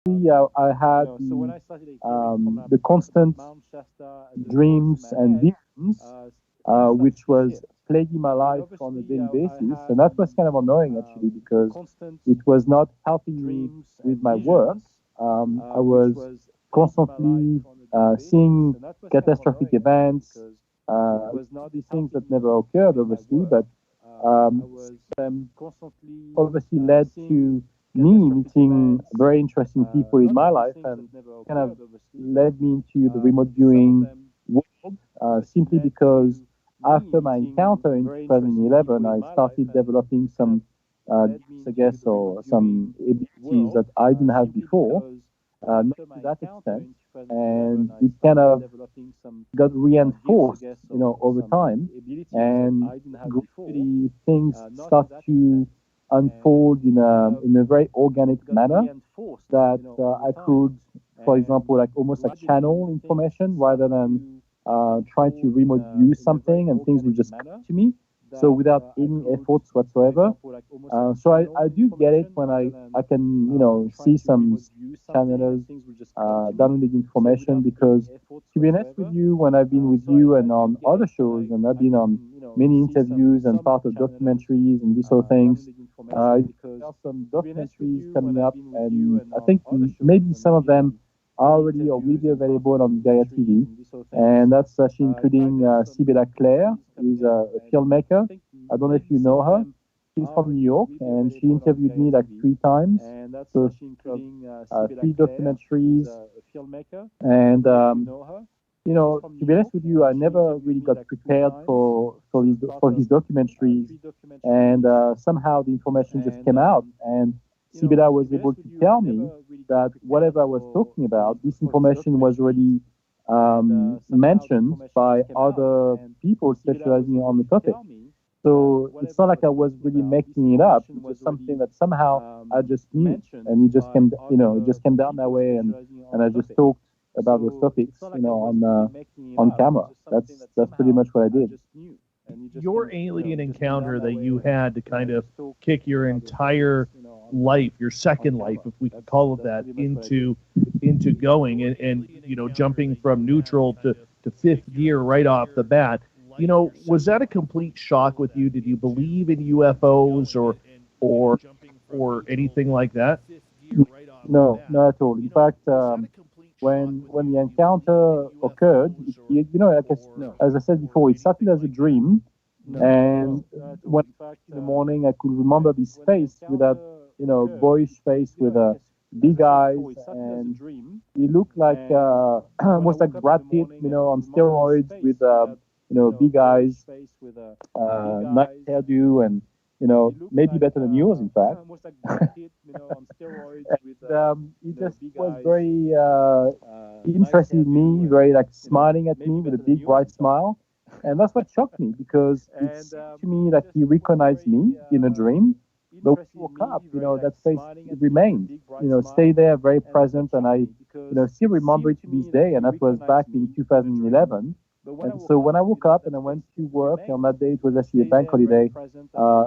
I had the constant dreams and visions, which was plaguing my life on a daily basis. And that was kind of annoying actually because it was not helping me with my work. I was constantly seeing catastrophic events, these things that never occurred, obviously, but them obviously led to me meeting very interesting people in my life and kind of led me into the remote viewing world simply because after my encounter in 2011, I started developing some gifts, I guess, or some abilities that I didn't have before, not to that extent. And it kind of got reinforced, over time. And gradually things start to unfold in a very organic manner that I could, for example, like almost like channel information rather than trying to remote view something and things will just come to me. So without any efforts whatsoever. So I do get it when I can, see some channelers downloading information because to be honest with you, when I've been with you and on other shows and I've been on many interviews and part of documentaries and these sort of things, there are some documentaries coming up and I think maybe some of them are already or will be available on Gaia TV. And that's actually including Sibella Claire, who is a filmmaker. I don't know if you know her. She's from New York, and she interviewed me like 3 times. So she three documentaries, and to be honest with you, I never really got prepared for these documentaries, and somehow the information just came out, and Sibella was able to tell me that whatever I was talking about, this information was already mentioned by other people specializing on the topic. So it's not like I was really making it up. It was something that somehow I just knew, and it just came down that way, and I just talked about those topics, on camera. That's pretty much what I did. Your alien encounter that you had to kind of kick your entire life, your second life, if we could call it that, into going and jumping from neutral to fifth gear right off the bat. Was that a complete shock with you? Did you believe in UFOs or or anything like that? No, not at all. In fact, when the encounter occurred, as I said before, it started as a dream, and when in the morning I could remember this face with that boyish face with big eyes, and he looked like almost like Brad Pitt, on steroids with big eyes, nice hairdo, and maybe better than yours, in fact. And he just was very interested in me, very like smiling at me with a big bright smile. And that's what shocked me because it seemed to me that he recognized me in a dream. But when I woke up, that face remained, stay there, very present. And I, still remember it to this day. And that was back in 2011. And so when I woke up and I went to work on that day, it was actually a bank holiday,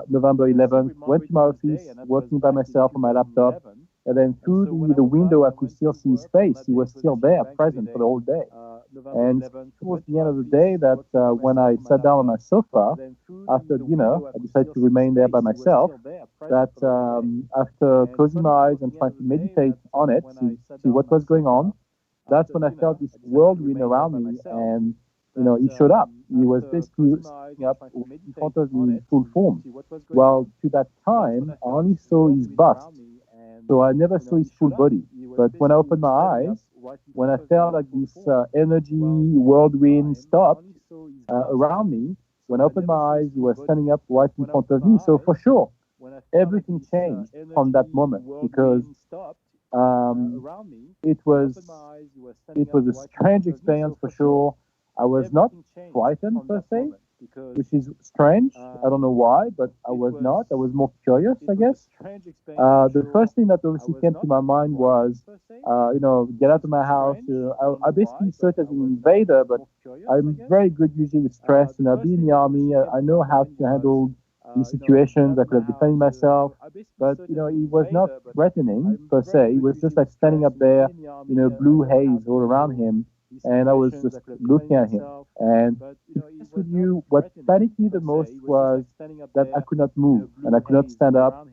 November 11th, went to my office, working by myself on my laptop. And then through the window, I could still see his face. He was still there, present for the whole day. And towards the end of the day, that when I sat down on my sofa after dinner, I decided to remain there by myself. That after closing my eyes and trying to meditate on it, see what was going on, that's when I felt this whirlwind around me, and he showed up. He was basically standing up in front of me in full form. Well, to that time, I only saw his bust, so I never saw his full body. But when I opened my eyes, when I felt like this energy whirlwind stopped around me, when I opened my eyes, he was standing up right in front of me. So for sure, everything changed from that moment because um, it was a strange experience for sure. I was not frightened per se, which is strange. I don't know why, but I was not. I was more curious, I guess. The first thing that obviously came to my mind was, get out of my house. I basically saw it as an invader, but I'm very good usually with stress. I've been in the army. I know how to handle these situations. I could have defended myself, but it was not threatening per se. It was just like standing up there, blue haze all around him, and I was just looking at him. And to be honest with you, what panicked me the most was that I could not move and I could not stand up.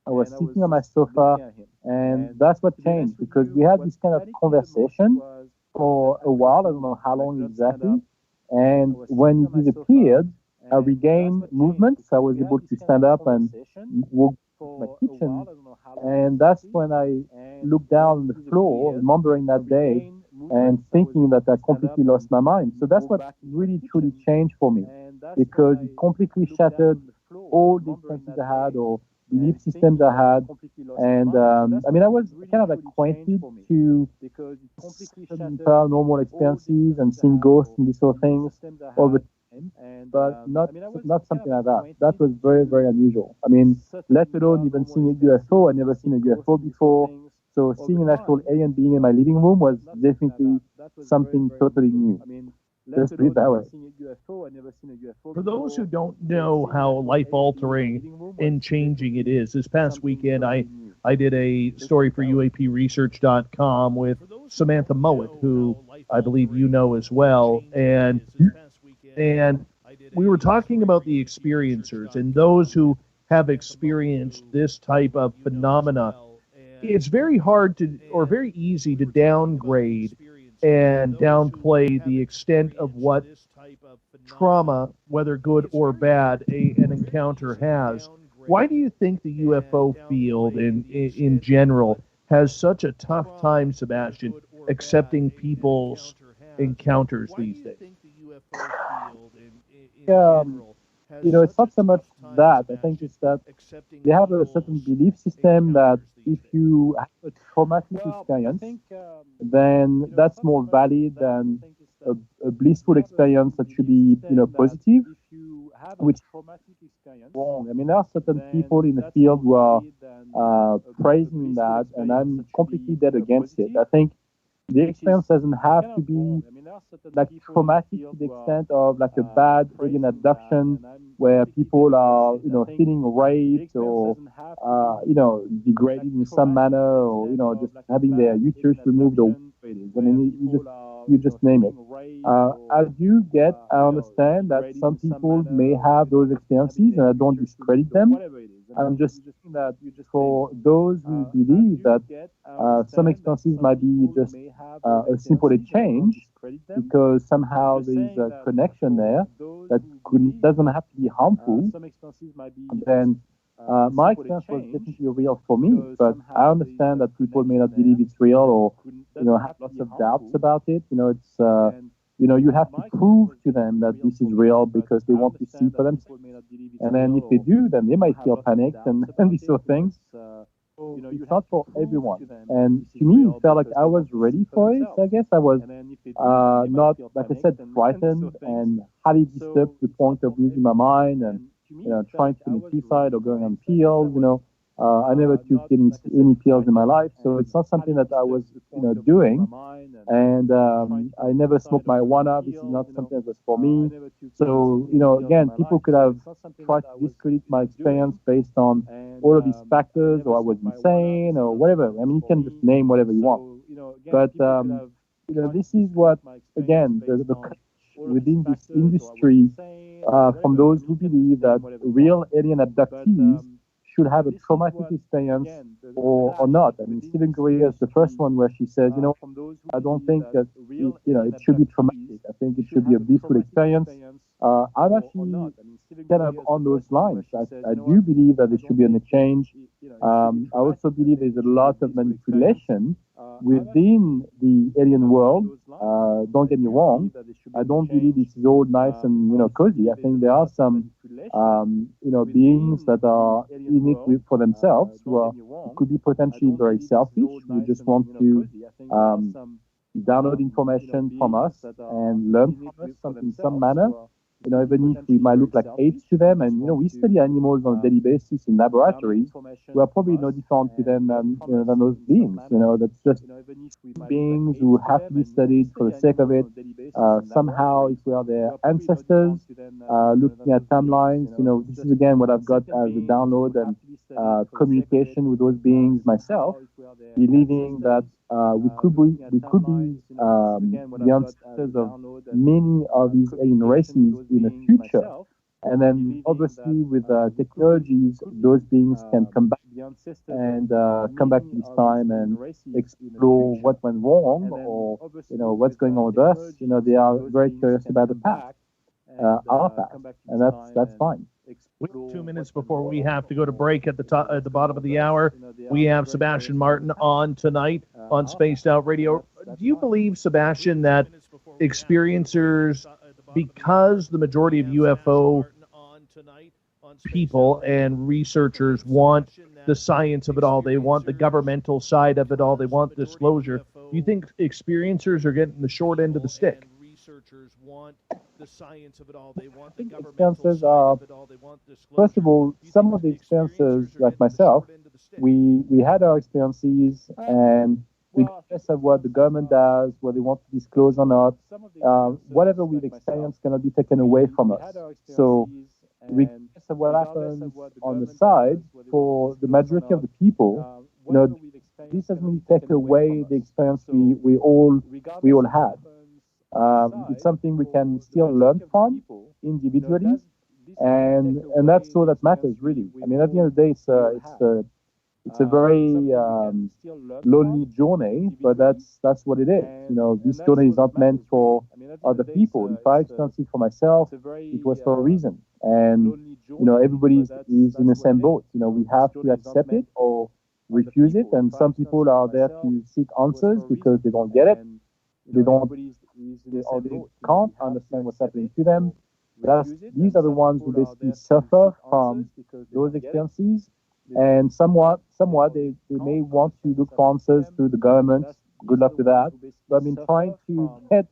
I was sitting on my sofa, and that's what changed because we had this kind of conversation for a while. I don't know how long exactly. And when he disappeared, I regained movement. So I was able to stand up and walk to my kitchen. And that's when I looked down on the floor, remembering that day and thinking that I completely lost my mind. So that's what really truly changed for me because it completely shattered all the experiences I had or belief systems I had. And I was kind of acquainted to certain paranormal experiences and seeing ghosts and these sort of things all the time, but not something like that. That was very, very unusual. Let alone even seeing a UFO. I never seen a UFO before. So seeing an actual alien being in my living room was definitely something totally new. Let's put it that way. For those who don't know how life-altering and changing it is, this past weekend I did a story for UAPresearch.com with Samantha Mowat, who I believe you know as well, and we were talking about the experiencers and those who have experienced this type of phenomena. It's very hard to, or very easy to downgrade and downplay the extent of what trauma, whether good or bad, an encounter has. Why do you think the UFO field in general has such a tough time, Sebastian, accepting people's encounters these days? It's not so much that. I think it's that they have a certain belief system that if you have a traumatic experience, then that's more valid than a blissful experience that should be, positive, which is wrong. There are certain people in the field who are praising that, and I'm completely dead against it. I think the experience doesn't have to be like traumatic to the extent of like a bad alien abduction where people are, feeling raped or, degraded in some manner or, just having their uterus removed or whatever it is. You just name it. I understand that some people may have those experiences and I don't discredit them. I'm just saying that for those who believe that some experiences might be just a simple exchange because somehow there's a connection there that doesn't have to be harmful, then my experience was definitely real for me, but I understand that people may not believe it's real or have lots of doubts about it. You have to prove to them that this is real because they want to see for themselves. And then if they do, then they might feel panicked and these sort of things. It's not for everyone. And to me, it felt like I was ready for it. I guess I was not, like I said, frightened and highly disturbed to the point of losing my mind and trying to commit suicide or going on pills. I never took any pills in my life, so it's not something that I was doing. And I never smoked marijuana. This is not something that was for me. So again, people could have tried to discredit my experience based on all of these factors, or I was insane, or whatever. You can just name whatever you want. But this is what, again, the within this industry, from those who believe that real alien abductees should have a traumatic experience or not. Stephen Greer is the first one where she says, I don't think that it should be traumatic. I think it should be a blissful experience. I'm actually kind of on those lines. I do believe that there should be an exchange. I also believe there's a lot of manipulation within the alien world. Don't get me wrong. I don't believe this is all nice and cozy. I think there are some beings that are in it for themselves who could be potentially very selfish. We just want to download information from us and learn from us in some manner. even if we might look like apes to them, and we study animals on a daily basis in laboratories, we are probably no different to them than those beings. That's just beings who have to be studied for the sake of it. Somehow, if we are their ancestors, looking at timelines, this is again what I've got as a download and communication with those beings myself, believing that we could be the ancestors of many of these alien races in the future. And then, obviously, with technologies, those beings can come back and come back to this time and explore what went wrong or what's going on with us. They are very curious about the past, our past, and that's fine. 2 minutes before we have to go to break at the bottom of the hour, we have Sebastian Martin on tonight on Spaced Out Radio. Do you believe, Sebastian, that experiencers, because the majority of UFO people and researchers want the science of it all, they want the governmental side of it all, they want disclosure, do you think experiencers are getting the short end of the stick? Experiences are, first of all, some of the experiences, like myself, we had our experiences and regardless of what the government does, what they want to disclose or not, whatever we've experienced cannot be taken away from us. So regardless of what happens on the side, for the majority of the people, this doesn't really take away the experience we all had. It's something we can still learn from individually, and that's all that matters, really. I mean, at the end of the day, it's a very lonely journey, but that's what it is. This journey is not meant for other people. If I experienced it for myself, it was for a reason, and everybody is in the same boat. We have to accept it or refuse it, and some people are there to seek answers because they don't get it. They can't understand what's happening to them. These are the ones who basically suffer from those experiences, and somewhat they may want to look for answers through the government. Good luck with that. But I've been trying to get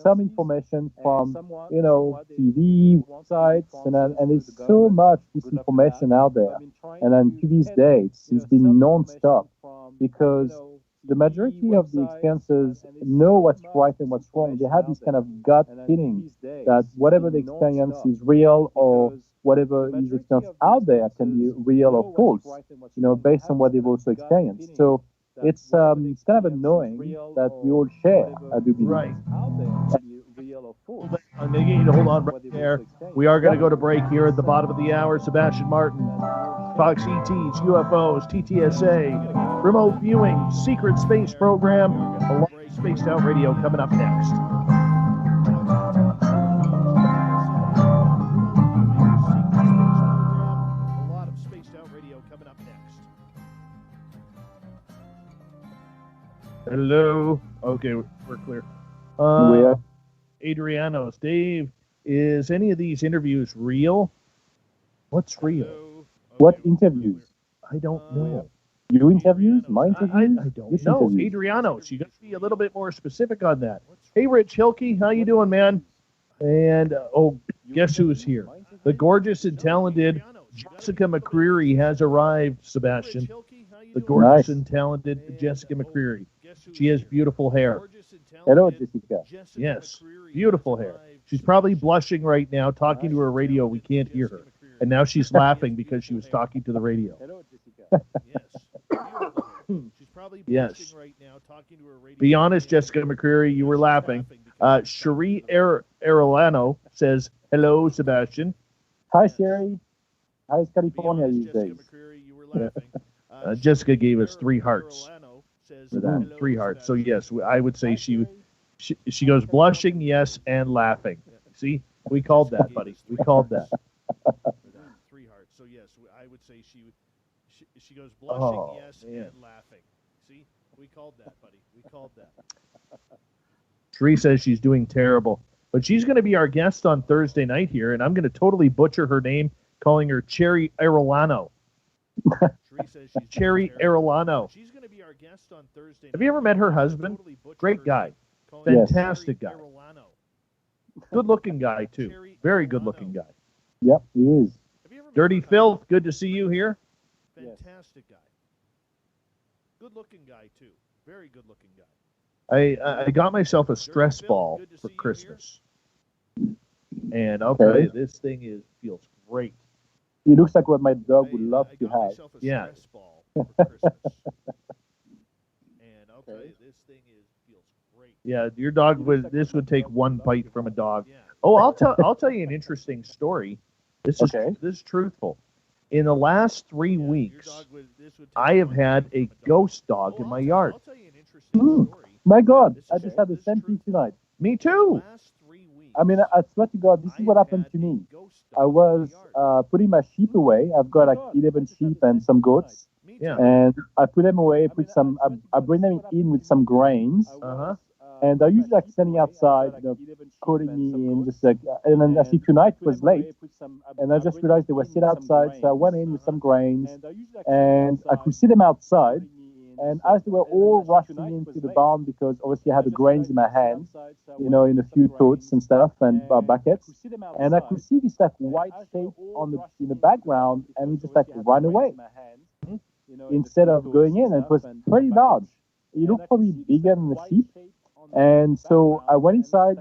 some information from TV websites, and there's so much disinformation out there. And then to this day, it's been non-stop because the majority of the experiences know what's right and what's wrong. They have this kind of gut feeling that whatever the experience is real, or whatever is experienced out there can be real or false, based on what they've also experienced. So it's kind of annoying that we all share, I do believe. Right. I'm going to get you to hold on right there. We are going to go to break here at the bottom of the hour. Sebastian Martin, Fox ETs, UFOs, TTSA, remote viewing, secret space program, a lot of Spaced Out Radio coming up next. Hello. Okay, we're clear. Adrianos, Dave, is any of these interviews real? What's real? What interviews? I don't know. You interviews? My interviews? I don't know. Adrianos, you got to be a little bit more specific on that. Hey, Rich Hilke, how you doing, man? And, guess who's here? The gorgeous and talented Jessica McCreary has arrived, Sebastian. The gorgeous and talented Jessica McCreary. She has beautiful hair. Hello, Jessica. Yes, beautiful hair. She's probably blushing right now, talking to her radio. We can't hear her. And now she's laughing because she was talking to the radio. Hello, Jessica. She's probably blushing right now, talking to her radio. Be honest, Jessica McCreary, you were laughing. Cherie Arellano says, hello, Sebastian. Hi, Sherry. How's California these days? Jessica gave us 3 hearts. For that, 3 hearts. So yes, I would say she goes blushing, yes, and laughing. See, we called that, buddy. We called that. 3 hearts. So yes, I would say she goes blushing, yes, and laughing. See, we called that, buddy. We called that. Sheree says she's doing terrible, but she's going to be our guest on Thursday night here, and I'm going to totally butcher her name, calling her Cherry Arellano. Cherry Arellano. She's going to be our guest on Thursday. Have you ever met her husband? Great guy. Fantastic guy. Good-looking guy, too. Very good-looking guy. Yep, he is. Dirty Filth, good to see you here. Fantastic guy. Good-looking guy, too. Very good-looking guy. I got myself a stress ball for Christmas. And I'll tell you, this thing feels great. He looks like what my dog would love to have. Yeah. Yeah, your dog this would take one bite from a dog. Oh, I'll tell you an interesting story. This is truthful. In the last 3 weeks, I have had a ghost dog in my yard. My God, I just had the same thing tonight. Me too. I mean, I swear to God, this is what happened to me. I was putting my sheep away. I've got like 11 sheep and some goats. Yeah. And I put them away, I bring them in with some grains. And they're usually like standing outside, calling me in, just like, and then actually tonight was late, and I just realized they were still outside, so I went in with some grains, and I could see them outside, and as they were all rushing into the barn, because obviously I had the grains in my hands, in a few totes and stuff, and buckets, and I could see this like white shape in the background, and he just like ran away, instead of going in, and it was pretty large. He looked probably bigger than the sheep. And so I went inside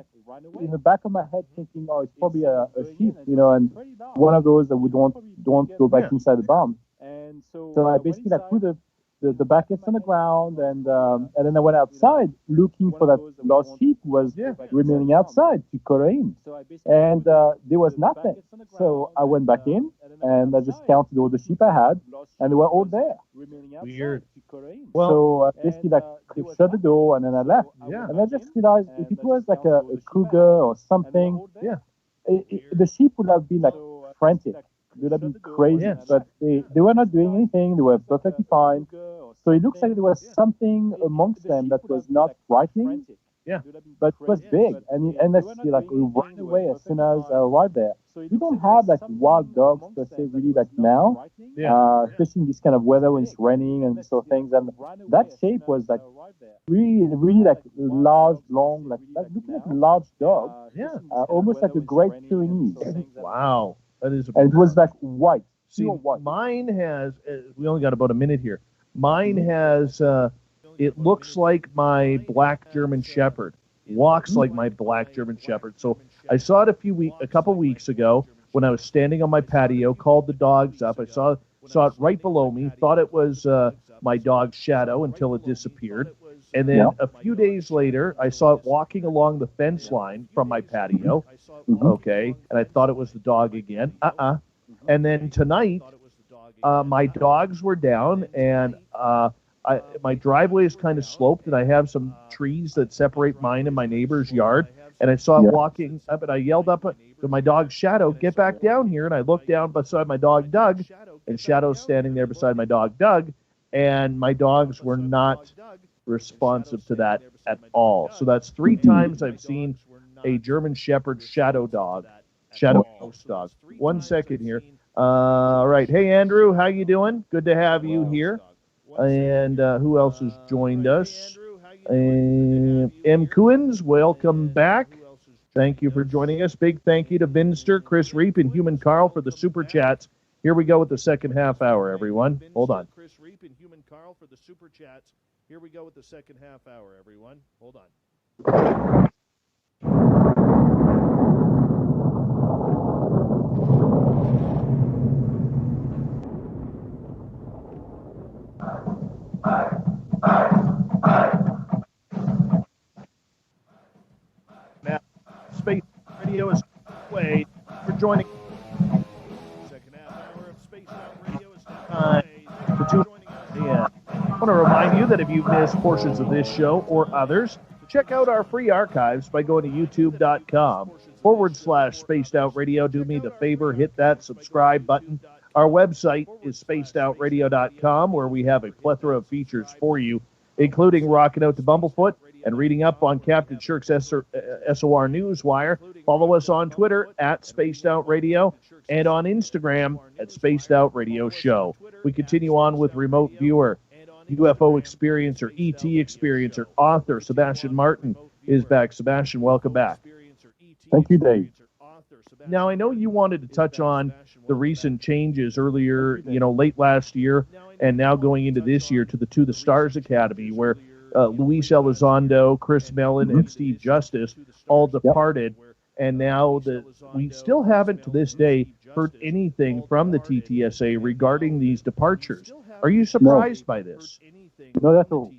in the back of my head thinking, oh, it's probably a sheep, and one of those that would don't go back inside the barn. So I basically like put the buckets on the ground, and then I went outside looking for that lost sheep who was remaining outside to call her in. And there was nothing. So I went back in, and I just counted all the sheep I had, and they were all there. Weird. Well, so basically, like, they shut the door, and then I left. Yeah. And I just realized if it was like a cougar or something, the sheep would have been like frantic. They would have been crazy. But they were not doing anything. They were perfectly fine. So it looks like there was something amongst them that was not frightening. Yeah. But it was big. And I see, like, we ran away as soon as I arrived there. We don't have like wild dogs per se really like now, especially in this kind of weather when it's raining and so things. And that shape was like really like large, long, like looking like a large dog. Almost like a Great Pyrenees. Wow, that is. And it was like white. See, white. Mine has. We only got about a minute here. Mine has. It looks like my black German Shepherd. Walks like my black German Shepherd. So I saw it a couple weeks ago when I was standing on my patio, called the dogs up. I saw it right below me, thought it was my dog's shadow until it disappeared. And then a few days later, I saw it walking along the fence line from my patio. Okay. And I thought it was the dog again. And then tonight, my dogs were down, and my driveway is kind of sloped, and I have some trees that separate mine and my neighbor's yard. And I saw it walking up, and I yelled up to my dog's Shadow, "Get back down here!" And I looked down beside my dog Doug, and Shadow's standing there beside my dog Doug, and my dogs were not responsive to that at all. So that's 3 times I've seen a German Shepherd shadow ghost dog. 1 second here. All right. Hey, Andrew, how you doing? Good to have you here. And who else has joined us? M. Kuhns, welcome back. Thank you for joining us. Big thank you to Vinster, Chris Reap, and Human Carl for the super chats. Here we go with the second half hour, everyone. Hold on. Chris Reap and Human Carl for the super chats. Here we go with the second half hour, everyone. Hold on. Now, Space Radio is way for joining. Second half hour of Space Out Radio is for joining us. Yeah. I want to remind you that if you've missed portions of this show or others, check out our free archives by going to youtube.com/Spaced Out Radio. Do me the favor, hit that subscribe button. Our website is spacedoutradio.com, where we have a plethora of features for you, including rocking out to Bumblefoot and reading up on Captain Shirk's SOR Newswire. Follow us on Twitter at Spaced Out Radio and on Instagram at Spaced Out Radio Show. We continue on with remote viewer, UFO experiencer, ET experiencer, author Sebastian Martin is back. Sebastian, welcome back. Thank you, Dave. Now, I know you wanted to touch on the recent changes earlier, late last year and now going into this year to the Stars Academy, where Luis Elizondo, Chris Mellon, and Steve Justice all departed. And now we still haven't, to this day, heard anything from the TTSA regarding these departures. Are you surprised by this? Not at all.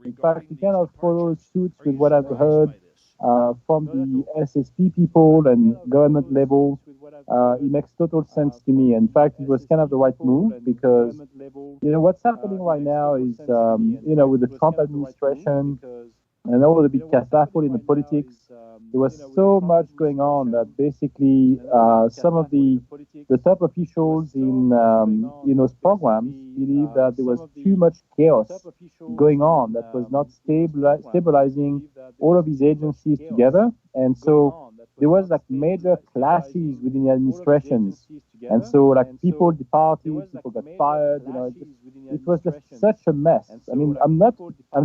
In fact, it kind of follows suit with what I've heard from the SSP people and government level. It makes total sense to me. In fact, it was kind of the right move because, what's happening right now is, with the Trump administration and all the big kerfuffle in the politics, there was so much going on that basically some of the top officials in those programs believe that there was too much chaos going on that was not stabilizing all of these agencies together. And so there was like major clashes within the administrations. And so like people departed, people got fired, it was just such a mess. I mean, I'm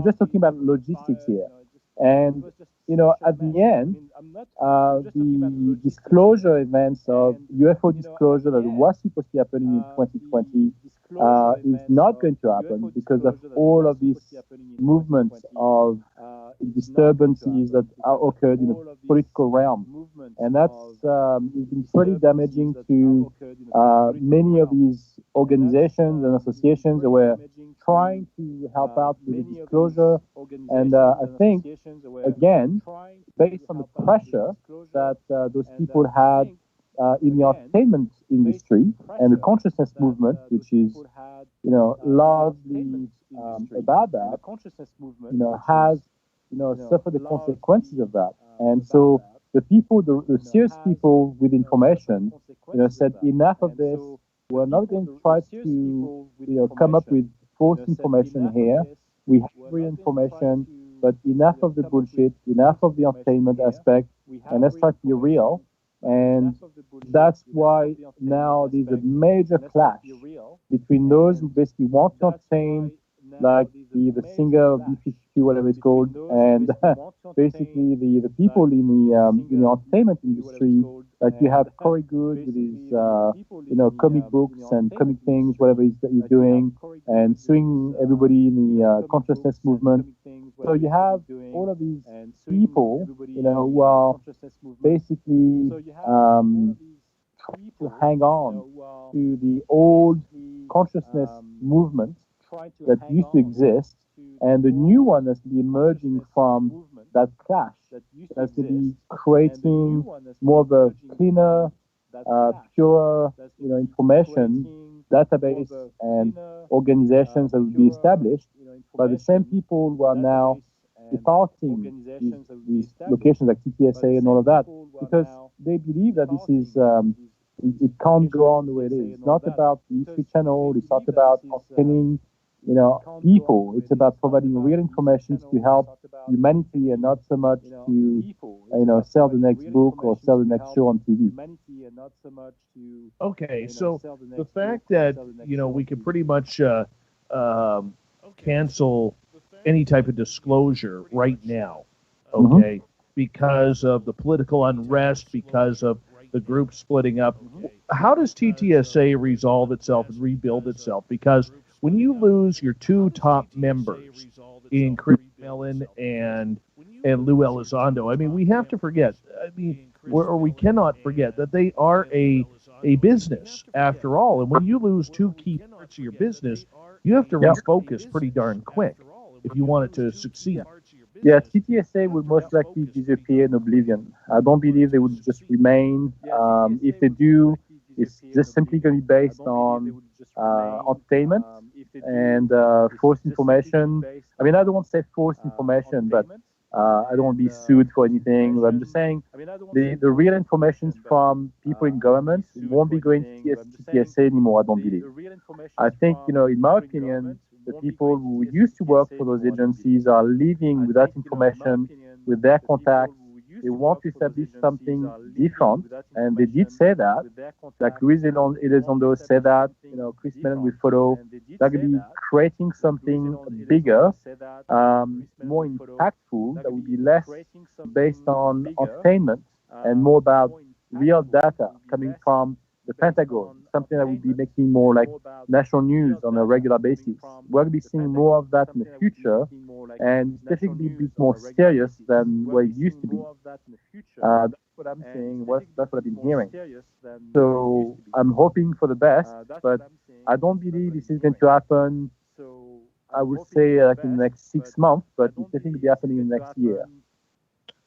just talking about logistics here. And, at the end, the disclosure events of UFO disclosure that was supposed to be happening in 2020 is not going to happen because of all of these movements of disturbances that are occurred in the political realm. And that's been pretty damaging to many of these organizations and associations that were trying to help out with the disclosure. And I think, again, based on the pressure that those people had in the entertainment industry and the consciousness movement, which is, largely about that, has, suffered the consequences of that. And so the people, the serious people with information, said enough of this. We're not going to try to, come up with false information here. We have real information, but enough of the bullshit, enough of the entertainment aspect, and let's try to be real. And that's why now there's a major clash between those who basically want to entertain, like the singer of B-52, whatever it's called, and basically the people in the entertainment industry. Like you have Corey Good with his comic books and comic things, whatever he's doing, and suing everybody in the consciousness movement. So you have all of these people, who are basically trying to hang on to the old consciousness movement that used to exist, and the new one that's be emerging from that clash, that's to be creating more of a cleaner, purer, information database and organizations that will be established by the same people who are now departing these locations like TTSA and all of that, because they believe that this is it can't go on the way it is. It's not about the History Channel. It's not about entertaining people. It's about providing real information to help humanity, and not so much to sell the next book or sell the next show on TV. Okay, so the fact that we could pretty much cancel any type of disclosure right now, okay, because of the political unrest, because of the group splitting up. How does TTSA resolve itself and rebuild itself? Because when you lose your two top members in Chris Mellon and Lou Elizondo, I mean, we have to forget, we cannot forget that they are a business after all. And when you lose two key parts of your business, you have to refocus pretty darn quick if you want it to succeed. Yeah, TTSA would most likely disappear in oblivion. I don't believe they would just remain. If they do, it's just simply going to be based on entertainment and false information. I mean, I don't want to say false information, but I don't want to be sued for anything. I'm just saying the real information from people in government won't be going to TTSA anymore, I don't believe. I think, in my opinion, the people who used to work for those agencies are leaving with that information, with their contacts. They want to establish something different, and they did say that. Like Luis Elizondo said that, Chris Mellon will follow. They're going to be creating something bigger, more impactful, that will be less based on entertainment and more about real data coming from the Pentagon, something that would be making more like national news on a regular basis. We're going to be seeing more of that in the future, and it's definitely a bit more serious than what it used to be. That's what I'm saying. That's what I've been hearing. So I'm hoping for the best, but I don't believe this is going to happen. I would say like in the next 6 months, but it's definitely be happening in the next year.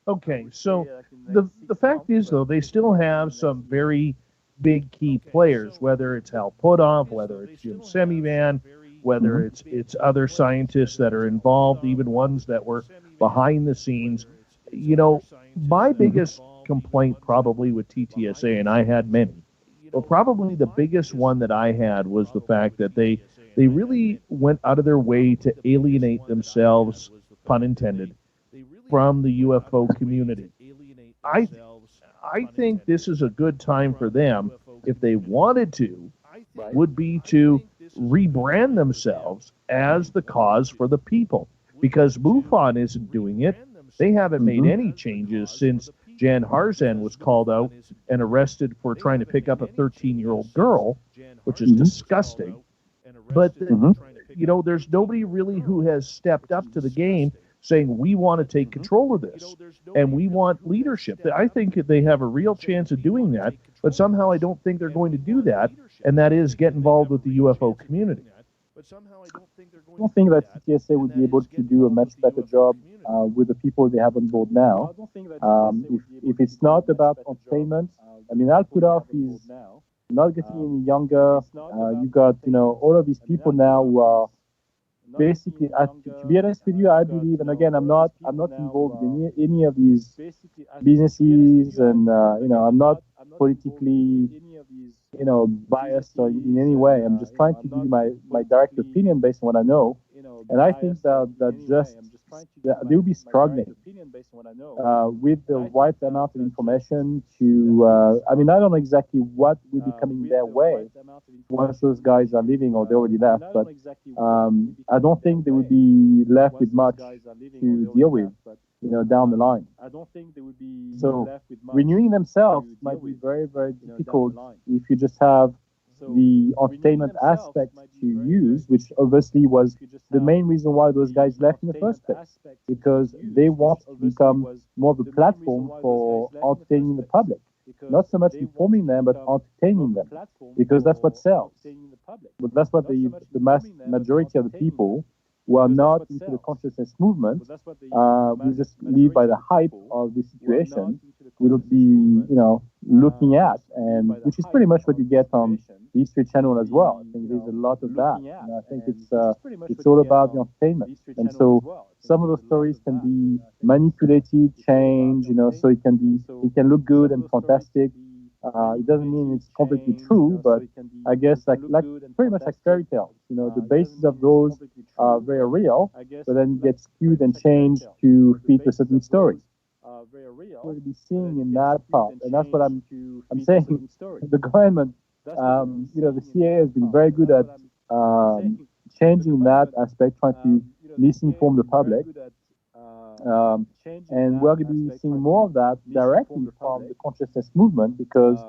Okay, so the fact is, though, they still have some very big key players, whether it's Hal Puthoff, whether it's Jim Semivan, whether it's other scientists that are involved, even ones that were behind the scenes. You know, my biggest complaint probably with TTSA, and I had many, but probably the biggest one that I had was the fact that they really went out of their way to alienate themselves, pun intended, from the UFO community. I think this is a good time for them, if they wanted to, would be to rebrand themselves as the cause for the people. Because MUFON isn't doing it. They haven't made any changes since Jan Harzan was called out and arrested for trying to pick up a 13-year-old girl, which is disgusting. But, you know, there's nobody really who has stepped up to the game saying we want to take control of this and we want leadership. I think they have a real chance of doing that, but somehow I don't think they're going to do that, and that is get involved with the UFO community. I don't think that TTSA would be able to do a much better job with the people they have on board now. If it's not about entertainment, I mean, Al Puthoff is not getting any younger. You got, you know, all of these people now who are basically, to be honest with you, I believe, and again, I'm not involved in any of these businesses, and you know, I'm not politically, you know, biased or in any way. I'm just trying to give you my direct opinion based on what I know, and I think that just they'll be struggling with the right amount of information to. I mean, I don't know exactly what will be coming their way once those guys are leaving or they already left, but I don't think they would be left with much to deal with, you know, down the line. So renewing themselves might be very, very difficult if you just have the entertainment aspect to use, which obviously was the main reason why those guys left in the first place, because they want to become more of a platform for entertaining the public. Not so much informing them, but entertaining them, because that's what sells. But that's what the majority of the people who are not into the consciousness movement will just live by the hype of the situation. Will be, you know, looking at, and which is pretty much what you get on the History Channel as well. I think there's a lot of that. And I think it's all about the entertainment. And so some of those stories can be manipulated, changed, you know, so it can look good and fantastic. It doesn't mean it's completely true, but I guess like pretty much like fairy tales. You know, the basis of those are very real, but then it gets skewed and changed to fit a certain story. We're going to be seeing in that part, and that's what I'm saying. The government, you know, the CIA has been very good at changing that aspect, trying to misinform the public. And we're going to be seeing more of that directly from the consciousness movement, because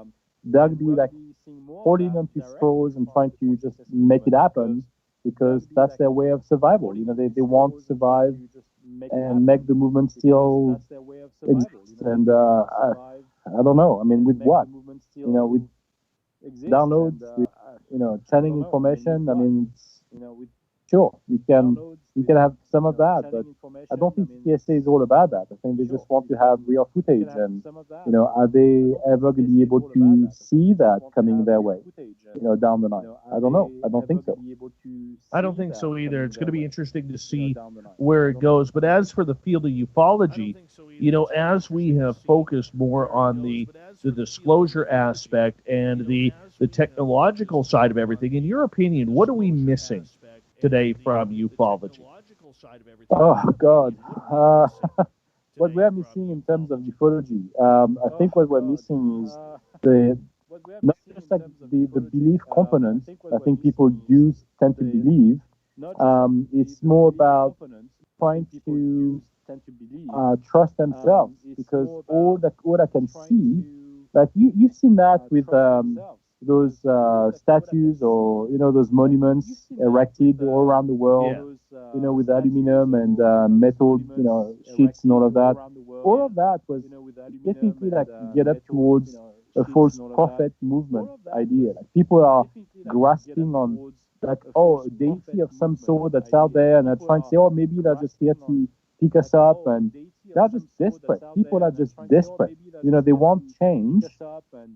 they're going to be like holding onto straws and trying to just make it happen, because that's their way of survival. You know, they want to survive and make the movement still exist. And I don't know. I mean, with what? You know, with downloads, with, you know, channeling information. I mean, sure, you can have some of that, but I don't think TSA is all about that. I think they just want to have real footage, and you know, are they ever going to be able to see that coming their way, you know, down the line? I don't know. I don't think so. I don't think so either. It's going to be interesting to see where it goes. But as for the field of ufology, you know, as we have focused more on the disclosure aspect and the technological side of everything, in your opinion, what are we missing today from ufology? Oh God, what we are missing in terms of ufology, I think what we're missing is not just like the belief component. I think people do tend to believe. It's more about trying to trust themselves, because what I can see, like you've seen that with those statues, or those monuments erected all around the world, with aluminum and metal, sheets and all of that. All of that was definitely like get up towards a false prophet movement idea. Like people are grasping on like, oh, a deity of some sort that's out there, and they're trying to say, oh, maybe they're just here to pick us up, and they're just desperate. People are just desperate. They want change,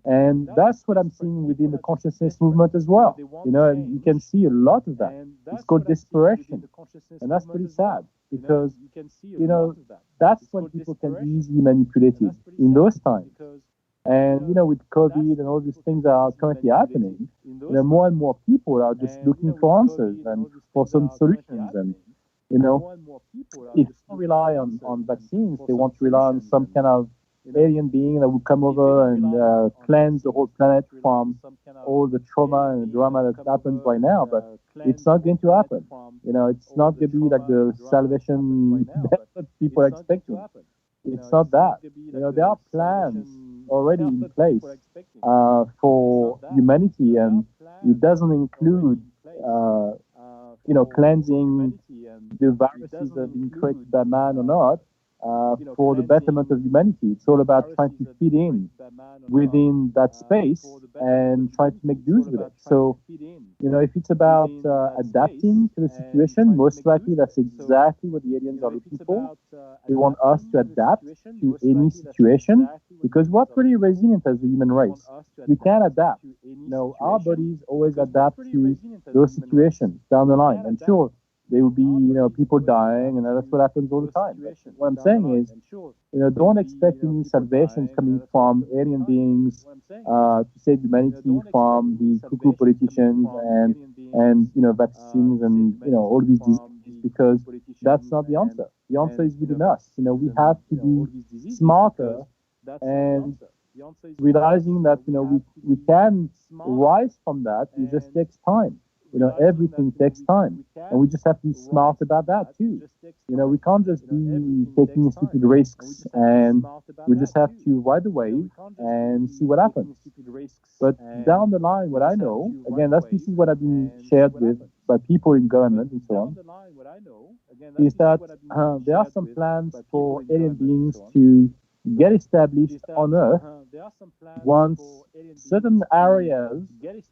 and that's what I'm seeing within the consciousness movement as well. And you can see a lot of that. It's called desperation, and that's pretty sad, because that's when people can be easily manipulated in those times. And with COVID and all these things that are currently happening, more and more people are just looking for answers and for some solutions. And if they don't rely on vaccines, they want to rely on some kind of alien being that will come over and cleanse the whole planet from all the trauma and the drama that happens right now. But it's not going to happen. It's not going to be like the salvation that people are expecting. It's not that. There are plans already in place for humanity, and it doesn't include, cleansing the viruses that have been created by man or not, for the betterment of humanity. It's all about trying to fit in within that space and trying to make dues with it. So, if it's about adapting to the situation, most likely that's exactly what the aliens are looking for. They want us to adapt to any situation, because we're pretty resilient as a human race. We can adapt. Our bodies always adapt to those situations down the line. And sure, there will be, people dying, and that's what happens all the time. But what I'm saying is, don't expect any salvation coming from alien beings to save humanity from the cuckoo politicians and vaccines and all these diseases, because that's not the answer. The answer is within us. We have to be smarter, and realizing that we can rise from that. It just takes time. Everything takes time, and we just have to be smart about that too. We can't just be taking stupid risks, and we just have to ride the wave and see what happens. But down the line, what I know, again, this is what I've been shared with by people in government and so on, is that there are some plans for alien beings to get established on Earth once certain areas,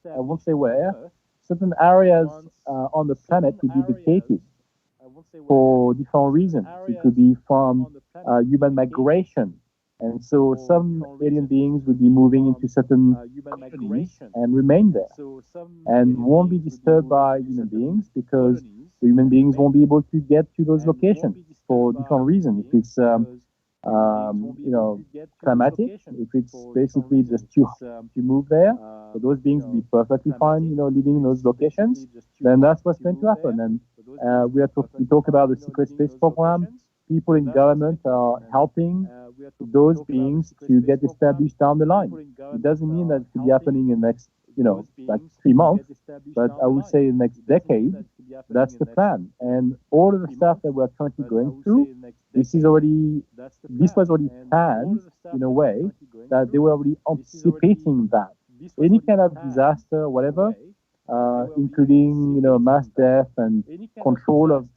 I won't say where, certain areas on the planet will be vacated for different reasons. It could be from human migration. And so some alien beings will be moving into certain colonies and remain there, and won't be disturbed by human beings, because the human beings won't be able to get to those locations for different reasons. If it's climatic, if it's basically just too hot to move there, so those beings will be perfectly fine, living in those locations, then that's what's going to happen. And we talk about the secret space program. People in government are helping those beings to get established down the line. It doesn't mean that it will be happening in the next, like 3 months, but I would say in the next decade, that's the plan. And all of the stuff that we're currently going through, this was already planned in a way that they were already anticipating that. Any kind of disaster, whatever, including, mass death and control of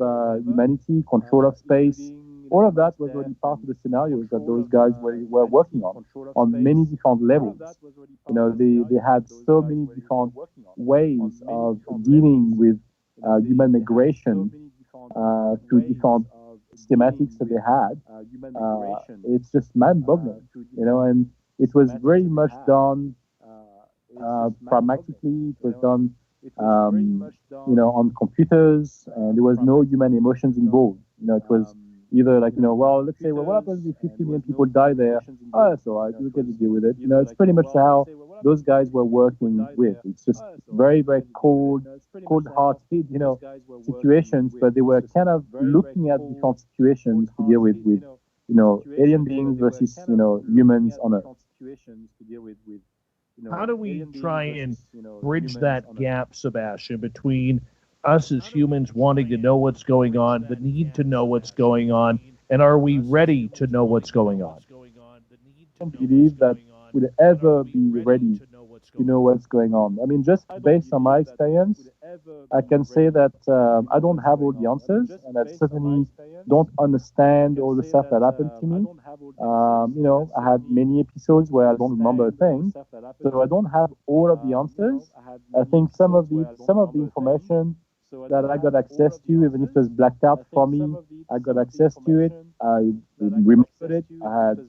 humanity, control of space, all of that was already part of the scenarios that those guys were working on many different levels. They had so many different ways of dealing with human migration through different schematics that they had. It's just mind-boggling, and it was very much done pragmatically. It was done, on computers, and there was no human emotions involved. It was either like, well, let's say, well, what happens if 50 million people die there? Oh, that's all right, we'll get to deal with it. It's pretty much how those guys were working with. It's just very, very cold-hearted, situations, but they were kind of looking at different situations to deal with alien beings versus, humans on Earth. How do we try and bridge that gap, Sebastian, between us as humans wanting to know what's going on, the need to know what's going on, And are we ready to know what's going on? I don't believe that we'll ever be ready to know what's going on. I mean, just based on my experience, I can say that I don't have all the answers, and I certainly don't understand all the stuff that happened to me. I had many episodes where I don't remember a thing, so I don't have all of the answers. I think some of the information that I got access to, even if it was blacked out for me, I got access to it. I remembered it. I had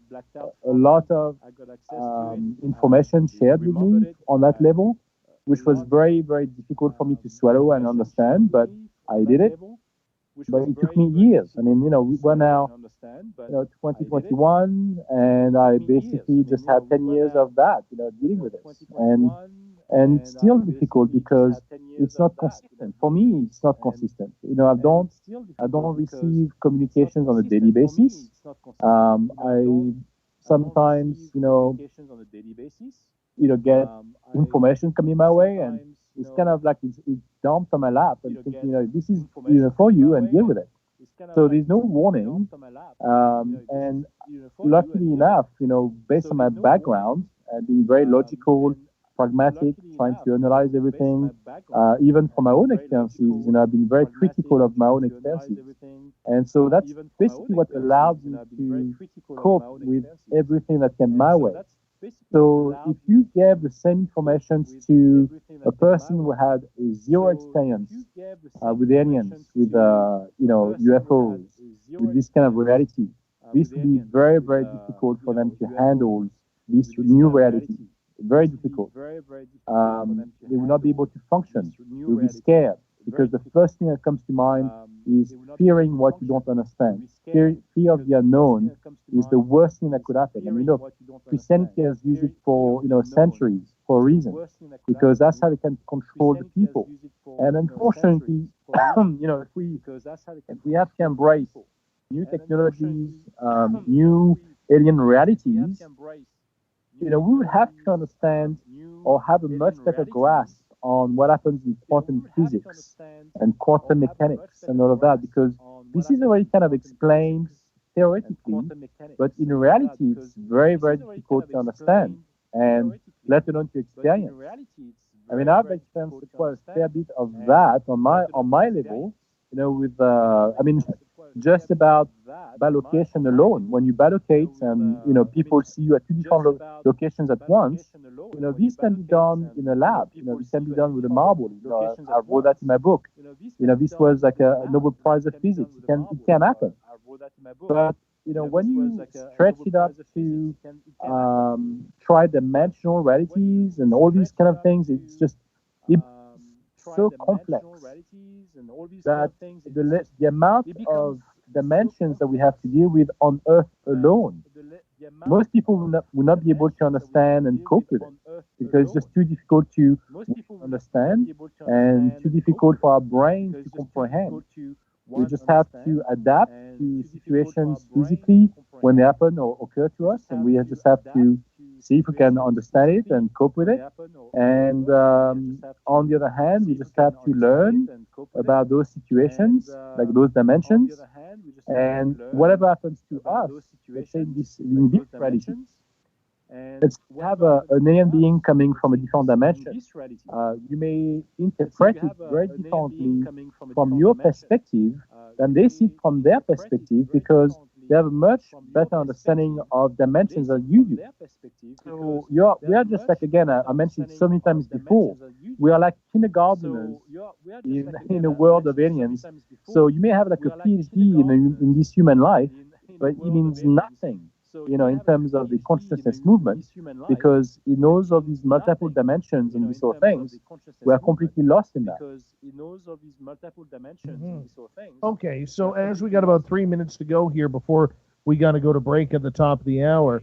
a lot of information shared with me on that level, which was very, very difficult for me to swallow and understand, but I did it. But it took me years. I mean, we're now, 2021, and I basically just had 10 years of that, dealing with it. And it's still difficult because it's not consistent. For me, it's not consistent. I don't receive communications on a daily basis. I sometimes, get information coming my way, and it's kind of like it's dumped on my lap, and thinking, this is for you, and deal with it. So there's no warning, and luckily enough, based on my background and being very logical, pragmatic, trying to analyze everything, even from my own experiences, I've been very critical of my own experiences, and so that's basically what allowed me to cope with everything that came my way. So if you gave the same information to a person who had zero experience with aliens, with UFOs, with this kind of reality, this would be very, very difficult for them to handle this new reality. Very difficult. They will not be able to function. They will be scared, because the first thing that comes to mind is fearing what you don't understand. Fear of the unknown is the worst thing that could happen. I mean, look, Christianity has used it for centuries for a reason, because that's how they can control the people. And unfortunately, if we have to embrace new technologies, new alien realities, we would have to understand or have a much better grasp on what happens in quantum physics and quantum mechanics and all of that, because this is already kind of explained theoretically, but in reality, it's very, very difficult to understand, and let alone to experience. I mean, I've experienced quite a fair bit of that on my level, with just about bilocation alone. When you bilocate and people see you at two different locations at once, this can be done in a lab. This can be done with a marble. I wrote that in my book. This was like a Nobel Prize of Physics. It can happen. But when you stretch it up to tri-dimensional realities and all these kind of things, it's just so complex that the amount of dimensions that we have to deal with on Earth alone, most people will not be able to understand and cope with it, because it's just too difficult to understand and too difficult for our brains to comprehend. We just have to adapt to situations physically when they happen or occur to us, and we just have to see if we can understand it and cope with it. And on the other hand, we just have to learn about those situations, like those dimensions, and whatever happens to us, let's say in this reality. Let's have an alien being coming from a different dimension. You may interpret it very differently from your perspective than they see it from their perspective, because they have a much better understanding of dimensions than you do. So we are just like, again, I mentioned so many times before, we are like kindergarteners in a world of aliens. So you may have like a PhD in this human life, but it means nothing, in terms of the consciousness movement, because in those of these multiple dimensions and these sort of things, we are completely lost in that. Okay, so as we got about 3 minutes to go here before we got to go to break at the top of the hour,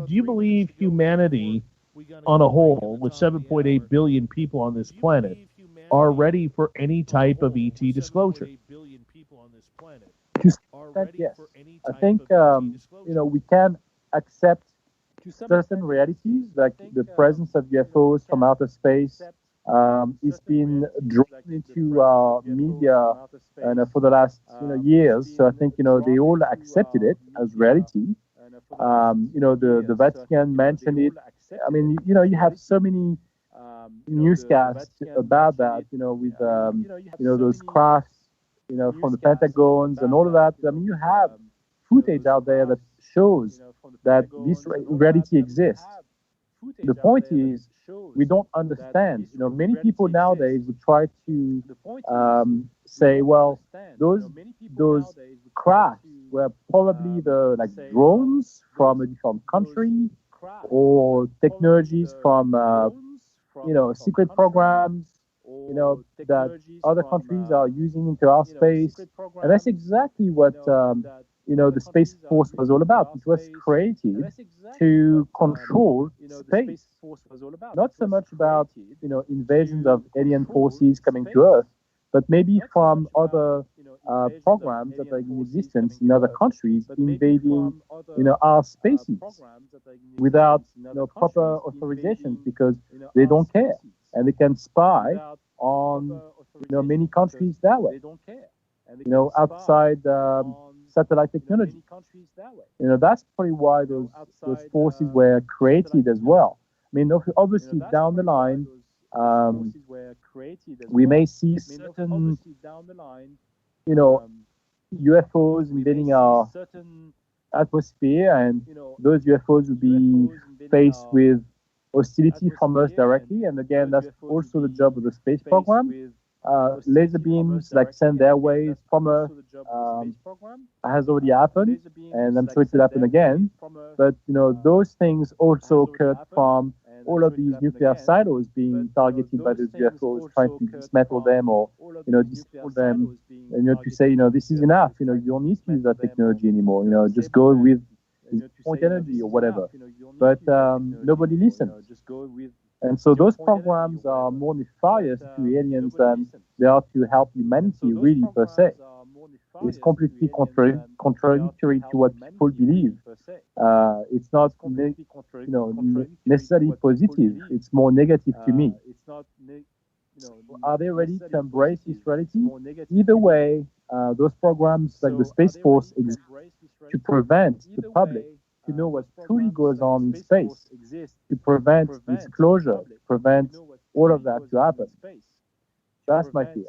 do you believe humanity on a whole, with 7.8 billion people on this planet, are ready for any type of ET disclosure? To some extent, yes. I think we can accept certain realities, like the presence of UFOs from outer space, it's been drawn into media and for the last years. So I think they all accepted it as reality. The Vatican mentioned it. I mean, you have so many newscasts about that. With those crafts, from the Pentagons and all of that. I mean, you have footage out there that shows that this reality exists. The point is, we don't understand. Many people nowadays would try to say, well, those crafts were probably the like drones from a different country or technologies from secret programs that other countries are using into our space. And that's exactly what the Space Force was all about. It was created to control space, not so much about invasions of alien forces coming to Earth, but maybe from other programs that are in existence in other countries invading our spaces without proper authorizations, because they don't care and they can spy on many countries that way. Outside satellite technology. That's probably why those forces were created as well. I mean, obviously down the line, we may see certain, UFOs invading our atmosphere, and those UFOs will be faced with hostility from us directly. And again, that's also the job of the space program. Laser beams like sent their way from Earth has already happened, and I'm sure it will happen again. But those things also occurred from all of these nuclear silos being targeted by those UFOs, trying to dismantle them or disable them, and to say this is enough. You don't need to use that technology anymore. Just go with point energy or whatever. But nobody listens. And so those programs are more nefarious to aliens than they are to help humanity, really, per se. It's completely contradictory to what people believe. It's not necessarily positive. It's more negative to me. Are they ready to embrace this reality? Either way, those programs like the Space Force exist to prevent the public to know what truly goes on in space, to prevent disclosure, to prevent all of that to happen. That's my fear.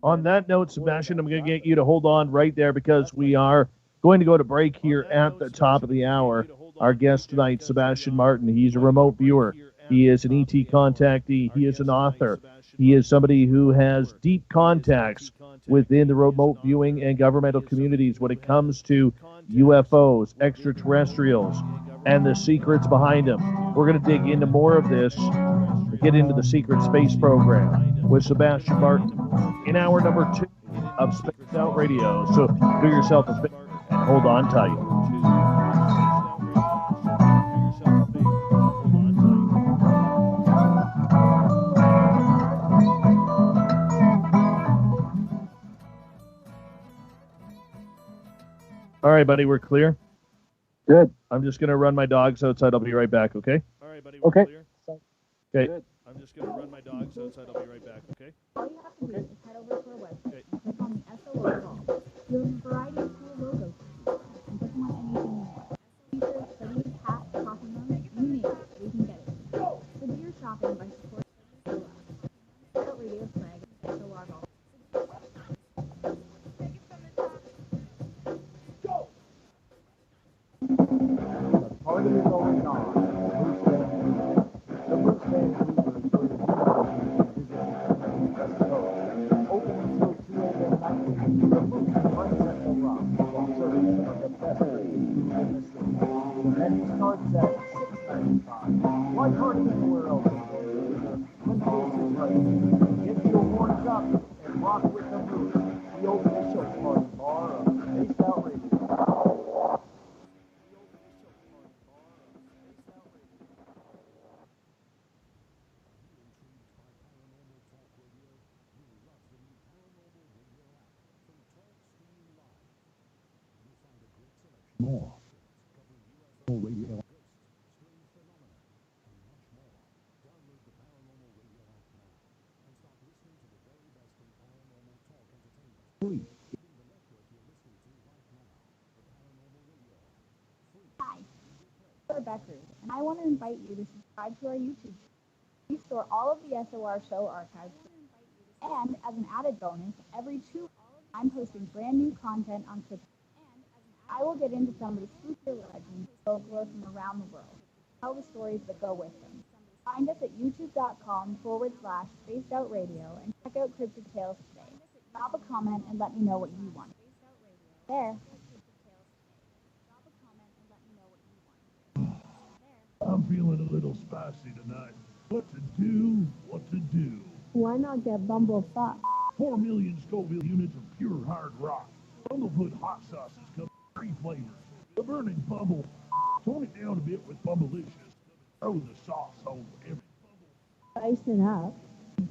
On that note, Sebastian, I'm going to get you to hold on right there because we are going to go to break here at the top of the hour. Our guest tonight, Sebastian Martin, he's a remote viewer. He is an ET contactee. He is an author. He is somebody who has deep contacts within the remote viewing and governmental communities when it comes to UFOs, extraterrestrials, and the secrets behind them. We're going to dig into more of this, get into the secret space program with Sebastian Martin in hour number 2 of Spaced Out Radio. So do yourself a favor and hold on tight. All right, buddy, we're clear? Good. I'm just going to run my dogs outside. I'll be right back, okay? All right, buddy, we're clear? Okay. Good. I'm just going to run my dogs outside. I'll be right back, okay? All you have to do is head over to our website and click on the SO logo. You'll have a variety of cool logos and put them on anything you want. T-shirts, hoodies, hats, coffee mugs, you name it, we can get it. So do your shopping by supporting SO Radio Swag and SO Logo. Party is going on. The Bruce Van open until 2 a.m. nightly. The Bruce Mindset will rock while serving some of the best food in the city. The menu starts at $6.95. Why party anywhere else? When the Bruce is right, get your horns up and rock with the Bruce, the official party bar of Spaced Out Radio. More. Radio. SOR Beckers, and I want to invite you to subscribe to our YouTube channel. We store all of the SOR show archives, and as an added bonus, every 2 weeks I'm posting brand new content on Twitter. I will get into some of the spookier legends folklore from around the world, tell the stories that go with them. Find us at youtube.com/spacedoutradio and check out Cryptid Tales today. Drop a comment and let me know what you want. There. I'm feeling a little spicy tonight. What to do? What to do? Why not get bumblefuck? 4 million Scoville units of pure hard rock. Bumblefoot hot sauces come in 3 flavors. The burning bumble. Tone it down a bit with Bumblicious. Throw the sauce over every bumble. Spice it up.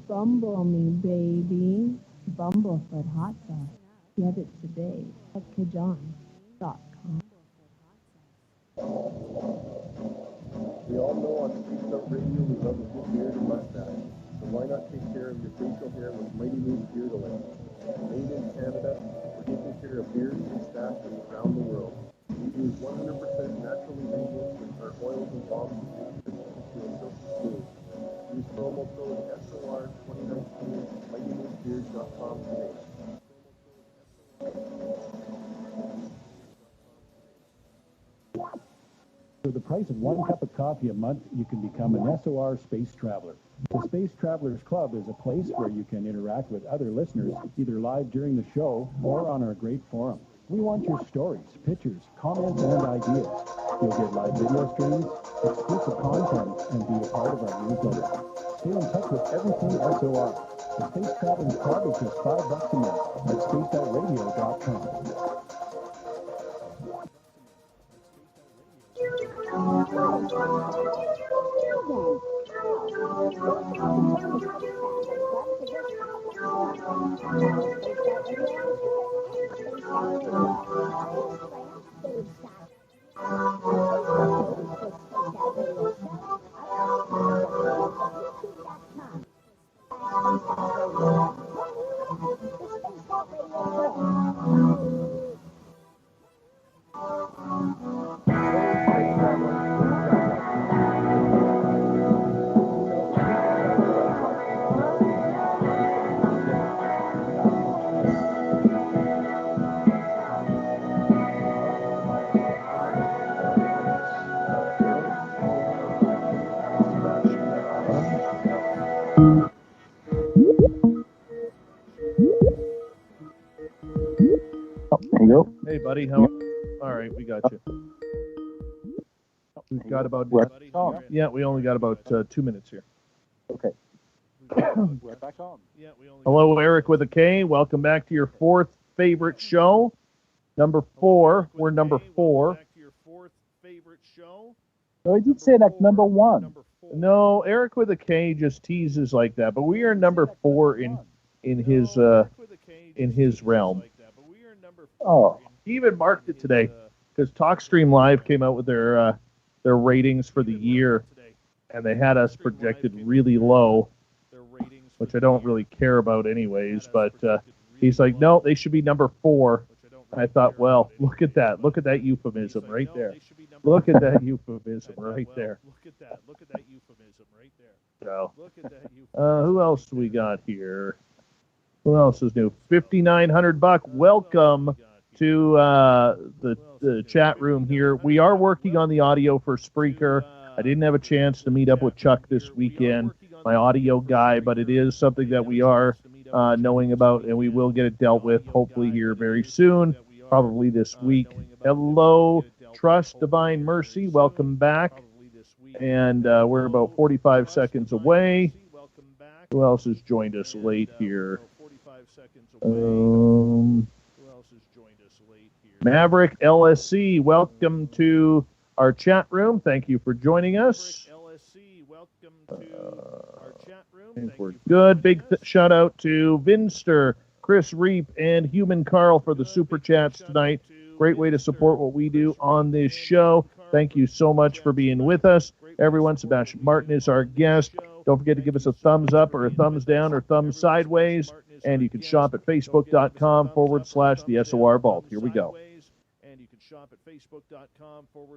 Bumble me, baby. Bumblefoot hot sauce. Get it today at Kajan.com. We all know on Spaced Out Radio we love a good beard and mustache. So why not take care of your facial hair with Mighty Moose Beard Oil? Made in Canada, we're taking care of beards and mustaches around the world. We use 100% natural ingredients with our oils and balms to keep a silky smooth. Use promo code SOR2019 at MightyMooseBeard.com today. For the price of 1 cup of coffee a month, you can become an SOR Space Traveler. The Space Travelers Club is a place where you can interact with other listeners, either live during the show or on our great forum. We want your stories, pictures, comments, and ideas. You'll get live video streams, exclusive content, and be a part of our newsletter. Stay in touch with everything SOR. The Space Travelers Club is just $5 a month at spacedoutradio.com. There you go. Hey, buddy. How? All right, we got you. We've got about. Yeah, we only got about 2 minutes here. Okay. We're back on. Hello, Eric with a K. Welcome back to your 4th favorite show. Number 4. We're number 4. Back to your 4th favorite show. So I did say like number 1. No, Eric with a K just teases like that, but we are number 4 in his realm. Oh. He even marked it today because TalkStream Live came out with their ratings for the year, and they had us projected really low, which I don't really care about anyways. But he's like, no, they should be number 4. And I thought, well, look at that euphemism right there. Look at that euphemism right there. Look at that euphemism right there. So, who else do we got here? Who else is new? $5,900. Welcome to the chat room here. We are working on the audio for Spreaker. I didn't have a chance to meet up with Chuck this weekend, my audio guy, but it is something that we are knowing about, and we will get it dealt with hopefully here very soon, probably this week. Hello, Trust Divine Mercy. Welcome back. And we're about 45 seconds away. Who else has joined us late here? Maverick LSC, welcome to our chat room. Thank you for joining us. I think we're good. Big shout out to Vinster, Chris Reap, and Human Carl for the super chats tonight. Great way to support what we do on this show. Thank you so much for being with us. Everyone, Sebastian Martin is our guest. Don't forget to give us a thumbs up or a thumbs down or thumbs sideways. And you can shop at facebook.com/the SOR Vault. Here we go. and you can shop at facebook.com/SOR Vault.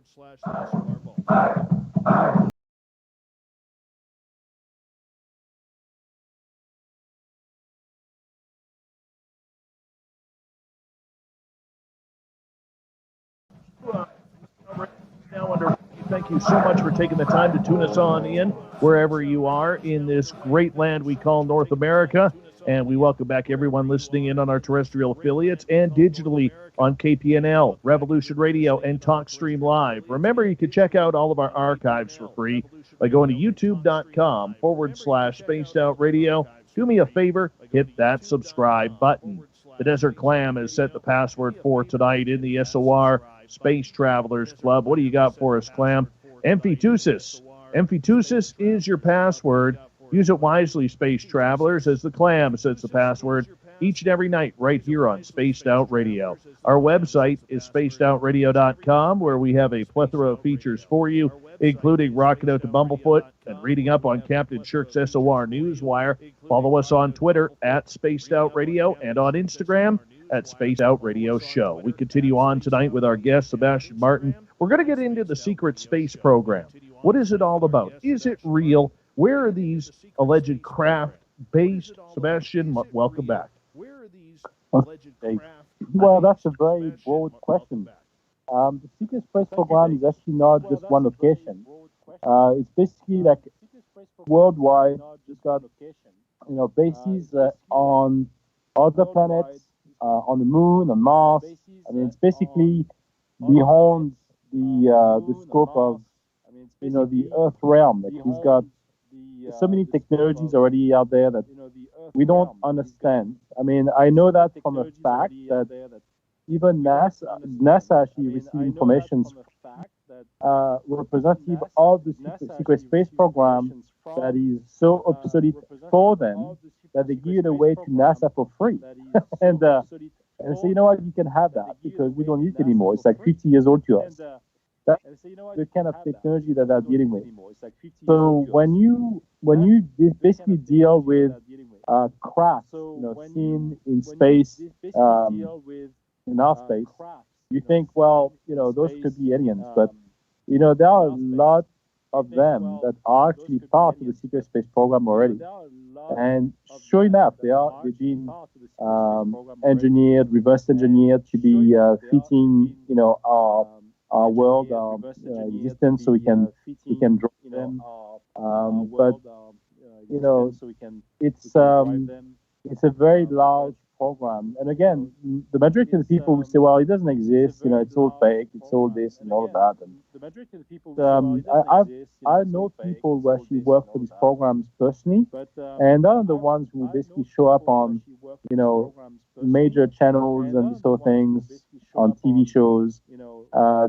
Now under thank you so much for taking the time to tune us on in wherever you are in this great land we call North America. And we welcome back everyone listening in on our terrestrial affiliates and digitally on KPNL, Revolution Radio, and TalkStream Live. Remember, you can check out all of our archives for free by going to youtube.com/Spaced Out Radio. Do me a favor, hit that subscribe button. The Desert Clam has set the password for tonight in the SOR Space Travelers Club. What do you got for us, Clam? Emphytusis. Emphytusis is your password. Use it wisely, Space Travelers, as the Clam sets the password each and every night right here on Spaced Out Radio. Our website is spacedoutradio.com, where we have a plethora of features for you, including rocking out to Bumblefoot and reading up on Captain Shirk's SOR Newswire. Follow us on Twitter at Spaced Out Radio and on Instagram at Spaced Out Radio Show. We continue on tonight with our guest, Sebastian Martin. We're going to get into the secret space program. What is it all about? Is it real? Where are these alleged craft based? Sebastian, welcome back. Okay. Well, that's a very broad question. The secret space program is actually not just one location. It's basically like worldwide. You've got bases on other planets, on the moon, on Mars. I mean, it's basically beyond the scope of the Earth realm. Like we've got so many technologies already out there that we don't understand. I mean, I know that from the fact that even NASA actually received information representative of the secret space program that is so obsolete for them that they give it away to NASA for free. and say, you know what, you can have that because we don't need it anymore. It's like 50 years old to us. That's the kind of technology that they're dealing with. So when you basically deal with crafts, seen in space, in our space, you think, well, those could be aliens, but there are a lot of them that are actually part of the secret space program already. And sure enough, they've been engineered, reverse engineered to be fitting, our world, our existence, so we can draw them. But it's a very large program. And again, the majority of the people will say, well, it doesn't exist. It's all fake. It's all this and all of that. And I know people who actually work for these programs personally, and they're the ones who basically show up on, major channels and these sort of things, on TV shows.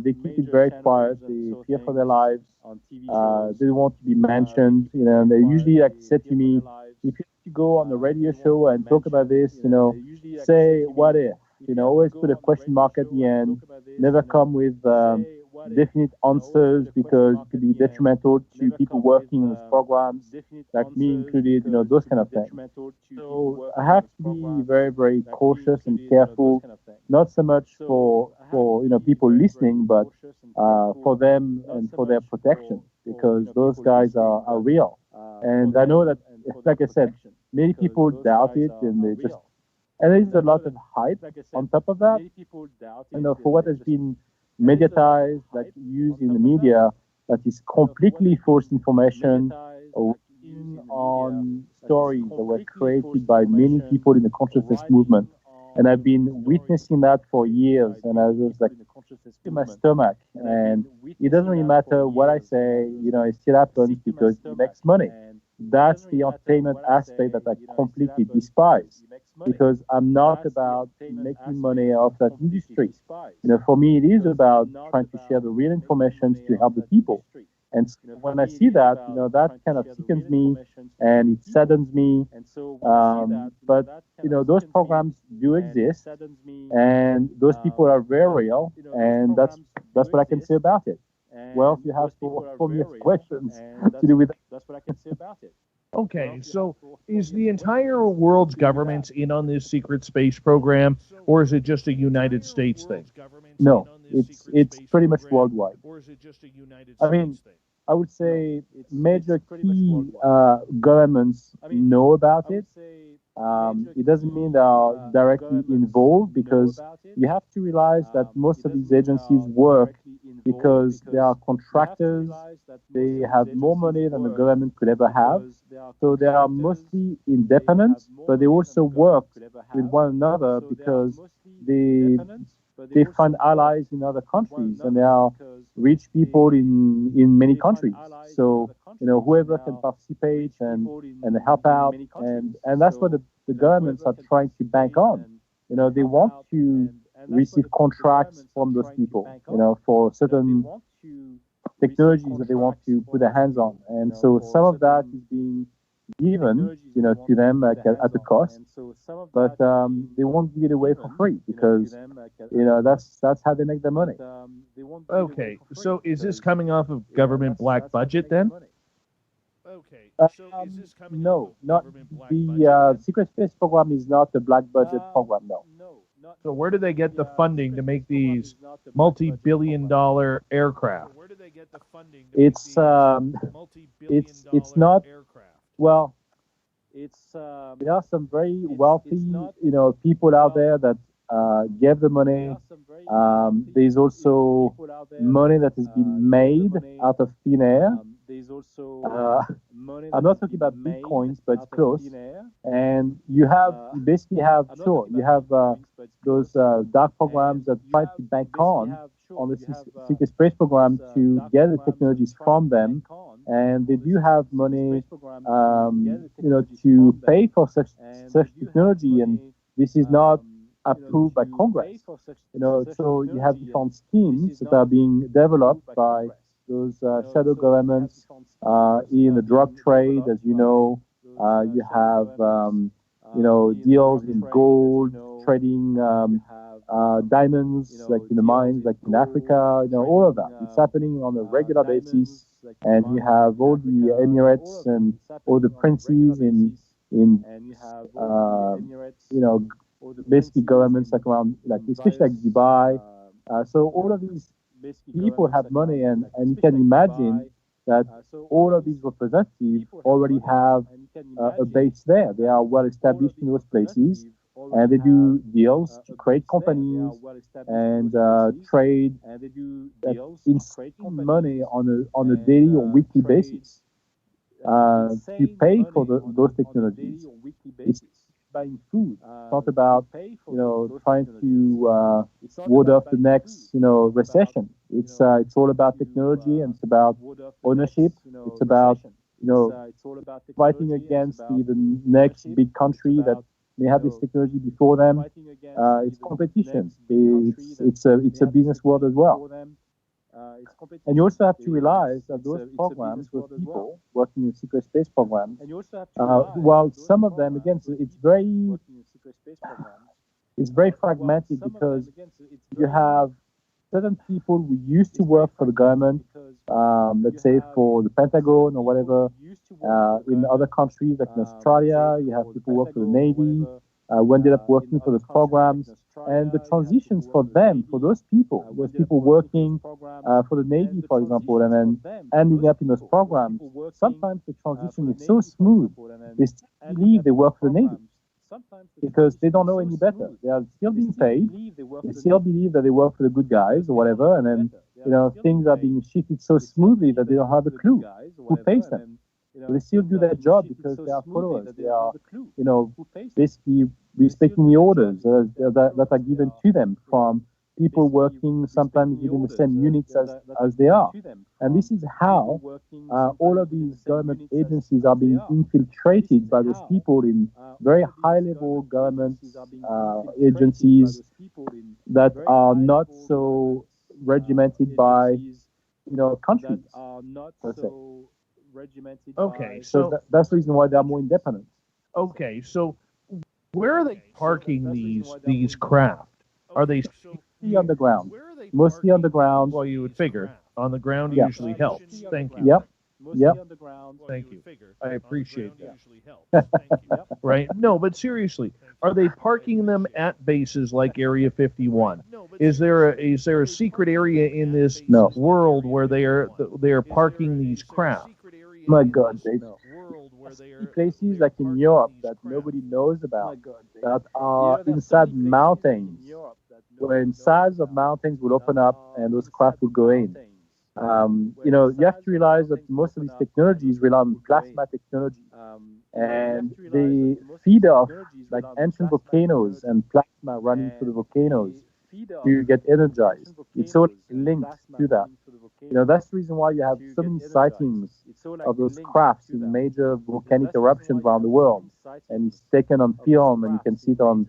They keep it very quiet. They fear for their lives. They don't want to be mentioned. And they usually said to me, if you go on the radio show and talk about this, say what if. Always put a question mark at the end. Never come with definite answers because it could be detrimental to people working in these programs, like me included, those kind of things. So I have to be very, very cautious and careful, not so much for people listening, but for them and for their protection, because those guys are real. And I know that, like I said, many people doubt it, and there's a lot of hype on top of that. For what has been mediatized, used in the media, that is completely false information on stories that were created by many people in the consciousness movement. And I've been witnessing that for years, and I was in my stomach. And it doesn't really matter what I say, it still happens because it makes money. That's the entertainment aspect that I completely despise, because I'm not about making money off that industry. For me, it is about trying to share the real information to help the people. And when I see that, that kind of sickens me and it saddens me. But those programs do exist, and those people are very real, and that's what I can say about it. Well, if you have for me questions to do with that. That's what I can say about it. Okay, so is the entire world's governments in on this secret space program, or is it just a United States thing? No, it's pretty much worldwide. I mean, I would say major key governments know about it. It doesn't mean they are directly involved because you have to realize that most of these agencies work because they are contractors. They have more money than the government could ever have. So they are mostly independent, but they also work with one another because they they find allies in other countries, and there are rich people in many countries. So whoever can participate and help out, and that's what the governments are trying to bank on. They want to receive contracts from those people, for certain technologies that they want to put their hands on, and so some of that is being given, to them like at a cost, but they won't give it away for free because that's how they make their money. Okay, so is this coming off of government black budget then? No, not the secret space program is not a black budget program. No. So where do they get the funding to make these multi-billion-dollar aircraft? It's not. Well, there are some very wealthy, people out there that gave the money. There's also money that has been made out of thin air. I'm not talking about bitcoins, but it's close. And you basically have those dark programs that try to bank on the secret space program to get the technologies from them, and they do have money, to pay for such technology, and this is not approved by Congress. So you have different schemes that are being developed by those shadow governments in the drug trade. As you know, you have deals in gold, trading diamonds, like in the mines, like in Africa. All of that. It's happening on a regular basis, and you have all the Emirates and all the princes in basically governments like around, like especially like Dubai. So all of these people have money, and you can imagine that all of these representatives already have a base there. They are well established in those places, and they do deals to create companies and trade insane money on a daily or weekly basis to pay for those technologies. It's buying food. It's not about trying to ward off the next recession. It's all about technology, and it's about ownership. It's about fighting against the next big country that may have this technology before them. It's competition. It's a business world as well. And you also have to realize that those programs, those people working in secret space programs, while some of them, again, it's very fragmented because you have certain people who used to work for the government, let's say for the Pentagon or whatever, in other countries like in Australia. You have people who work for the Navy, who ended up working for those programs. And the transitions for them, for those people working for the Navy, for example, and then ending up in those programs, sometimes the transition is so smooth, they still believe they work for the Navy because they don't know any better. They are still being paid. They still believe that they work for the good guys or whatever, and then things are being shifted so smoothly that they don't have a clue who pays them. They still do their job because they are followers. They are, basically respecting the orders that are given to them from people working sometimes within the same units as they are. And this is how all of these government agencies are being infiltrated by those people in very high-level government agencies that are not so regimented by, countries, per se. Okay, so that's the reason why they are more independent. Okay, so where are they parking these craft? Are they underground? Mostly underground. Well, you would figure on the ground Yeah. usually helps. Thank you. Yep. Yep. Thank you. I appreciate that. Right? No, but seriously, are they parking them at bases like Area 51? Is there a secret area in this world where they are parking these craft? My God, there's places like in Europe that nobody knows about that are inside mountains, where inside of mountains will open up and those craft will go in. You have to realize that most of these technologies rely on plasma technology, and they feed off like ancient volcanoes and plasma running through the volcanoes to get energized. It's all linked to that. That's the reason why you have so many sightings of those crafts in major volcanic eruptions around the world, and it's taken on film, and you can see it on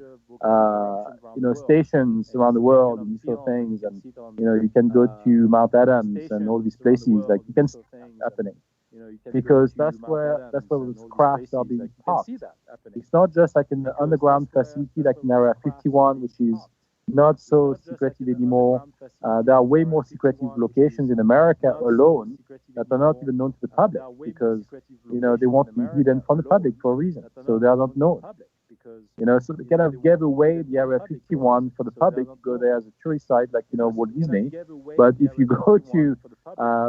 stations around the world and these sort of things. And you can go to Mount Adams and all these places, like you can see that happening, because that's where those crafts are being parked. It's not just like an underground facility like in Area 51, which is not so secretive anymore. There are way more secretive locations in America alone that are not even known to the public, because they want to be hidden from the public for a reason, so they are not known. So they kind of gave away the Area 51 for the public to go there as a tourist site, like Walt Disney. But if you go to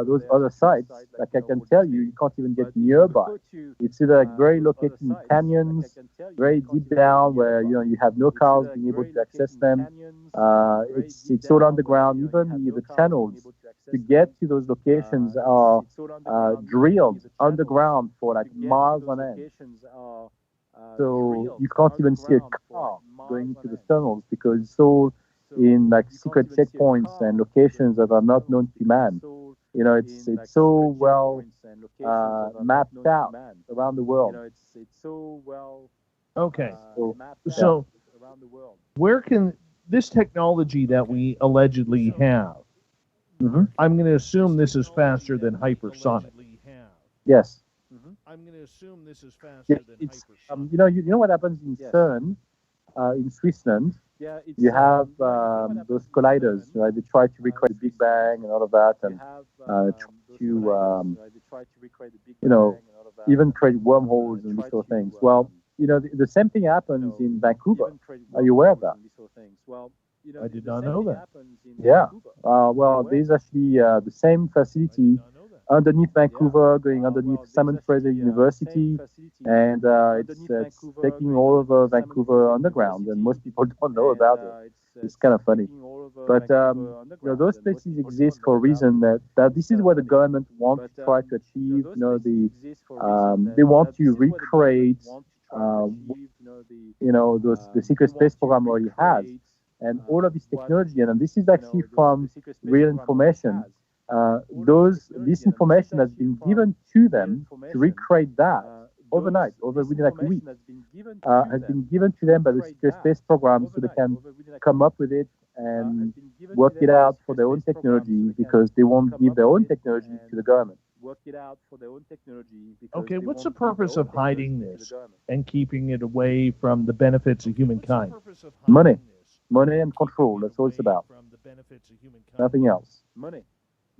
those other sites, like I can tell you, you can't even get nearby. It's either like very located in canyons, very deep down, where you have no cars being able to access them. It's all underground. Even the channels to get to those locations are drilled underground for like miles on end. So you can't even see a car going into the tunnels, because it's all in like secret checkpoints and locations that are not known to man. It's so well mapped out around the world. Okay. So where can this technology that we allegedly have? Mm-hmm. I'm going to assume this is faster than hypersonic. Yes. I'm going to assume this is faster than hypersonic. You know what happens in CERN, in Switzerland? You have those colliders, right? They try to recreate the Big Bang and all of that, and even create wormholes and these sort of things. Well, the same thing happens in Vancouver. Are you aware of that? I did not know that. Yeah. Well, there's actually the same facility underneath Vancouver, going underneath Simon Fraser University, and it's taking all over Vancouver underground, and most people don't know about it. It's kind of funny. But those places exist for a reason, that this is what the government wants to try to achieve. They want to recreate the secret space program already has, and all of this technology, and this is actually from real information. This information has been given to them to recreate that overnight, within like a week. Has been given to them by the secret space program, so they can come up with it and work it out for their own technology, because they won't give their own technology to the government. Okay, what's the purpose of hiding this and keeping it away from the benefits of humankind? Money and control. That's all it's about. Nothing else.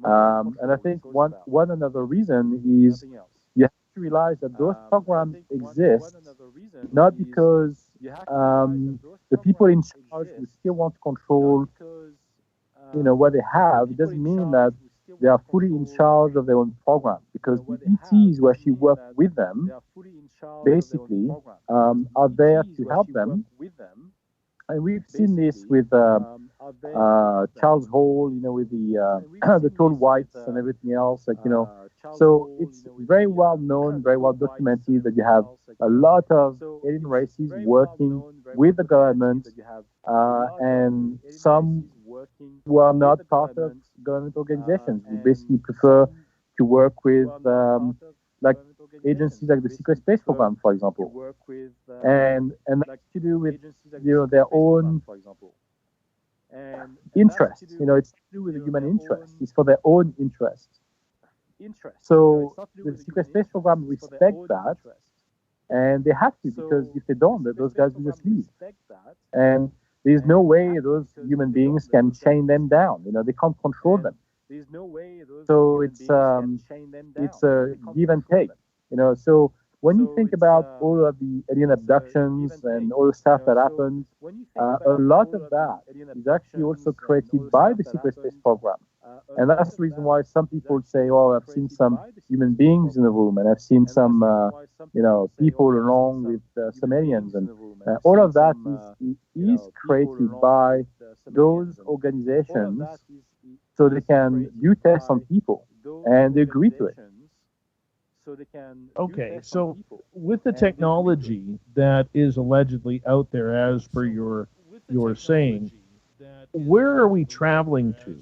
And I think one another reason is you have to realize that those programs exist not because the people in charge who still want to control what they have. It doesn't mean that they are fully in charge of their own program, because the ETs who actually work with them basically are there to help them. And we've seen this with Charles Hall, with the tall whites and everything else, So it's very well known, very well documented that you have a lot of alien races working with the government, and some who are not part of government organizations, who basically prefer to work with like agencies like the Secret Space Program, for example, and that's to do with their own interests. It's to do with the human interest. It's for their own interest. So the Secret Space Program respect that, and they have to, because if they don't, those guys will just leave. And there's no way those human beings can chain them down. They can't control them. So it's a give and take, you know. So when you think about all of the alien abductions and all the stuff that happens, a lot of that is actually also created by the secret space program. And that's the reason why some people say, "Oh, I've seen some human beings in the room, and I've seen some, people along with some aliens." And all of that is created by those organizations, so they can do tests on people, and they agree to it. Okay, so with the technology that is allegedly out there, as per your saying, where are we traveling to,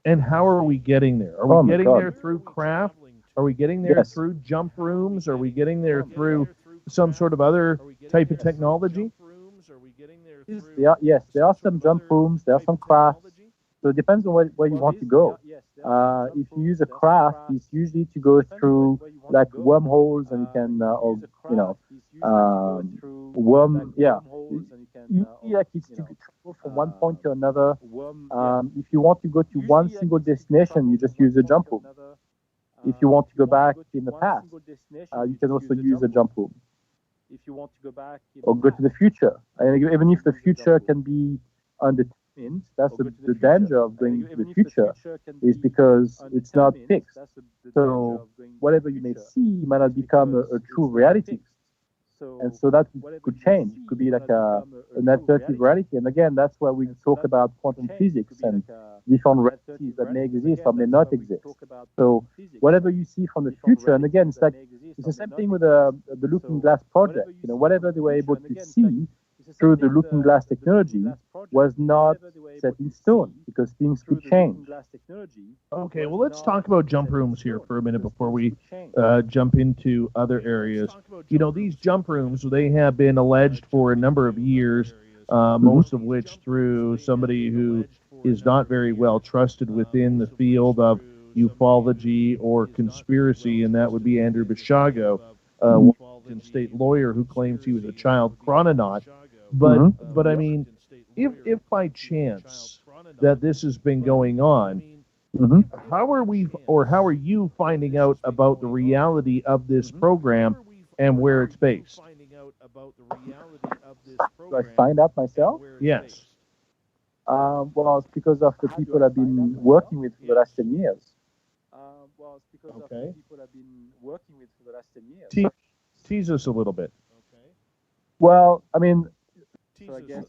and how are we getting there? Are we getting there through craft? Are we getting there through jump rooms? Are we getting there through some sort of other type of technology? Yes, there are some jump rooms, there are some crafts. So it depends on where you want to go. If you use a craft, it's usually to go through like wormholes, and you can, or worm, yeah. Usually, like it's to travel from one point to another. If you want to go to one single destination, you just use a jump room. If you want to go back in the past, you can also use a jump room. Or go to the future. And even if the future can be undetermined, that's the danger of going to the future, is because it's not fixed. So whatever you may see might not become a true reality. And so that could change. It could be like an alternative reality. And again, that's where we talk about quantum physics and different realities that may exist or may not exist. So whatever you see from the future, and again, it's the same thing with the Looking Glass project. You know, whatever they were able to see through the Looking Glass technology was not set in stone, because things could change. Okay, well, let's talk about jump rooms here for a minute before we jump into other areas. You know, these jump rooms, they have been alleged for a number of years, most of which through somebody who is not very well trusted within the field of ufology or conspiracy, and that would be Andrew Bishago, a Washington state lawyer who claims he was a child chrononaut. But I mean, if by chance that this has been going on, how are you finding out about the reality of this program and where it's based? Do I find out myself? Yes. Well, it's because of the people I've been working with for the last 10 years. Okay. Tease us a little bit. Well, I mean,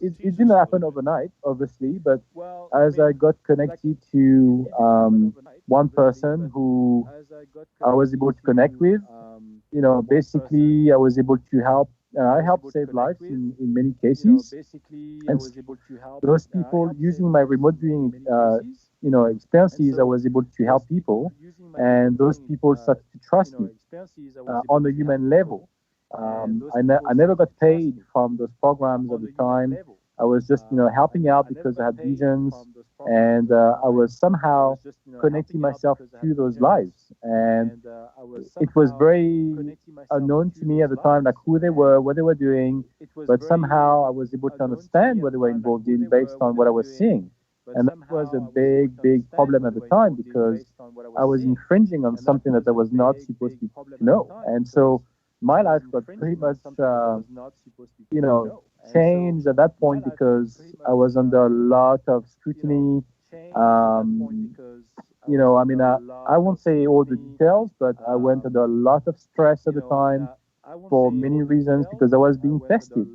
it didn't happen overnight, obviously, but as I got connected to one person who I was able to connect with, basically I was able to help. I helped save lives in many cases, and those people, using my remote viewing, experiences, I was able to help people, and those people started to trust me on a human level. I never got paid from those programs at the time. I was just, helping out because I had visions, and I was somehow connecting myself to those lives. And it was very unknown to me at the time, like who they were, what they were doing, but somehow I was able to understand what they were involved in based on what I was seeing. And that was a big, big problem at the time, because I was infringing on something that I was not supposed to know. And so my life got pretty much, changed at that point, because I was under a lot of scrutiny. I won't say all the details, but I went under a lot of stress at the time for many reasons, because I was being tested.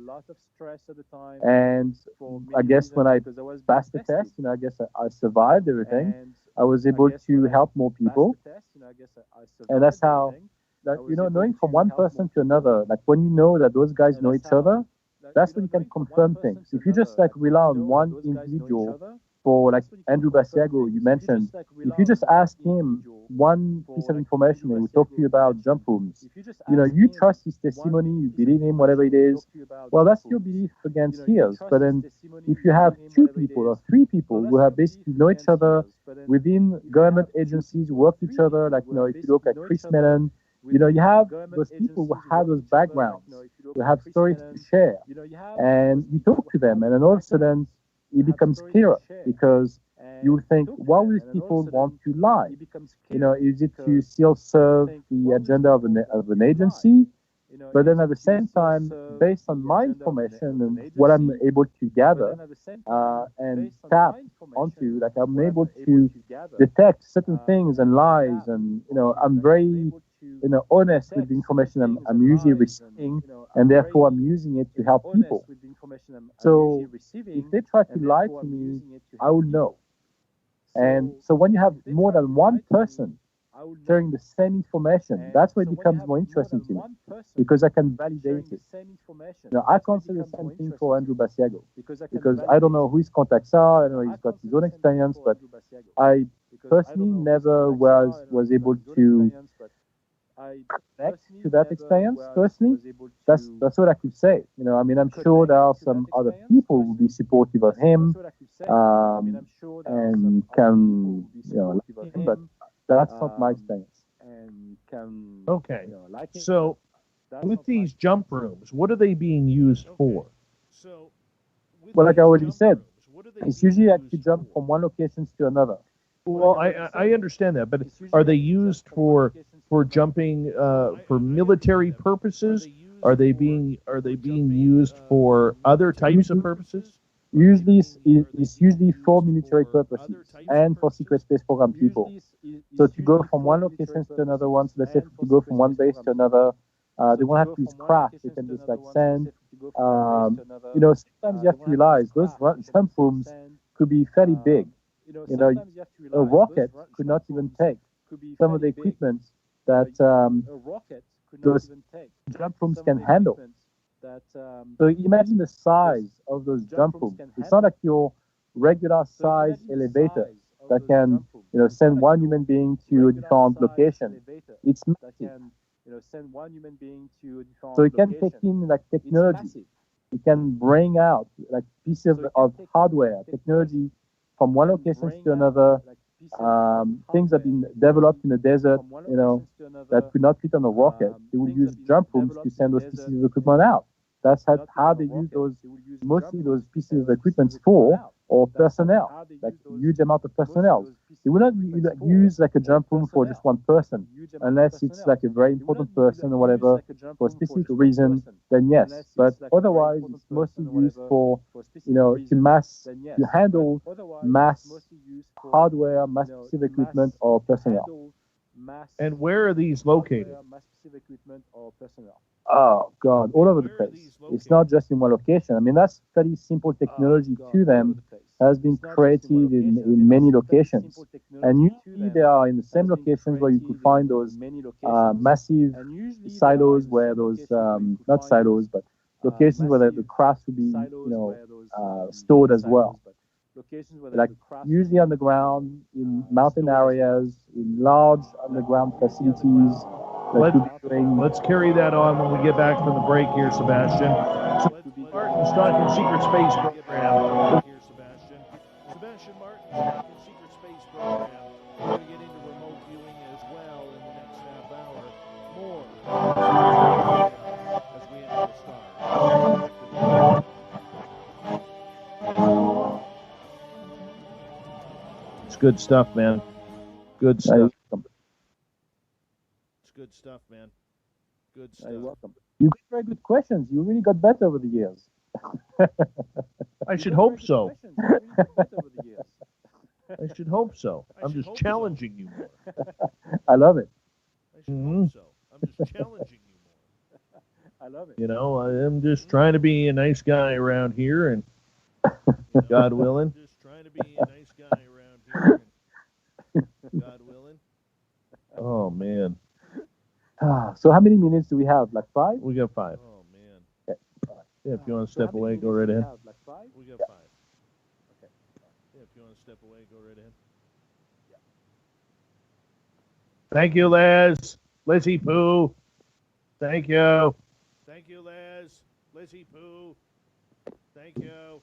And I guess when I passed the test, I guess I survived everything. I was able to help more people. And that's how, knowing from one person to another, like when you know that those guys know each other, that's when you can confirm things. If you just rely on one individual, for like Andrew Basiago you mentioned, if you just ask him one piece of information and he will talk to you about jump rooms, you trust his testimony, you believe him, whatever it is, well, that's your belief against his. But then if you have two people or three people who have basically know each other within government agencies, who work each other, like, if you look at Chris Mellon, you have those people who have those backgrounds, who have stories to share, and you talk to them, and then all of a sudden it becomes clearer, because you would think, why would these people want to lie? Is it to still serve the agenda of an agency? But then at the same time, based on my information and what I'm able to gather and tap onto, like I'm able to detect certain things and lies, and I'm very honest with the information I'm usually receiving, and therefore I'm using it to help people. So if they try to lie to me, I will know. And so when you have more than one person sharing the same information, that's where it becomes more interesting to me because I can validate it. I can't say the same thing for Andrew Basiago because I don't know who his contacts are. I know he's got his own experience, but I personally never was able to connect to that experience personally. That's what I could say. I mean, I'm sure there are some other people who will be supportive of him and can like him, but that's not my experience. Okay. So with these jump rooms, what are they being used for? Well, like I already said, it's usually like to jump from one location to another. Well, I understand that, but are they used for jumping for military purposes? Are they being used for other types of purposes? Usually, it's usually for military purposes and for secret space program people. So to go from one location to another one, so let's say to go from one base to another, they won't have to use craft. They can just like send. Sometimes you have to realize those jump rooms could be fairly big. A rocket could not even take some of the equipment that those jump rooms can handle. So imagine the size of those jump rooms. It's not like your regular size elevator that can, send one human being to a different location. It's massive. So it can take in like technology. It can bring out like pieces of hardware, technology from one location to another. Things have been developed in the desert, that could not fit on a rocket. They would use jump rooms to send those pieces of equipment out. That's how they use mostly those pieces of equipment or personnel, like huge amount of personnel. They would not use like a jump room for just one person, unless it's like a very important person or whatever for a specific reason. Then yes, but otherwise it's mostly used for to handle mass hardware, mass piece of equipment or personnel. And where are these located? Oh God, all over the place. It's not just in one location. I mean, that's fairly simple technology to them has been created in many locations. And usually they are in the same locations where you could find those massive silos where those, not silos, but locations where the crafts would be, stored as well. Like usually underground, in mountain areas, in large underground facilities. Let's carry that on when we get back from the break here, Sebastian. So Martin's talking Secret Space Program. Sebastian Martin talking Secret Space Program. We're going to get into remote viewing as well in the next half hour. More as we enter the stars. It's good stuff, man. Good stuff. Good stuff, man. Good stuff. You're welcome. You got very good questions. You really got better over the years. I should hope so. I should hope so. I'm just challenging you more. I love it. I should hope so. I'm just challenging you more. I love it. I'm just trying to be a nice guy around here, and God willing. Just trying to be a nice guy around here, and God willing. Oh man. So how many minutes do we have? Like 5? We got 5. Oh man. Okay. Yeah, if you want to step away, go right ahead. Like 5? We got 5. Okay. Yeah, if you want to step away, go right ahead. Yeah. Thank you, Les. Lizzie Pooh. Thank you. Thank you, Les. Lizzie Pooh. Thank you.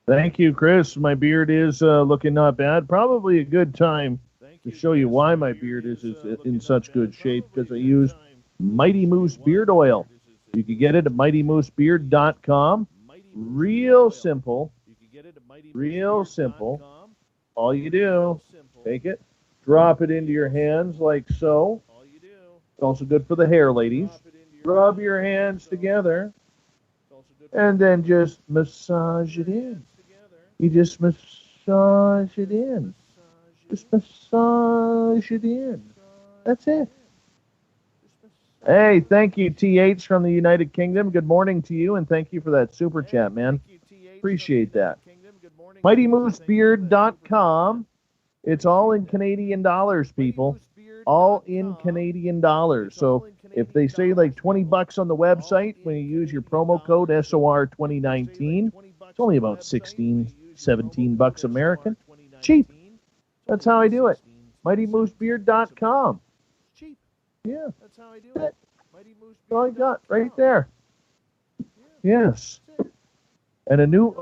Thank you, Chris. My beard is looking not bad. Probably a good time to show you why my beard is in such good shape, because I use Mighty Moose Beard Oil. You can get it at mightymoosebeard.com. Real simple. Real simple. All you do, take it, drop it into your hands like so. It's also good for the hair, ladies. Rub your hands together, and then just massage it in. You just massage it in. Just massage it in. That's it. Hey, thank you, TH from the United Kingdom. Good morning to you, and thank you for that super chat, man. Appreciate that. MightyMooseBeard.com. It's all in Canadian dollars, people. All in Canadian dollars. So if they say like $20 on the website, when you use your promo code SOR2019, it's only about $16-17 American. Cheap. That's how I do it. MightyMooseBeard.com. Cheap. Yeah. That's how I do it. That's all I got right there. Yes. And a new,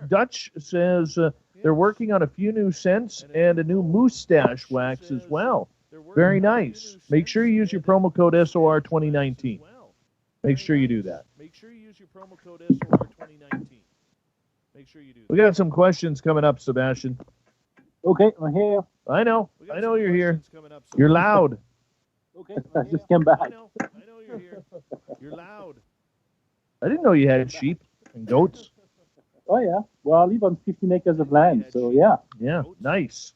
Dutch says they're working on a few new scents and a new moustache wax as well. Very nice. Make sure you use your promo code SOR2019. Make sure you do that. Make sure you use your promo code SOR2019. Make sure you do that. We got some questions coming up, Sebastian. Okay, I'm here. I know you're here. You're loud. Okay, I just came back. I know you're here. You're loud. I didn't know you had sheep and goats. Oh, yeah. Well, I live on 15 acres of land, so yeah. Yeah, nice.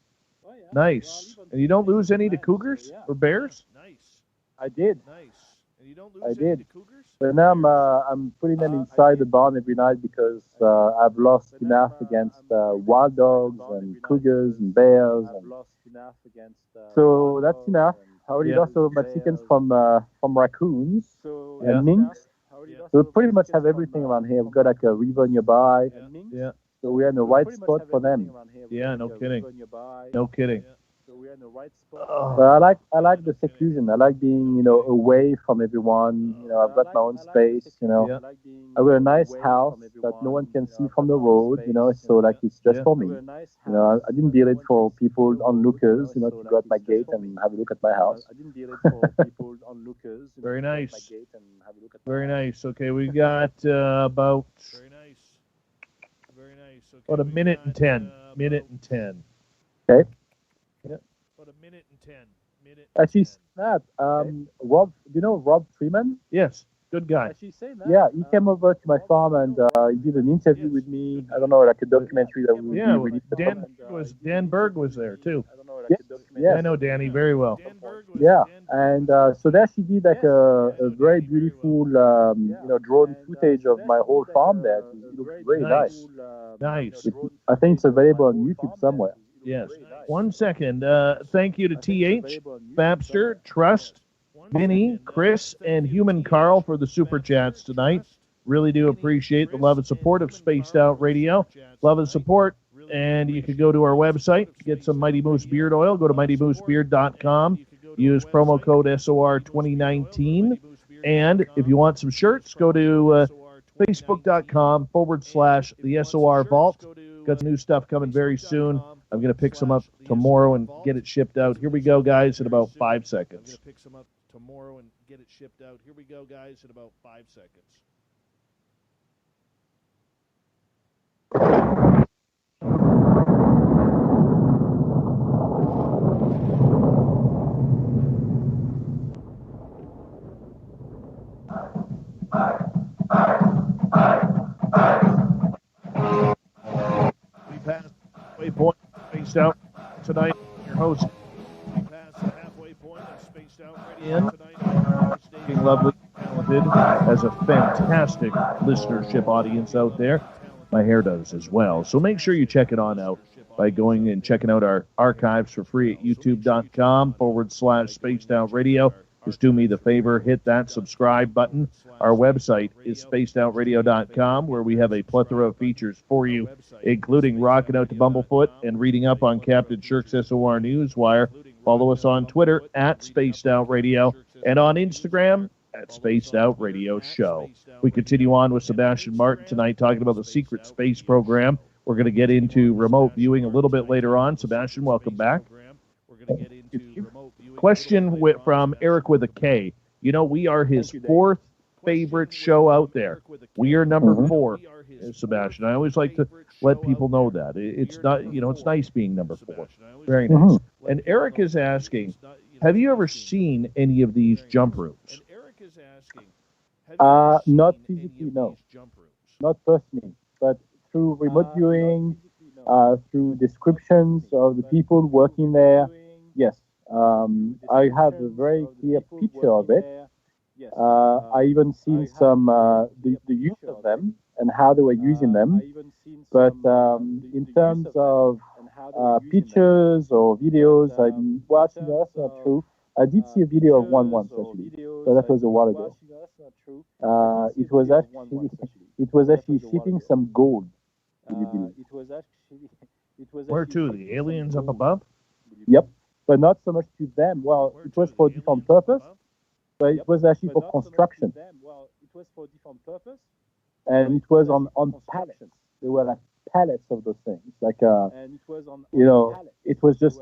Nice. And you don't lose any to cougars or bears? I did. And you don't lose I any did. to cougars? But now I'm putting them inside the barn every night because I've lost enough against wild dogs and cougars and bears. So that's enough. I already lost all my chickens from raccoons and minks. So we pretty much have everything around here. We've got like a river nearby. Yeah. So we're in the right spot for them. Yeah, no kidding. No kidding. But I like the seclusion. I like being, away from everyone. I've got my own space, I've got a nice house that no one can see from the road, so like it's just for me. I didn't build it for people, onlookers, to go at my gate and have a look at my house. Very nice. Very nice. Okay, we got about a minute and 10. Okay. Yeah. About a minute and 10. Actually, that Rob, do you know Rob Freeman? Yes, good guy. Yeah, he came over to my farm and he did an interview with me. I don't know, like a documentary that we released. Dan Berg was there too. Yeah, I know Danny very well. Yeah, and so there she did like a very beautiful, drone footage of my whole farm there. It looks very nice. Nice. I think it's available on YouTube somewhere. Yes. 1 second. Thank you to TH, Fabster, Trust, Vinny, Chris, and Human Carl for the super chats tonight. Really do appreciate the love and support of Spaced Out Radio. Love and support. And you can go to our website, get some Mighty Moose Beard Oil. Go to mightymoosebeard.com. Use promo code SOR2019. And if you want some shirts, go to facebook.com/the SOR Vault. Got some new stuff coming very soon. I'm going to pick some up tomorrow and get it shipped out. Here we go, guys, in about 5 seconds. I'm going to pick some up tomorrow and get it shipped out. Here we go, guys, in about 5 seconds. We passed the halfway point, Spaced Out tonight. Your host, we passed the halfway point of Spaced Out Radio tonight. Being lovely, talented, has a fantastic listenership audience out there. My hair does as well. So make sure you check it on out by going and checking out our archives for free at youtube.com/Spaced Out Radio. Just do me the favor, hit that subscribe button. Our website is spacedoutradio.com, where we have a plethora of features for you, including rocking out to Bumblefoot and reading up on Captain Shirk's SOR Newswire. Follow us on Twitter at Spaced Out Radio and on Instagram at Spaced Out Radio Show. We continue on with Sebastian Martin tonight talking about the secret space program We're going to get into remote viewing a little bit later on. Sebastian, welcome back. Question from Eric with a K. You know, we are his fourth favorite show out there. We are number 4, Sebastian. I always like to let people know that. It's not, you know, it's nice being number 4. Very nice. And Eric is asking, have you ever seen any of these jump rooms? Not physically, no. Not personally, but through remote viewing, through descriptions of the people working there, yes. I have a very clear picture of it. I even seen some the use of them and how they were using them. But in terms of pictures or videos, I'm watching that's not true. I did see a video of one once actually, but that was a while ago. It was actually shipping some gold. Would you believe? Where to? The aliens up above? Yep, but not so much to them. Well, it was for a different purpose, but it was actually for construction. And it was on pallets. There were like pallets of those things. Like, you know, it was just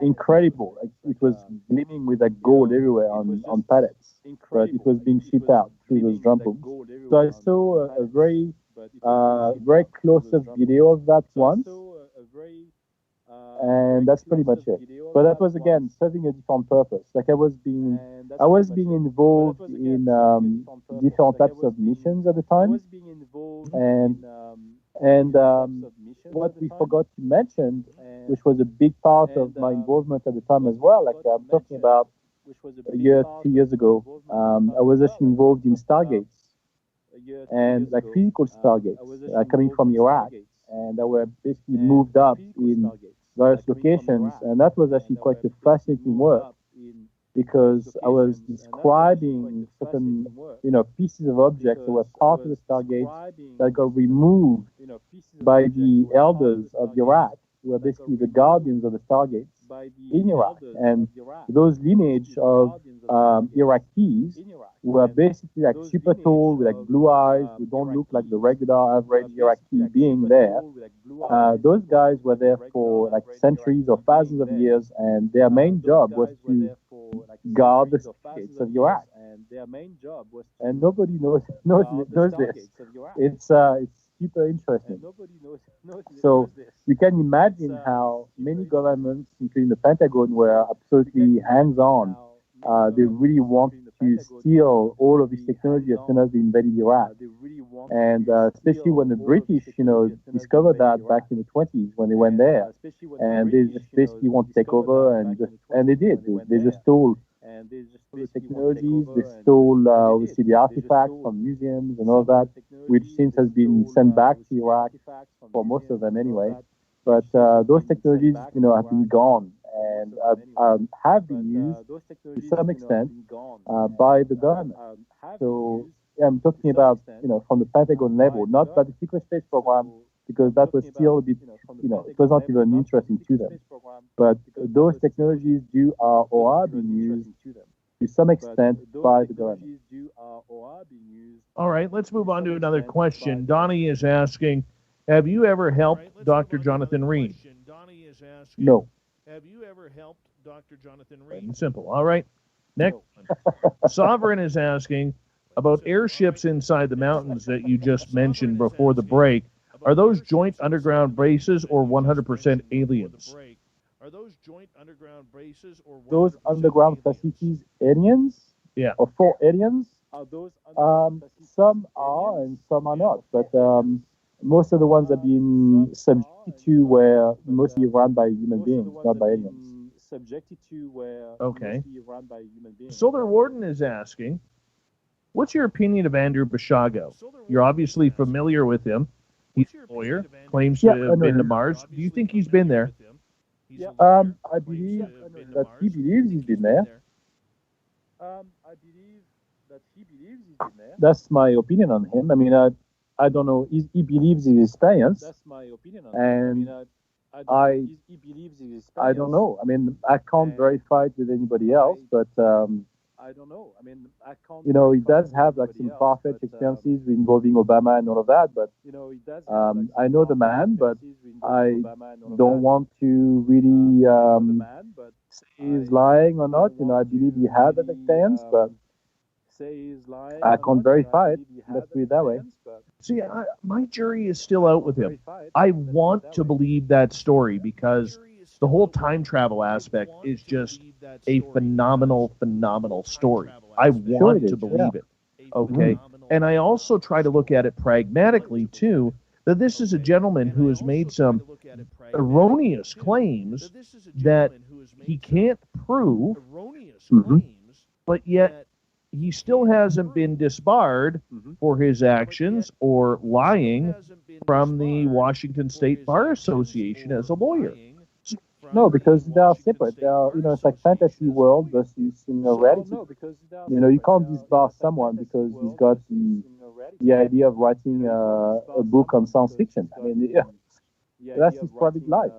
incredible. Like, it was gleaming with like gold everywhere on pallets. But it was being shipped out through those jump rooms. So I saw a very close-up video of that once. And that's pretty much it. But that was again serving a different purpose. Like I was being involved in different types of missions at the time, and what we forgot to mention, which was a big part of my involvement at the time as well. Like I'm talking about a year, 2 years ago, I was actually involved in stargates, and like physical stargates coming from Iraq, and that were basically moved up in various locations, and that was actually quite a fascinating work because I was describing certain, you know, pieces of objects that were part of the Stargate that got removed by the elders of Iraq, who were basically the guardians of the Stargates in Iraq, and those lineage of Iraqis were basically like super tall with like blue eyes who don't look like the regular average Iraqi being there. Those guys were there for like centuries or thousands of years, and their main job was to guard the gates of Iraq. And nobody knows this. It's super interesting. So you can imagine how many governments, including the Pentagon, were absolutely hands-on. They really want to steal all of this technology as soon as they invaded Iraq. And especially when the British, you know, discovered that back in the 20s when they went there, and they just basically want to take over, and they did. They just stole the technologies. They stole obviously the artifacts from museums and all that, which since has been sent back to Iraq for most of them anyway. But those technologies, you know, have been gone and have been used to some extent by the government. So I'm talking about, you know, from the Pentagon level, not by the secret space program, because that was still a bit, you know, it was not even interesting to them. But those technologies do or are being used to some extent by the government. All right, let's move on to another question. Donnie is asking, have you ever helped Dr. Jonathan Reed? No. Have you ever helped Dr. Jonathan Reed? And simple. All right. Next. Sovereign is asking about airships inside the mountains that you just mentioned before the break. Are those joint underground bases or 100% aliens? Are those joint underground bases or those underground facilities aliens? Yeah. Or for aliens? Some are and some are not. But most of the ones that have been subjected to were mostly run by human beings, not by aliens. Okay. Solar Warden is asking, what's your opinion of Andrew Bashago? You're obviously familiar with him. He's a lawyer, claims to have been to Mars. Do you think he's been there? I believe that he believes he's been there. That's my opinion on him. I mean, I don't know. He believes his experience. And I don't know. I mean, I can't verify it with anybody else, but You know, he does have like some far-fetched experiences involving Obama and all of that, but I know the man, but I don't want to really say he's lying or not. You know, I believe he had that experience, but I can't verify it. Let's put it that way. See, my jury is still out with him. I want to believe that story because the whole time travel aspect is just a phenomenal, phenomenal story. I want to believe it. Okay. And I also try to look at it pragmatically, too, that this is a gentleman who has made some erroneous claims that he can't prove, but yet he still hasn't been disbarred for his actions or lying from the Washington State Bar Association as a lawyer. No, because they are separate. They are, you know, it's like fantasy world versus, you know, reality. You know, you can't disbar someone because he's got the idea of writing a book on science fiction. I mean, yeah, that's his private life,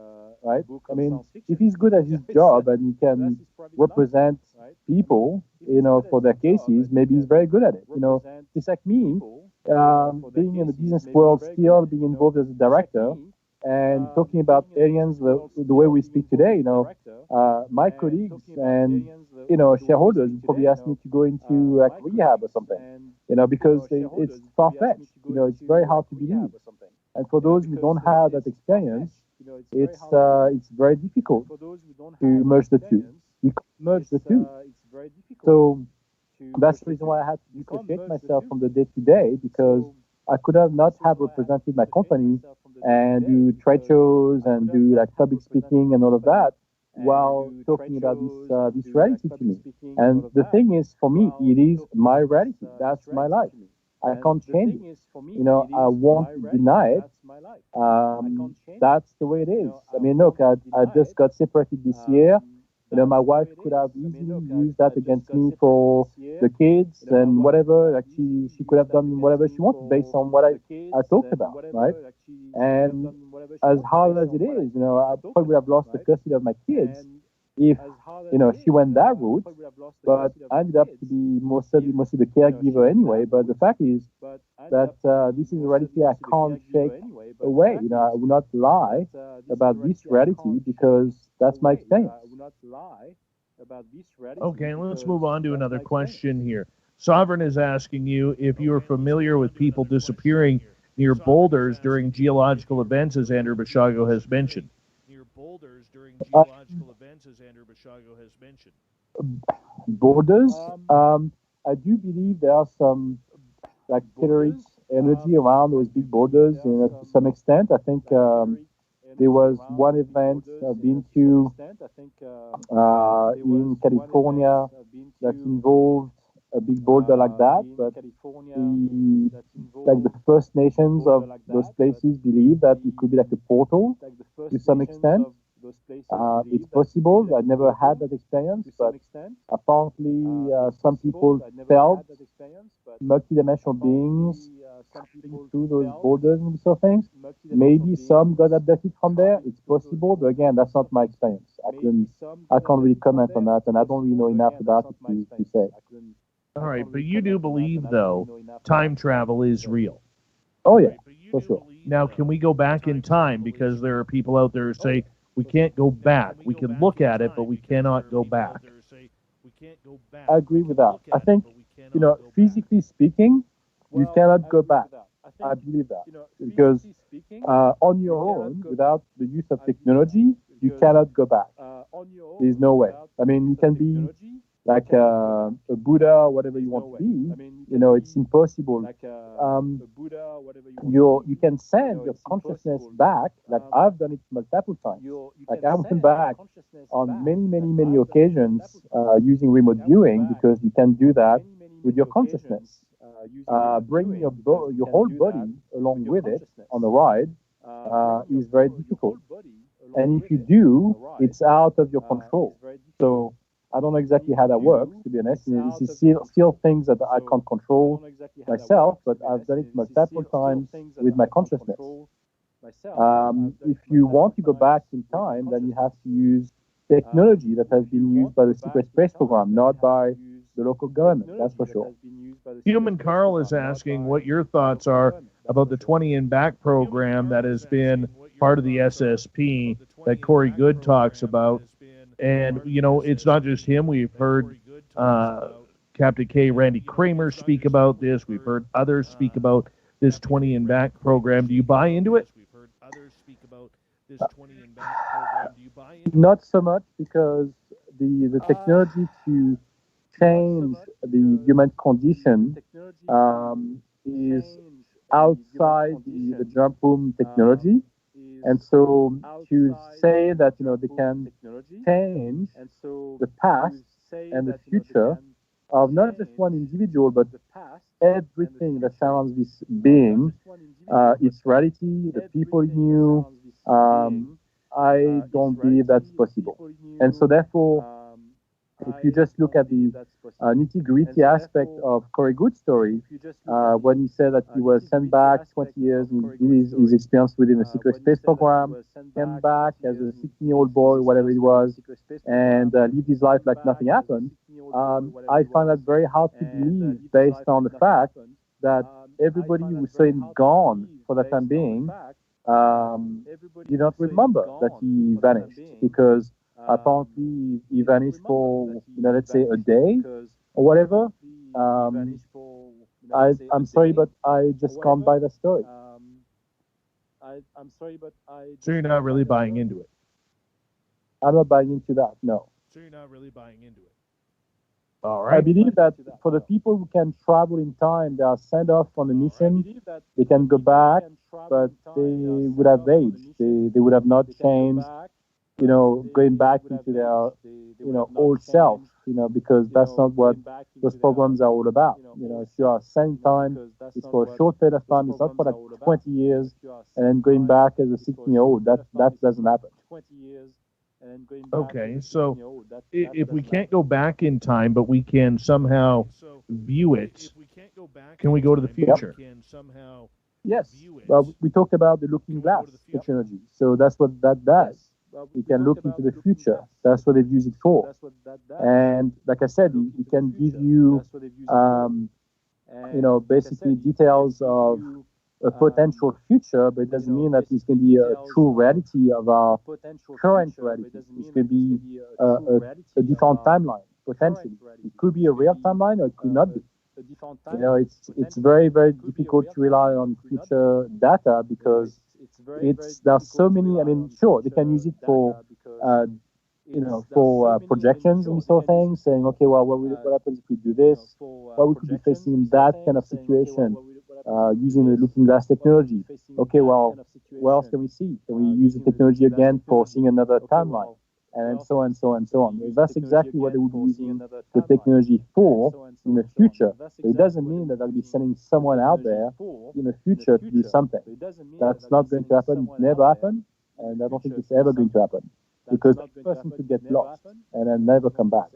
right? I mean, if he's good at his job and he can represent people, you know, for their cases, maybe he's very good at it. You know, it's like me, being in the business world, still being involved as a director and talking about aliens the way we speak today. You know, my colleagues and, you know, shareholders probably ask me to go into like rehab or something, you know, because it's far-fetched. You know, it's very hard to believe. And for those who don't have that experience, it's very difficult to merge the two. You can't merge the two. So that's the reason why I had to dissociate myself from the day-to-day, because I could have not have represented my company and do trade shows and do like public speaking and all of that while talking about this reality to me. And the thing is, for me, it is my reality. That's my life. I can't change it. You know, I won't deny it. That's the way it is. I mean, look, I just got separated this year. You know, my wife could have easily used that against me for the kids and whatever. Like she could have done whatever she wanted based on what I talked about, right? And as hard as it is, you know, I probably would have lost the custody of my kids if, you know, she went that route. But I ended up to be mostly the caregiver anyway. But the fact is that this is a reality I can't shake away. You know, I will not lie about this reality because that's my experience. Okay, let's move on to another question here. Sovereign is asking you if you are familiar with people disappearing near boulders during geological events, as Andrew Bashago has mentioned. Borders. I do believe there are some like telluric energy around those big borders, you know, to some extent. I think there was one event I've been to in California that involved a big boulder like that, but the First Nations of those places believe that it could be like a portal to some extent. It's possible. I never had that experience, but apparently some people felt multidimensional beings coming through those borders and sort of things. Maybe some got abducted from there. It's possible, but again, that's not my experience. I can't really comment on that, and I don't really know enough about it to say. All right, but you do believe, though, time travel is real. Oh yeah, for sure. Now, can we go back in time? Because there are people out there who say we can't go back. We can look at it, but we cannot go back. I agree with that. I think, you know, physically speaking, you cannot go back. I believe that. Because on your own, without the use of technology, you cannot go back. There's no way. I mean, you can be like a Buddha or whatever you want to be, you know, it's impossible. You can send your consciousness back, like I've done it multiple times. Like I went back on many occasions using remote viewing, because you can do that with your consciousness. Bringing your whole body along with it on a ride is very difficult. And if you do, it's out of your control. So I don't know exactly how that works, to be honest. This is still things that I can't control myself, but I've done it multiple times with my consciousness. If you want to go back in time, then you have to use technology that has been used by the secret space program, not by the local government. That's for sure. Human Carl is asking what your thoughts are about the 20 and Back program that has been part of the SSP that Corey Good talks about. And, it's not just him. We've heard Captain K. Randy Kramer speak about this. We've heard others speak about this 20 and Back program. Do you buy into it? Not so much, because the technology to change the human condition is outside the jump room technology. And so to say that, they can change the past and the future of not just one individual, but everything that surrounds this being, its reality, the people he knew, I don't believe that's possible. And so therefore, if you just look at the nitty-gritty aspect of Corey Good's story, when he said that he was sent back 20 years and did his experience within a secret space program, came back as a 16-year-old boy, whatever it was, and lived his life like nothing happened, I find that very hard to believe based on the fact that everybody who saw him gone for the time being did not remember that he vanished, because apparently he vanished for, let's say a day or whatever. I'm sorry, but I just can't buy the story. So you're not really buying into it? I'm not buying into that, no. So you're not really buying into it? All right. I believe that for the people who can travel in time, they are sent off on a mission. They can go back, but they would have aged. They would have not changed, going back into their, old self, because that's not what those programs are all about. If you are sent time, it's for a short period of time. It's not for like 20 years and then going back as a 16-year-old. That doesn't happen. Okay, so if we can't go back in time, but we can somehow view it, can we go to the future? Yes. Well, we talked about the looking glass technology. So that's what that does. You can look into the future. That's what they've used it for. And like I said, it can give you, basically details of a potential future, but it doesn't mean that it's going to be a true reality of our current reality. It's going to be a different timeline, potentially. It could be a real timeline, or it could not be. It's very, very difficult to rely on future data, because there's so many. I mean, sure, they can use it for projections and sort of things, saying, okay, well, what happens if we do this? Well, we could be facing that kind of situation using the looking glass technology. Okay, well, what else can we see? Can we use the technology again for seeing another timeline? And so on and so on and so on. That's exactly what they would be using the technology for in the future. It doesn't mean that they'll be sending someone out there in the future to do something. That's not going to happen. It never happened, and I don't think it's ever going to happen, because that person could get lost and then never come back.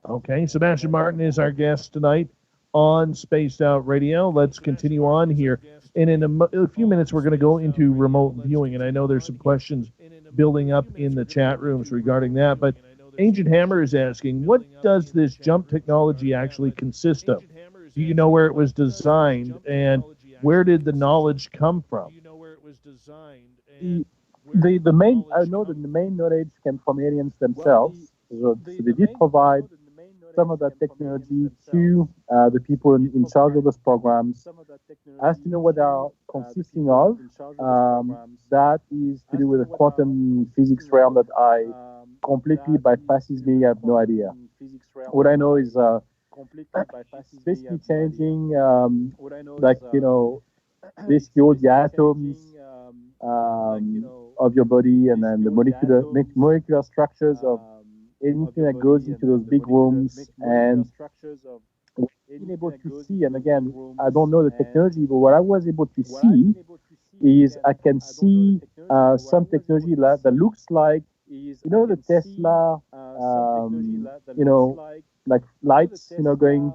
Okay, Sebastian Martin is our guest tonight on Spaced Out Radio. Let's continue on here. And in a few minutes, we're going to go into remote viewing. And I know there's some questions building up in the chat rooms regarding that. But Ancient Hammer is asking, what does this jump technology actually consist of? Do you know where it was designed? And where did the knowledge come from? The main, I know that the main knowledge came from aliens themselves. So they did provide some of that technology to the people in charge of those programs. As to know what they are consisting of, that is to do with the quantum physics realm that I completely bypasses me. I have no idea. What I know is basically changing, basically all the atoms of your body, and then the molecular structures of anything that goes into those big rooms, and being able to see. And again, I don't know the technology, but what I was able to see is I can see some technology that looks like, the Tesla, like lights, going,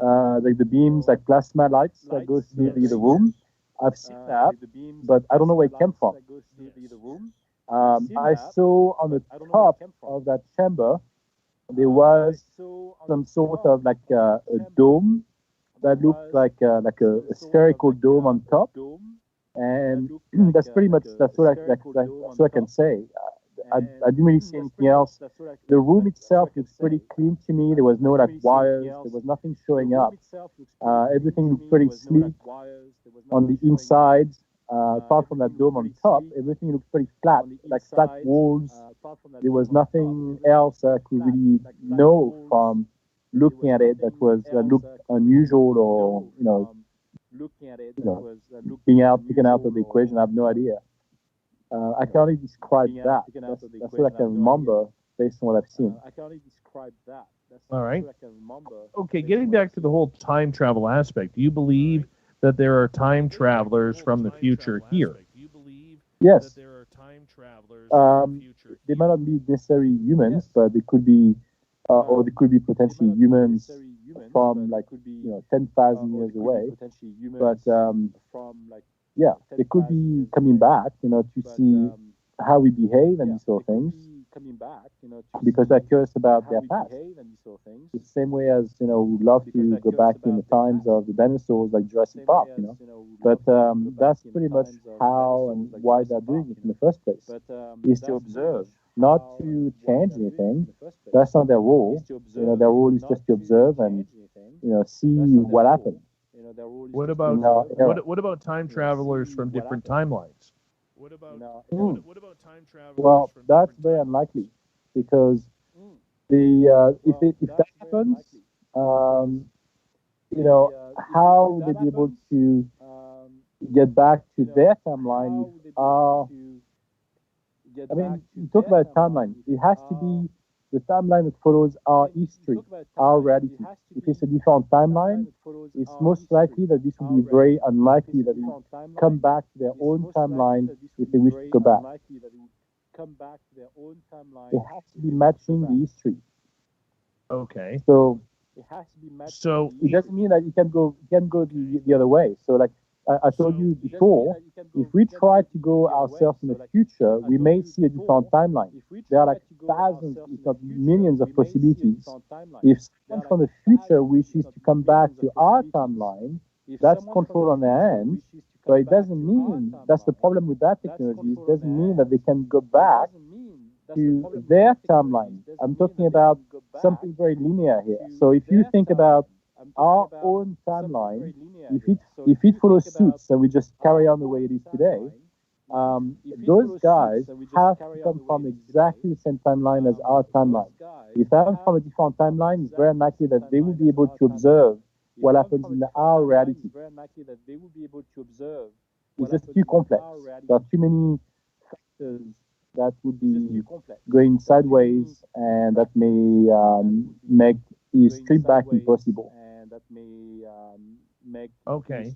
like the beams, like plasma lights that goes through the room. I've seen that, but I don't know where it came from. I saw on the top of that chamber there was some sort of like a dome that looked like a spherical dome on top, and that's what I can say. I didn't really see anything else. The room itself looks pretty clean to me. There was no like wires. There was nothing showing up. Everything looked pretty sleek on the inside. Apart from that dome on top, everything looked pretty flat, like flat walls. There was nothing else I could really know from looking at it that looked unusual or being taken out of the equation. I have no idea. I can only describe that. That's what I can remember based on what I've seen. All right. Okay, getting back to the whole time travel aspect, do you believe that there are time travelers from the future here? Yes. They might not be necessarily humans, but they could be, or they could be potentially humans from 10,000 years away. But yeah, they could be coming back, to see how we behave and these sort of things, because they're curious about their past. The same way as, we'd love to go back in the times of the dinosaurs like Jurassic Park, But that's pretty much how and why they're doing it in the first place, is to observe, not to change anything. That's not their role. Their role is just to observe and, see what happens. What about time travelers from different timelines? Well, that's very unlikely, because if that happens, how would they be able to get back to their timeline? You talk about a timeline. It has to be the timeline that follows our history, our reality. If it's a different timeline, it's most likely that this will be very unlikely that they will come back to their own timeline if they wish to go back. It has to be matching the history. Okay. So So it doesn't mean that you can go the other way. So like I told you before, if we try to go ourselves in the future, we may see a different timeline. There are like thousands, if not millions of possibilities. If someone from the future wishes to come back to our timeline, that's control on their end. But it doesn't mean, that's the problem with that technology, it doesn't mean that they can go back to their timeline. I'm talking about something very linear here. So if you think about our own timeline, if it follows suits and we just carry on the way it is today, those guys have to come from exactly the same timeline as our timeline. If they come from a different timeline, it's very unlikely that they will be able to observe what happens in our reality. It's just too complex. There are too many factors that would be going sideways, and that may make his trip back impossible. Okay.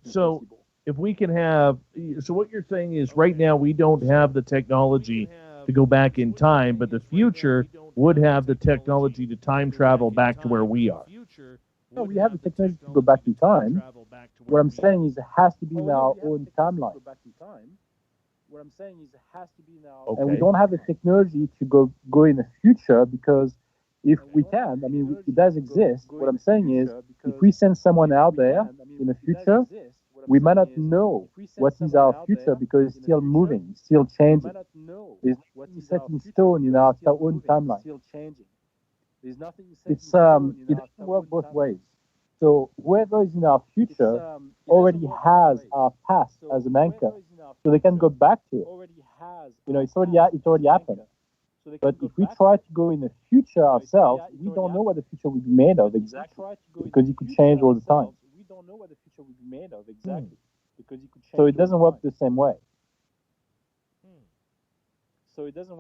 So if we can have, so what you're saying is right now we don't have the technology to go back in time, but the future would have the technology to time travel back to where we are. No, we have the technology to go back in time. What I'm saying is it has to be in our own timeline. Okay. And we don't have the technology to go in the future, because if we can, it does exist. What I'm saying is, if we send someone out there in the future, we might not know what is our future, because it's still moving, still changing. There's nothing set in stone in our own timeline. It doesn't work both ways. So whoever is in our future already has our past as an anchor, so they can go back to it. It's already happened. But if we try to go in the future ourselves, we don't know what the future will be made of exactly, because it could change all the time. So it doesn't work the same way.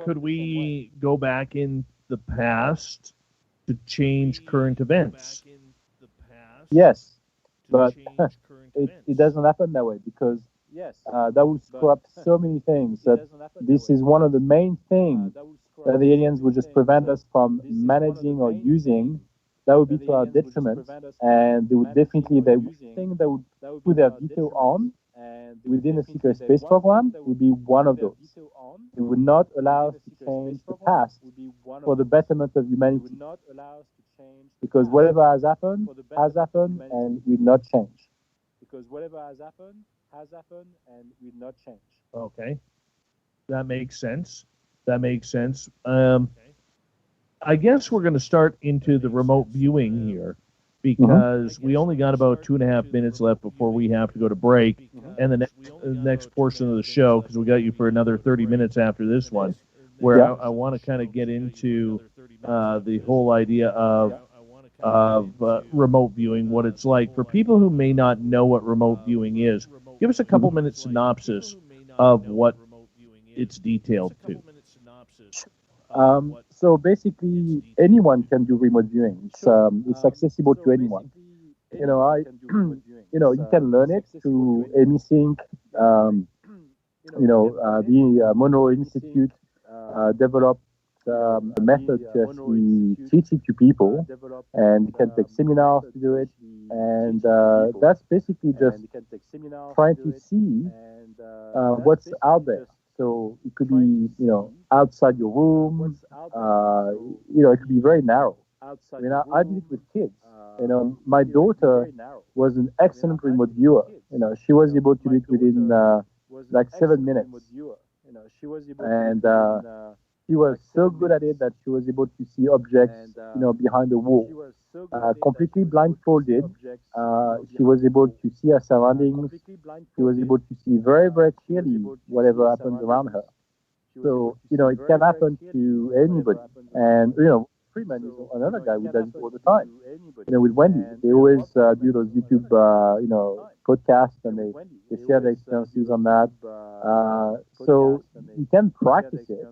Could we go back in the past to change current events? Yes, but it doesn't happen that way, because that would screw up so many things. That this is one of the main things that the aliens would just prevent us from managing or using. That would be to our detriment, and they would definitely, the thing that would put their veto on within a secret space program would be one of those. It would not allow us to change the past for the betterment of humanity. Because whatever has happened, and will not change. Okay. That makes sense. I guess we're going to start into the remote viewing here because we only got about 2.5 minutes left before we have to go to break, and the next portion of the show, because we got you for another 30 minutes after this one, where I want to kind of get into the whole idea of remote viewing, what it's like. For people who may not know what remote viewing is, give us a couple minutes synopsis of what it's detailed to. So basically, anyone can do remote viewing. It's accessible to anyone. You can learn it through anything. The Monroe Institute developed a method to actually teach it to people, and you can take seminars to do it. And that's basically just trying to see what's out there. So it could be, outside your room. It could be very narrow. I mean, I did it with kids. My daughter was an excellent remote viewer. She was able to do it within like 7 minutes. And she was so good at it that she was able to see objects, behind the wall. Completely blindfolded, she was able to see her surroundings. She was able to see very, very clearly whatever happens around her. So, it can happen to anybody. And, Freeman is another guy who does it all the time. With Wendy, they always do those YouTube, podcasts, and they share their experiences on that. So you can practice it.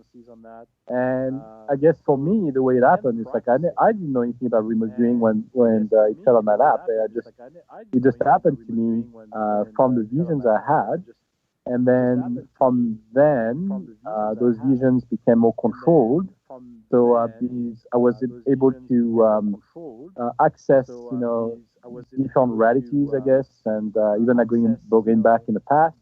And I guess for me, the way it happened is like I didn't know anything about remote viewing when it fell on my lap. It just happened to me from the visions I had. And then from then, those visions became more controlled. So I was able to access, different realities, I guess, and even going back in the past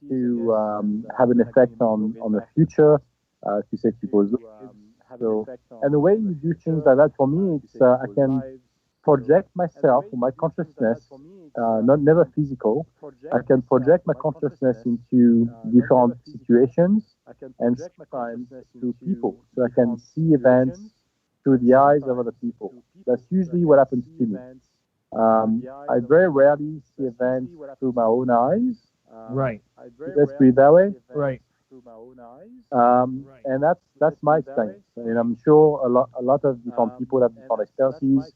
to have an effect on the future, to save people's lives. So, and the way you do things like that, for me, it's I can project myself or my consciousness, never physical. I can project my consciousness into different situations and sometimes through people. So I can see events through the eyes of other people. That's usually what happens to me. I very rarely see events through my own eyes. Right. Let's put it that way. Right. And that's my experience. I mean, I'm sure a lot of different people have different experiences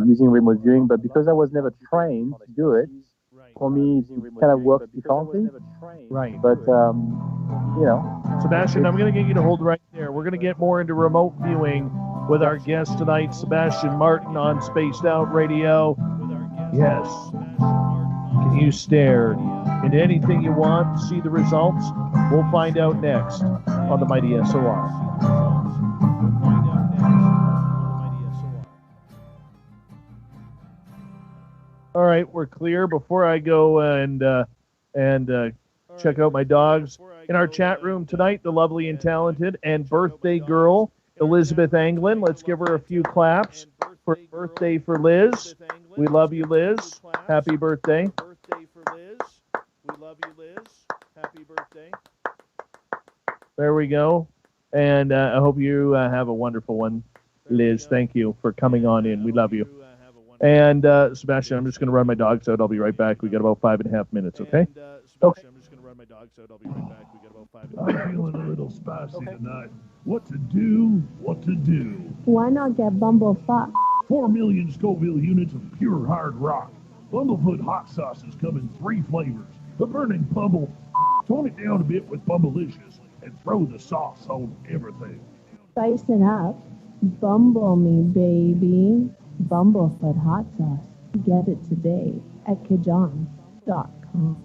using remote viewing, but because I was never trained to do it, for me it kind of works differently. Right. But Sebastian, I'm going to get you to hold right there. We're going to get more into remote viewing with our guest tonight, Sebastian Martin, on Spaced Out Radio. Yes. Can you stare into anything you want, see the results? We'll find out next on the Mighty SOR. All right, we're clear. Before I go and check out my dogs, in our chat room tonight, the lovely and talented and birthday girl, Elizabeth Anglin. Let's give her a few claps for birthday for Liz. We love you, Liz. Happy birthday. We love you, Liz. Happy birthday. There we go. And I hope you have a wonderful one, Liz. Thank you for coming on in. We love you. And Sebastian, I'm just going to run my dogs out. I'll be right back. We got about 5.5 minutes, okay? Okay. I'm just going to run my dogs out. I'll be right back. We got about 5.5 minutes. I'm feeling a little spicy tonight. What to do? Why not get bumblefucked? 4 million Scoville units of pure hard rock. Bumblefoot hot sauces come in 3 flavors. The burning bumble. Tone it down a bit with Bumblicious and throw the sauce on everything. Spice it up. Bumble me, baby. Bumblefoot hot sauce. Get it today at Kajan.com.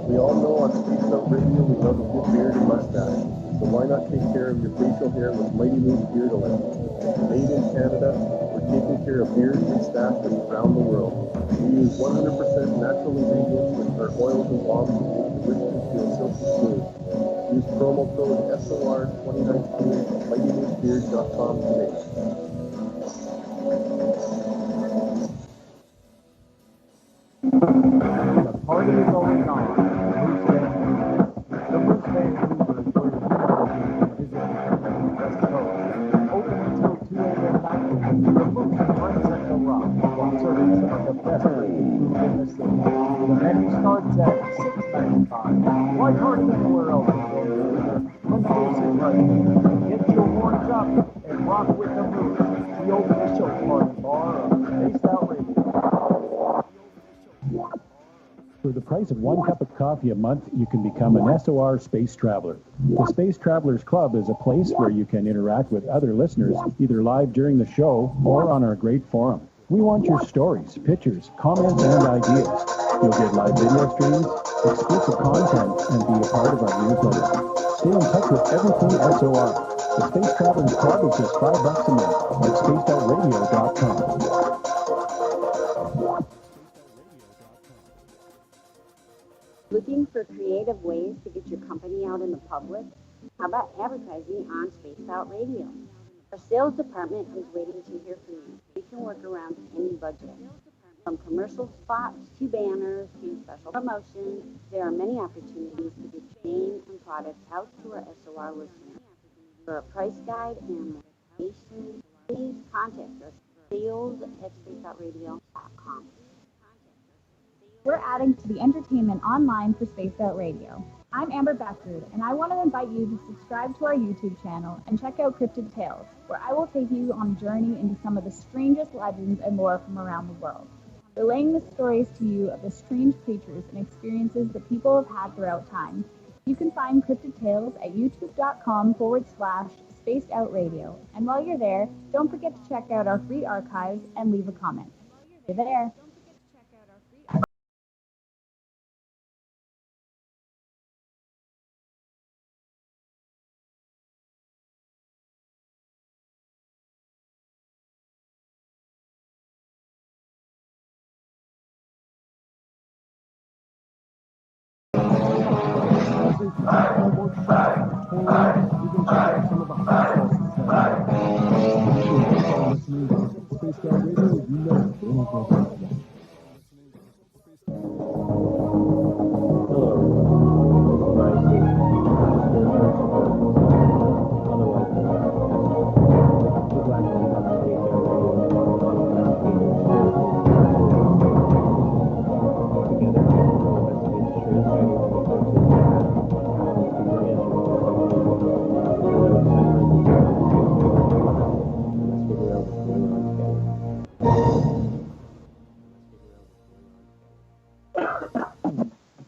We all know on Spaced Out Radio we love a good beard and mustache. So why not take care of your facial hair with Mighty Moose Beardolin? Made in Canada, we're taking care of beards and mustaches around the world. We use 100% natural ingredients with our oils and balms to make the riches feel silky smooth. Use promo code SOR2019 at MightyMooseBeard.com today. The party is going on. The Moose Van Cruiser is where you navigate and visit the country's west coast. Open until 2 a.m. nightly, the Moose brings at the rock while serving some of the best food in the city. The menu starts at $6.95. Why party anywhere else in the world? When the Moose is right here, get your horns up and rock with the Moose, the official party bar of Spaced Out Radio. For the price of one cup of coffee a month, you can become an SOR Space Traveler. The Space Travelers Club is a place where you can interact with other listeners, either live during the show or on our great forum. We want your stories, pictures, comments, and ideas. You'll get live video streams, exclusive content, and be a part of our newsletter. Stay in touch with everything SOR. The Space Travelers Club is just $5 a month at spacedoutradio.com. Looking for creative ways to get your company out in the public? How about advertising on Spaced Out Radio? Our sales department is waiting to hear from you. We can work around any budget. From commercial spots to banners to special promotions, there are many opportunities to get your name and product out to our SOR listeners. For a price guide and more information, please contact us sales@spacedoutradio.com. We're adding to the entertainment online for Spaced Out Radio. I'm Amber Beckford, and I want to invite you to subscribe to our YouTube channel and check out Cryptid Tales, where I will take you on a journey into some of the strangest legends and lore from around the world, relaying the stories to you of the strange creatures and experiences that people have had throughout time. You can find Cryptid Tales at youtube.com/Spaced Out Radio. And while you're there, don't forget to check out our free archives and leave a comment. You're there.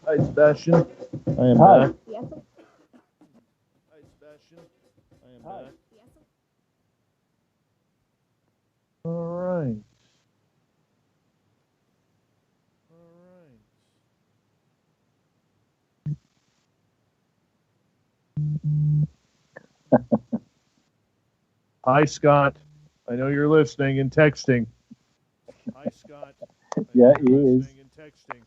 Hi, Sebastian. I am Hi. back. Yes. Hi, Sebastian. I am back. All right. Hi, Scott. I know you're listening and texting. Hi, Scott. Yeah, he is. And texting.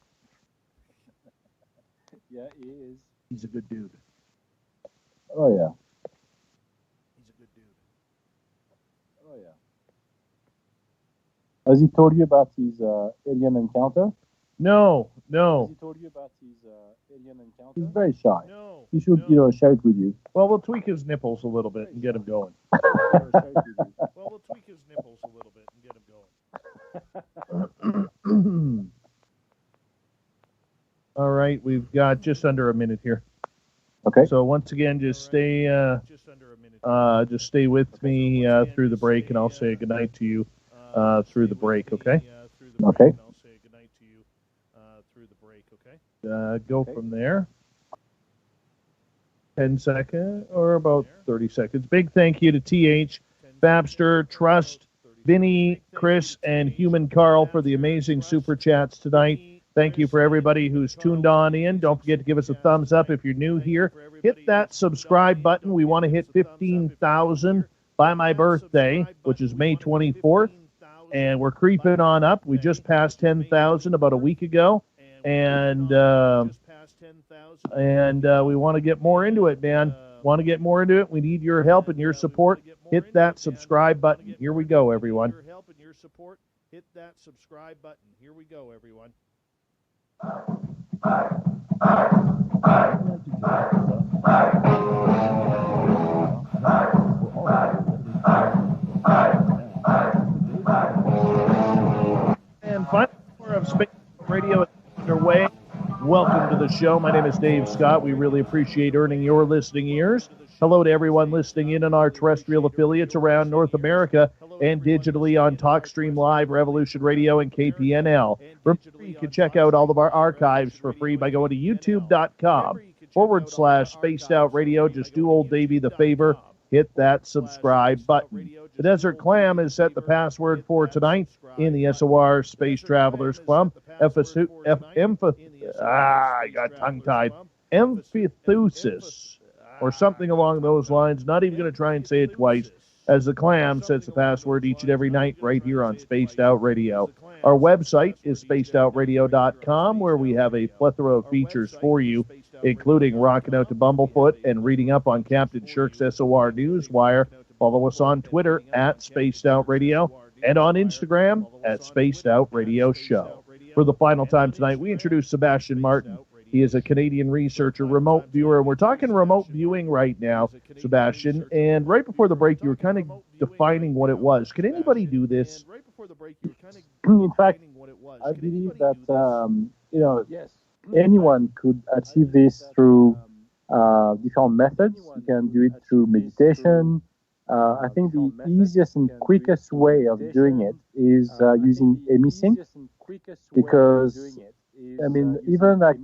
Yeah, he is. He's a good dude. Oh, yeah. He's a good dude. Oh, yeah. Has he told you about his alien encounter? No. Has he told you about his alien encounter? He's very shy. No. He should, share it with you. Well, we'll tweak his nipples a little bit and get him going. We'll tweak his nipples a little bit and get him going. All right, we've got just under a minute here. Okay. So once again, just stay with me through the break, and I'll say goodnight to you through the break. Okay. Okay. Go from there. 10 seconds or about 30 seconds. Big thank you to TH, Babster, Trust, Vinny, Chris, and Human Carl for the amazing super chats tonight. Thank you for everybody who's tuned on in. Don't forget to give us a thumbs up if you're new here. Hit that subscribe button. We want to hit 15,000 by my birthday, which is May 24th. and we're creeping on up. We just passed 10,000 about a week ago, and we want to get more into it, man. Want to get more into it? We need your help and your support. Hit that subscribe button. Here we go, everyone. Hit that subscribe button. Here we go, everyone. And final hour of Space Radio is underway. Welcome to the show. My name is Dave Scott. We really appreciate earning your listening ears. Hello to everyone listening in on our terrestrial affiliates around North America and digitally on TalkStream Live, Revolution Radio, and KPNL. Remember, you can check out all of our archives for free by going to youtube.com/Spaced Out Radio. Just do old Davey the favor. Hit that subscribe button. The Desert Clam has set the password for tonight in the SOR Space Travelers Club. I got tongue-tied. Emphythusis, or something along those lines. Not even going to try and say it twice, as the Clam sets the password each and every night right here on Spaced Out Radio. Our website is spacedoutradio.com, where we have a plethora of features for you, including rocking out to Bumblefoot and reading up on Captain Shirk's SOR Newswire. Follow us on Twitter at Spaced Out Radio and on Instagram at Spaced Out Radio Show. For the final time tonight, we introduce Sebastian Martin. He is a Canadian researcher, remote viewer, and we're talking remote viewing right now, Sebastian. And right before the break, you were kind of defining what it was. Can anybody do this? In fact, I believe that anyone could achieve this through different methods. You can do it through meditation. I think the easiest and quickest way of doing it is using EmiSync, because even like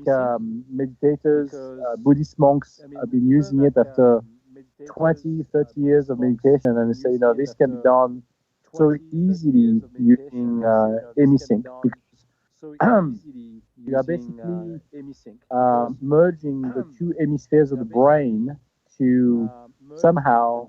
meditators, Buddhist monks have been using it after 20, 30 years of meditation, and they say, this can be done so easily using EmiSync, because you are basically merging the two hemispheres of the brain to somehow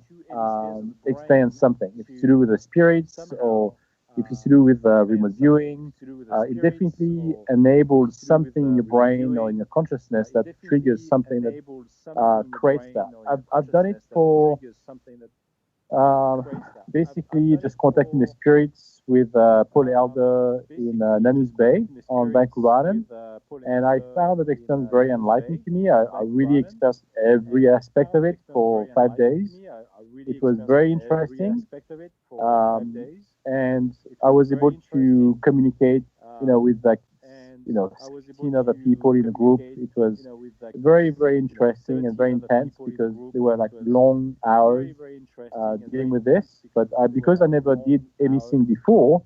experience something. If it's to do with the spirits, or if it's to do with remote viewing, it definitely enables something in your brain or in your consciousness that triggers something that creates that. I've done it for basically just contacting the spirits with Paul Elder in Nanus Bay on Vancouver Island, and I found that experience very enlightening to me. I really experienced every aspect of it for 5 days. It was very interesting, and I was able to communicate, with 16 other people in a group. It was very, very interesting and very intense, because they were like long hours dealing with this. But because I never did anything before,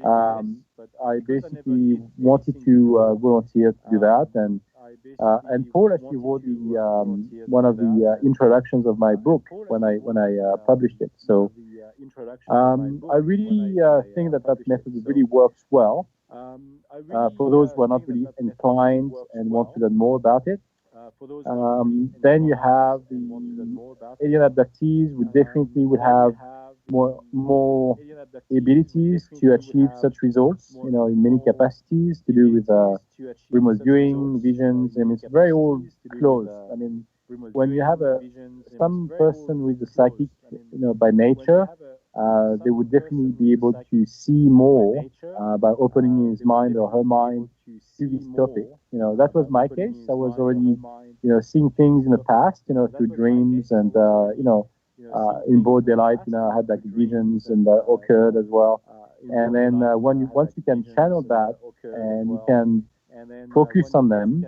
I basically wanted to volunteer to do that, and Paul actually wrote one of the introductions of my book when I published it. So I really think that method really works well for those who are not really inclined and want to learn more about it. Then you have the alien abductees, who definitely would have more abilities to achieve such results, in many capacities to do with remote viewing, visions. It's very all close. When you have some person with a psychic, by nature, they would definitely be able to see more by opening his mind or her mind to this topic. That was my case. I was already, seeing things in the past, through dreams, and in broad daylight, I had like visions and that occurred as well. And then once you can channel that and you can focus on them,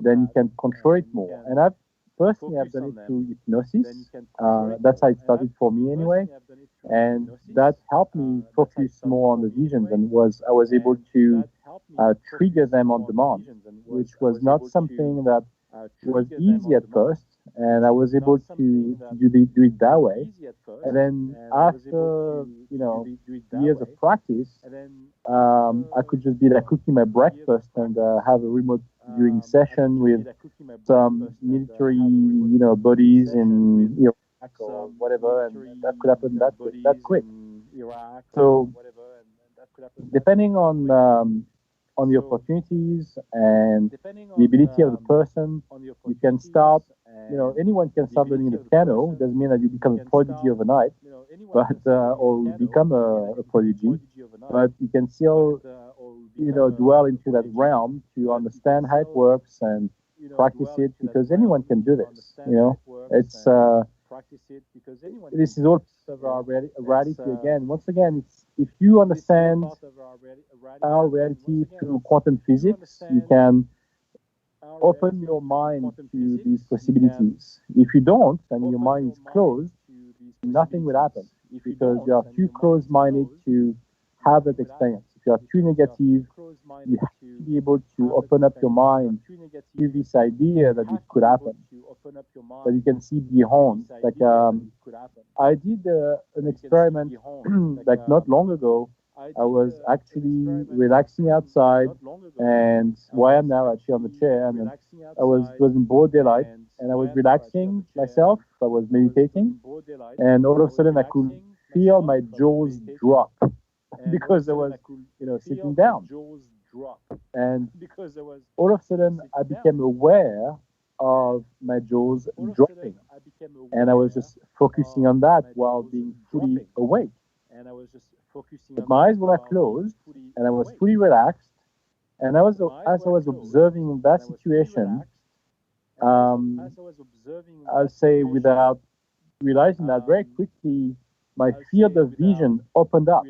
then you can control it more. And I've done it through hypnosis. That's how it started for me anyway. And that helped me focus more on the visions, and I was able to trigger them on demand, which was not something that was easy at first. And I was able to do it that way. And then after, years of practice, I could just be like cooking my breakfast and have a remote viewing session with some military, buddies in Iraq or whatever, and that could happen that quick. So depending on the opportunities and the ability of the person, you can start. Anyone can start learning the piano. It doesn't mean that you become a prodigy overnight, but or become a prodigy. But you can still, dwell into that realm to understand how it works and practice it, because anyone can do this. It's this is all part of our reality again. Once again, it's if you understand our reality through quantum physics, you can open your mind to these possibilities. If you don't, and your mind is closed, nothing will happen because you are too closed-minded to have that experience. If you are too negative, you have to be able to open up your mind to this idea that it could happen, that you can see beyond. Like I did an experiment like not long ago. I was actually relaxing outside, and where I am now, actually on the chair, and it was in broad daylight, and I was relaxing myself. I was meditating, and all of a sudden I could feel my jaws drop because I was, sitting down, and all of a sudden I became aware of my jaws dropping, and I was just focusing on that while being fully awake. But my eyes were closed, and I was fully relaxed. And as I was observing that situation, I'll say without realizing that very quickly, my field of vision opened up,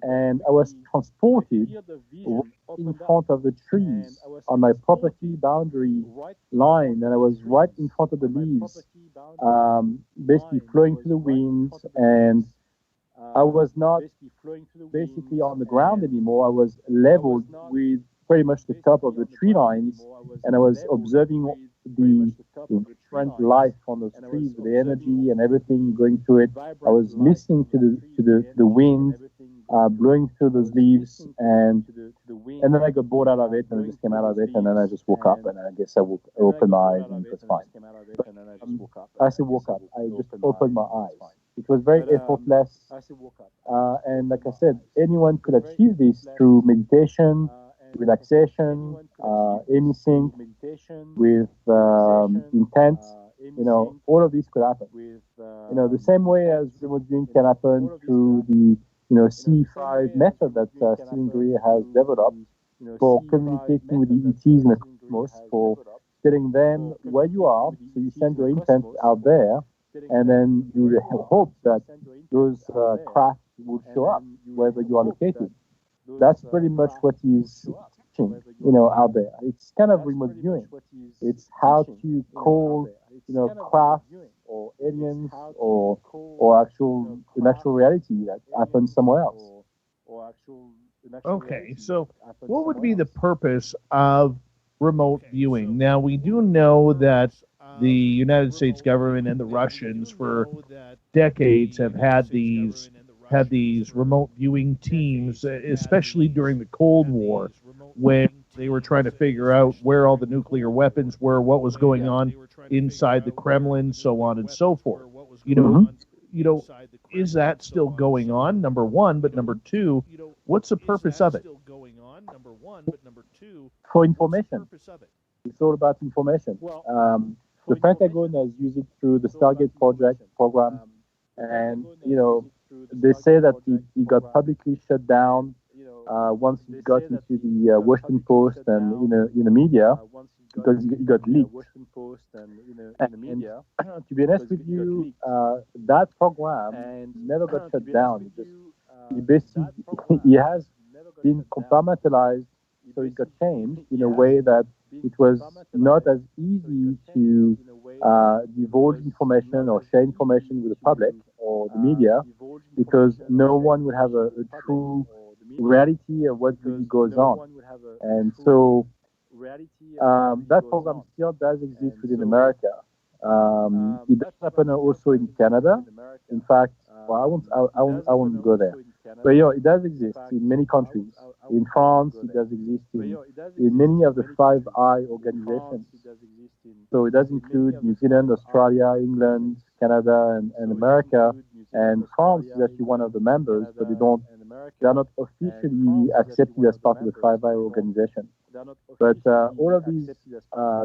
and I was transported right in front of the trees on my property boundary line, and I was right in front of the leaves, basically flowing through the winds, and I was not basically on the ground anymore. I was leveled with pretty much the top of the tree lines, and I was observing the vibrant life on those trees, the energy and everything going through it. I was listening to the wind blowing through those leaves, and then I got bored out of it, and I just came out of it, and then I just woke up, and I guess I opened my eyes, and it was fine. I said woke up. I just opened my eyes. It was very effortless, and like I said, anyone could achieve this through meditation, relaxation, anything with intent. All of this could happen. The same way as remote viewing can happen through the C5 method that Stephen Greer has developed for communicating with the ETs in the cosmos, for telling them where you are. So you send your intent out there, and then you hope that those craft will show up wherever you are located. That's pretty much what he's teaching, out there. It's kind of remote viewing. It's how to call, craft or aliens or an actual reality that happens somewhere else. Okay, so what would be the purpose of remote viewing? Now, we do know that the United States government and the Russians for decades have had these remote viewing teams, especially during the Cold War, when they were trying to figure out where all the nuclear weapons were, what was going on inside the Kremlin, so on and so forth. Is that still going on? Number one, but number two, what's the purpose of it? For information. It's all about information. The Pentagon has used it through the Stargate program, and they say that it got publicly shut down once it got into the Washington Post and in the media, because it got leaked. And to be honest with you, that program never got shut down. It has been compartmentalized, so it got changed in a way that it was not as easy to divulge information or share information with the public or the media, because no one would have a true reality of what really goes on. And so that program still does exist within America. It does happen also in Canada. In fact, I won't go there. But it does exist in many countries. In France, it does exist in many of the Five Eye organizations. So it does include New Zealand, Australia, England, Canada, and America. And France is actually one of the members, but they don't they are not officially accepted as part of the Five Eye organization. But all of these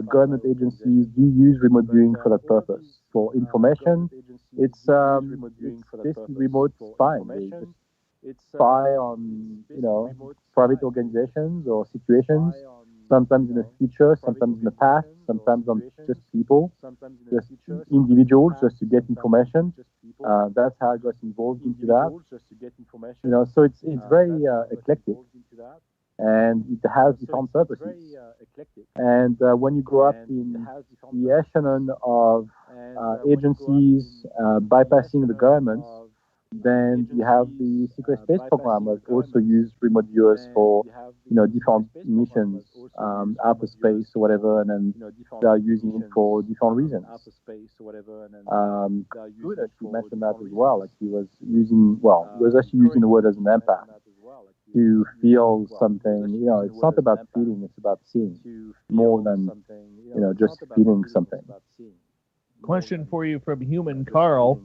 government agencies do use remote viewing for that purpose. For information, it's basically remote spying. They just spy on, private organizations or situations, sometimes in the future, sometimes in the past, sometimes on just people, just individuals, just to get information. That's how I got involved into that. So it's very eclectic, and it has different purposes. And when you go up in the echelon of agencies bypassing the governments, then you have the secret space program that also use remote viewers for, different missions, outer space or whatever, and then they are using it for different reasons. Good that you mentioned that as well. Like he was actually using the word as an empath to feel something. It's not about feeling; it's about seeing more than just feeling something. Question for you from Human Carl,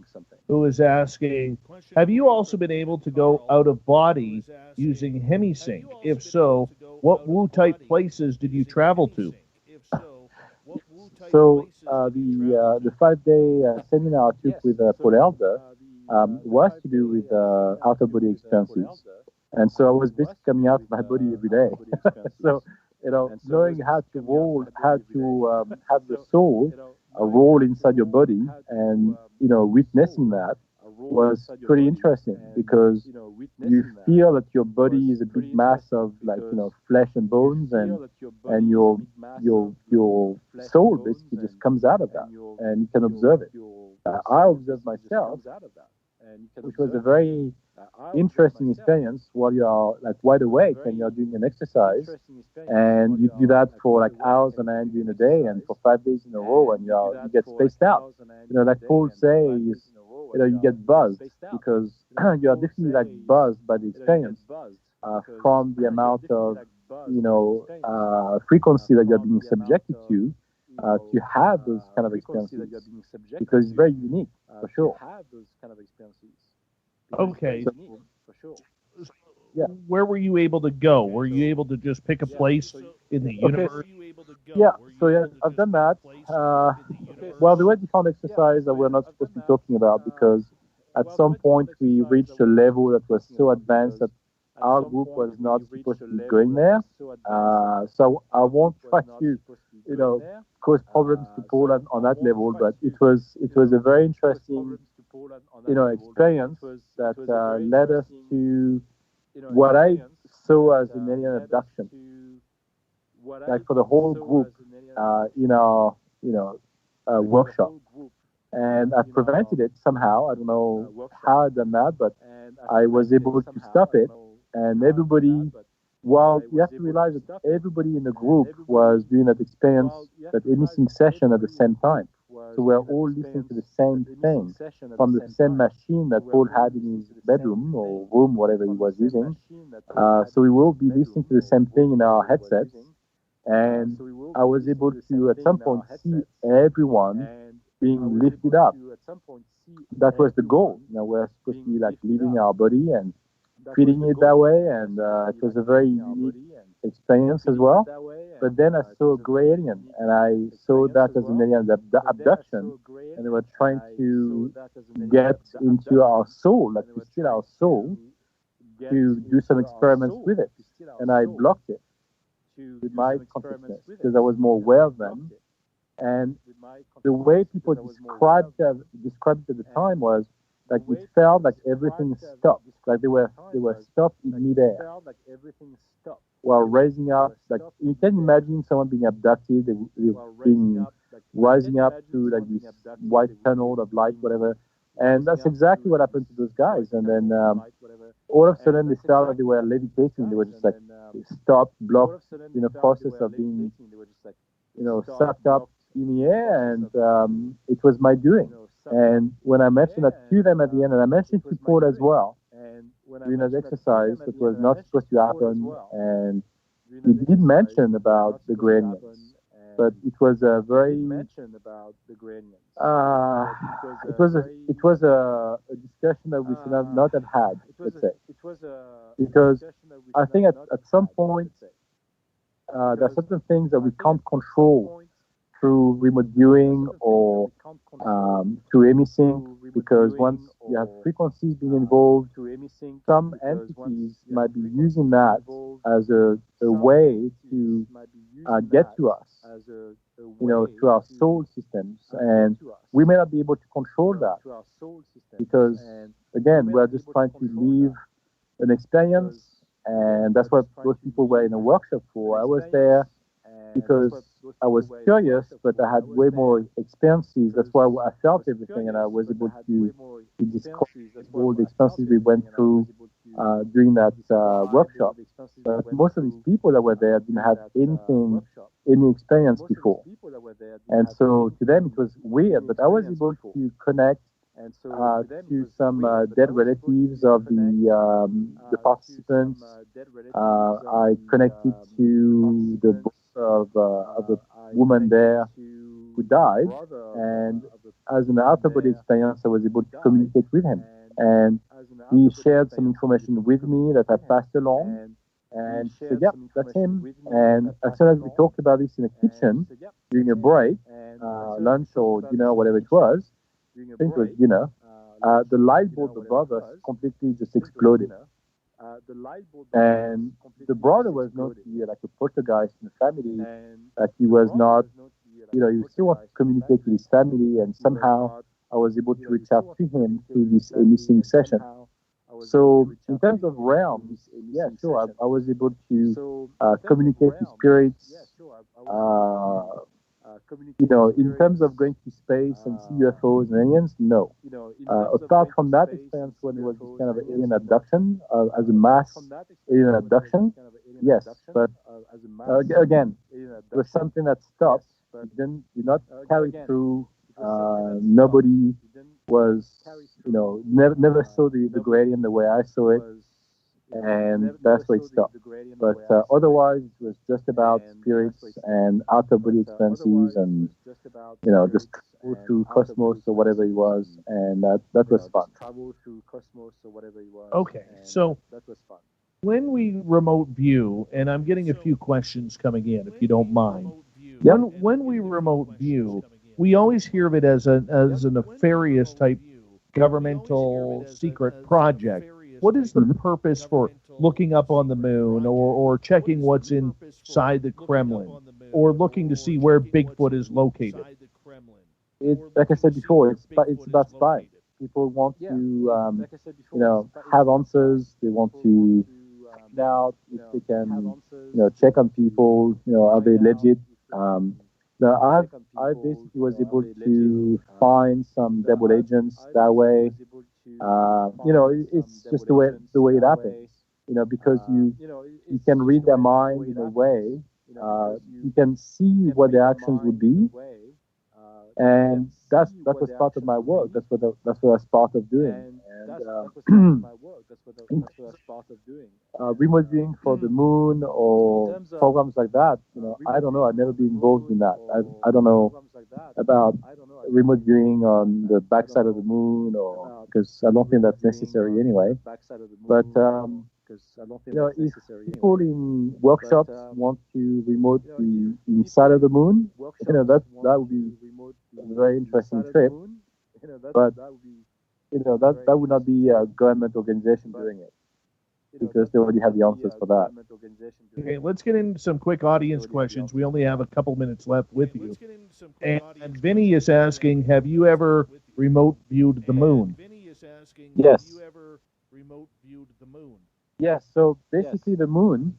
who is asking, have you also been able to go out of body using HemiSync? If so, what Wu-type places did you travel to? So the 5-day seminar I took with Paul Elder was to do with out-of-body experiences. And so I was basically coming out of my body every day. So, knowing how to roll, how to have the soul roll inside your body, and witnessing that was pretty interesting, because you feel that your body is a big mass of flesh and bones, and your soul basically just comes out of that, and you can observe it. I observed myself, which was a very interesting experience while you are wide awake and you're doing an exercise, and you do that for hours on end during the day and for 5 days in a row, and you get spaced out. Like Paul says, you get buzzed, because you are definitely buzzed by the experience from the amount of frequency that you're being subjected to have those kind of experiences, because it's very unique for sure. Okay. Yeah. Where were you able to go? Were you able to just pick a place in the universe? Yeah, so I've done that. Well, there were different exercises that we're not supposed to be talking about, because at some point we reached a level that was so advanced that our group was not supposed to be going there. So I won't try to, cause problems to Paul on that level, but it was a very interesting, experience that led us to what I saw as an alien abduction. For the whole group in our, workshop. And I prevented it somehow. I don't know how I done that, but I was able to stop it. And everybody, you have to realize that everybody in the group was doing that experience, that emitting session at the same time. So we're all listening to the same thing from the same machine that Paul had in his bedroom or room, whatever he was using. So we will be listening to the same thing in our headsets. And I was able to, at some point, see everyone being lifted up. That was the goal. We're supposed to be leaving our body and feeding it that way. And it was a very unique experience as well. But then I saw a gray alien, and I saw that as an alien abduction, and they were trying to get into our soul, to steal our soul, to do some experiments with it. And I blocked it with my consciousness, because I was more aware of them. And the way people described it at the time was it felt like everything stopped, they were stopped in midair while raising up. You can imagine someone being abducted, they being rising up through this white tunnel of light, whatever. And that's exactly what happened to those guys. And then all of a sudden they felt like they were levitating. They were just stopped, blocked in a process of being, sucked up in the air. And it was my doing. And when I mentioned that to them at the end, and I mentioned to Paul as well, during that exercise, that was not supposed to happen, and he did mention about the gray aliens. but it was a very it was a discussion that we should have not have had, let's say, because I think at some point there are certain things that we can't control through remote viewing or through imaging, because once you have frequencies being involved, some entities might be using that as a way to get to us, to our soul systems, and we may not be able to control that because, again, we're just trying to live an experience, and that's what those people were in a workshop for. I was there because I was curious, but I had way more experiences. That's why I felt everything, and I was able to discuss all the experiences we went through during that workshop. But most of these people that were there didn't have any experience before, and so to them it was weird. But I was able to connect to some dead relatives of the participants. I connected to the of a woman there who died, and as an out-of-body experience, I was able to communicate with him, and he shared some information with me that I passed along, and he said, "Yeah, that's him." And as soon as we talked about this in the kitchen during a break, lunch or dinner, whatever it was, I think it was dinner, the light bulb above us completely just exploded. And the brother was not like a poltergeist in the family, that he was not, he still wanted to communicate with his family, and somehow I was able to reach out to him through this missing session. So in terms of realms, yeah, sure, I was able to communicate with spirits. In terms of going to space and see UFOs and aliens, no. Apart from that experience when it was this kind of alien abduction, as a mass alien abduction, yes. But again, it was something that stopped. It did not carry through. Nobody was, never saw the gradient the way I saw it, and that's where it stopped. But otherwise, it was just about spirits and out-of-body experiences, and just travel through cosmos or whatever it was, and that was fun. Okay, so when we remote view, and I'm getting a few questions coming in, if you don't mind. Yep. When we remote view, we always hear of it as a nefarious type governmental secret project. What is the purpose for looking up on the moon, or checking what's inside the Kremlin, or looking to see where Bigfoot is located? It's like I said before, it's about spying. People want to, have answers. They want to find out if they can, check on people. Are they legit? I basically was able to find some double agents that way. It's just the way it happens. Because you can read their mind in a way. You can see what their actions would be, and that was part of my work. That's what I was part of doing. And remote viewing for the moon or programs like that, I don't know. I've never been involved in that. I don't know about remote viewing on the backside of the moon, or because I don't think that's necessary anyway. But if people in workshops want to remote the inside of the moon, that would be a very interesting trip. But that would not be a government organization doing it, because they already have the answers for that. Okay, let's get into some quick audience questions. We only have a couple minutes left with you. And Vinny is asking, have you ever remote viewed the moon? Yes. Yes. So basically, the moon,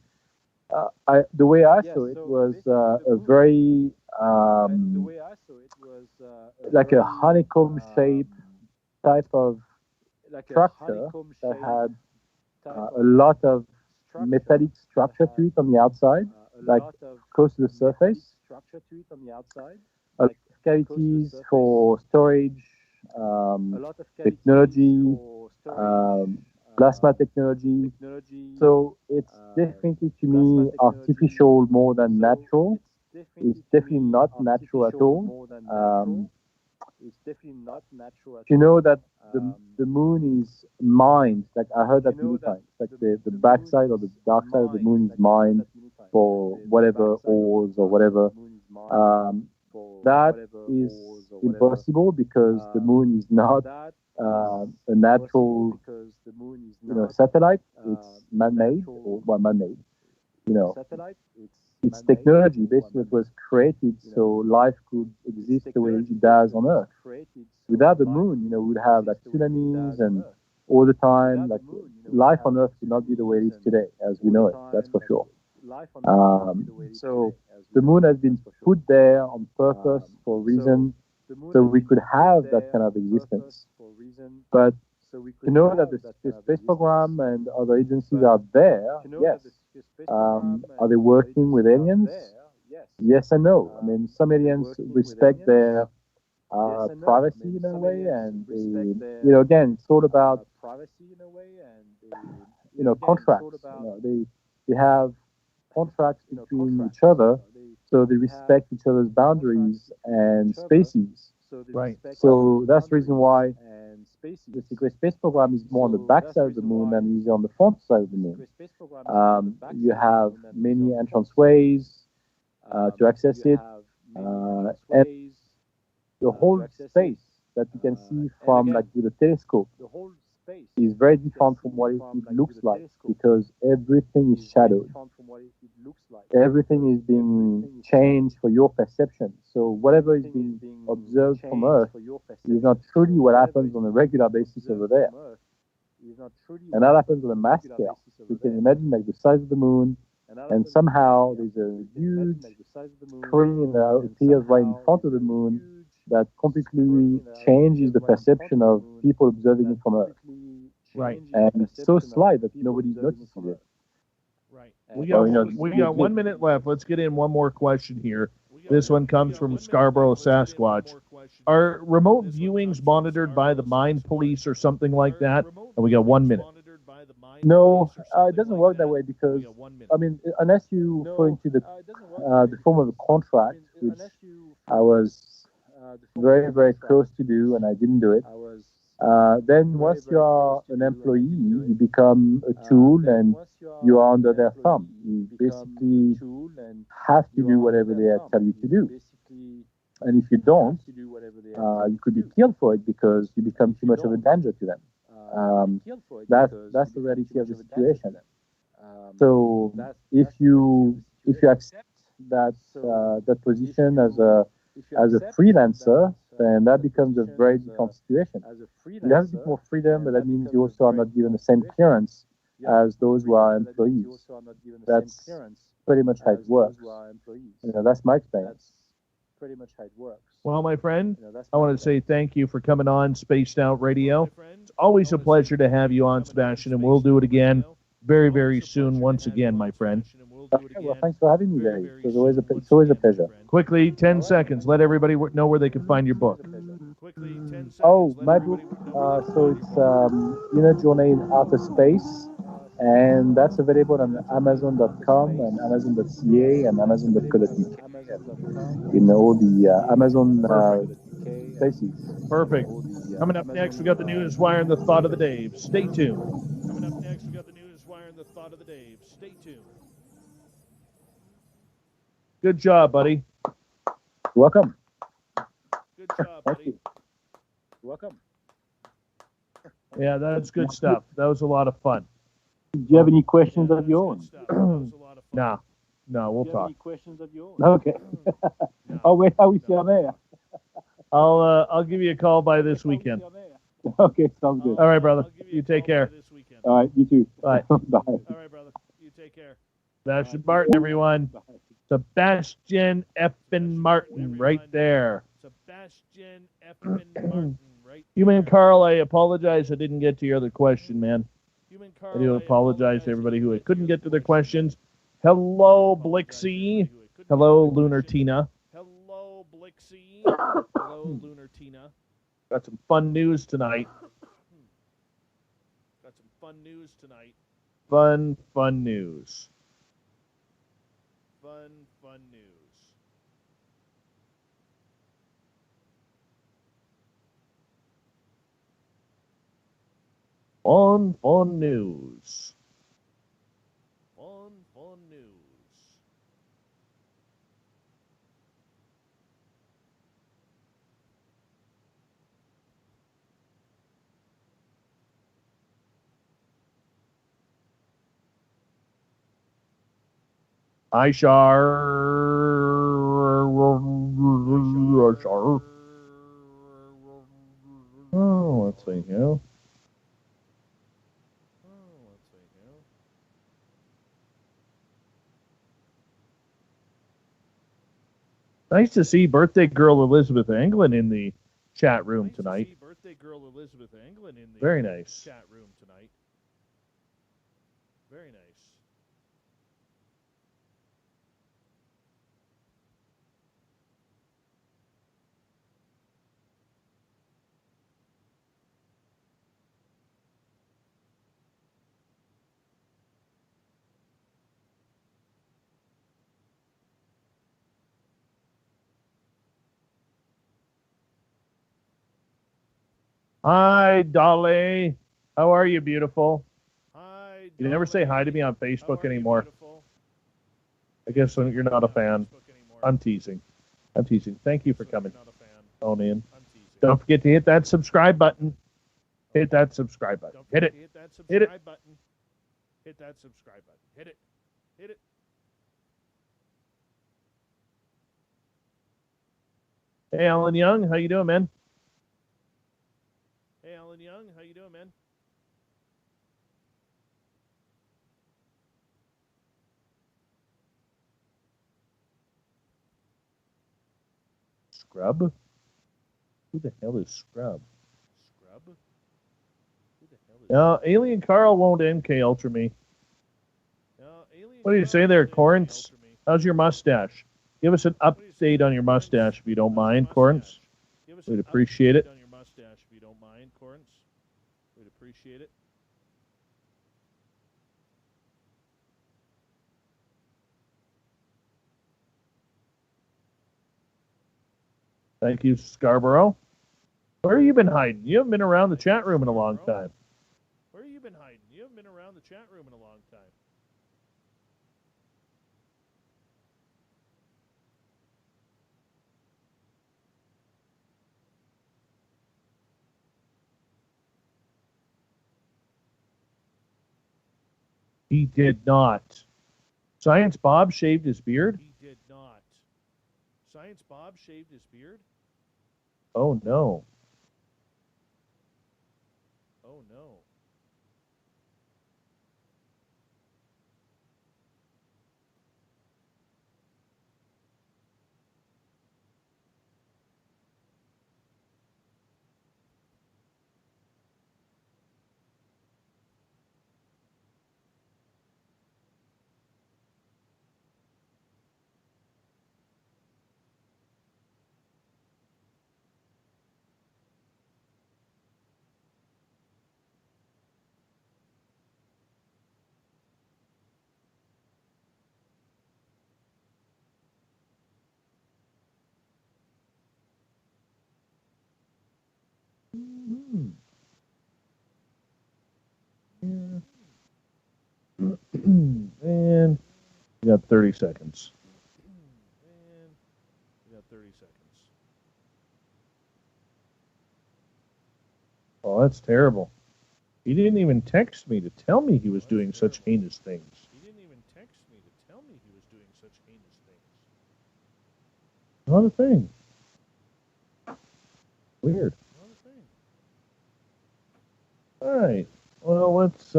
the way I saw it was a very like a honeycomb shape type of structure that had a lot of metallic structure to it on the outside, like close to the surface. Cavities for storage, technology, plasma technology. So it's definitely, to me, artificial more than natural. It's definitely not natural at all. You know that the moon is mined. Like I heard that many times. Like the backside or the dark side of the moon is mined for whatever ores or whatever. Um, that is impossible because the moon is not a natural, satellite. It's man-made or well, man-made. You know, it's technology. Basically, it was created so life could exist the way it does on Earth. Without the moon, we'd have like tsunamis and all the time. Like life on Earth would not be the way it is today, as we know it. That's for sure. So the moon has been put there on purpose for a reason, so we could have that kind of existence. But to know that the space program and other agencies are there, yes. Are they working with aliens? Yes and no. I mean, some aliens respect their privacy in a way, and again, it's all about contracts. They have contracts between each other, so they respect each other's boundaries and spaces. Right. So that's the reason why the secret space program is more on the back side of the moon than is on the front side of the moon. You have many entrance ways to access it, and the whole space that you can see from like with a telescope is very different from what it looks like because everything is shadowed. Everything is being changed for your perception. So whatever is being observed from Earth is not truly what happens on a regular basis over there. And that happens on a mass scale. You can imagine like the size of the moon, and somehow there's a huge screen that appears right in front of the moon that completely changes the perception of people observing it from Earth. Right. And it's so slight that nobody's noticing it. Right. We got 1 minute left. Let's get in one more question here. This one comes from Scarborough, Sasquatch. Are remote viewings monitored by the Mind Police or something like that? And we got 1 minute. No, it doesn't work that way because, I mean, unless you fall into the form of a contract, which I was very, very close to do, and I didn't do it. Then once you are an employee, you become a tool and you are under their thumb. You basically have to do whatever they tell you to do. And if you don't, you could be killed for it because you become too much of a danger to them. That's the reality of the situation. So if you accept that position as a freelancer, then that becomes a very different situation. You have a bit more freedom, but that means you also are not given the same clearance as those who are employees. That's pretty much how it works. That's my experience. Well, my friend, I want to say thank you for coming on Spaced Out Radio. It's always a pleasure to have you on, Sebastian, and we'll do it again very, very soon once again, my friend. Okay, well, thanks for having me, Dave. It's always a pleasure. Quickly, 10 seconds. Let everybody know where they can find your book. Oh, my book. So it's Journey in Outer Space, and that's available on Amazon.com and Amazon.ca and Amazon.co.uk in all the Amazon places. Perfect. Coming up next, we got the news wire and the thought of the day. Stay tuned. Coming up next, we got the news wire and the thought of the day. Stay tuned. Good job, buddy. Welcome. Good job, buddy. Thank you. Welcome. Yeah, that's good stuff. That was a lot of fun. Do you have any questions of your own? No, we'll talk. Any questions of yours? Okay. I'll wait how we see there. I'll give you a call by this weekend. Okay, sounds good. All right, brother. You take care. All right, you too. Bye. Bye. All right, brother. You take care. Sebastian Martin, everyone. Bye. Sebastian effin' Martin, right there. Sebastian effin' Martin, right there. Human Carl, I apologize I didn't get to your other question, man. I do apologize to everybody who couldn't get to their questions. Hello, Blixie. Hello, Lunar Tina. Hello, Blixie. Hello, Lunar Tina. Got some fun news tonight. Fun news. Fun news. Fun news. Fun news. Oh, let's see here. Nice to see birthday girl Elizabeth Anglin in the chat room tonight. Very nice. Very nice. Hi, Dolly. How are you, beautiful? Hi, you never say hi to me on Facebook anymore. I guess you're not a fan. I'm teasing. Thank you for coming on in. Don't forget to hit that subscribe button. Hit that subscribe button. Hit it. Hit it. Hit that subscribe button. Hit it. Hit it. Hey, Alan Young. How you doing, man? Hey, Alan Young. How you doing, man? Scrub? Who the hell is Scrub? Scrub? Who the hell is Scrub? Alien Carl won't MK Ultra me. What do you say there, Corrance? How's your mustache? Give us an update on your mustache if you don't mind, Corrance. We'd appreciate it. We'd appreciate it. Thank you, Scarborough. Where have you been hiding? You haven't been around the chat room in a long time. Where have you been hiding? You haven't been around the chat room in a long time. He did not. Science Bob shaved his beard? He did not. Science Bob shaved his beard? Oh, no. Oh, no. And you got 30 seconds. And you got 30 seconds. Oh, that's terrible. He didn't even text me to tell me he was doing such heinous things. He didn't even text me to tell me he was doing such heinous things. Not a thing. Weird. Not a thing. All right. Well, let's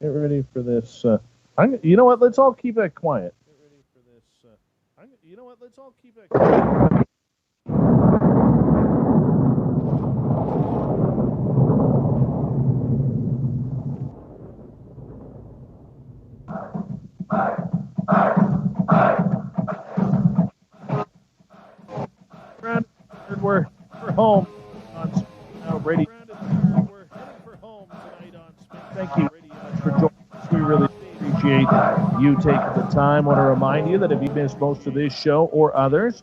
get ready for this. You know what? Let's all keep that quiet. Get ready for this. You know what? Let's all keep that quiet. We're home on radio. We're heading for home tonight on Spin. Thank you for joining us. We really appreciate you taking the time. Want to remind you that if you missed most of this show or others,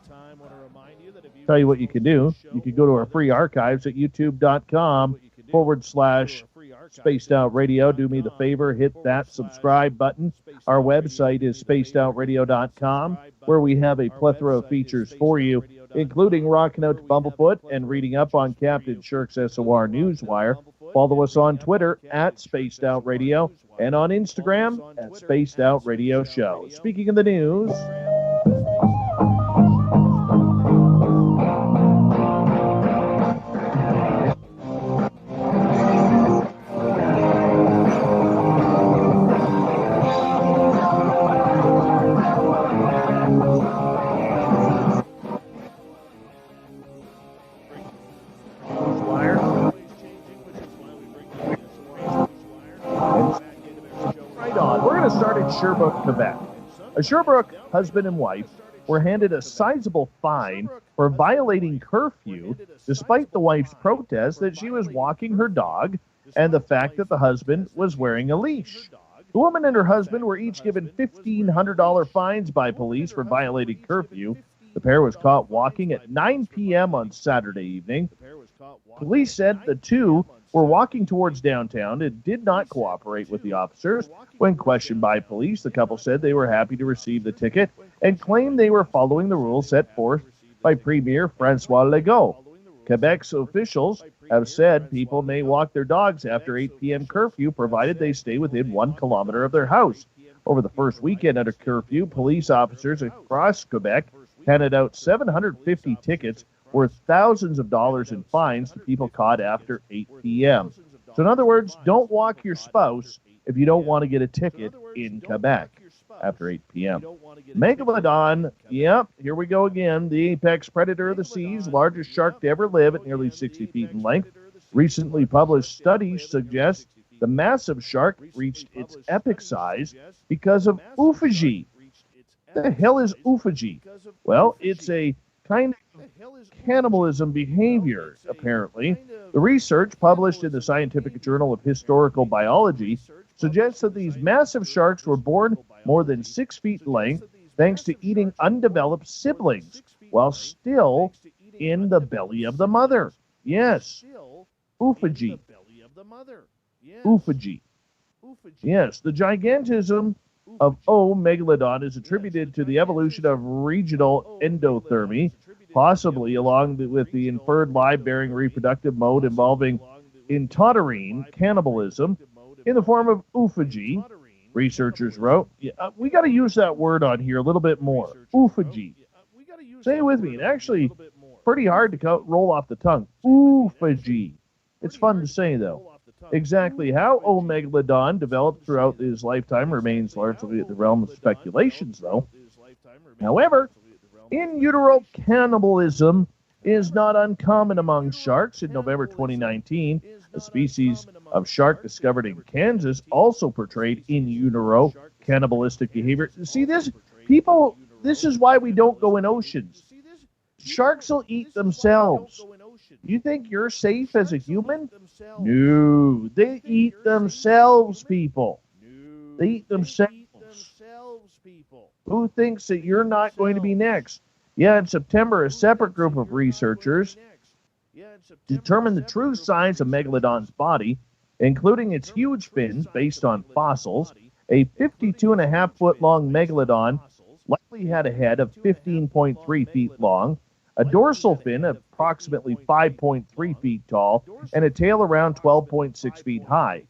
tell you what you can do. You can go to our free archives at youtube.com/ Spaced Out Radio. Do me the favor, hit that subscribe button. Our website is spacedoutradio.com, where we have a plethora of features for you, including rocking out to Bumblefoot and reading up on Captain Shirk's SOR Newswire. Follow us on Twitter at Spaced Out Radio and on Instagram at Spaced Out Radio Show. Speaking of the news, Sherbrooke, Quebec. A Sherbrooke husband and wife were handed a sizable fine for violating curfew, despite the wife's protest that she was walking her dog and the fact that the husband was wearing a leash. The woman and her husband were each given $1,500 fines by police for violating curfew. The pair was caught walking at 9 p.m. on Saturday evening. Police said the two were walking towards downtown and did not cooperate with the officers. When questioned by police, the couple said they were happy to receive the ticket and claimed they were following the rules set forth by Premier Francois Legault. Quebec's officials have said people may walk their dogs after 8 p.m. curfew, provided they stay within 1 kilometer of their house. Over the first weekend under curfew, police officers across Quebec handed out 750 tickets worth thousands of dollars in fines to people caught after 8 p.m. So in other words, don't walk your spouse if you don't want to get a ticket in Quebec after 8 p.m. Megalodon, yep, here we go again. The apex predator of the seas, largest shark to ever live at nearly 60 feet in length. Recently published studies suggest the massive shark reached its epic size because of autophagy. The hell is autophagy? Well, it's a kind of cannibalism behavior, apparently. The research published in the Scientific Journal of Historical Biology suggests that these massive sharks were born more than 6 feet in length thanks to eating undeveloped siblings while still in the belly of the mother. Yes, autophagy. Autophagy. Yes, the gigantism of O. megalodon is attributed to the evolution of regional endothermy, possibly along with the inferred live-bearing reproductive mode involving intauterine cannibalism in the form of autophagy. Researchers wrote, we got to use that word on here a little bit more. Autophagy. Say it with me. It's actually pretty hard to roll off the tongue. Autophagy. It's fun to say, though. Exactly how O. megalodon developed throughout his lifetime remains largely at the realm of speculations, though. However, in utero cannibalism is not uncommon among sharks. In November 2019, a species of shark discovered in Kansas also portrayed in utero cannibalistic behavior. See this? People, this is why we don't go in oceans. Sharks will eat themselves. You think you're safe as a human? No, they eat themselves, people. They eat themselves. Who thinks that you're not going to be next? Yeah, in September, a separate group of researchers determined the true size of Megalodon's body, including its huge fins based on fossils. A 52.5-foot-long Megalodon likely had a head of 15.3 feet long, a dorsal fin of approximately 5.3 feet tall, and a tail around 12.6 feet high.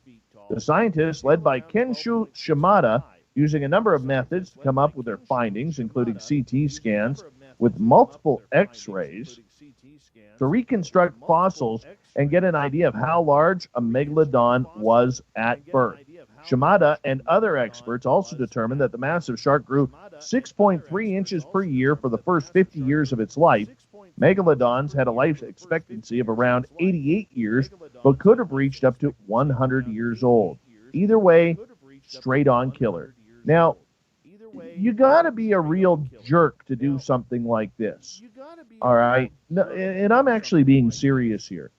The scientists, led by Kenshu Shimada, using a number of methods to come up with their findings, including CT scans with multiple X-rays, to reconstruct fossils and get an idea of how large a megalodon was at birth. Shimada and other experts also determined that the massive shark grew 6.3 inches per year for the first 50 years of its life. Megalodons had a life expectancy of around 88 years, but could have reached up to 100 years old. Either way, straight-on killer. Now, you got to be a real jerk to do something like this. All right? No, and I'm actually being serious here.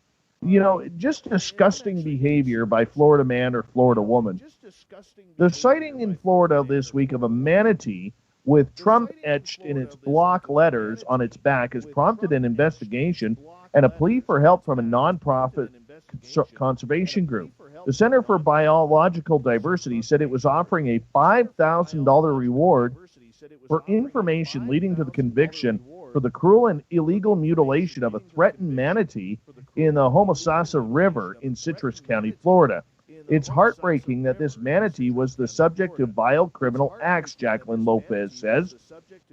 You know, just disgusting behavior by Florida man or Florida woman. The sighting in Florida this week of a manatee with Trump etched in its block letters on its back has prompted an investigation and a plea for help from a nonprofit conservation group. The Center for Biological Diversity said it was offering a $5,000 reward for information leading to the conviction for the cruel and illegal mutilation of a threatened manatee in the Homosassa River in Citrus County, Florida. It's heartbreaking that this manatee was the subject of vile criminal acts, Jacqueline Lopez says.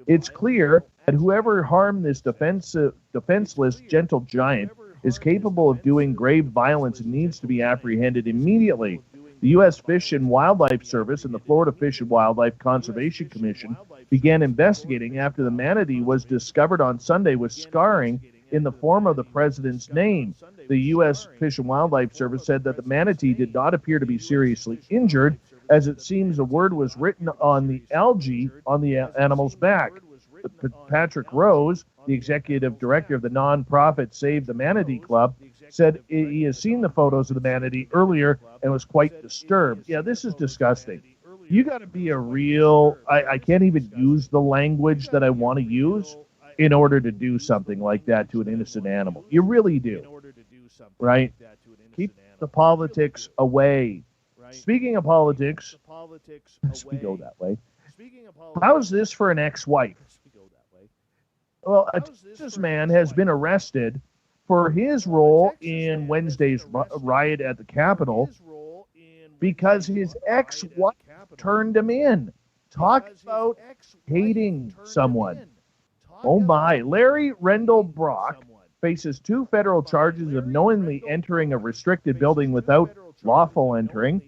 It's clear that whoever harmed this defenseless gentle giant is capable of doing grave violence and needs to be apprehended immediately. The U.S. Fish and Wildlife Service and the Florida Fish and Wildlife Conservation Commission began investigating after the manatee was discovered on Sunday with scarring in the form of the president's name. The U.S. Fish and Wildlife Service said that the manatee did not appear to be seriously injured, as it seems a word was written on the algae on the animal's back. Patrick Rose, the executive director of the nonprofit Save the Manatee Club, said he has seen the photos of the manatee earlier and was quite disturbed. Yeah, this is disgusting. You got to be a real, I can't even use the language that I want to use in order to do something like that to an innocent animal. You really do. Right? Keep the politics away. Speaking of politics, as we go that way, how's this for an ex-wife? Well, a Texas man has been arrested for his role in Wednesday's riot at the Capitol because his ex-wife turned him in. Talk about hating someone. Oh my. Larry Rendell Brock faces 2 federal charges of knowingly entering a restricted building without lawful entering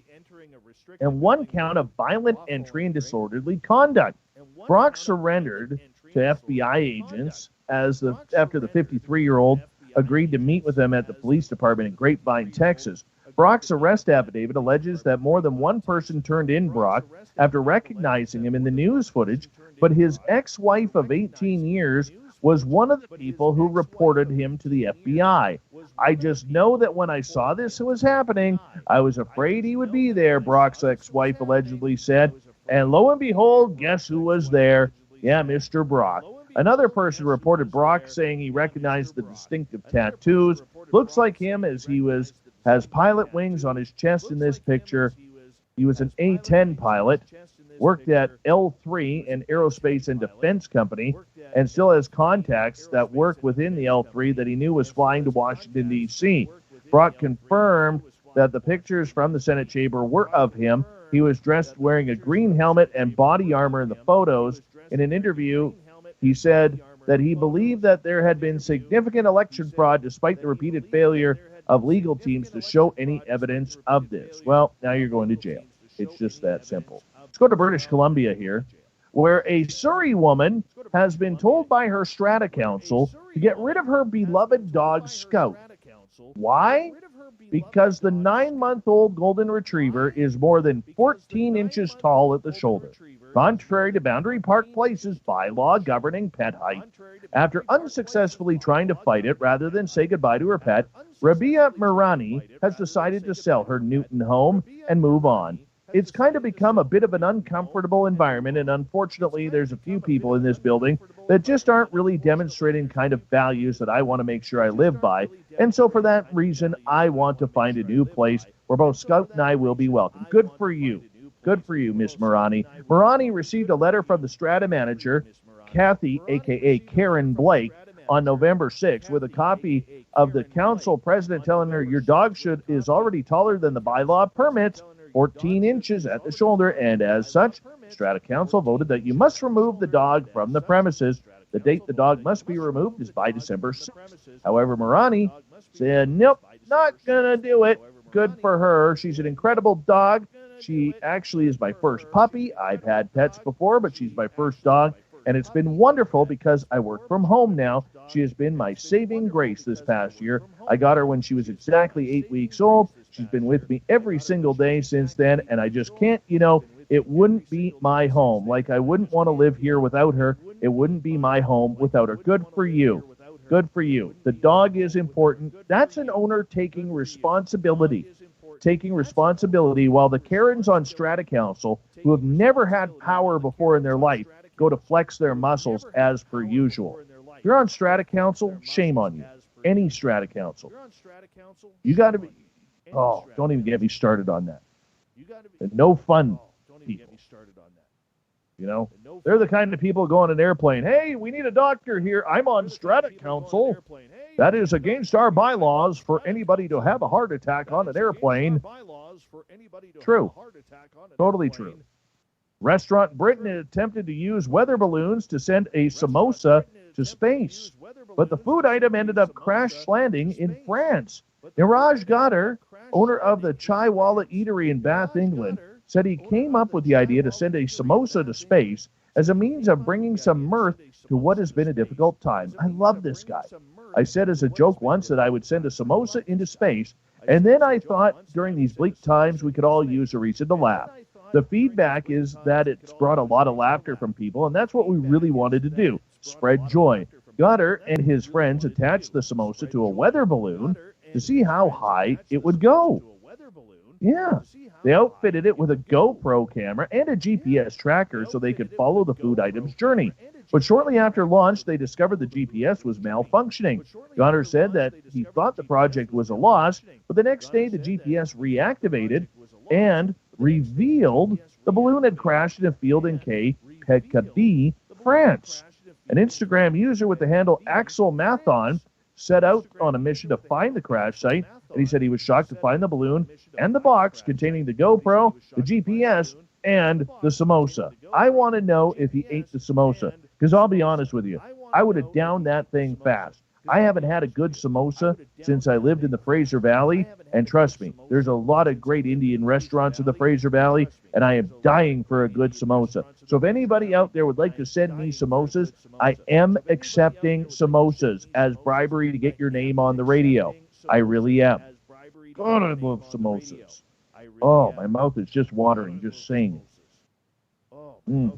and 1 count of violent entry and disorderly conduct. Brock surrendered to FBI agents after the 53-year-old agreed to meet with them at the police department in Grapevine, Texas. Brock's arrest affidavit alleges that more than one person turned in Brock after recognizing him in the news footage, but his ex-wife of 18 years was one of the people who reported him to the FBI. I just know that when I saw this was happening, I was afraid he would be there, Brock's ex-wife allegedly said. And lo and behold, guess who was there? Yeah, Mr. Brock. Another person reported Brock saying he recognized the distinctive tattoos. Looks like him as he has pilot wings on his chest in this picture. He was an A-10 pilot, worked at L3, an aerospace and defense company, and still has contacts that work within the L3 that he knew was flying to Washington, D.C. Brock confirmed that the pictures from the Senate chamber were of him. He was dressed wearing a green helmet and body armor in the photos. In an interview, he said that he believed that there had been significant election fraud despite the repeated failure of legal teams to show any evidence of this. Well, now you're going to jail. It's just that simple. Let's go to British Columbia here, where a Surrey woman has been told by her strata council to get rid of her beloved dog Scout. Why? Because the 9-month-old golden retriever is more than 14 inches tall at the shoulder, contrary to Boundary Park Place's bylaw governing pet height. After unsuccessfully trying to fight it rather than say goodbye to her pet, Rabia Mirani has decided to sell her Newton home and move on. It's kind of become a bit of an uncomfortable environment, and unfortunately there's a few people in this building that just aren't really demonstrating kind of values that I want to make sure I live by. And so for that reason, I want to find a new place where both Scout and I will be welcome. Good for you. Good for you, Miss Mirani. Mirani received a letter from the strata manager, Kathy, a.k.a. Karen Blake, on November 6th with a copy of the council president telling her your dog is already taller than the bylaw permits, 14 inches at the shoulder, and as such, Strata Council voted that you must remove the dog from the premises. The date the dog must be removed is by December 6th. However, Mirani said, nope, not gonna do it. Good for her. She's an incredible dog. She actually is my first puppy. I've had pets before, but she's my first dog, and it's been wonderful because I work from home now. She has been my saving grace this past year. I got her when she was exactly 8 weeks old. She's been with me every single day since then, and I just can't, it wouldn't be my home. Like, I wouldn't want to live here without her. It wouldn't be my home without her. Good for you. Good for you. The dog is important. That's an owner taking responsibility. Taking responsibility while the Karens on Strata Council, who have never had power before in their life, go to flex their muscles as per usual. If you're on Strata Council, shame on you. Any Strata Council. You got to be... Oh, don't even get me started on that. No fun people. You know, they're the kind of people go on an airplane. Hey, we need a doctor here. I'm on Strata Council. That is against our bylaws for anybody to have a heart attack on an airplane. True. Totally true. Restaurant Britain attempted to use weather balloons to send a samosa to space, but the food item ended up crash landing in France. Niraj Gadar, owner of the Chaiwala Eatery in Bath, England, said he came up with the idea to send a samosa to space as a means of bringing some mirth to what has been a difficult time. I love this guy. I said as a joke once that I would send a samosa into space, and then I thought during these bleak times we could all use a reason to laugh. The feedback is that it's brought a lot of laughter from people, and that's what we really wanted to do, spread joy. Gadar and his friends attached the samosa to a weather balloon to see how high it would go. Yeah. They outfitted it with a GoPro camera and a GPS tracker so they could follow the food item's journey. But shortly after launch, they discovered the GPS was malfunctioning. Gadar said that he thought the project was a loss, but the next day the GPS reactivated and revealed the balloon had crashed in a field in Pécabie, France. An Instagram user with the handle Axel Mathon set out on a mission to find the crash site, and he said he was shocked to find the balloon and the box containing the GoPro, the GPS, and the samosa. I want to know if he ate the samosa, because I'll be honest with you, I would have downed that thing fast. I haven't had a good samosa since I lived in the Fraser Valley, and trust me, there's a lot of great Indian restaurants in the Fraser Valley, and I am dying for a good samosa. So if anybody out there would like to send me samosas, I am accepting samosas as bribery to get your name on the radio. I really am. God, I love samosas. Oh, my mouth is just watering just saying it.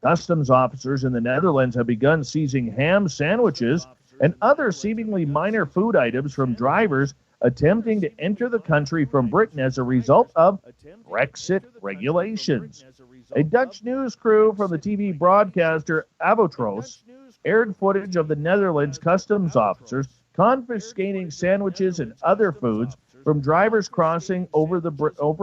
Customs officers in the Netherlands have begun seizing ham sandwiches and other seemingly minor food items from drivers attempting to enter the country from Britain as a result of Brexit regulations. A Dutch news crew from the TV broadcaster Avotros aired footage of the Netherlands customs officers confiscating sandwiches and other foods from drivers crossing over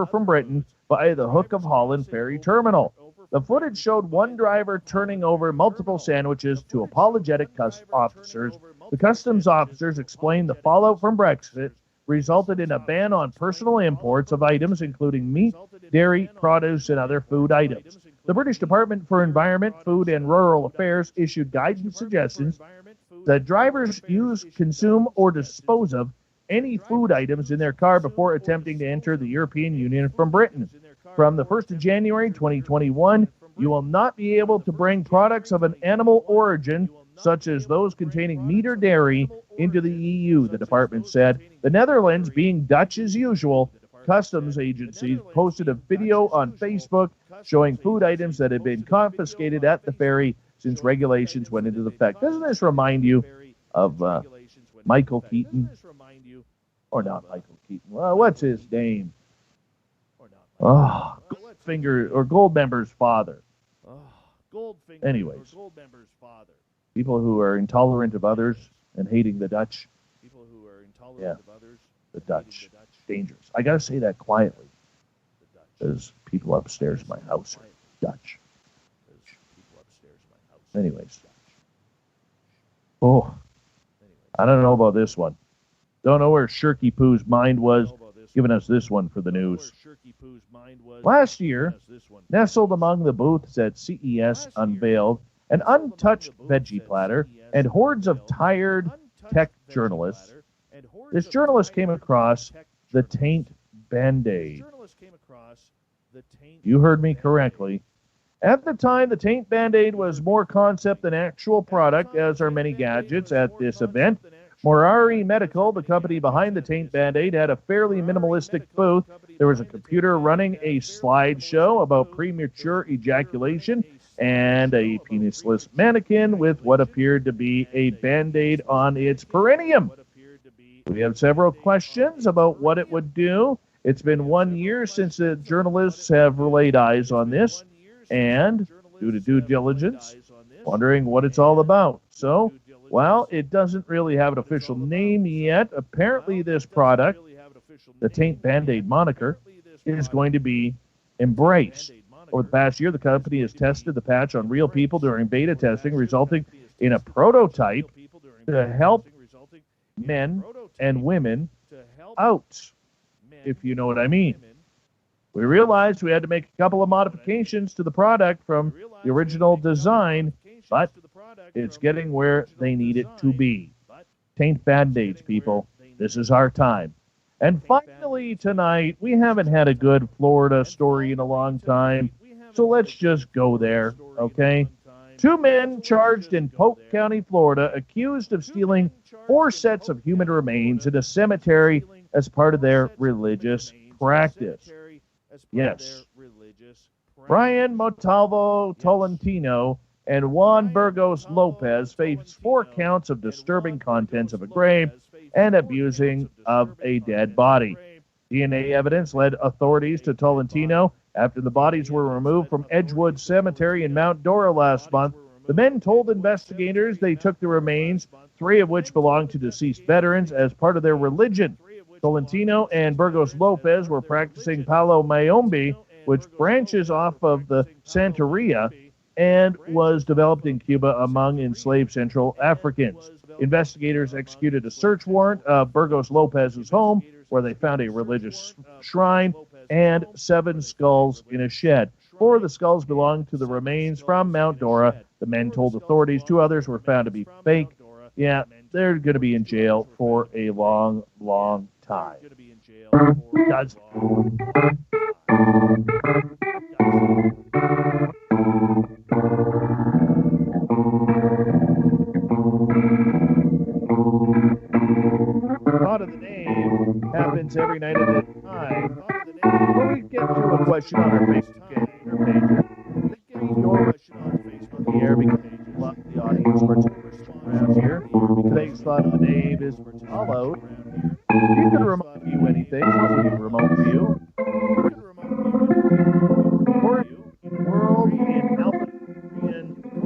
from Britain via the Hook of Holland ferry terminal. The footage showed one driver turning over multiple sandwiches to apologetic officers. The customs officers explained the fallout from Brexit resulted in a ban on personal imports of items including meat, dairy, produce, and other food items. The British Department for Environment, Food and Rural Affairs issued guidance suggestions that drivers use, consume, or dispose of any food items in their car before attempting to enter the European Union from Britain. From the 1st of January 2021, you will not be able to bring products of an animal origin, such as those containing meat or dairy, into the EU, the department said. The Netherlands, being Dutch as usual, customs agencies posted a video on Facebook showing food items that had been confiscated at the ferry since regulations went into effect. Doesn't this remind you of Michael Keaton? Or not Michael Keaton. Well, what's his name? Oh, Goldfinger or Goldmember's father. Anyways, people who are intolerant of others and hating the Dutch. Yeah, the Dutch. Dangerous. I gotta say that quietly, because people upstairs in my house are Dutch. Anyways. Oh, I don't know about this one. Don't know where Shirky Poo's mind was giving us this one for the news. Last year, nestled among the booths at CES unveiled an untouched veggie platter and hordes of tired tech journalists. This journalist came across the Taint Band-Aid. You heard me correctly. At the time, the Taint Band-Aid was more concept than actual product, as are many gadgets at this event. Morari Medical, the company behind the Taint Band-Aid, had a fairly minimalistic booth. There was a computer running a slideshow about premature ejaculation and a penisless mannequin with what appeared to be a Band-Aid on its perineum. We have several questions about what it would do. It's been 1 year since the journalists have laid eyes on this, and due to due diligence, wondering what it's all about. So Well, it doesn't really have an official name yet. Apparently, this product, the Taint Band-Aid moniker, is going to be embraced. Over the past year, the company has tested the patch on real people during beta testing, resulting in a prototype to help men and women out, if you know what I mean. We realized we had to make a couple of modifications to the product from the original design, but it's getting where they need it to be. Taint Band-Aids, people. This is our time. And finally tonight, we haven't had a good Florida story in a long time, so let's just go there, okay? 2 men charged in Polk County, Florida, accused of stealing 4 sets of human remains in a cemetery as part of their religious practice. Yes. Brian Montalvo Tolentino and Juan Burgos Lopez face 4 counts of disturbing contents of a grave and abusing of a dead body. DNA evidence led authorities to Tolentino after the bodies were removed from Edgewood Cemetery in Mount Dora last month. The men told investigators they took the remains, 3 of which belonged to deceased veterans, as part of their religion. Tolentino and Burgos Lopez were practicing Palo Mayombe, which branches off of the Santeria and was developed in Cuba among enslaved Central Africans. Investigators executed a search warrant of Burgos Lopez's home, where they found a religious shrine and 7 skulls in a shed. 4 of the skulls belonged to the remains from Mount Dora. The men told authorities 2 others were found to be fake. Yeah, they're going to be in jail for a long, long time. Guys. Thought of the name happens every night at a time. Before we get to a question on our Facebook page, your question on Facebook here, because a lot of the audience participants around here. Today's thought of the day is followed. You can remote view anything. You can remote view. World in Alpha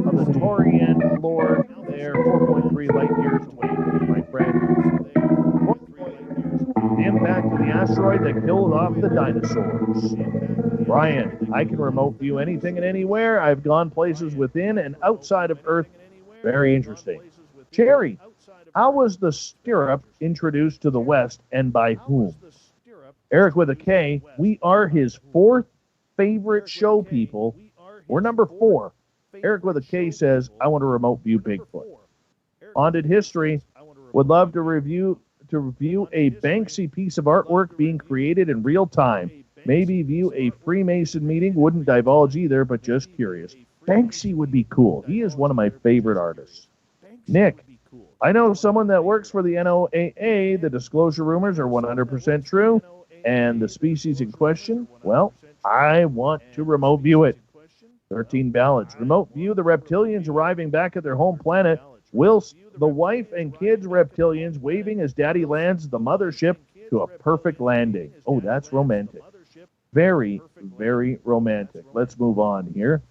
of the Taurian Lord, there 4.3 light years away, my friend. The impact of the asteroid that killed off the dinosaurs. Brian, I can remote view anything and anywhere. I've gone places within and outside of Earth. Very interesting. Cherry, how was the stirrup introduced to the West and by whom? Eric with a K, we are his 4th favorite show, people. We're number 4. Eric with a K says, I want to remote view Bigfoot. Haunted History, would love to review a Banksy piece of artwork being created in real time. Maybe view a Freemason meeting. Wouldn't divulge either, but just curious. Banksy would be cool. He is one of my favorite artists. Nick, I know someone that works for the NOAA. The disclosure rumors are 100% true. And the species in question, well, I want to remote view it. 13 ballads. Remote view the reptilians arriving back at their home planet, whilst the wife and kids reptilians waving as daddy lands the mothership to a perfect landing. Oh, that's romantic. Very, very romantic. Let's move on here.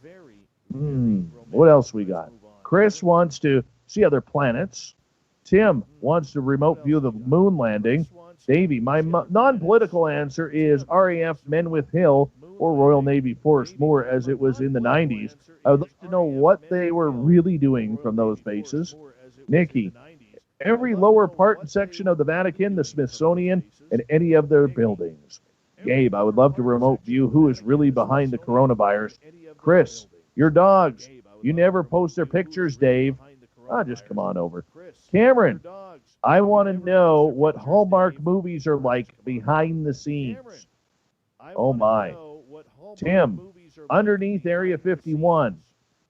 What else we got? Chris wants to see other planets. Tim wants to remote view the moon landing. Davey, my non-political answer is RAF Menwith Hill or Royal Navy Forest Moor, as it was in the 90s. I would like to know what they were really doing from those bases. Nikki, every lower part and section of the Vatican, the Smithsonian, and any of their buildings. Gabe, I would love to remote view who is really behind the coronavirus. Chris, your dogs. You never post their pictures, Dave. Just come on over. Cameron, I want to know what Hallmark movies are like behind the scenes. Oh, my. Tim, underneath Area 51.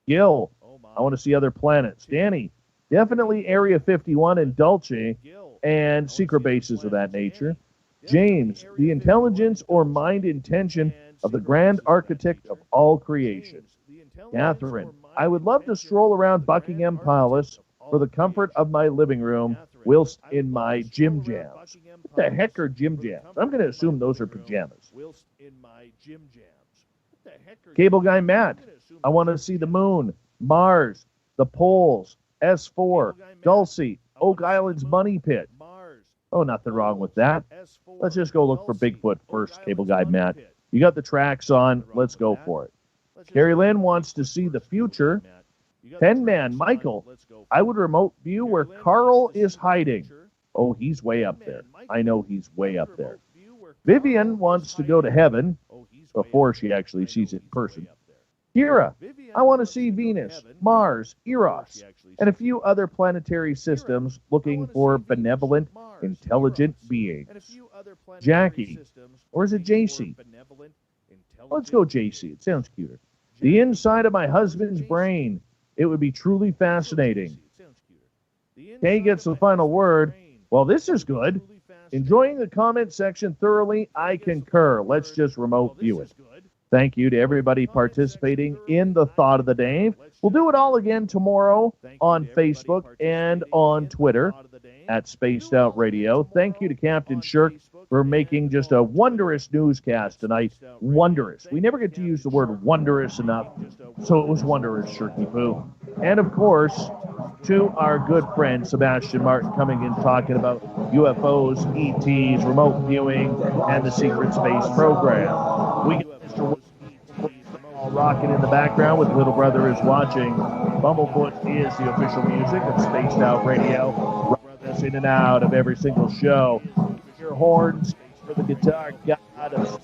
Gil, I want to see other planets. Danny, definitely Area 51 and Dulce and secret bases of that nature. James, the intelligence or mind intention of the grand architect of all creation. Catherine, I would love to stroll around Buckingham Palace for the comfort of my living room whilst in my gym jams. What the heck are gym jams? I'm going to assume those are pajamas. Cable guy Matt, I want to see the moon, Mars, the poles, S4, Dulce, Oak Island's Money Pit. Oh, nothing wrong with that. Let's just go look for Bigfoot first, Cable Guy Matt. You got the tracks on. Let's go for it. Carrie Lynn wants to see the future. 10-man Michael. I would remote view where Carl is hiding. Oh, he's way up there. I know he's way up there. Vivian wants to go to heaven before she actually sees it in person. Kira, I want to see Venus, Mars, Eros, and a few other planetary systems looking for benevolent, intelligent beings. Jackie, or is it JC? Let's go JC. It sounds cuter. The inside of my husband's brain. It would be truly fascinating. Kay gets the final word. Well, this is good. Enjoying the comment section thoroughly, I concur. Let's just remote view it. Thank you to everybody participating in the Thought of the Day. We'll do it all again tomorrow on Facebook and on Twitter at Spaced Out Radio. Thank you to Captain Shirk for making just a wondrous newscast tonight. Wondrous. We never get to use the word wondrous enough, so it was wondrous, Shirky Poo. And of course, to our good friend Sebastian Martin coming in talking about UFOs, ETs, remote viewing, and the secret space program. We get Mr. rocking in the background with Little Brother is Watching. Bumblefoot is the official music of Spaced Out Radio. Run us in and out of every single show. Your horns for the guitar god of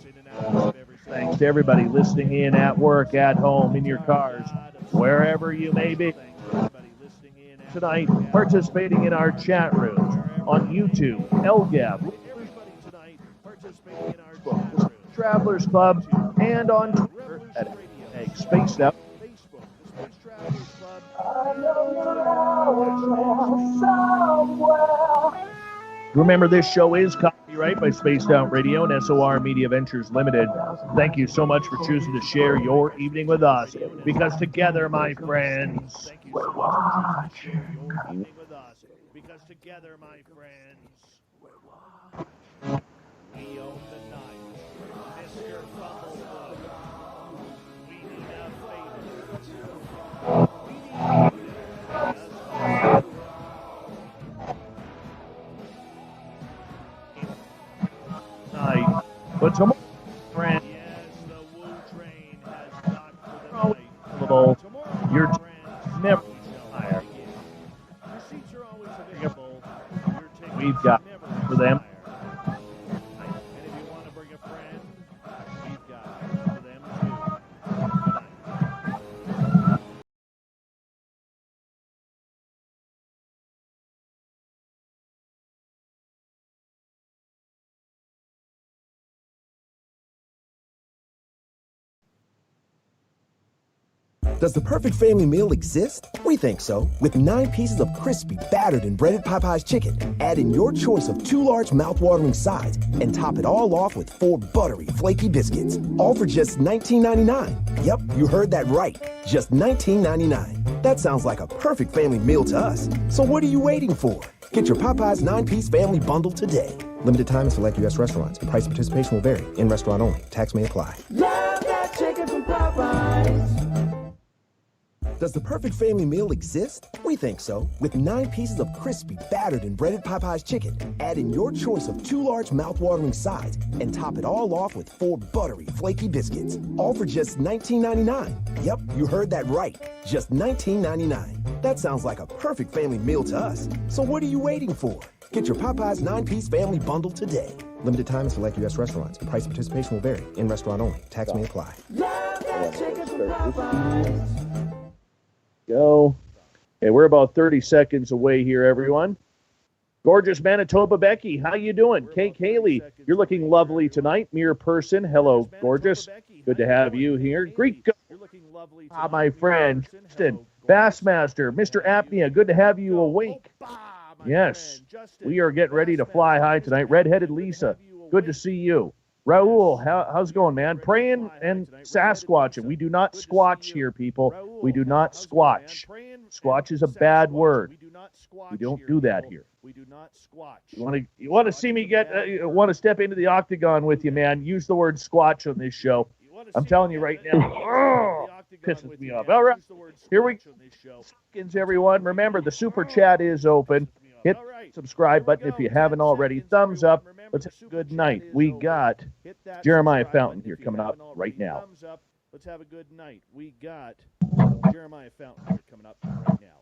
thanks to everybody listening in at work, at home, in your cars, wherever you may be. Tonight, participating in our chat rooms on YouTube, LGAP, Travelers Club, and on Twitter at Spaced Out. Remember, this show is copyright by Spaced Out Radio and SOR Media Ventures Limited. Thank you so much for choosing to share your evening with us, because together, my friends, we're watching. Because together, my friends, we own the night. Mr. Bumblefoot, we need a favor. We need night. But tomorrow, friend, yes, the Woo train has docked for the night. Your never higher. Your seats are always available. We've got for them. And if you want to bring a friend, we've got for them too. Good night. Does the perfect family meal exist? We think so. With 9 pieces of crispy, battered, and breaded Popeye's chicken, add in your choice of 2 large mouth-watering sides, and top it all off with 4 buttery, flaky biscuits. All for just $19.99. Yep, you heard that right. Just $19.99. That sounds like a perfect family meal to us. So what are you waiting for? Get your Popeye's 9-piece family bundle today. Limited time in select U.S. restaurants. Price and participation will vary. In restaurant only. Tax may apply. Love that chicken from Popeyes. Does the perfect family meal exist? We think so. With 9 pieces of crispy, battered, and breaded Popeye's chicken, add in your choice of 2 large mouth-watering sides, and top it all off with 4 buttery, flaky biscuits. All for just $19.99. Yep, you heard that right. Just $19.99. That sounds like a perfect family meal to us. So what are you waiting for? Get your Popeye's 9-piece family bundle today. Limited time in select U.S. restaurants. Price and participation will vary. In restaurant only. Tax may apply. Love that chicken from Popeyes. Go. Okay, we're about 30 seconds away here, everyone. Gorgeous Manitoba Becky, how you doing? Kate Haley, you're looking lovely tonight. Mere person, hello, gorgeous. Good to have you here. Greek, my friend, Justin, Bassmaster, Mr. Apnea, good to have you awake. Yes, we are getting ready to fly high tonight. Redheaded Lisa, good to see you. Raul, how's it going, man? Praying and Sasquatching. We do not squatch here, people. We do not squatch. Squatch is a bad word. We don't do that here. We do not squatch. You want to see me want to step into the octagon with you, man? Use the word squatch on this show. I'm telling you right now. pisses me off. All right, here we go. Seconds, everyone. Remember, the super chat is open. Hit the subscribe button if you haven't already. Thumbs up. Let's have a good night. We got Jeremiah Fountain here coming up right now. Let's have a good night. We got Jeremiah Fountain here coming up right now.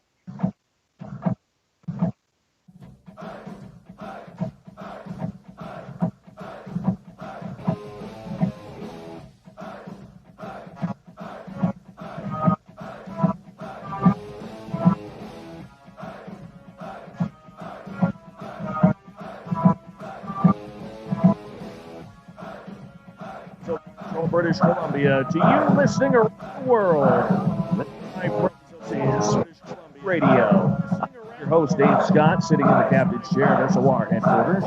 British Columbia, to you listening around the world. This is Radio. Your host, Dave Scott, sitting in the captain's chair at SOR headquarters.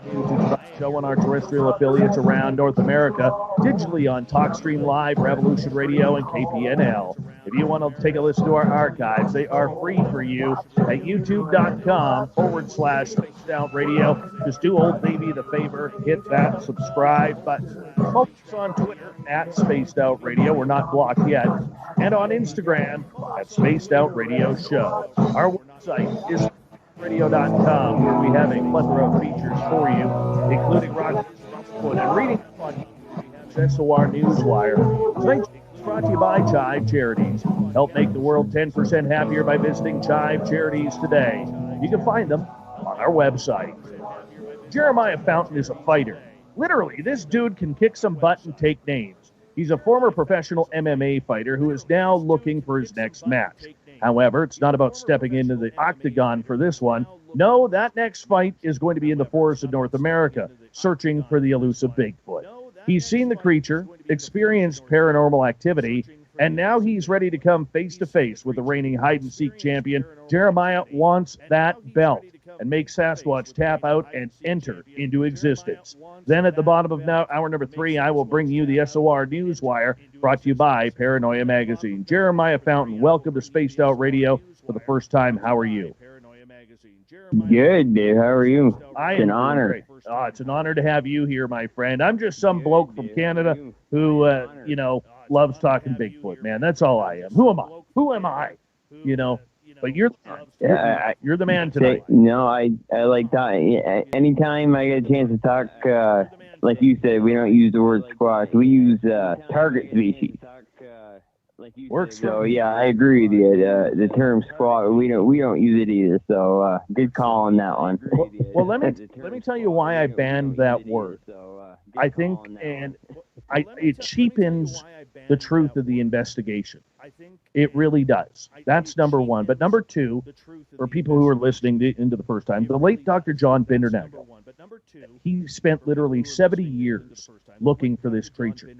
YouTube show on our terrestrial affiliates around North America, digitally on TalkStream Live, Revolution Radio, and KPNL. If you want to take a listen to our archives, they are free for you at youtube.com/Spaced Out Radio. Just do old baby the favor, hit that subscribe button. Follow us on Twitter at Spaced Out Radio. We're not blocked yet. And on Instagram at Spaced Out Radio Show. Our website is radio.com, where we have a plethora of features for you, including rock and reading on SOR Newswire. Tonight's is brought to you by Chive Charities. Help make the world 10% happier by visiting Chive Charities today. You can find them on our website. Jeremiah Fountain is a fighter. Literally, this dude can kick some butt and take names. He's a former professional MMA fighter who is now looking for his next match. However, it's not about stepping into the octagon for this one. No, that next fight is going to be in the forests of North America, searching for the elusive Bigfoot. He's seen the creature, experienced paranormal activity, and now he's ready to come face-to-face with the reigning hide-and-seek champion. Jeremiah wants that belt and make Sasquatch tap out and enter into existence. Then at the bottom of hour number 3, I will bring you the SOR Newswire, brought to you by Paranoia Magazine. Jeremiah Fountain, welcome to Spaced Out Radio for the first time. How are you? Good, Dave. How are you? It's an honor. It's an honor to have you here, my friend. I'm just some bloke from Canada who, loves talking Bigfoot, man. That's all I am. Who am I? But you're the man tonight. No, I like talking. Anytime I get a chance to talk, like you said, we don't use the word squash. We use target species. Works. So yeah, I agree with you. The term squash, we don't use it either. So good call on that one. Well, let me tell you why I banned that word. I think, and it cheapens the truth of the investigation. It really does. That's number one. But number two, for people who are listening into the first time, the late Dr. John Bindernagel, he spent literally 70 years looking for this creature.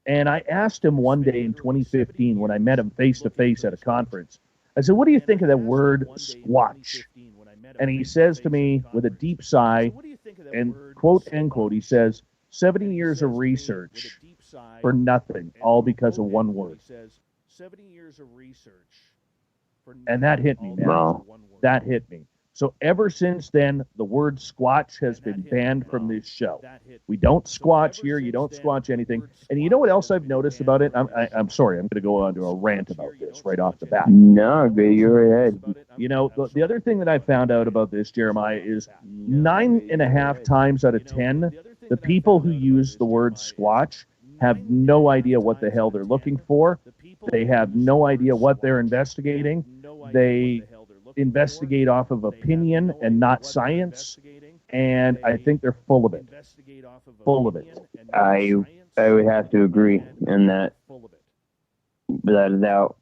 And I asked him one day in 2015 when I met him face-to-face at a conference, I said, what do you think of that word squatch? And he says to me with a deep sigh, and quote, end quote, he says, 70 years of research for nothing, all because of one word. 70 years of research. And that hit me, man. Wow. That hit me. So ever since then, the word squatch has been banned from this show. We don't squatch here. You don't squatch anything. And you know what else I've noticed about it? I'm sorry. I'm going to go on to a rant about this right off the bat. No, go ahead. You know, the other thing that I found out about this, Jeremiah, is 9.5 times out of 10, the people who use the word squatch have no idea what the hell they're looking for. They have no idea what they're investigating. They investigate off of opinion and not science, and I think they're full of it. Full of it. I would have to agree on that, without a doubt.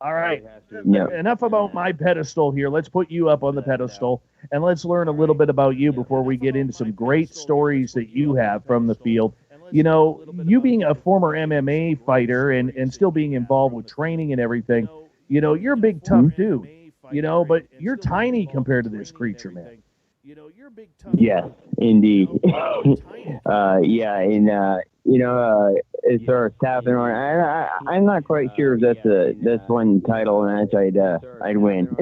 All right, enough about my pedestal here. Let's put you up on the pedestal, and let's learn a little bit about you before we get into some great stories that you have from the field. You know, you being a former MMA fighter and still being involved with training and everything, you know, you're a big, tough dude. You know, but you're tiny compared to this creature, man. Yes, indeed. As far as tapping on, I'm not quite sure if that's one title match I'd win.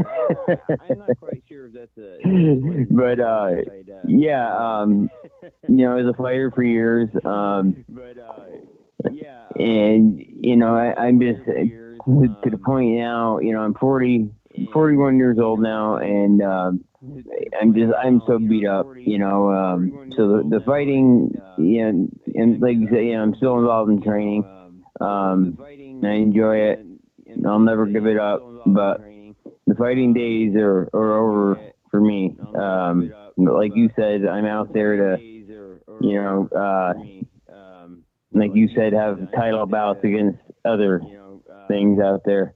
But as a fighter for years, And, I'm just to the point now, I'm 41 years old now, and I'm so beat up, so the fighting, and like you say, I'm still involved in training. I enjoy it. I'll never give it up, but the fighting days are over for me. Like you said, I'm out there to, like you said, have title bouts against other things out there.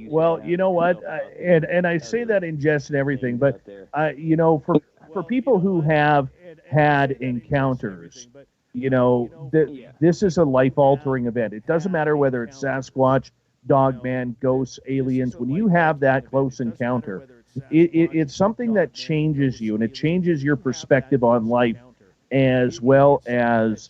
Well, you know what, and I say that in jest and everything, but for people who have had encounters, this is a life-altering event. It doesn't matter whether it's Sasquatch, Dogman, ghosts, aliens. When you have that close encounter, it's something that changes you, and it changes your perspective on life, as well as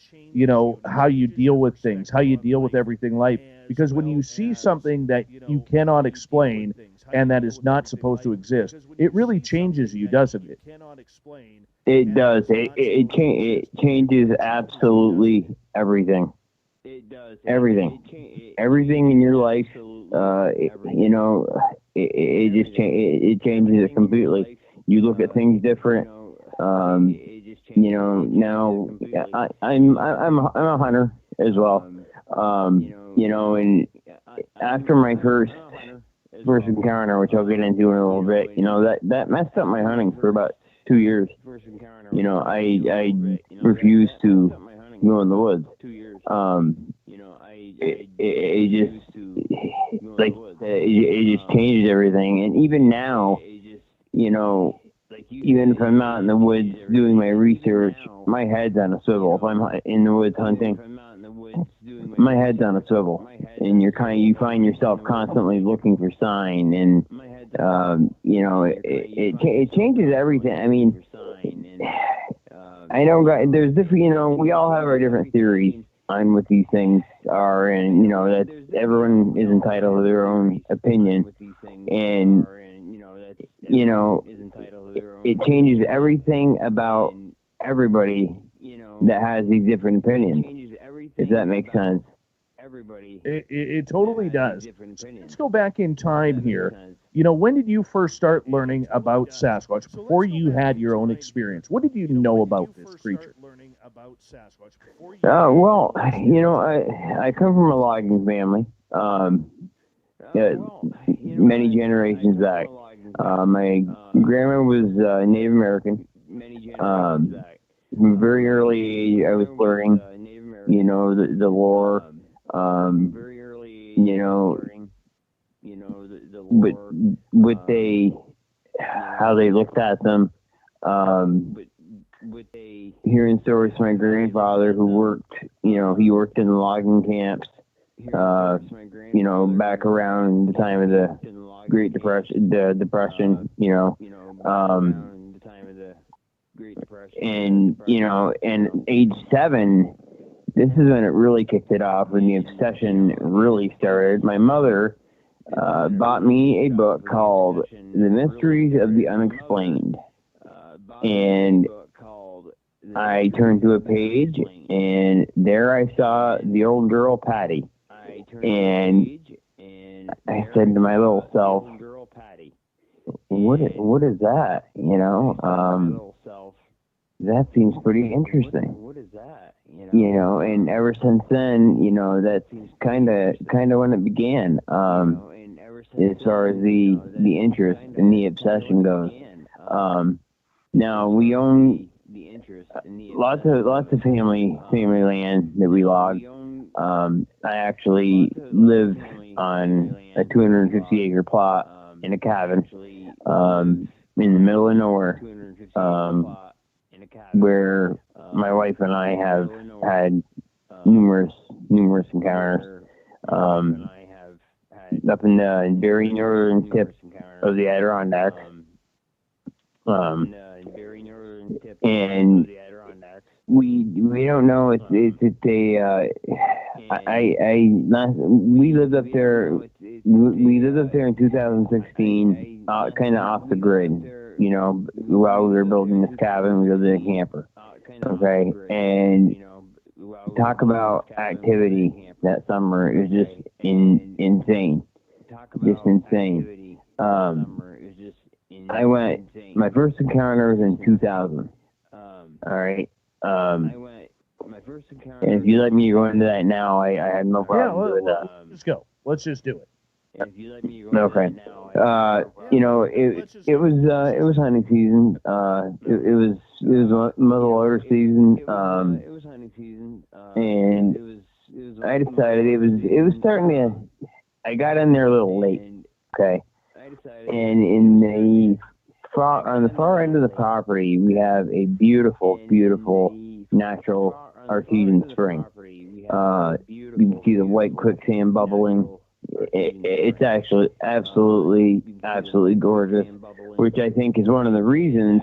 how you deal with things, how you deal with everything life. Because when you see something that you cannot explain and that is not supposed to exist, it really changes you, doesn't it? It does. It changes absolutely everything. Everything in your life. It changes it completely. You look at things different. Now I'm a hunter as well. And after my first encounter, which I'll get into in a little bit, that messed up my hunting for about 2 years. I refused to go in the woods. It just changed everything. And even now, even if I'm not in the woods doing my research, my head's on a swivel. If I'm in the woods hunting, my head's on a swivel, and you find yourself constantly looking for sign, and it changes everything. I mean, I know there's different. We all have our different theories on what these things are, and that everyone is entitled to their own opinion, and it changes everything about everybody that has these different opinions, if that makes sense. It totally does. Let's go back in time here. When did you first start learning about Sasquatch before you had your own experience? What did you know about this creature? Well, I come from a logging family, many generations back. My grandma was Native American. From a very early age, I was learning, the lore, how they looked at them, hearing stories from my grandfather who worked, he worked in the logging camps, back around the time of the Great Depression, and age 7, this is when it really kicked it off, when the obsession really started. My mother bought me a book called The Mysteries of the Unexplained, and I turned to a page, and there I saw the old girl Patty, and I said to my little self, what is that? That seems pretty interesting. And ever since then, that's kind of when it began. As far as the interest and the obsession goes. Now we own lots of family land that we log. I actually live on a 250-acre plot in a cabin in the middle of nowhere, where my wife and I have had numerous encounters up in the very northern tip of the Adirondacks. And we don't know. We lived up there. We lived up there in 2016, kind of off the grid. While we were building this cabin, we lived in a camper. Okay, and talk about activity that summer. It was just insane. Just insane. I went, my first encounter was in 2000. All right. And if you let me go into that now, I had no problem doing that. Let's go. Let's just do it. Okay. You know, it was hunting season. It was muzzleloader season. And I decided it was starting to. I got in there a little late. Okay. And on the far end of the property, we have a beautiful, beautiful natural artesian spring. You can see the white quicksand bubbling. It's actually absolutely gorgeous, which I think is one of the reasons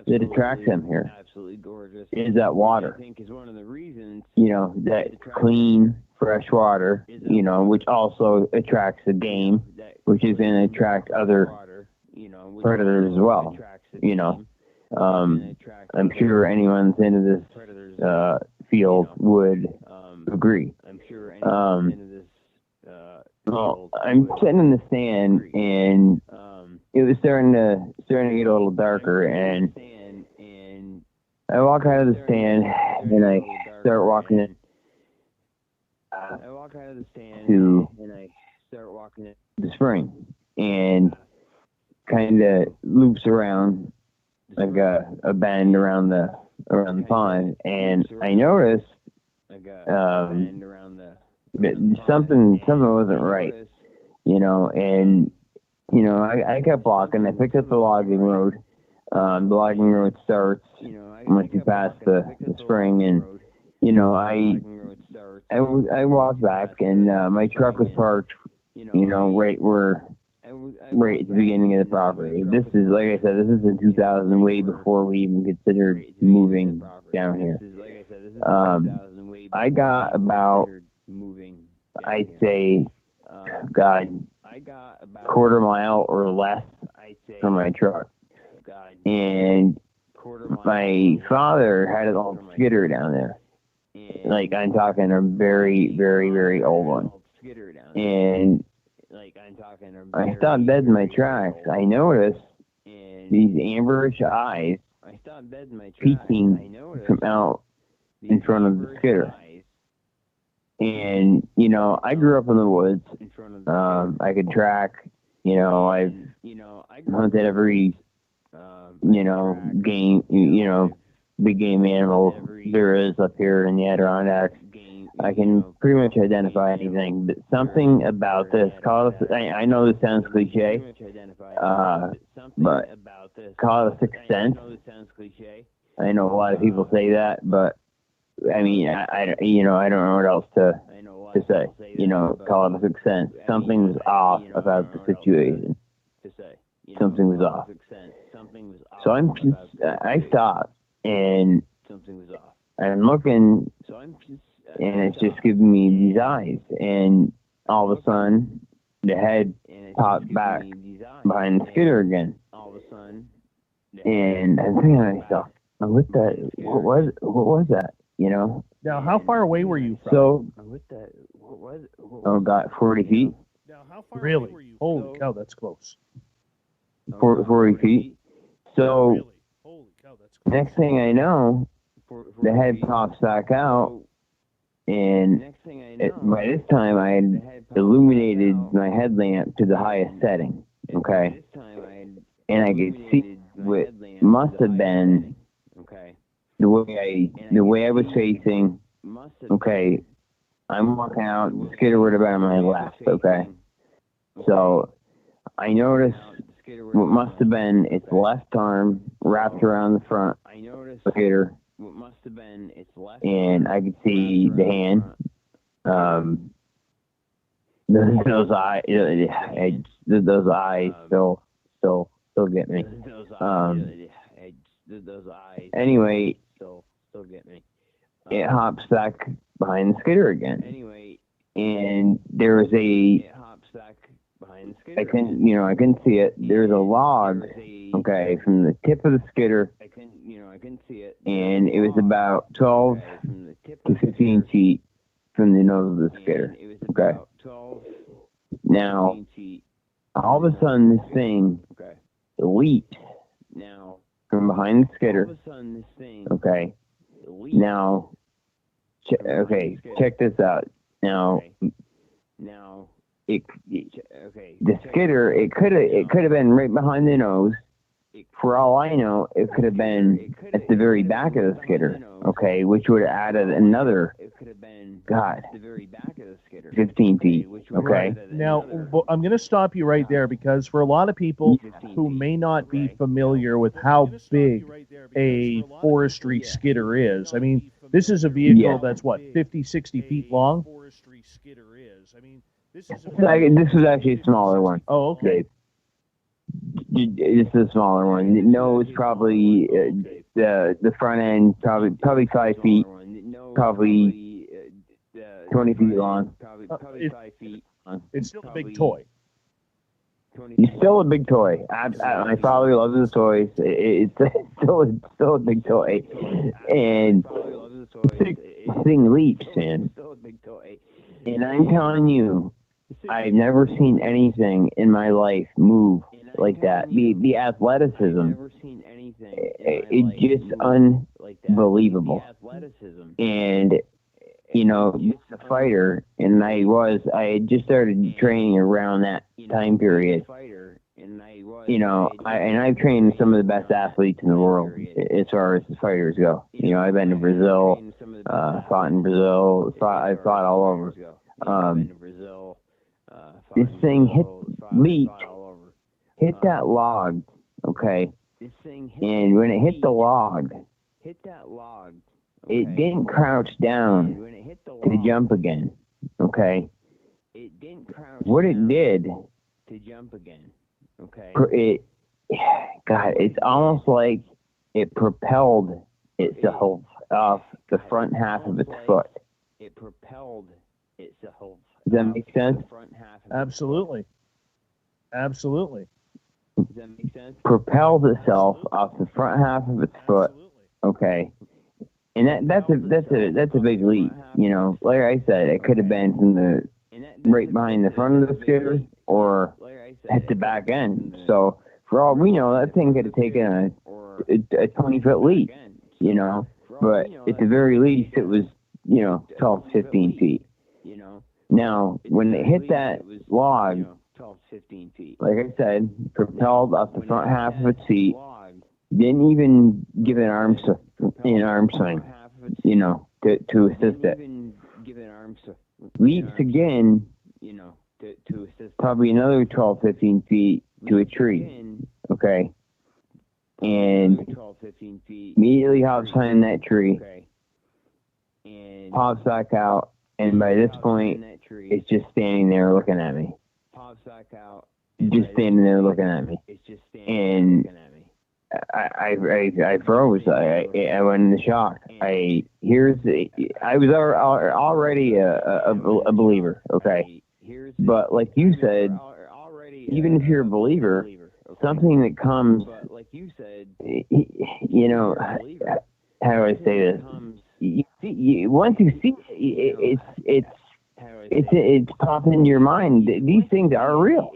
that attracts them here. Is that water? You know, that clean, fresh water. You know, which also attracts the game, which is going to attract other predators as well. You know, I'm sure anyone that's into this field would agree. Well, I'm sitting in the stand, and it was starting to get a little darker, and I walk out of the stand, and I start walking in to the spring, and kind of loops around like a bend around the pond, and I noticed something wasn't right, you know, and you know, I kept walking. I picked up the logging road. The logging road starts once you pass the spring, and you know, I walked back, and my truck was parked, you know, right at the beginning of the property. This is, like I said, this is in 2000, way before we even considered moving down here. I got about, I'd say, quarter mile or less from my truck. And my father had an old skidder down there. Like, I'm talking a very, very, very old one. And I stopped dead in my tracks. I noticed these amberish eyes peeking from out in front of the skidder. And, you know, I grew up in the woods. I could track, you know, I've hunted every, you know, game, you know, big game animal there is up here in the Adirondacks. I can pretty much identify anything, but something about this, I know this sounds cliche, but call it a sixth sense. I know a lot of people say that, but I mean, I you know, I don't know what else to say. You know, call it a sixth sense. Something was off about the situation. Something was off. So I stopped, and I'm looking, and it's just giving me these eyes, and all of a sudden, the head popped back behind the skidder again. And I'm thinking to myself, what was that? You know? Now, how far away were you from? So, oh God, 40 feet. Really? Holy cow, that's close. 40 feet. So, next thing I know, the head pops back out, and by this time I had illuminated my headlamp to the highest setting, okay? And I could see what must have been the way I was facing. Okay, I'm walking out, the skidder would have been on my left, okay? So I noticed what must have been its left arm wrapped around the front of the skidder, and I could see the hand. Those eyes still get me. Anyway, it hops back behind the skidder again. And there was I couldn't see it. There's a log, okay, from the tip of the skidder, and it was about 12 to 15 feet from the nose of the skitter. Okay. Now, all of a sudden, this thing leaps from behind the skitter. Okay. Now, check this out. Now, the skitter, it could have been right behind the nose. For all I know, it could have been at the very back of the skitter, okay, which would have added another, 15 feet, okay? Now, I'm going to stop you right there because for a lot of people who may not be familiar with how big a forestry skidder is, I mean, this is a vehicle that's, 50, 60 feet long? This was actually a smaller one. Oh, okay. This is a smaller one. The nose probably the front end probably 5 feet, probably 20 feet long. It's still a big toy. It's still a big toy. My father loves his toys. It's still a big toy, and this thing leaps, man. And I'm telling you, I've never seen anything in my life move like that. The athleticism, it's just unbelievable. And just a fighter, and I had just started training around that time period. I've trained some of the best athletes in the world as far as the fighters go. I've been to Brazil, fought in Brazil, I fought all over. This thing hit that log, okay? And when it hit the log, it didn't crouch down to jump again, okay? What it did, it's almost like it propelled itself off the front half of its foot. Does that make sense? Absolutely. Does that make sense? Propelled itself off the front half of its foot. Okay. And that's a big leap. Like I said, it could have been from the right behind the front of the skitter or at the back end. So for all we know, that thing could have taken a 20-foot leap. But at the very least, it was 12, 15 feet. Now, when it hit that log, like I said, propelled off the front half of its feet, didn't even give an arm swing, to assist it. Leaps again, probably another 12, 15 feet to a tree, okay? And immediately hops behind that tree, pops back out, and by this point, it's just standing there looking at me. Just standing there looking at me. And I froze. I went into shock. I was already a believer, okay? But like you said, even if you're a believer, something that comes, how do I say this? Once you see it, it's popping in your mind. These things are real,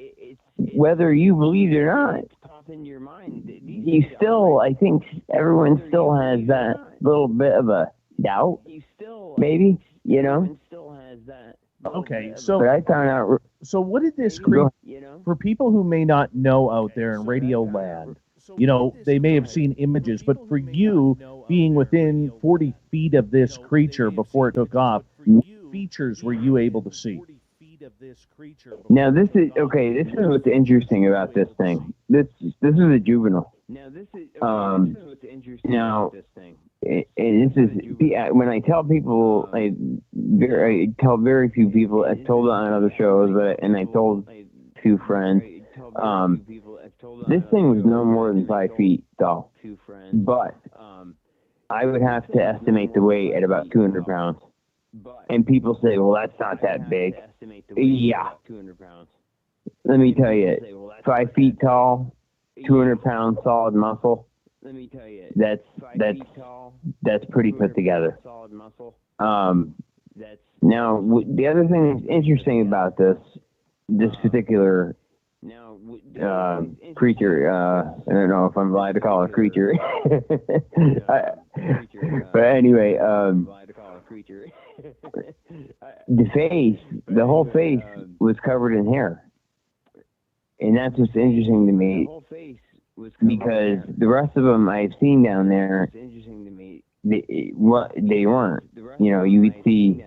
whether you believe it or not. You still, I think, everyone still has that little bit of a doubt, maybe, Okay, so but I found out. So what did this creep? For people who may not know out there in Radio Land, they may have seen images, but for you, being within 40 feet of this creature before it took off, what features were you able to see? This is what's interesting about this thing. This is a juvenile. When I tell people, I tell very few people. I told it on other shows, and I told two friends. This thing was no more than 5 feet tall, but I would have to estimate the weight at about 200 pounds. And people say, well, that's not that big. Yeah. Let me tell you, 5 feet tall, 200 pounds solid muscle, that's pretty put together. Now, the other thing that's interesting about this particular creature, I don't know if I'm allowed to call it a creature, but anyway, the whole face was covered in hair, and that's what's interesting to me, because the rest of them I've seen down there, they weren't. You know, you could see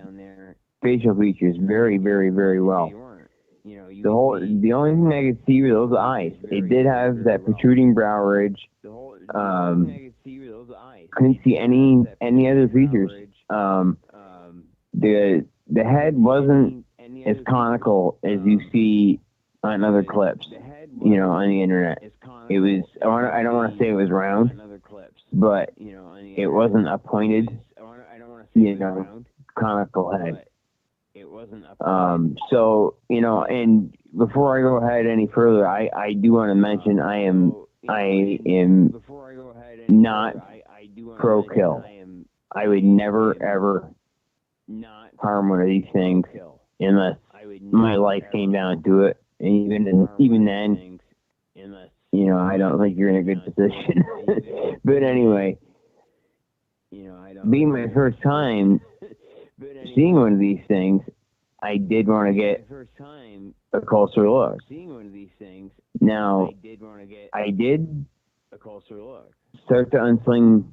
facial features very, very, very well. The only thing I could see were those eyes. It did have that protruding brow ridge. Couldn't see any other features. The head wasn't as conical as you see on other clips, you know, on the internet. It was, I don't want to say it was round, but it wasn't a pointed, you know, conical head. So, you know, and before I go ahead any further, I do want to mention I am not pro kill. I would never ever harm one of these things unless my life came down to it. And even then, you know, I don't think you're in a good position. But anyway, being my first time seeing one of these things, I did want to get a closer look. Now, I did start to unsling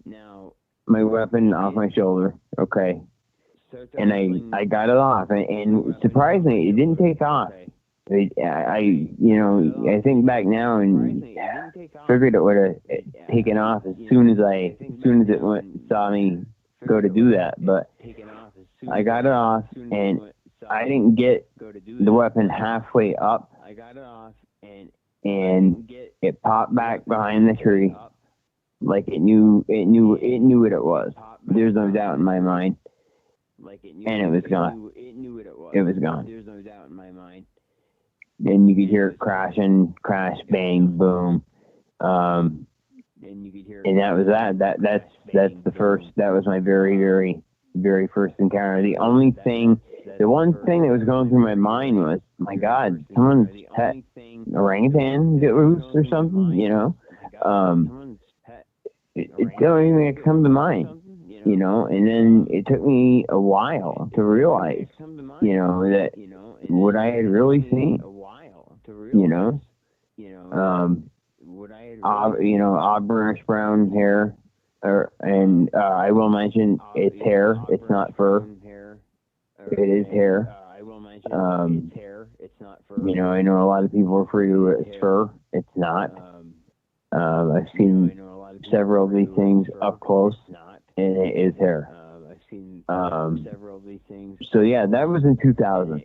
my weapon off my shoulder, okay, and I got it off, and surprisingly, it didn't take off. I think back now and figured it would have taken off as soon as it saw me go to do that, but I got it off, and I didn't get the weapon halfway up, and it popped back behind the tree like it knew what it was. There's no doubt in my mind, and it was gone. It was gone. Then you could hear it crashing, crash, bang, boom, and that was that. That's the first. That was my very, very, very first encounter. The one thing that was going through my mind was, my God, someone's pet orangutan get loose or something, you know. It don't even come to mind, you know. And then it took me a while to realize, you know, that what I had really seen, you know, odd brownish brown hair, and I will mention it's hair, it's not fur. It is hair. You know, I know a lot of people refer to it as fur. It's not. I've seen several of these things up close, and it is hair. So yeah, that was in 2000.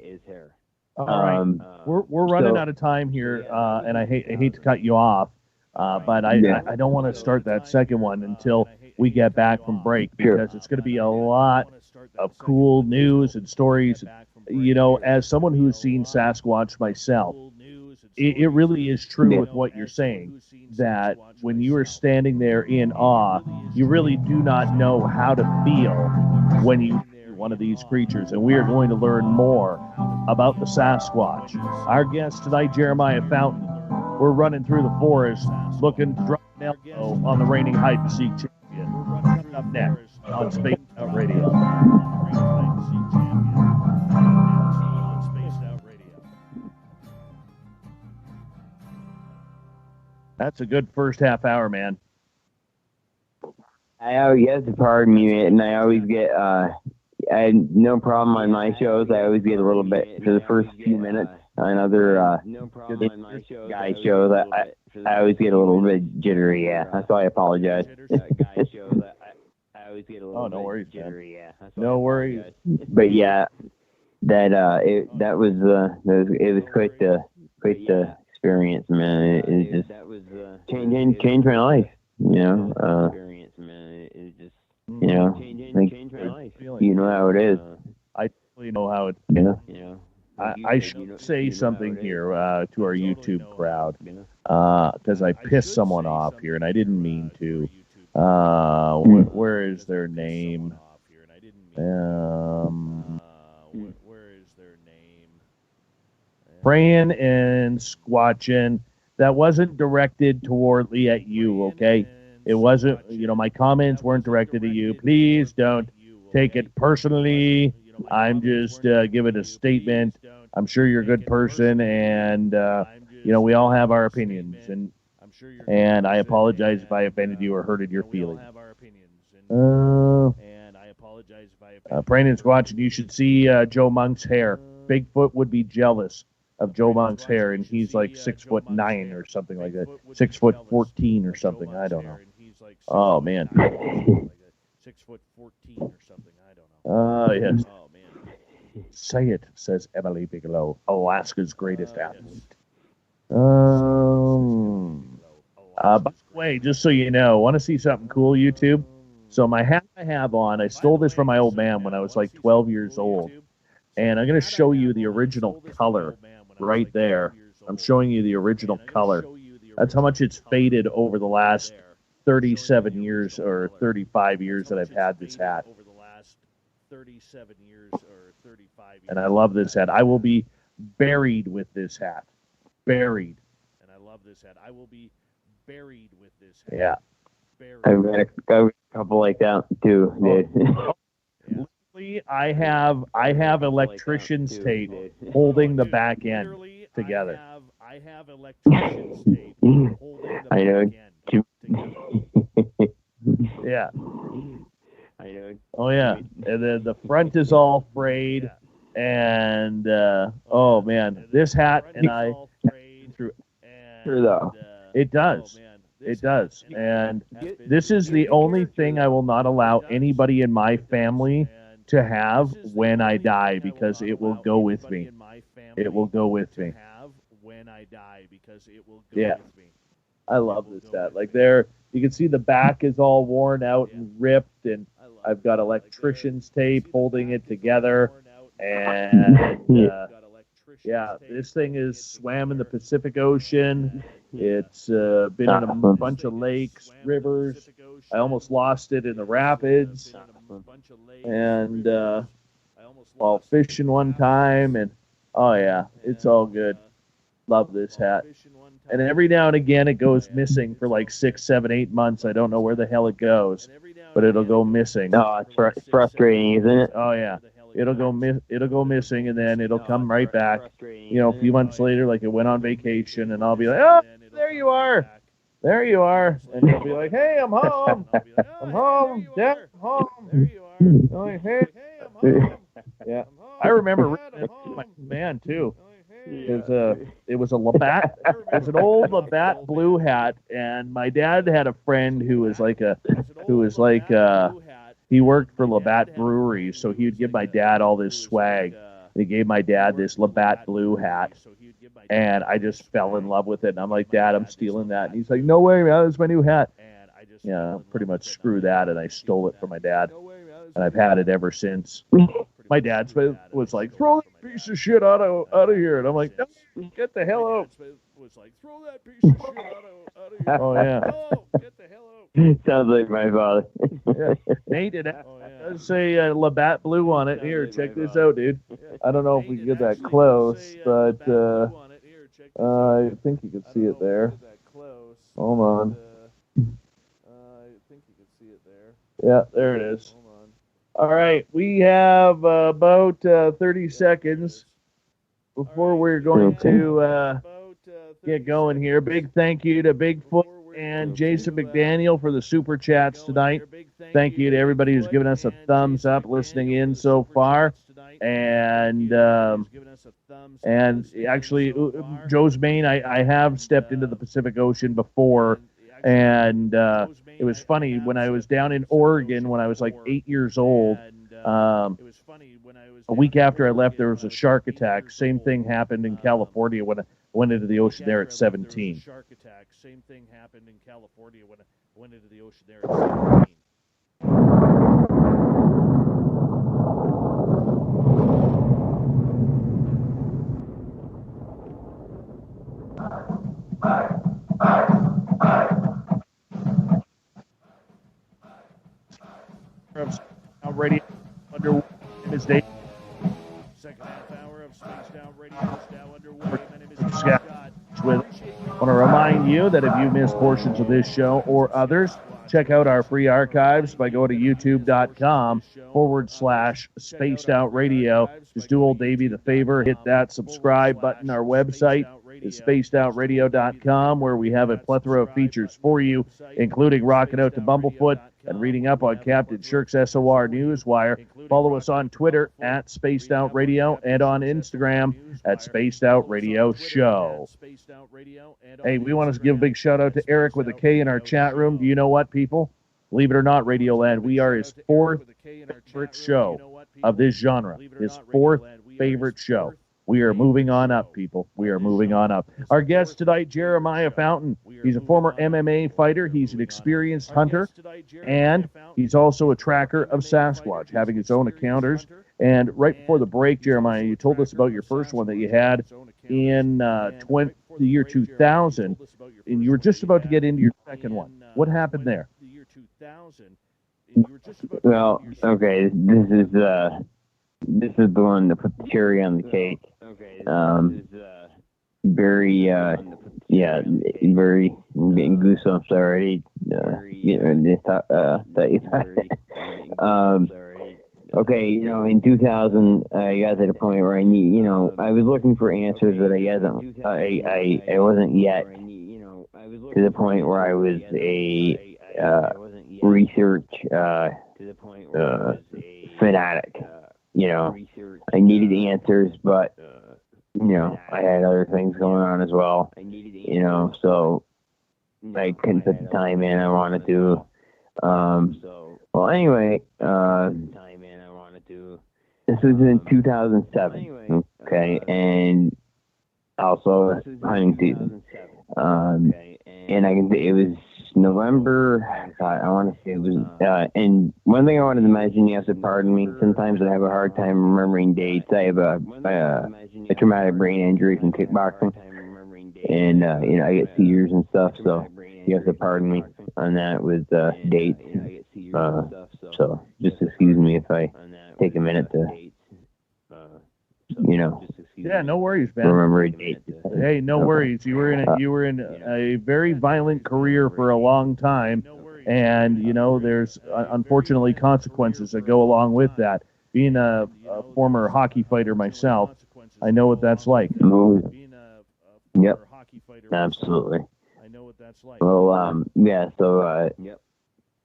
All right, we're running out of time here, and I hate to cut you off, but I don't want to start that second one until we get back from break, because it's going to be a lot of cool news and stories. You know, as someone who's seen Sasquatch myself, it really is true with what you're saying, that when you are standing there in awe, you really do not know how to feel when you hear one of these creatures. And we are going to learn more about the Sasquatch. Our guest tonight, Jeremiah Fountain. We're running through the forest looking to drop an elbow on the reigning hide-and-seek champion. Up next on Space Out Radio. That's a good first half hour, man. You have to pardon me, and I always get, I had no problem on my shows. I always get a little bit for the first few minutes on other guy shows. I always get a little bit jittery, yeah. That's why I apologize. Oh, no worries, man. No worries. But yeah, it was quite the experience, man. It just changed my life, you know. You know, like, you know how it is. I totally know how it. Yeah. I should say something here to our YouTube crowd because I pissed someone off here and I didn't mean to. Where is their name? Praying and squatching. That wasn't directed towardly at you, okay? It wasn't, my comments weren't directed at you. Please don't take it personally. I'm just giving a statement. I'm sure you're a good person, and, we all have our opinions, and I apologize if I offended you or hurted your feelings. Praying and squatching, you should see Joe Monk's hair. Bigfoot would be jealous of Joe Monk's hair, and he's like 6'9" or something like that. 6'14" or something. I don't know. Oh man. 6'14" or something. I don't know. Yes. Say it, says Emily Bigelow, Alaska's greatest athlete. By the way, just so you know, want to see something cool, YouTube? So my hat I have on, I stole this from my old man when I was like 12 years old. And I'm going to show you the original color right there. I'm showing you the original color. That's how much it's faded over the last 37 years or 35 years that I've had this hat. And I love this hat. I will be buried with this hat. Buried. And I love this hat. I will be buried with this hat. Yeah. I've got a couple like that too, dude. I have electrician's tape holding the back end together. I have electrician's tape holding the back end together. Yeah. I know. Oh yeah. And then the front is all frayed, and oh man, this hat and I through it does. It does. And this is the only thing I will not allow anybody in my family to have when I die, because it will go with me. It will go with me. Yeah. I love this hat. Like there, you can see the back is all worn out and ripped, and I've got electrician's tape holding it together. And yeah, this thing is swam in the Pacific Ocean. It's been in a bunch of lakes, rivers. I almost lost it in the rapids. And while fishing one time, and oh yeah, it's all good. Love this hat. And every now and again it goes missing for like 6, 7, 8 months. I don't know where the hell it goes, but it'll go missing. Oh, it's frustrating, isn't it? Oh yeah. It'll go missing, and then it'll come right back. A few months later, like it went on vacation, and I'll be like, "Oh, there you are, there you are," and he'll be like, "Hey, I'm home, I'm home, Dad, I'm home." There you are. Like, hey, I'm home. Yeah, I remember my man too. It was a Labatt. It was an old Labatt blue hat, and my dad had a friend who was like he worked for Labatt Breweries, so he would give my dad all this swag. And he gave my dad this Labatt blue hat, and I just fell in love with it. And I'm like, "Dad, I'm stealing that." And he's like, "No way, man, that's my new hat." Yeah, pretty much screw that, and I stole it from my dad, and I've had it ever since. My dad was like, "Throw that piece of shit out of here," and I'm like, "No, get the hell out." Was like, "Throw that piece of shit out of here." Oh yeah. Oh, get the hell out. Sounds like my father. Yeah. Nate, it does say Labatt Blue on it. Here, check this out, dude. I don't know if we can get that close, but I think you can see it there. Hold on. I think you can see it there. Yeah, there it is. All right, we have about 30 seconds before we're going to get going here. Big thank you to Bigfoot and Jason McDaniel for the super chats tonight. Thank you to everybody who's given us a thumbs up listening in so far. And actually, Joe's Maine, I have stepped into the Pacific Ocean before, and it was funny when I was down in Oregon when I was like 8 years old. A week after I left, there was a shark attack. Same thing happened in California when I went into the ocean there at 17. Shark attack. Same thing happened in California when I went into the ocean there at 17. Radio underway. Is Dave. Second half hour of Spaced Out Radio is now underway. My name is Scott. I want to remind you that if you missed portions of this show or others, check out our free archives by going to youtube.com/Spaced Out Radio. Just do old Davey the favor, hit that subscribe button. Our website is spacedoutradio.com, where we have a plethora of features for you, including rocking out to Bumblefoot and reading up on Captain Shirk's SOR Newswire. Follow us on Twitter at Spaced Out Radio and on Instagram at Spaced Out Radio Show. Hey, we want to give a big shout out to Eric with a K in our chat room. Do you know what, people? Believe it or not, Radioland, we are his fourth favorite show of this genre. His fourth favorite show. We are moving on up, people. We are moving on up. Our guest tonight, Jeremiah Fountain. He's a former MMA fighter. He's an experienced hunter, and he's also a tracker of Sasquatch, having his own encounters. And right before the break, Jeremiah, you told us about your first one that you had in the year 2000, and you were just about to get into your second one. What happened there? Well, okay, this is the one that put the cherry on the cake. Very, very getting goosebumps already. Okay, in 2000, I got to the point where I need, I was looking for answers, but I wasn't yet to the point where I was a research fanatic. I needed answers, but I had other things going on as well. So I couldn't put the time in I wanted to. Well, anyway, this was in 2007. Okay, and also hunting season. And it was November. I want to say it was. And one thing I wanted to mention, you have to pardon me. Sometimes I have a hard time remembering dates. I have a traumatic brain injury from kickboxing, and I get seizures and stuff. So you have to pardon me on that with dates. So just excuse me if I take a minute to, Yeah, no worries, man. remember a date. Hey, no worries. You were in a very violent career for a long time, and there's unfortunately consequences that go along with that. Being a former hockey fighter myself, I know what that's like. Yep, absolutely. Well, yeah. So,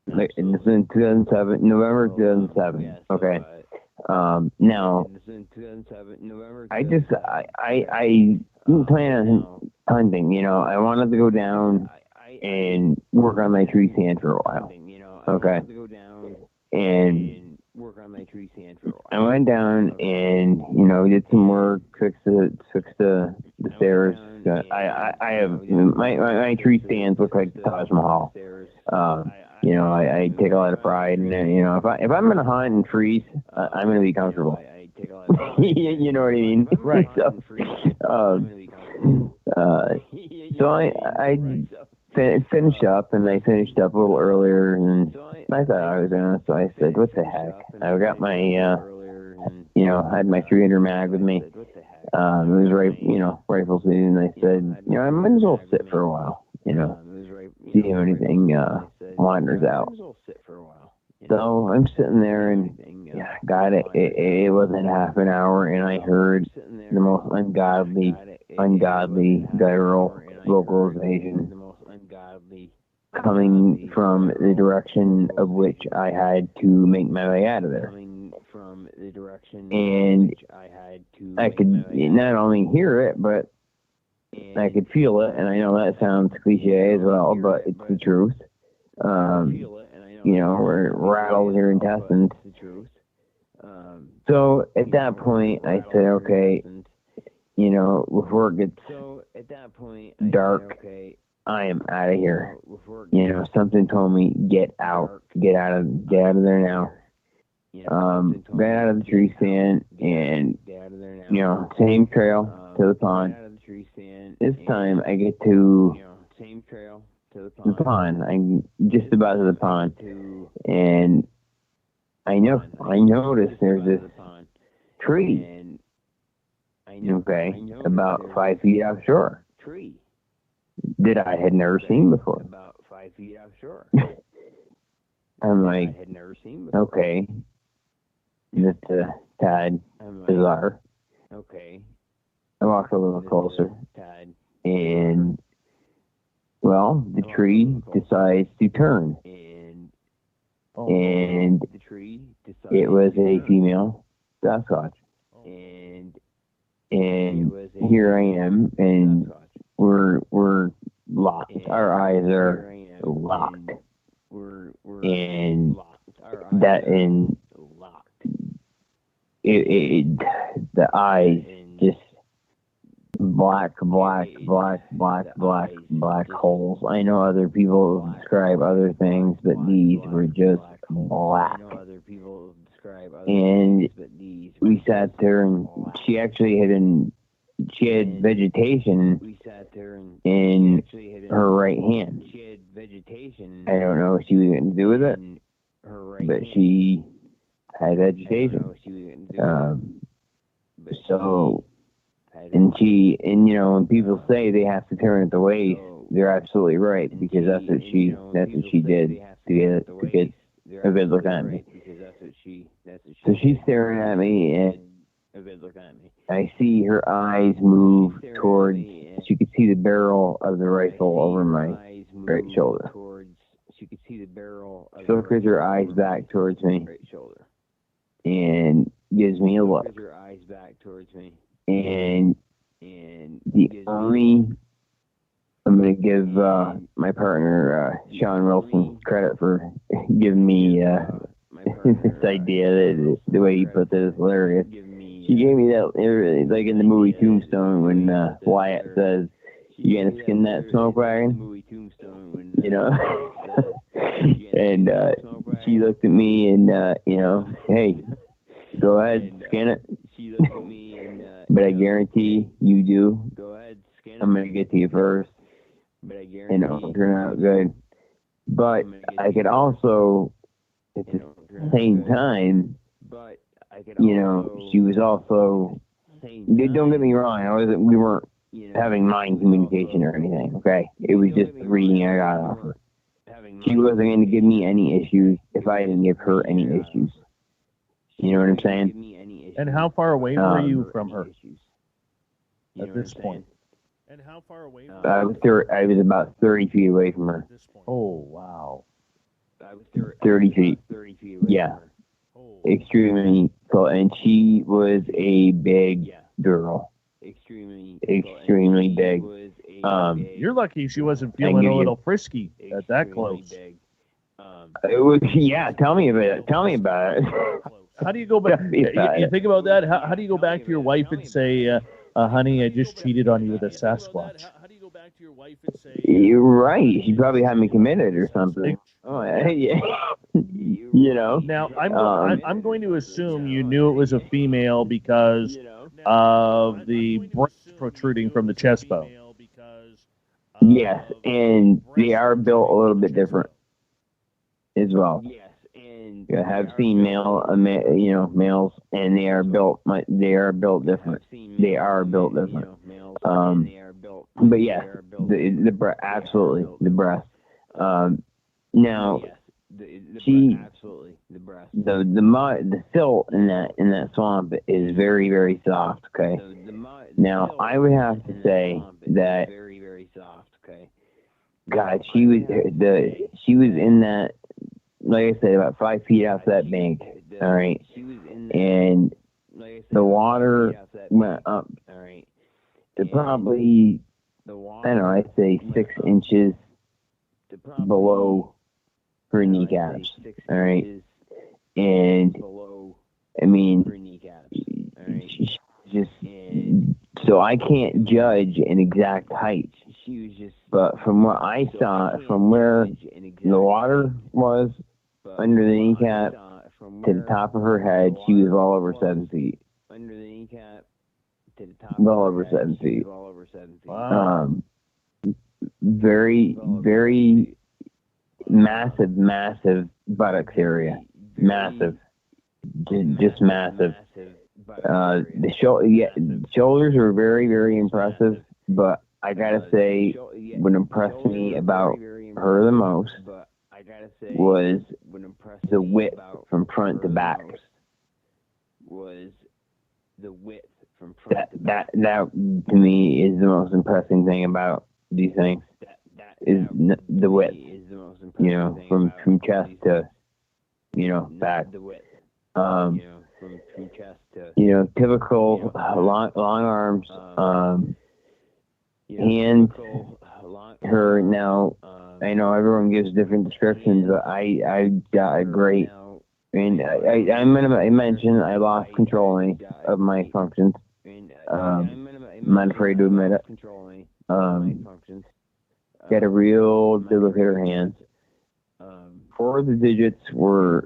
this is in 2007, November 2007. Okay. Now, I didn't plan on hunting, I wanted to go down and work on my tree stand for a while. Okay. And I went down and, did some work, fixed the stairs. I have, my tree stands look like the Taj Mahal. I take a lot of pride in it. If I'm going to hunt and freeze, I'm going to be comfortable. You know what I mean? Right. So I finished up, and I finished up a little earlier, and I thought I was going to, so I said, what the heck? I got my, I had my 300 mag with me. It was rifle season, and I said, I might as well sit for a while, see if anything wanders out. So I'm sitting there, and God, it wasn't half an hour, and I heard the most ungodly guttural vocalization coming from the direction of which I had to make my way out of there. And I could not only hear it, but I could feel it, and I know that sounds cliche as well, but it's the truth. Where it rattles your intestines. So at that point, I said, okay, before it gets dark, I am out of here. Something told me, get out of there now. Got out of the tree stand, and, same trail to the pond. this time I get to the pond. I'm just about to the pond, and I noticed there's this tree, okay, about 5 feet offshore that I had never seen before. I'm like, okay, that's tad bizarre. I walk a little closer, and well, the tree decides to turn, and it was a female Sasquatch, and here I am, and we're locked. Our eyes are locked, and the eyes just black holes. I know other people describe other things, but these were just black. And we sat there, and she had vegetation in her right hand. I don't know what she was going to do with it, but she had vegetation. And when people say they have to turn at the waist, they're absolutely right, because that's what she did to get a good look at me. So she's staring at me, and I see her eyes move towards. She could see the barrel of the rifle over my right shoulder. So flickers her eyes back towards me, and gives me a look. And I'm going to give my partner, Sean Wilson, credit for giving me this idea, that the way he put this is hilarious. She gave me that, like in the movie Tombstone, when Wyatt says, "You gonna skin that smoke wagon?" And she looked at me and, hey, go ahead, skin it. But I guarantee you do. I'm going to get to you first, and it'll turn out good. But I could also, at the same time, she was also, don't get me wrong, we weren't having mind communication or anything, okay? It was just reading I got off her. She wasn't going to give me any issues if I didn't give her any issues. You know what I'm saying? And how far away were you from her at this point? I was about 30 feet away from her. Oh, wow. 30 feet. Yeah. Extremely close. And she was a big girl. Extremely big. You're lucky she wasn't feeling a little frisky at that close. It was, yeah, tell me about it. How do you go back? You think about that? How do you go back to your wife and say, honey, I just cheated on you with a Sasquatch? You're right. She probably had me committed or something. Oh, yeah. Now, I'm going to assume you knew it was a female because of the breast protruding from the chest bone. Yes, and they are built a little bit different as well. I have seen males, and they are built different. They are built different. But yeah, the absolutely the breast. Now, the silt in that swamp is very, very soft. Okay. Now I would have to say that, God, she was in that. Like I said, about 5 feet off that bank, all right? And the water went up to probably, I don't know, I'd say 6 inches below her kneecaps, all right? And, I mean, just, so I can't judge an exact height. But from what I saw, from where the water was, under the kneecap to the top of her head, she was well over 7 feet. well over 7 feet. Wow. Very, very massive buttocks area. Massive. Just massive. The shoulders were very, very impressive, but I gotta say, what impressed me about her the most was the width from front to back. That to me is the most impressive thing about these things is the width, you know, from chest to, you know, back. You know, typical long arms, hands. Her now, I know everyone gives different descriptions, but I got a great. And I'm gonna mention I lost control of my functions. I'm not afraid to admit it. Got a real good look at her hands. 4 of the digits were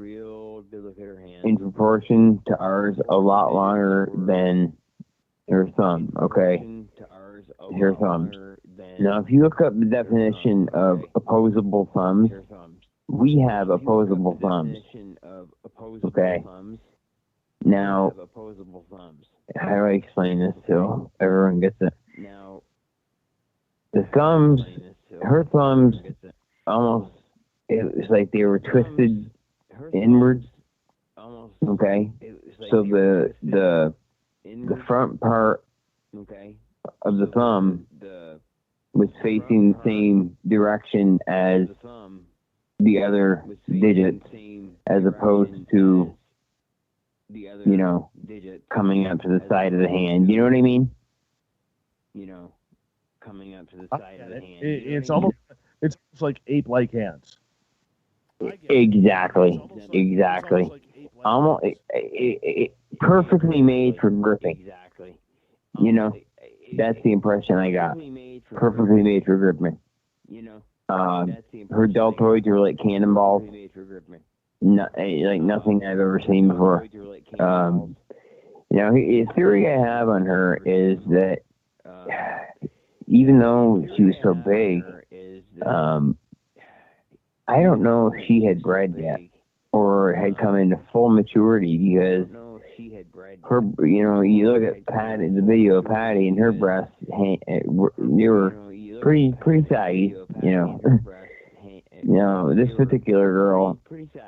in proportion to ours a lot longer than her thumb. Okay, her thumbs. Now, if you look up the definition of opposable thumbs, we have opposable thumbs. Okay. Now, how do I explain this so everyone gets it? The thumbs, her thumbs, almost, it was like they were twisted inwards. Okay. So the front part of the thumb was facing the same direction as the other digits, as opposed to, you know, coming up to the side of the hand. You know what I mean? It's almost like ape-like hands. Exactly. Almost it perfectly made for gripping. You know, that's the impression I got. Perfectly made for gripping. Her deltoids were like cannonballs. Like nothing I've ever seen before. You know, the theory I have on her is that even though she was so big, I don't know if she had bred yet or had come into full maturity, because her, you know, you look at Patty, the video of Patty, and her breasts, they were pretty saggy, you know. You know, this particular girl,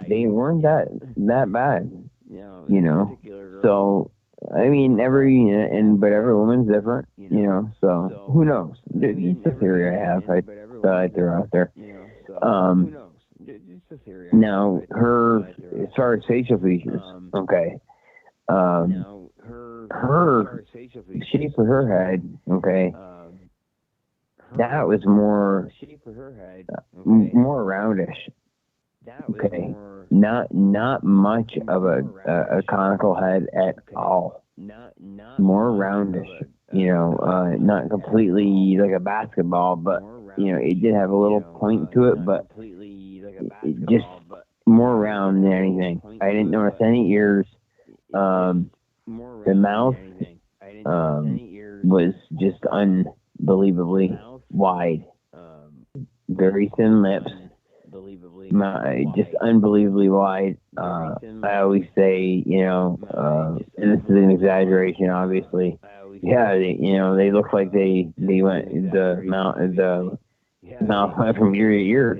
they weren't that bad, you know. So, I mean, but every woman's different, you know. So, who knows? It's a theory I have. I thought I'd throw out there. Now, her, as far as facial features, okay. Her shape of her head, okay. That was more roundish. Okay. Not much of a conical head at all. More roundish. You know, not completely like a basketball, but you know, it did have a little point to it, but it just more round than anything. I didn't notice any ears. The mouth was just unbelievably wide. Very thin lips. Just unbelievably wide. I always say, you know, and this is an exaggeration, obviously. Yeah, you know, they look like they went the mouth went from ear to ear.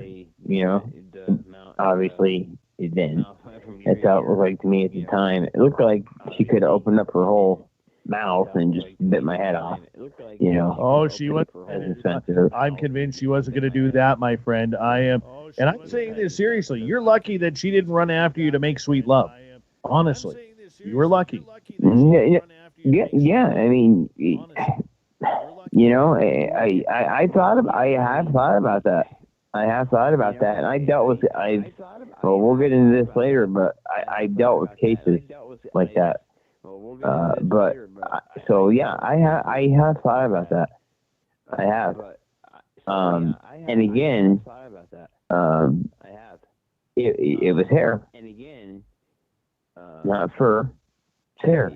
You know, obviously it didn't. That's how it looked like to me at the time. It looked like she could have opened up her whole mouth and just bit my head off. You know. Oh, she was. I'm convinced she wasn't going to do that, my friend. I am, and I'm saying this seriously. You're lucky that she didn't run after you to make sweet love. Honestly, you were lucky. Yeah. I mean, you know, I have thought about that. And I dealt with well, we'll get into this later, but I dealt with cases like that. So yeah, I have thought about that. I have. And again, it was hair. Not fur. It's hair.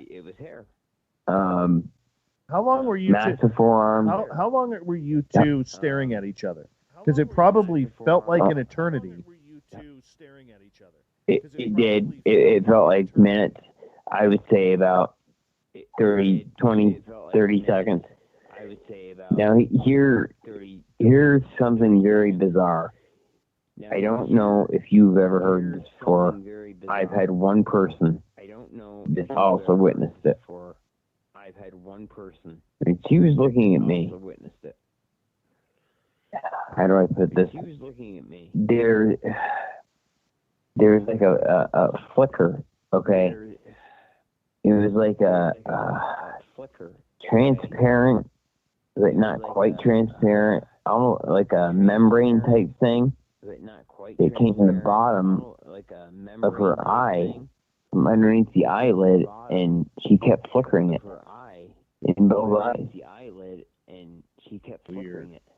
How long were you massive forearms. How long were you two staring at each other? Because it probably felt like an eternity. It did. It felt like minutes. I would say about 30 seconds. Now, here's something very bizarre. I don't know if you've ever heard this before. I've had one person that also witnessed it. And she was looking at me. How do I put this? There's like a flicker, okay? It was like a transparent, but not quite transparent, almost like a membrane type thing. It came from the bottom of her eye, from underneath the eyelid, and she kept flickering it in both eyes.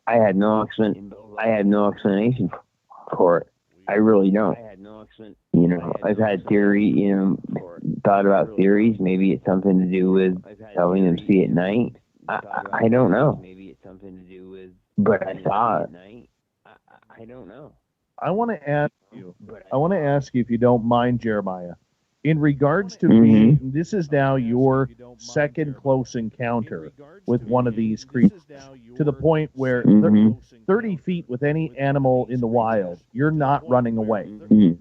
I had no explanation for it. I really don't. You know, I've had thought about theories. Maybe it's something to do with helping them see at night. I don't know. But I saw it. I want to ask you if you don't mind, Jeremiah. In regards to being, this is now your second close encounter with one of these creatures, to the point where 30 feet with any animal in the wild, you're not running away.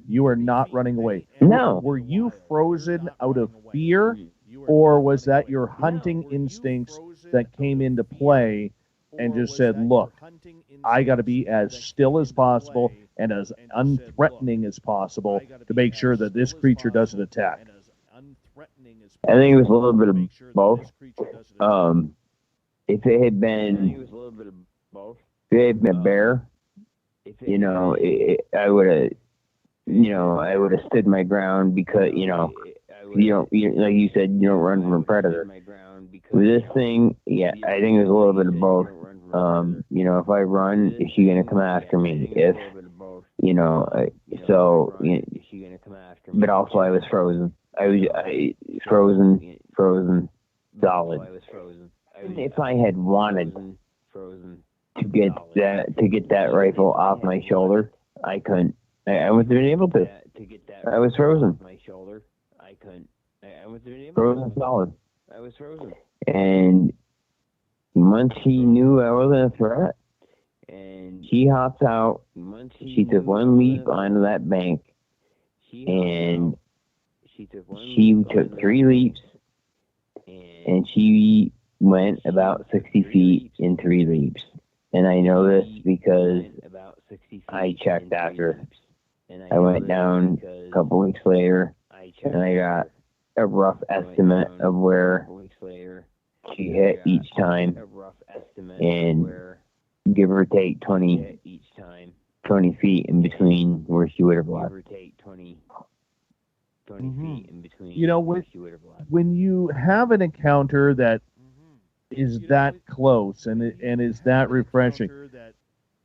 You are not running away. No. Were you frozen out of fear, or was that your hunting instincts that came into play and just said, look, I got to be as still as possible and as unthreatening as possible to make sure that this creature doesn't attack? I think it was a little bit of both. If it had been a bear, you know, I would have stood my ground, because like you said, you don't run from a predator. With this thing, yeah, I think it was a little bit of both. If I run, is she gonna come after me? But also I was frozen. I was frozen solid. If I had wanted to get that rifle off my shoulder, I couldn't. I wouldn't have been able to. I was frozen. Frozen solid. And once she knew I wasn't a threat, she hopped out. She took one leap onto that bank, and she took 3 leaps, and she went about 60 feet in 3 leaps. And I know this because I checked after. I went down a couple weeks later, and I got a rough estimate of where she hit each time, and give or take 20 feet in between where she would have left. You know, when you have an encounter that is that close and is that refreshing,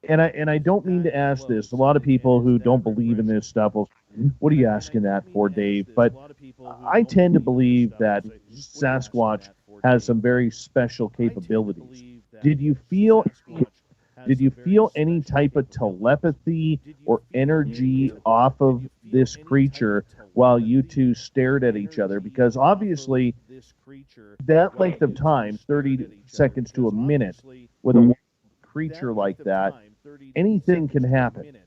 and I don't mean to ask this. A lot of people who don't believe in this stuff will, what are you asking that for, Dave? But I tend to believe that Sasquatch has some very special capabilities. Did you feel any type of telepathy or energy off of this creature while you two stared at each other? Because obviously that length of time, 30 seconds to a minute, with a creature like that, anything can happen.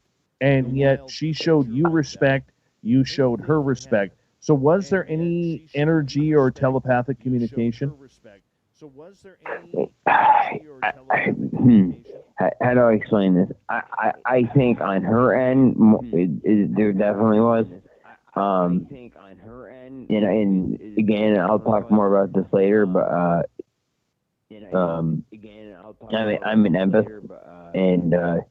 And yet she showed you respect, you showed her respect. So was there any energy or telepathic communication? How do I explain this? I think on her end, there definitely was. And again, I'll talk more about this later, but I'm an empath, and I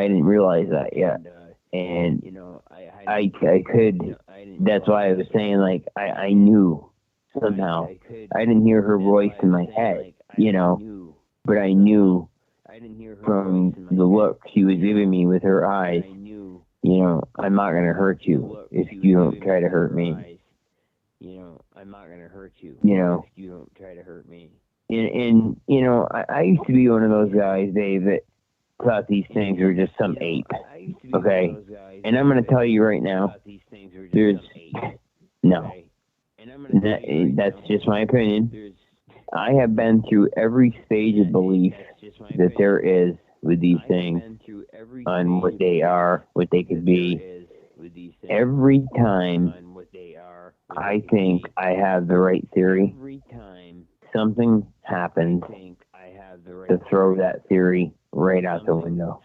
didn't realize that yet, and I could. That's why I was saying, like, I knew somehow. I didn't hear her voice in my head, but I knew from the look she was giving me with her eyes, I'm not going to hurt you if you don't try to hurt me. I'm not going to hurt you. You know, if you don't try to hurt me. And you know, I used to be one of those guys, Dave, that thought these things were just some ape. Okay? And I'm going to tell you right now, there's no. That's just my opinion. I have been through every stage of belief that there is with these things on what they are, what they could be. Every time I think I have the right theory, something happens to throw that theory right out the window.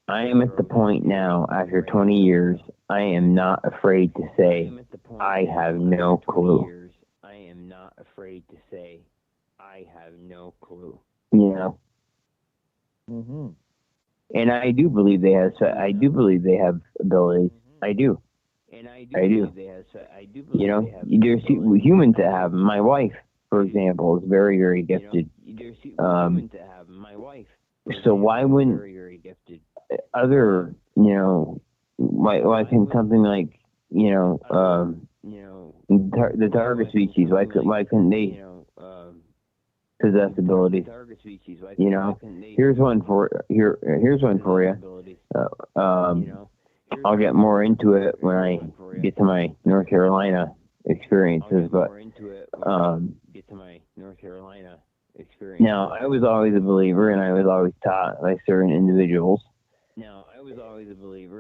I am at the point now, after 20 years, I am not afraid to say I have no clue. I am not afraid to say I have no clue. You know? Mm-hmm. And I do believe they have. I do believe they have abilities. I do. I do. You know, there's humans that have. My wife, for example, is very, very gifted. So why wouldn't other, you know, why can something like, you know, the target species, why couldn't they possess abilities? You know, here's one for you. I'll get more into it when I get to my North Carolina experiences, but now I was always a believer, and I was always taught by certain individuals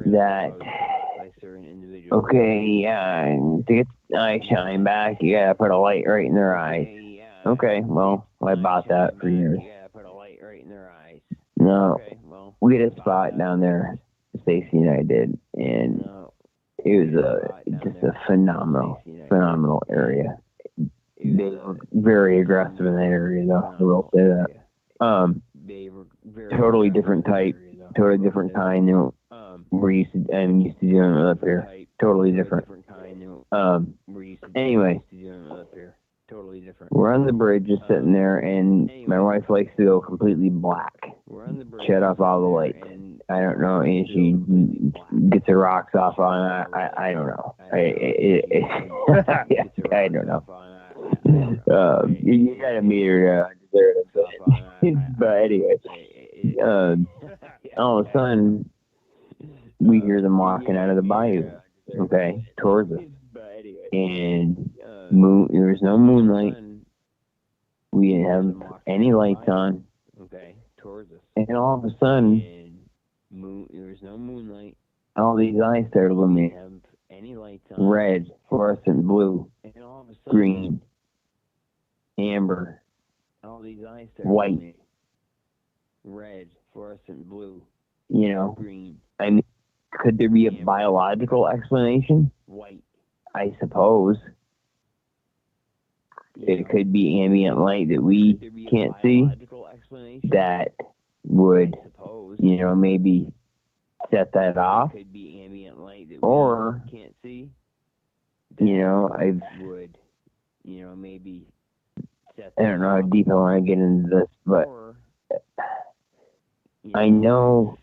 that okay, yeah, to get the eye shine back, you gotta put a light right in their eyes. Okay, well, I bought that for years. No, we had a spot down there, Stacy and I did, and it was just a phenomenal area. They were very aggressive in that area, though. I will say that. Totally different type, totally different kind. You know, we're used to doing it up here. Totally different. Anyway, we're on the bridge, just sitting there, and my wife likes to go completely black, shut off all the lights. I don't know, and she gets her rocks off on. I don't know. I don't know. You gotta meet her but anyway, all of a sudden we hear them walking out of the bayou, okay, towards us, and there was no moonlight. We didn't have any lights on, and all of a sudden there was no moonlight. All these eyes started illuminating. Red, fluorescent blue, green, amber, white, red, fluorescent blue. You know, green. I mean, could there be a biological explanation? White. I suppose. It could be ambient light that we can't see that would, you know, maybe set that off. Or, you know, I don't know how deep I want to get into this, but I know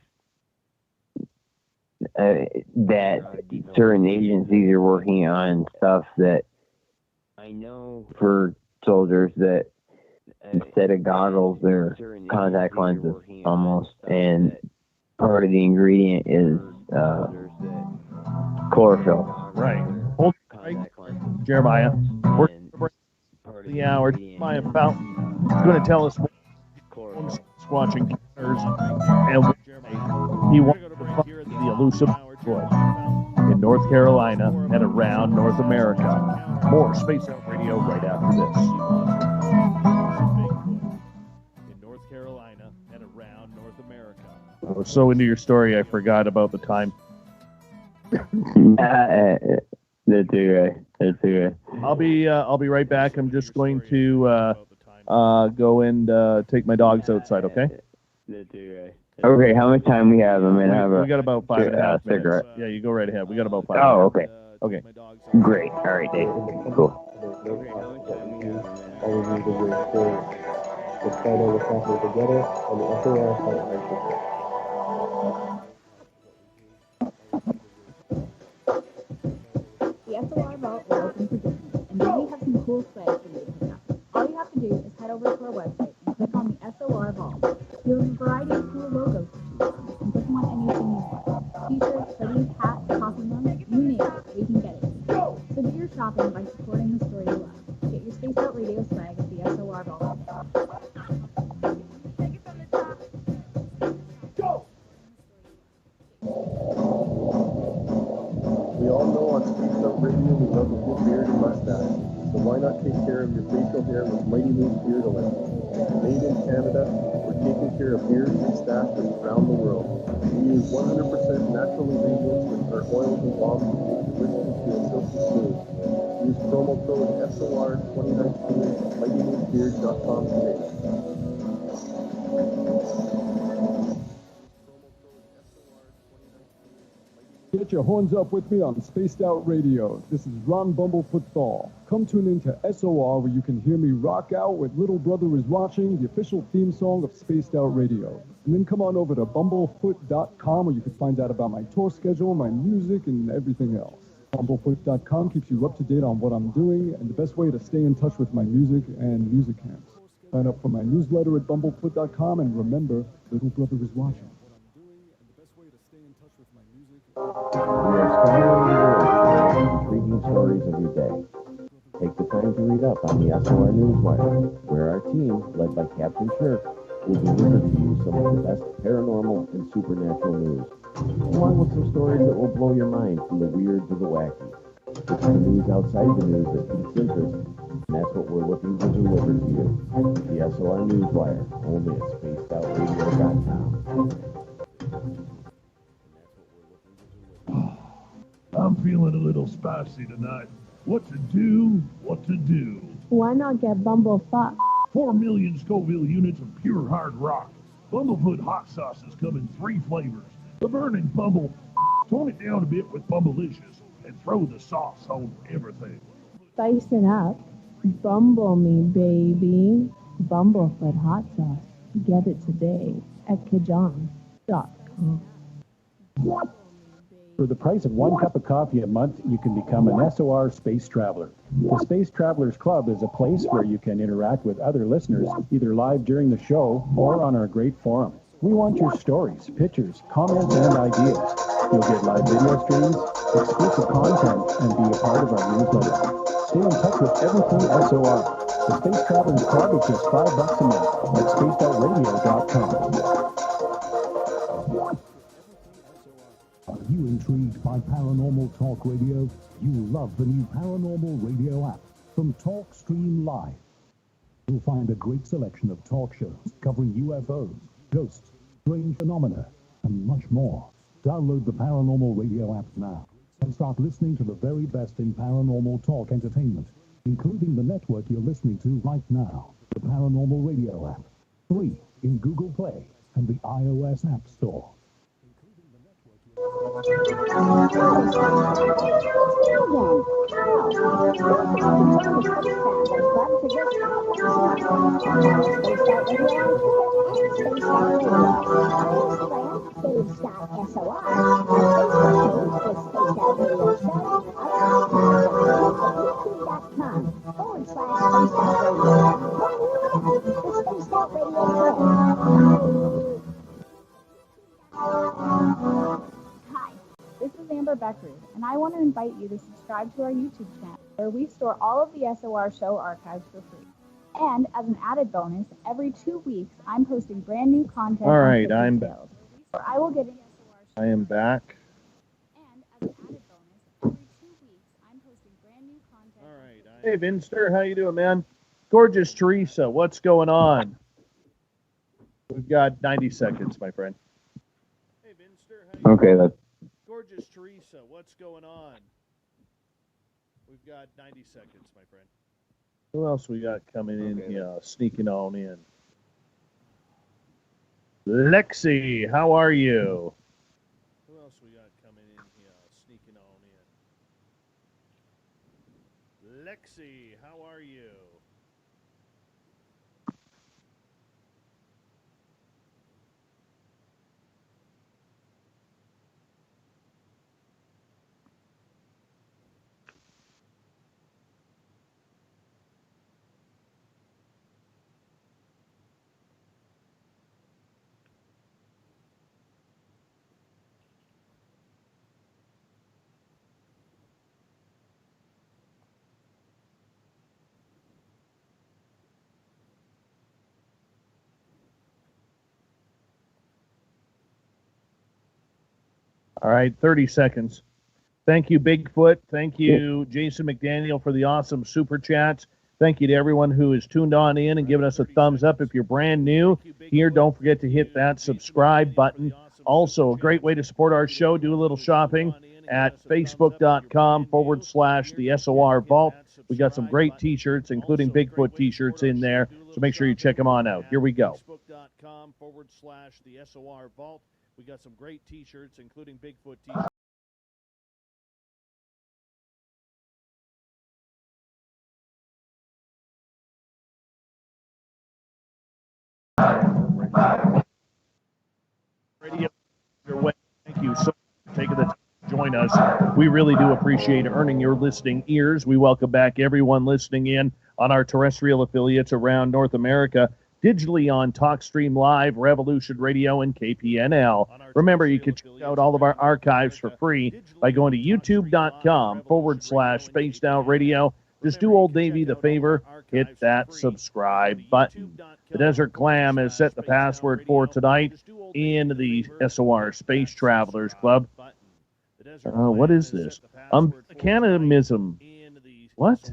that certain agencies are working on stuff that for soldiers that instead of goggles, they're contact lenses almost, and part of the ingredient is chlorophyll. Right. Hold right, Jeremiah. We're the hour. Jeremiah Fountain is going to tell us what Squatching Killers and what he wanted to find the elusive boy in North Carolina and around North America. More Space Out Radio right after this. In North Carolina and around North America. I was so into your story, I forgot about the time. That's okay. I'll be right back. I'm just going to go and take my dogs outside. Okay. Okay. How much time we have? We got about 5.5 minutes. Cigarette. Yeah, you go right ahead. We got about 5. Oh, okay. Okay. Great. All right, Dave. Cool. The SOR vault is open for business. and maybe have some cool swag for you to pick up. All you have to do is head over to our website and click on the SOR Vault. You'll have a variety of cool logos to choose from, and put them on anything you want. T-shirts, hoodies, hats, coffee mugs, you name it, we can get it. So do your shopping by supporting the story you love. Get your Spaced Out Radio swag at the SOR Vault. We all know on Spaced Out Radio we love a good beard and mustache. So why not take care of your facial hair with Mighty Moose Beard Oil? Made in Canada, we're taking care of beards and stashes around the world. We use 100% natural ingredients with our oils and balms to make your listening feel silky smooth. Use promo code SOR2019 at MightyMooseBeard.com today. Get your horns up with me on Spaced Out Radio. This is Ron Bumblefoot Thal. Come tune in to SOR where you can hear me rock out with Little Brother Is Watching, the official theme song of Spaced Out Radio. And then come on over to bumblefoot.com where you can find out about my tour schedule, my music, and everything else. Bumblefoot.com keeps you up to date on what I'm doing and the best way to stay in touch with my music and music camps. Sign up for my newsletter at bumblefoot.com and remember, Little Brother Is Watching. We are scouring the world for intriguing stories of your day. Take the time to read up on the SOR Newswire, where our team, led by Captain Shirk, will deliver to you some of the best paranormal and supernatural news, along with some stories that will blow your mind from the weird to the wacky. It's the news outside the news that piques interest, and that's what we're looking to deliver to you. The SOR Newswire, only at spacedoutradio.com. I'm feeling a little spicy tonight. What to do? What to do? Why not get Bumblefuck? 4 million Scoville units of pure hard rock. Bumblefoot hot sauces come in 3 flavors. The burning Bumble. Tone it down a bit with Bumblicious and throw the sauce on everything. Spice it up. Bumble me, baby. Bumblefoot hot sauce. Get it today at Kajan.com. For the price of 1 cup of coffee a month, you can become an SOR Space Traveler. The Space Travelers Club is a place where you can interact with other listeners, either live during the show or on our great forum. We want your stories, pictures, comments, and ideas. You'll get live video streams, exclusive content, and be a part of our newsletter. Stay in touch with everything SOR. The Space Travelers Club is just $5 a month at spacedoutradio.com. Are you intrigued by Paranormal Talk Radio? You love the new Paranormal Radio app from TalkStream Live. You'll find a great selection of talk shows covering UFOs, ghosts, strange phenomena, and much more. Download the Paranormal Radio app now and start listening to the very best in paranormal talk entertainment, including the network you're listening to right now, the Paranormal Radio app. Free in Google Play and the iOS App Store. This is Amber Beckridge, and I want to invite you to subscribe to our YouTube channel, where we store all of the SOR show archives for free. And as an added bonus, every 2 weeks, I'm posting brand new content. All right, I'm back. Where I will get into SOR show. I am back. And as an added bonus, every 2 weeks, I'm posting brand new content. All right. Hey, Vinster, how you doing, man? Gorgeous Teresa, what's going on? We've got 90 seconds, my friend. Hey, Vinster, how you doing? Okay, that's Gorgeous Teresa, what's going on? We've got 90 seconds, my friend. Who else we got coming in here, sneaking on in? Lexi, how are you? Who else we got coming in here, sneaking on in? Lexi, how are you? All right, 30 seconds. Thank you, Bigfoot. Thank you, Jason McDaniel, for the awesome super chats. Thank you to everyone who has tuned on in and given us a thumbs up. If you're brand new here, don't forget to hit that subscribe button. Also, a great way to support our show, do a little shopping at facebook.com/the SOR Vault. We got some great T-shirts, including Bigfoot T-shirts in there, so make sure you check them on out. Here we go. Facebook.com/the SOR Vault. We got some great T-shirts, including Bigfoot T-shirts. Radio your way. Thank you so much for taking the time to join us. We really do appreciate earning your listening ears. We welcome back everyone listening in on our terrestrial affiliates around North America, digitally on TalkStream Live, Revolution Radio, and KPNL. Remember, you can check out all of our archives for free by going to youtube.com/Spaced Out Radio. Just do old Davey the favor, hit that subscribe button. The Desert Clam has set the password for tonight in the SOR Space Travelers Club. What is this? Umbilicanimism. What?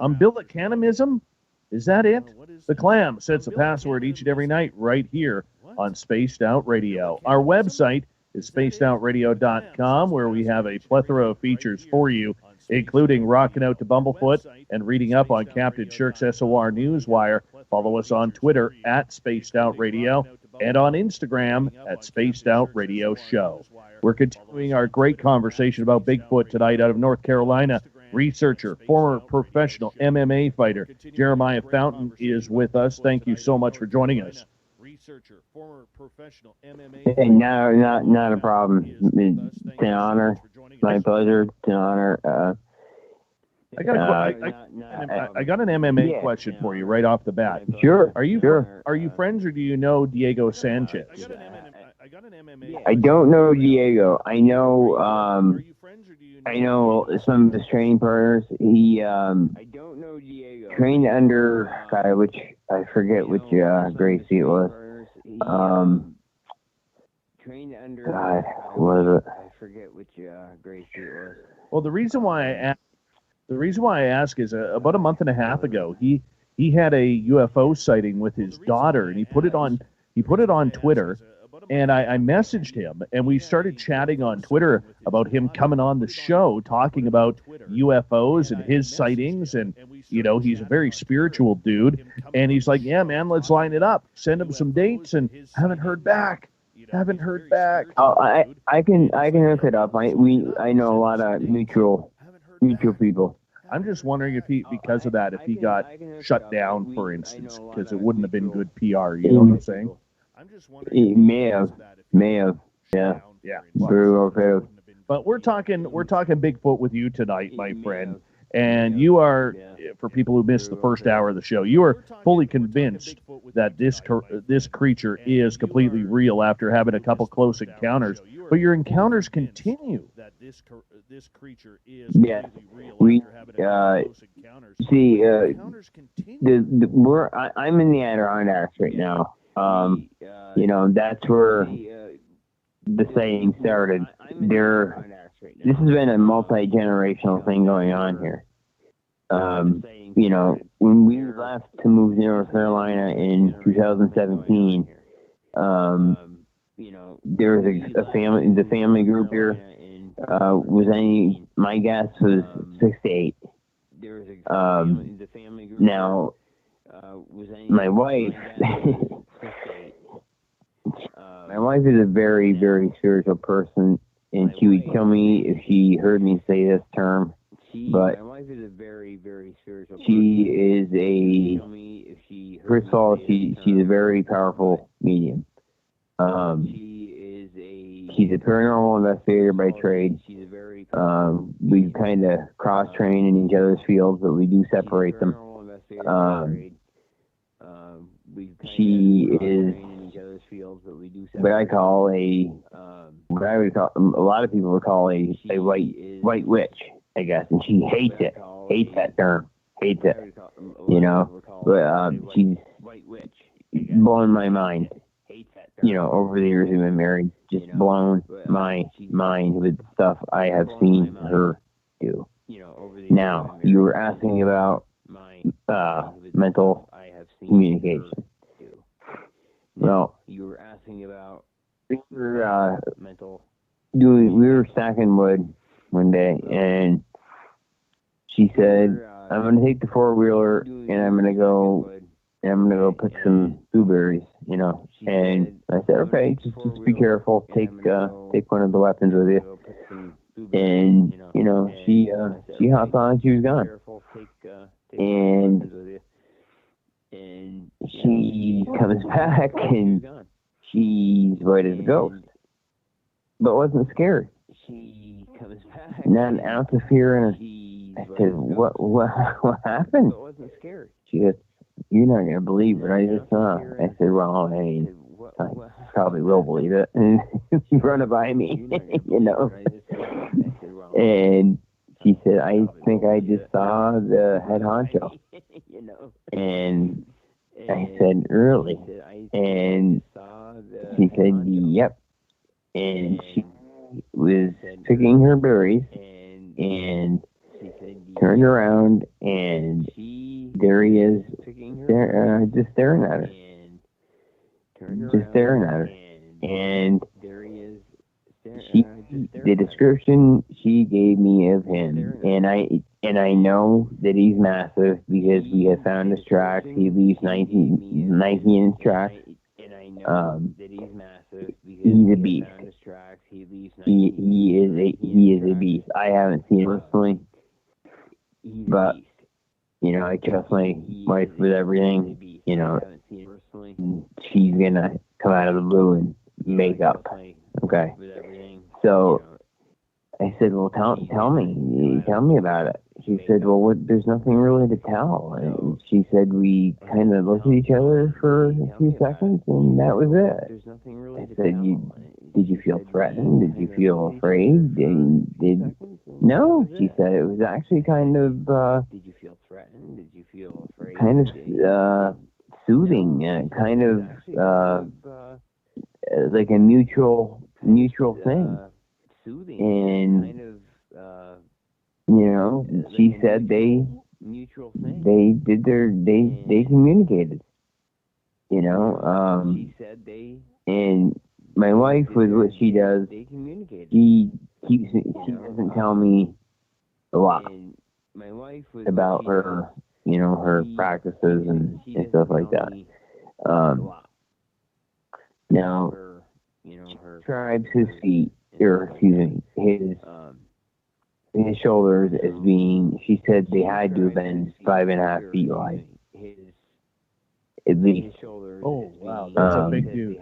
Umbilicanimism? Is that it? The Clam sets a password each and every night right here on Spaced Out Radio. Our website is spacedoutradio.com, where we have a plethora of features for you, including rocking out to Bumblefoot and reading up on Captain Shirk's SOR Newswire. Follow us on Twitter at Spaced Out Radio and on Instagram at Spaced Out Radio Show. We're continuing our great conversation about Bigfoot tonight out of North Carolina. Researcher, former professional MMA fighter, Jeremiah Fountain is with us. Thank you so much for joining us. Researcher, former professional MMA. Hey, not a problem. It's an honor. My pleasure. It's an honor. I got an MMA question for you right off the bat. Sure. Are you friends or do you know Diego Sanchez? I don't know Diego. I know some of his training partners. He trained under which I forget which Gracie it was. Trained under God, what was it? I forget which Gracie it was. Well, the reason why I ask is about a month and a half ago, he had a UFO sighting with his daughter, and he put it on Twitter. And I messaged him, and we started chatting on Twitter about him coming on the show, talking about UFOs and his sightings. And, he's a very spiritual dude. And he's like, yeah, man, let's line it up. Send him some dates, and haven't heard back. Oh, I can hook it up. I know a lot of mutual people. I'm just wondering if he got shut down, for instance, because it wouldn't have been good PR. You know what I'm saying? He may have, yeah. Very well could have. But we're talking Bigfoot with you tonight, my friend, and you are, for people who missed the first hour of the show, you are fully convinced that this creature is completely real after having a couple close encounters. But your encounters continue. This creature is yeah. We see. I'm in the Adirondacks right now. That's where the saying started. This has been a multi-generational thing going on here. When we left to move to North Carolina in 2017, there was a family. The family group here my guess was 6 to 8. Now, my wife. My wife is a very, very spiritual person, and she would kill me if she heard me say this term. But my wife is a very, very spiritual person. She is first of all, she's a very powerful medium. She's a paranormal investigator by trade. We kind of cross-train in each other's fields, but we do separate them. She is what I call what I would call, a lot of people would call a white witch, I guess, and she hates that term, but she's blowing my mind. over the years we've been married, just blown my mind with stuff I have seen her do. Now, you were asking about mental communication. Well, we were stacking wood one day, and she said, "I'm going to take the 4-wheeler, and I'm going to go pick some blueberries, And I said, "Okay, just be careful. Take one of the weapons with you." And she hopped on, and she was gone. And she comes back, and she's white as a ghost, but wasn't scared. Not an ounce of fear in her. I said, what happened? She goes, "You're not going to believe what I just saw." I said, "Well, I mean, I probably will believe it." And she run it by me, And she said, "I think I just saw the head honcho." And I said, "Really?" And she said, "Yep." And she was picking her berries and turned around, and there he is, just staring at her. And the description she gave me of him, and I know that he's massive because we have found his tracks. He leaves 19-inch tracks. He's a beast. He is a beast. I haven't seen him personally, but I trust my wife with everything. She's gonna come out of the blue and make up. Okay. So I said, "Well, tell me about it." She said, "Well, there's nothing really to tell." And she said, "We kind of looked at each other for a few seconds, and that was it." I said, "Did you feel threatened? Did you feel afraid?" No, she said, "It was actually kind of soothing, kind of like a mutual thing." And she said they communicated. And my wife, with what she does, she doesn't tell me a lot about her, her practices and stuff like that. Now, she describes his feet, or excuse me, his shoulders as being, she said they had to have been 5.5 feet wide. At least. Oh, wow. That's a big dude.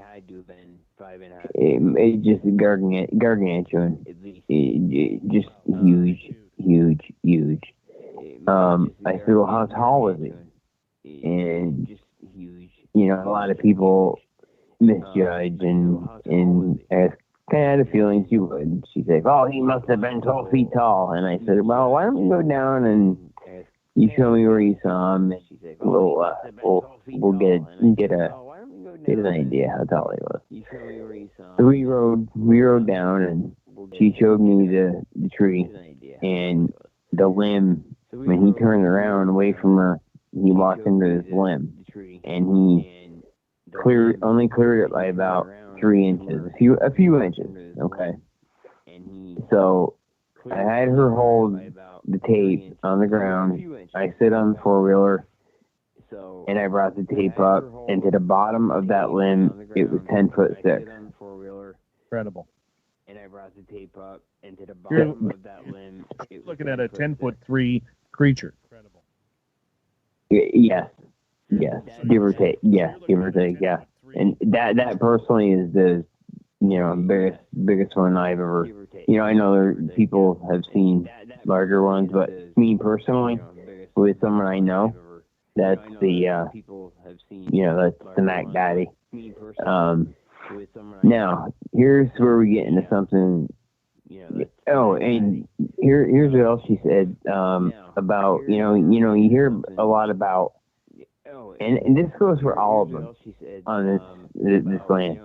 It's just gargantuan. Just huge. I said, "Well, how tall was he?" And, a lot of people misjudge, and I kind of had a feeling she would. She's like, "Oh, he must have been 12 feet tall." And I said, "Well, why don't we go down and you show me where you saw him, and we'll get an idea how tall he was." So we rode down, and she showed me the tree and the limb. When he turned around away from her, he walked into this limb, and he only cleared it by about 3 inches, a few inches. Okay. So I had her hold the tape on the ground. I sit on the 4-wheeler, and I brought the tape up, and to the bottom of that limb, it was 10'6". Incredible. And I brought the tape up, and to the You're bottom of that limb, it was looking at a 10'3" creature. Incredible. Yes, give or take. Yeah, And that personally is the biggest one I've ever. I know people have seen larger ones, but me personally, with someone I know, that's the that's the Mac Daddy. Now here's where we get into something. Oh, and here's what else she said about you hear a lot about, and this goes for all of them on this land.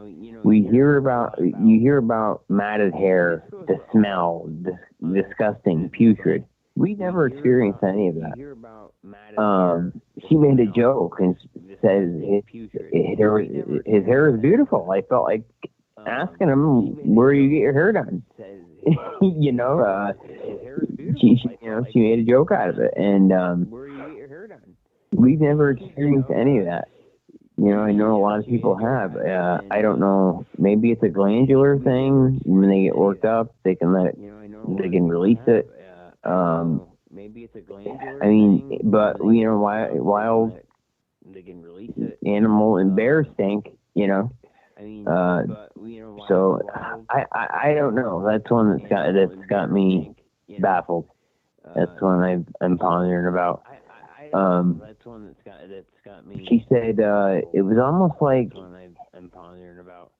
you hear about matted hair, the smell, disgusting, putrid. We never experienced any of that. She made a joke and says his hair is beautiful. I felt like asking him, where do you get your hair done? She made a joke out of it, and we've never experienced any of that. I know a lot of people have. I don't know. Maybe it's a glandular thing. When they get worked up, they can they can release it. Maybe it's a glandular. I mean, but wild animal and bears stink. So I don't know. That's one that's got me baffled. That's one I'm pondering about. That's one that's got me. She said it was almost like I'm pondering about.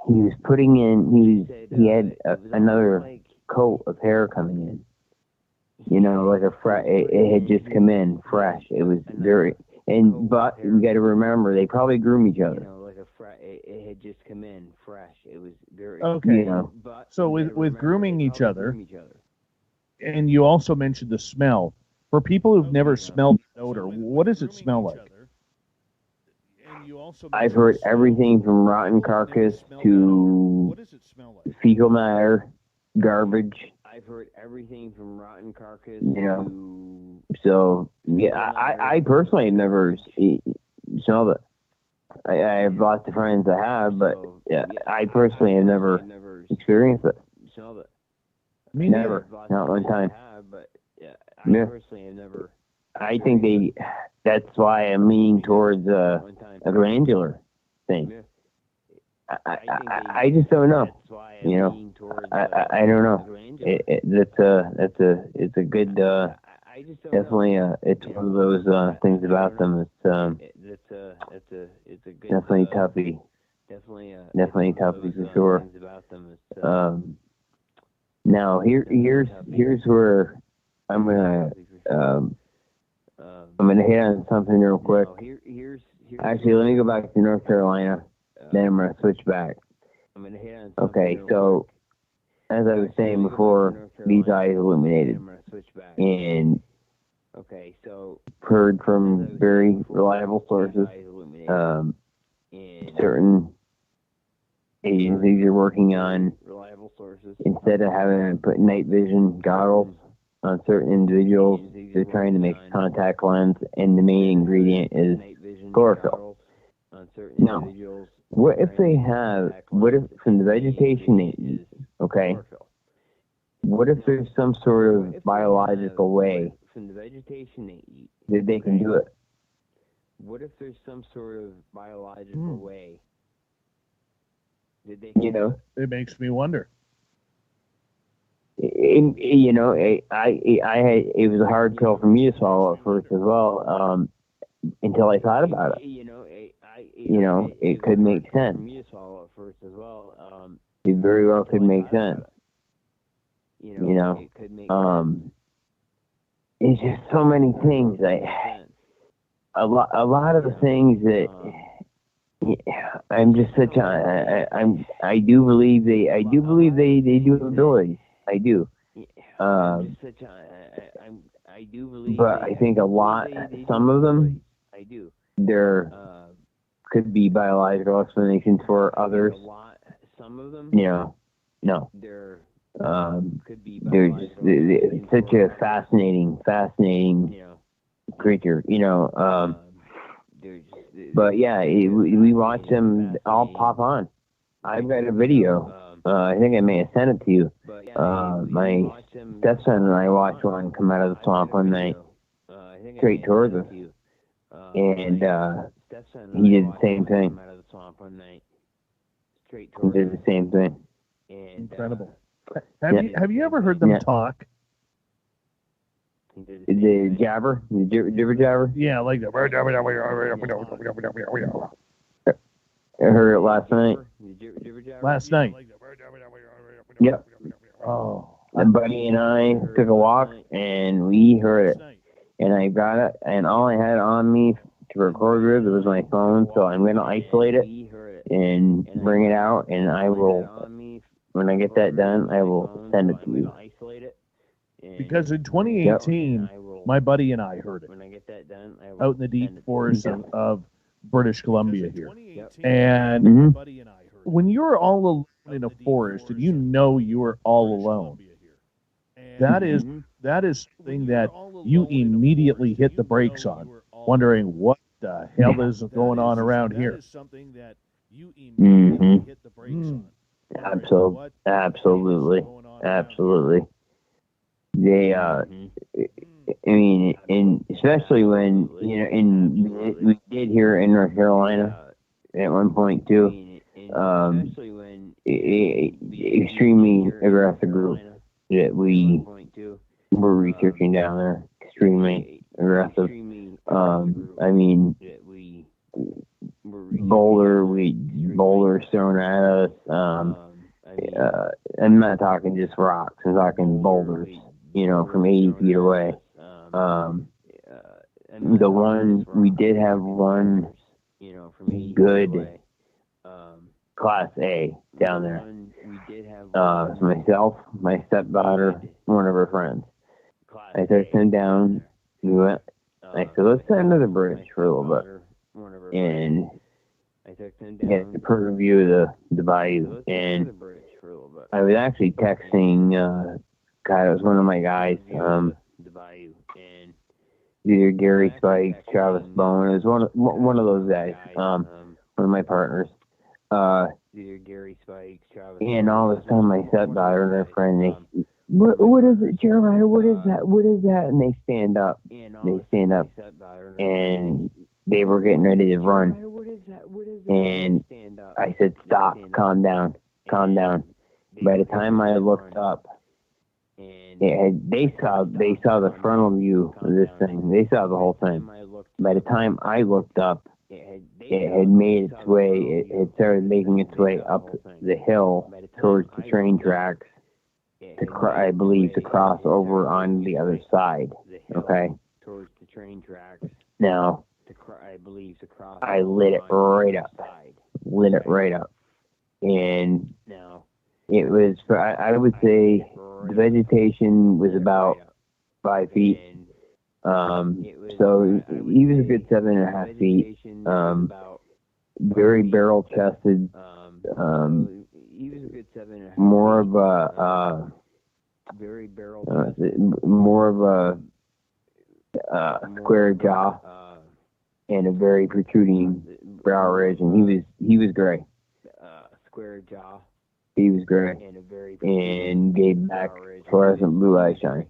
He was putting in. He had another coat of hair coming in. Like it had just come in fresh. It was very. But we got to remember, they probably groom each other. It had just come in fresh. It was very. Okay. So with grooming each other, and you also mentioned the smell. For people who've never smelled an odor, what does it smell like? I've heard everything from rotten carcass to fecal matter, garbage. I've heard everything from rotten carcass to. So yeah, I personally have never smelled it. I have lots of friends that have, but yeah, I personally have never experienced it. Me never, not one time. Yeah. Personally, I've never. I think that's why I'm leaning towards a glandular thing. I just don't know. I don't know. It's a good. Definitely, it's one of those things about them. It's a good. Definitely toughie. Definitely toughie for sure. Now here's where I'm gonna hit on something real quick. Actually, let me go back to North Carolina. Then I'm gonna switch back. Okay, so as I was saying before, these eyes illuminated, and heard from very reliable sources. Certain agencies are working on, instead of having to put night vision goggles on certain individuals, they're trying to make a contact lens, and the main ingredient is chlorophyll. Now, what if from the vegetation they eat, okay, what if there's some sort of biological way that they can do it? What if there's some sort of biological way that they can It makes me wonder. It was a hard pill for me to swallow at first as well, until I thought about it. It could make sense. It very well could make sense. It's just so many things. A lot of the things that I'm just such a. I do believe they do have abilities. I do. But I think some of them, there could be biological explanations for others. No. They're just such a fascinating creature, But yeah, we watch them all pop on. I've got a video. I think I may have sent it to you. My stepson and I watched one come out of the swamp one night, straight towards us, and he did the same thing. He did the same thing. Incredible. Have you ever heard them talk? The jabber? The jibber jabber? Yeah, like that. I heard it last night. Last night? Yep. Oh. My buddy and I took a walk, and we heard it. And I got it, and all I had on me to record with was my phone, so I'm going to isolate it and bring it out, and I will, when I get that done, I will send it to you. Because in 2018, my buddy and I heard it out in the deep forest of British Columbia here. And when you're all alone in a forest and you know you are all alone, that is something that you immediately hit the brakes on, wondering what the hell is going on around here. Absolutely. They, I mean, and especially when, you know, we did here in North Carolina at one point too, extremely aggressive group that we were researching down there, extremely aggressive. I mean, boulders thrown at us. I'm not talking just rocks. I'm talking boulders, you know, from 80 feet away. We did have one good Class A down there. Myself, my stepdaughter, one of her friends. I took them down. We went. I said, let's head under the bridge for a little bit. And get the perfect view of the bayou. And I was actually texting, it was one of my guys, either Gary Spikes, Travis Bone. It was one of those guys, one of my partners. And all of a sudden, my stepdaughter and her friend, they, what is it, Jeremiah? What is that? What is that? And they stand up. And they were getting ready to run. And I said, stop, calm down. By the time I looked up, they saw the frontal view of this thing. They saw the whole thing. By the time I looked up, it had made its way. It had started making its way up the hill towards the train tracks. I believe to cross over on the other side. Okay. Now, I lit it right up. And it was, I would say, the vegetation was about 5 feet. So he was a good 7.5 feet. Very barrel chested. More of a square jaw and a very protruding brow ridge, and he was gray. He was gray and gave back fluorescent blue eye shine.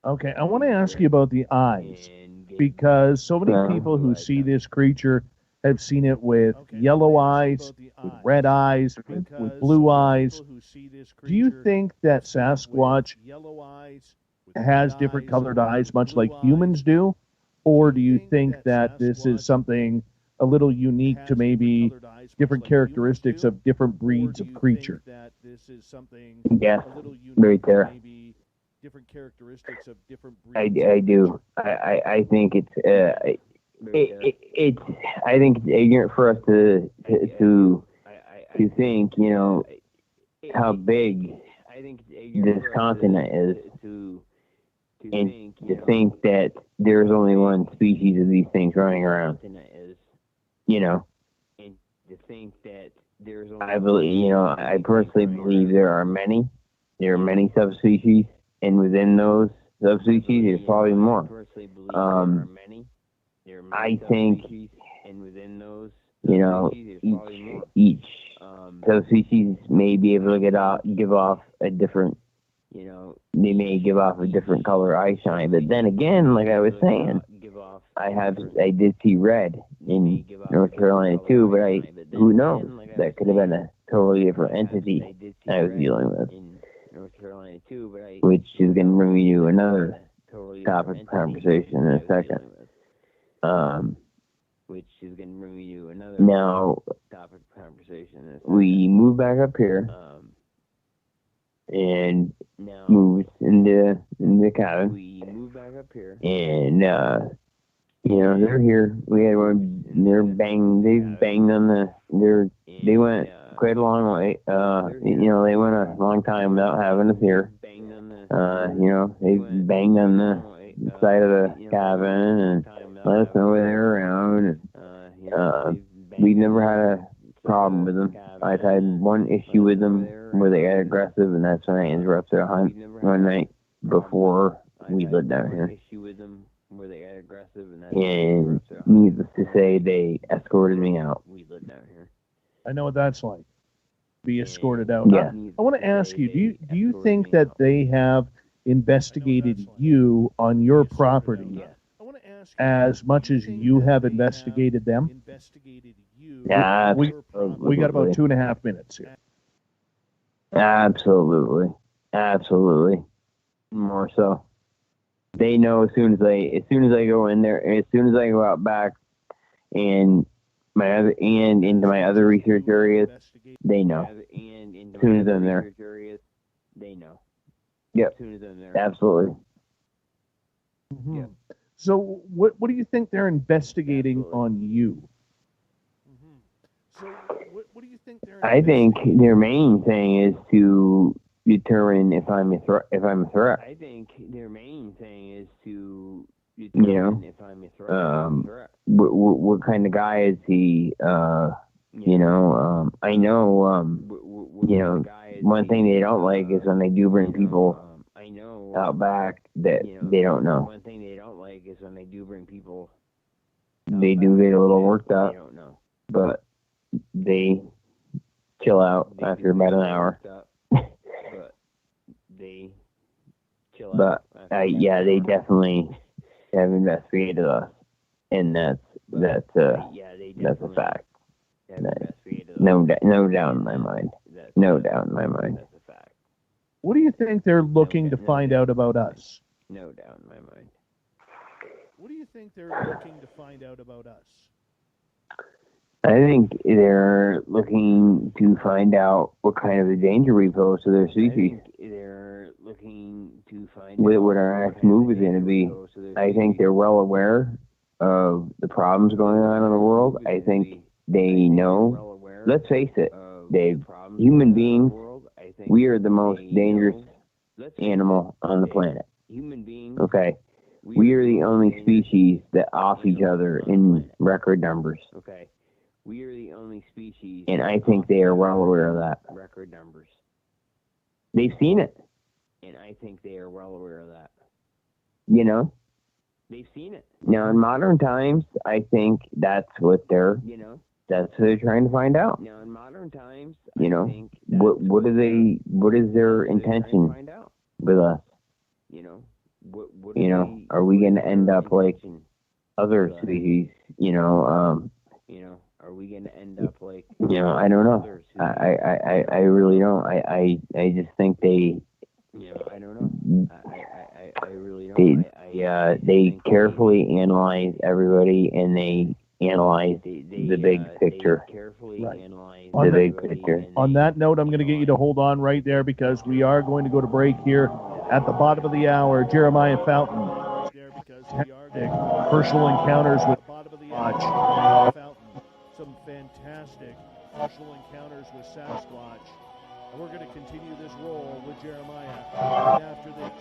Okay, I want to ask you about the eyes, because so many people who see this creature have seen it with yellow eyes, with red eyes, with blue eyes. Do you think that Sasquatch has different colored eyes, much like humans do? Or do you think that this is something a little unique to maybe different characteristics of different breeds of creature? Yes, right there. I do. I think it's I think it's ignorant for us to think, you know, how big this continent is, and to think that there's only one species of these things running around. You know, I believe, you know, I personally believe there are many subspecies, and within those subspecies, there's probably more. I think, you know, each subspecies may be able to give off a different, you know, they may give off a different color eye shine. But then again, like I was saying, I did see red in North Carolina too, but who knows? That could have been a totally different entity I was dealing with. Which is going to bring me to another topic of conversation in a second. Now, we moved back up here and moved into the cabin, and You know, they're here. We had one. They've banged on they went quite a long way. You know, they went a long time without having us here. You know, they banged on the side of the cabin and let us know where they were around. And, we've never had a problem with them. I've had one issue with them where they got aggressive, and that's when I interrupted a hunt one night before we lived down here. And needless to say, they escorted me out. I know what that's like. Be escorted out. Yeah. I want to ask you, do you think that they have investigated you on your property as much as you have investigated them? Yeah, we got about 2.5 minutes here. Absolutely. More so. They know as soon as I go in there, as soon as I go out back and into my other research areas, they know. As soon as I'm there. Yep. Absolutely. Mm-hmm. Yep. So what do you think they're investigating on you? So what do you think I think their main thing is to determine if I'm a threat. I think their main thing is to determine if I'm a threat. What kind of guy is he? You know, I know. You know, one thing they don't like is when they do bring people out back that they don't know. One thing they don't like is when they do bring people. They do get a little worked up, but they chill out after about an hour. But they definitely have investigated us, and that's a fact. No doubt in my mind. No doubt in my mind. What do you think they're looking to find out about us? No doubt in my mind. What do you think they're looking to find out about us? I think they're looking to find out what kind of a danger we pose to their species. They're looking to find out what our next move is going to be. I think they're well aware of the problems going on in the world. I think they know. Let's face it, Dave. Human beings, we are the most dangerous animal on the planet. Okay? We are the only species that off each other in record numbers. Okay. We are the only species. And I think they are well aware of that. Record numbers. They've seen it. And I think they are well aware of that. You know? They've seen it. Now, in modern times, I think that's what they're trying to find out. Now, in modern times, what is their intention with us? Are we going to end up like other species? Are we going to end up like? I don't know. I really don't. I just think they. I don't know. I really don't. They carefully analyze everybody, and they analyze the big picture. Right. The big picture. On that note, I'm going to get you to hold on right there because we are going to go to break here at the bottom of the hour. Jeremiah Fountain. Personal encounters with Watch. Some fantastic personal encounters with Sasquatch. And we're going to continue this roll with Jeremiah right after this.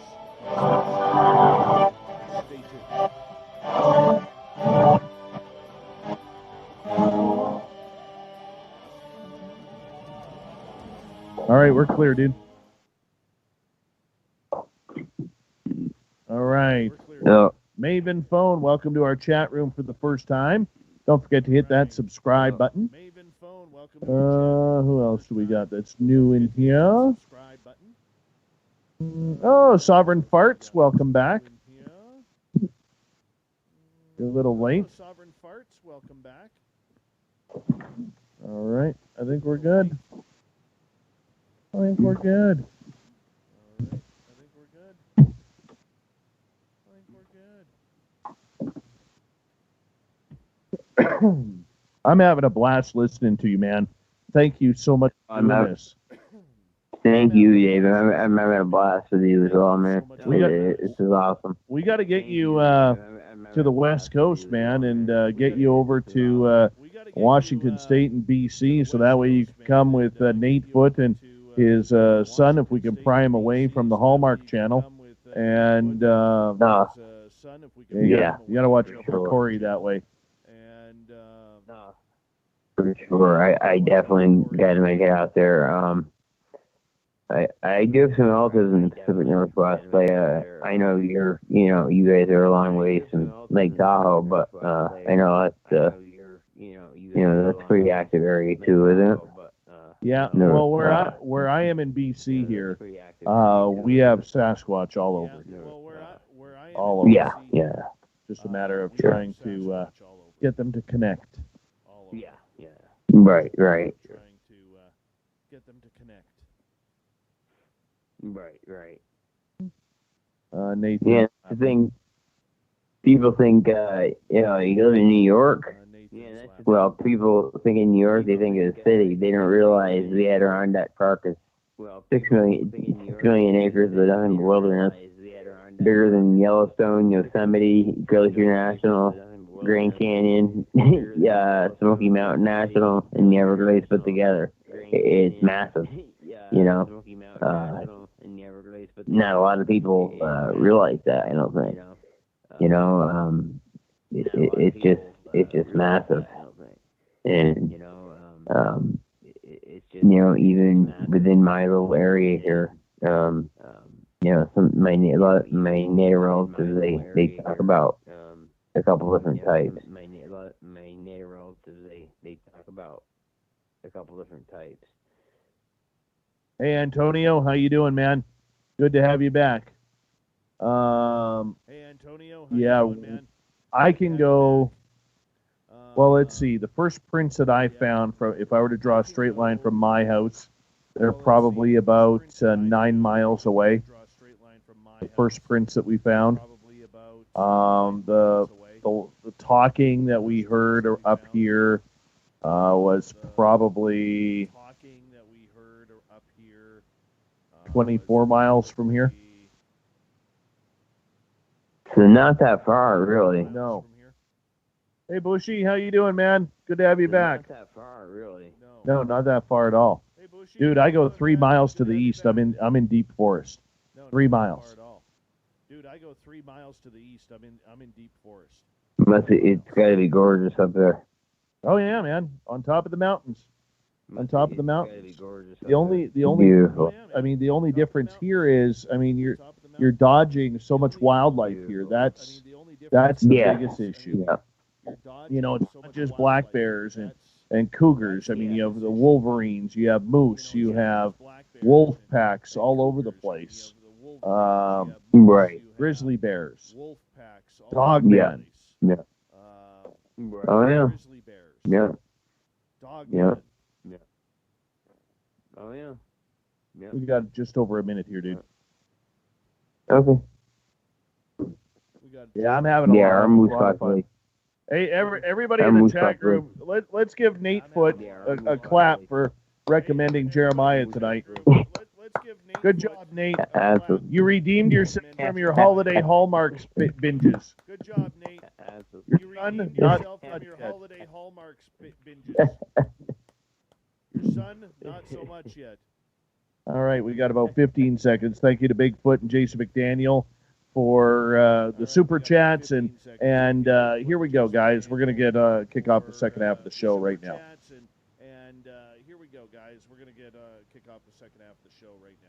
Stay tuned. All right, we're clear, dude. All right. Maven Phone, welcome to our chat room for the first time. Don't forget to hit that subscribe button. Who else do we got that's new in here? Oh, Sovereign Farts, welcome back. You're a little late. Sovereign Farts, welcome back. All right, I think we're good. I think we're good. I'm having a blast listening to you, man. Thank you so much for doing this. Thank you, Dave. I'm having a blast with you as well, man. This is awesome. We got to get you to the West Coast, man, and get you over to Washington State and BC, so that way you can come with Nate Foote and his son, if we can pry him away from the Hallmark Channel. And you got to watch out for Corey that way. For sure, I definitely got to make it out there. I do have some relatives in the Pacific Northwest, but I know you guys are a long ways from Lake Tahoe, but I know that's that's a pretty active area too, isn't it? Yeah, well, where I am in BC here, we have Sasquatch all over here. All over. Yeah. Just a matter of trying to get them to connect. Right. Trying to get them to connect. Right. Nathan. Yeah, the thing. People think, you live in New York. Well, people think in New York, they think of the city. They don't realize the Adirondack Park is 6 million acres of nothing but wilderness, bigger than Yellowstone, Yosemite, Glacier National, Grand Canyon, Smoky Mountain National, and the Everglades put together. It's massive, Not a lot of people realize that, I don't think. It's just massive. And, even within my little area here, some my native relatives, they talk about a couple different types. My native relatives, they talk about a couple different types. Hey, Antonio, how you doing, man? Good to have you back. Hey, Antonio, how you doing, man? I can go. Well, let's see. The first prints that I found, if I were to draw a straight line from my house, they're probably about 9 miles away. The first prints that we found. The talking that we heard up here was probably 24 miles from here. So not that far, really. No. Hey, Bushy, how you doing, man? Good to have you back. Not that far, really. No, not that far at all. Dude, I go 3 miles to the east. I'm in deep forest. 3 miles. Dude, I go 3 miles to the east. I'm in deep forest. It's got to be gorgeous up there. Oh yeah, man. On top of the mountains. On top of the mountains. The only Beautiful. the only difference here is, you're dodging so much wildlife here. That's the biggest issue. Yeah. It's not just black bears and cougars. You have the wolverines, you have moose, you have wolf packs all over the place. Right. Grizzly bears, dog men. Yeah. Oh yeah. Yeah. Yeah. Oh yeah. Yeah. We got just over a minute here, dude. Okay. Yeah, I'm having a lot of fun. Like, hey, everybody in the chat group, let's give Nate Foote a clap for recommending Jeremiah tonight. Good job, Nate. Absolutely. You redeemed yourself from your holiday Hallmark binges. Good job, Nate. Your son, not from your holiday Hallmark binges. Your son, not so much yet. All right, we got about 15 seconds. Thank you to Bigfoot and Jason McDaniel for the super chats, and here we go, guys. We're gonna get kick off the second half of the show right now. And here we go, guys. We're gonna get kick off the second half of the show right now.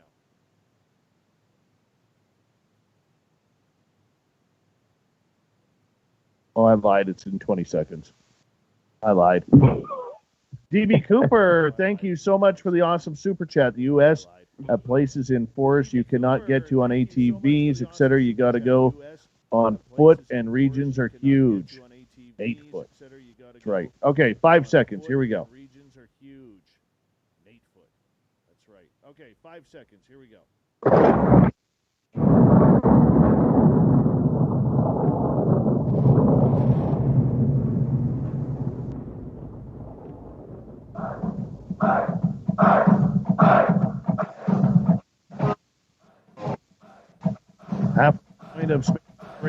Oh, I lied. It's in 20 seconds. I lied. DB Cooper, thank you so much for the awesome super chat. The U.S. have places in forests you cannot get to on ATVs, etc. You got to go on foot, and regions are huge. 8 foot. That's right. Okay, 5 seconds. Here we go. Regions are huge. 8 foot. That's right. Okay, 5 seconds. Here we go.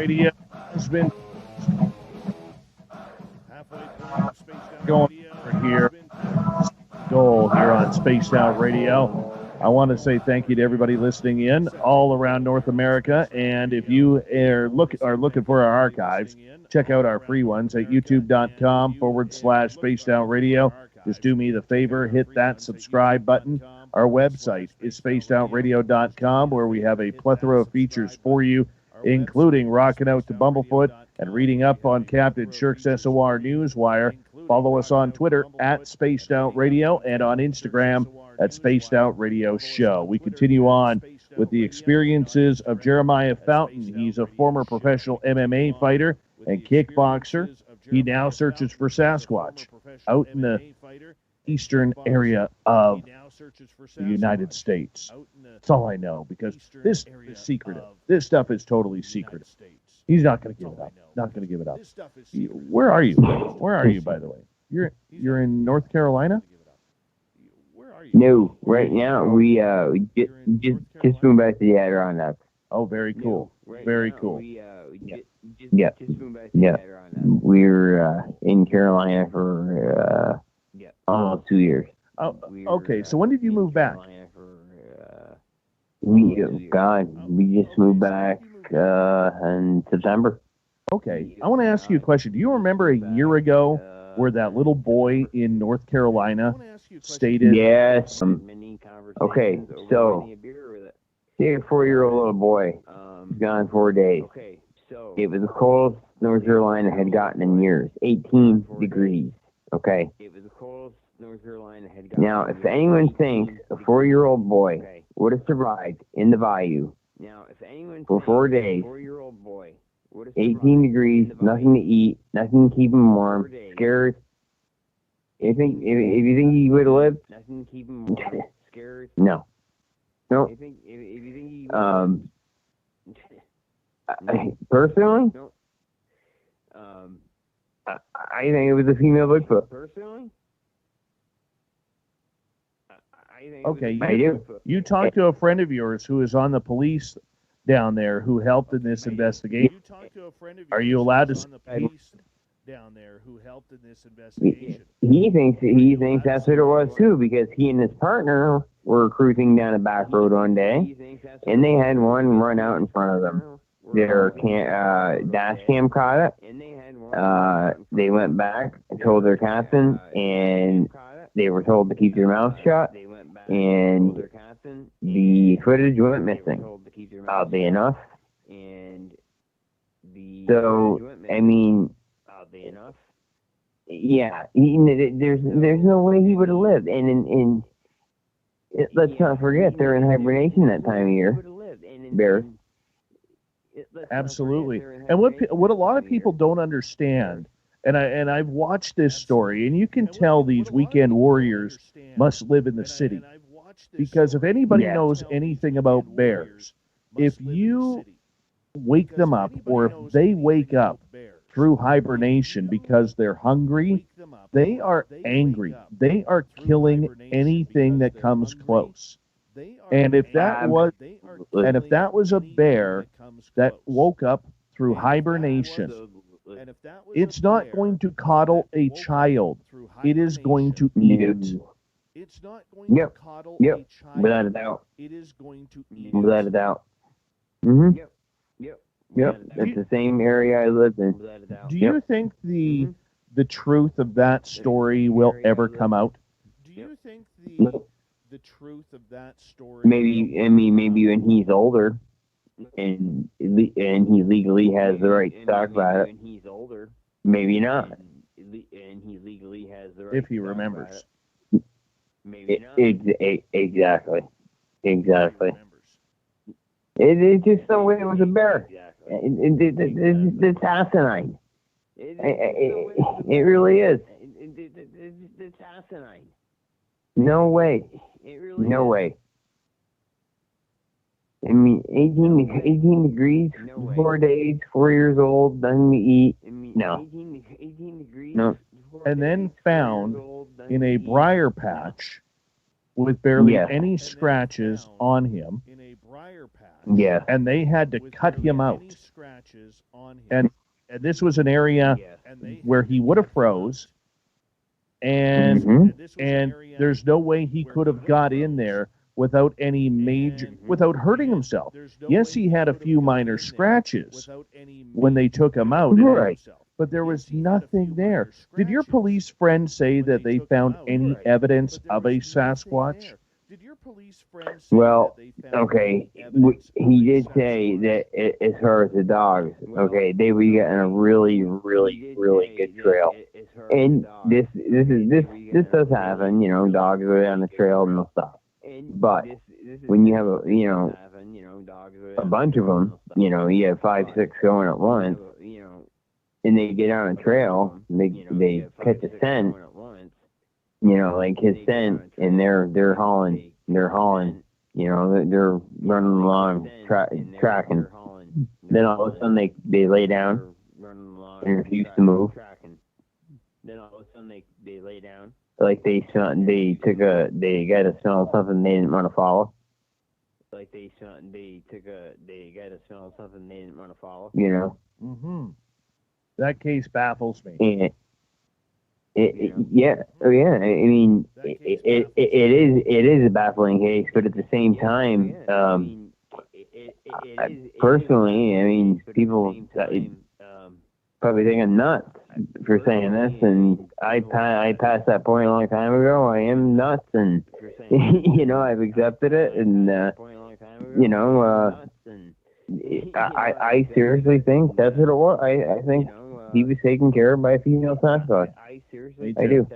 Radio has been going over here. Goal here on Spaced Out Radio. I want to say thank you to everybody listening in all around North America. And if you are looking for our archives, check out our free ones at youtube.com/Spaced Out Radio. Just do me the favor, hit that subscribe button. Our website is spacedoutradio.com, where we have a plethora of features for you, including rocking out to Bumblefoot and reading up on Captain Shirk's SOR Newswire. Follow us on Twitter at Spaced Out Radio and on Instagram at Spaced Out Radio Show. We continue on with the experiences of Jeremiah Fountain. He's a former professional MMA fighter and kickboxer. He now searches for Sasquatch out in the eastern area of the United States. That's all I know, because this is secretive. This stuff is totally secretive. He's not going to give it up. Not going to give it up. Where are you? Where are you, by the way? You're in North Carolina? No, right now we just moved back to the Adirondacks. Oh, very cool. Very cool. Yeah. We're in Carolina for almost 2 years. Oh, okay. So when did you move back? We just moved back in September. Okay. I want to ask you a question. Do you remember a year ago where that little boy in North Carolina stated? Yes. Okay, so see a 4-year-old little boy, gone 4 days. It was the coldest North Carolina had gotten in years, 18 degrees. Okay. Now, if anyone thinks a 4-year-old boy would have survived in the bayou for 4 days, 18 degrees, nothing to eat, nothing to keep him warm, scared. If you think he would have lived, no. Personally, I think it was a female Bigfoot. Okay, I do. You talked to a friend of yours who is on the police down there who helped in this investigation. Are you allowed to say down there who helped in this investigation? He thinks that's what it was too, because he and his partner were cruising down a back road one day, and they had one run out in front of them. Their dash cam caught it. They went back and told their captain, and they were told to keep their mouth shut, and the footage went missing. Oddly enough. So, I mean, yeah, there's no way he would have lived, and let's not forget they're in hibernation that time of year. Bears. Absolutely. And what a lot of people don't understand, and I've watched this story, and you can tell these weekend warriors must live in the city, because if anybody knows anything about bears, if you wake them up, or if they wake up through hibernation because they're hungry, they are angry. They are killing anything that comes close. And if that was a bear that woke up through hibernation, it's not going to coddle a child. It is going to eat it. It's not going to coddle a child. Without a doubt. It is going to eat Without a doubt. Mm-hmm. Yep. It's the same area I lived in. Do you think the truth of that story will ever come out? Do you think the truth of that story? Maybe when he's older, and he legally has the right to talk about it. Maybe not. If he remembers. Exactly. It's just the way it was a bear. It's asinine. It really is. It's asinine. No way. No way. I mean, 18 degrees, 4 days, 4 years old, nothing to eat. No. And then found in a briar patch with barely any scratches on him. Yeah. and they had to cut him out. And this was an area where he would have froze, and there's no way he could have got in there without without hurting himself. Yes, he had a few minor scratches when they took him out, Right. but there was nothing there. Did your police friend say that they found any evidence of a Sasquatch? Well, okay, he did say that as far as the dogs, okay, they were getting a really, really, really good trail. And this does happen, you know, dogs go down the trail and they'll stop. But when you have a bunch of them, you know, you have 5, 6 going at once, and they get on a trail, and they catch a scent, you know, like his scent, and they're hauling, you know, they're running along, tracking. Then all of a sudden they lay down and refuse to move. Then all of a sudden they lay down. Like they got to smell something they didn't want to follow. Like they got to smell something they didn't want to follow. You know. Mm-hmm. That case baffles me. And yeah. I mean, it is a baffling case, but at the same time, personally, I mean, people probably think I'm nuts for saying this, and I passed that point a long time ago. I am nuts, and you know, I've accepted it, and you know, I seriously think that's what it was. I think he was taken care of by a female Sasquatch. I do.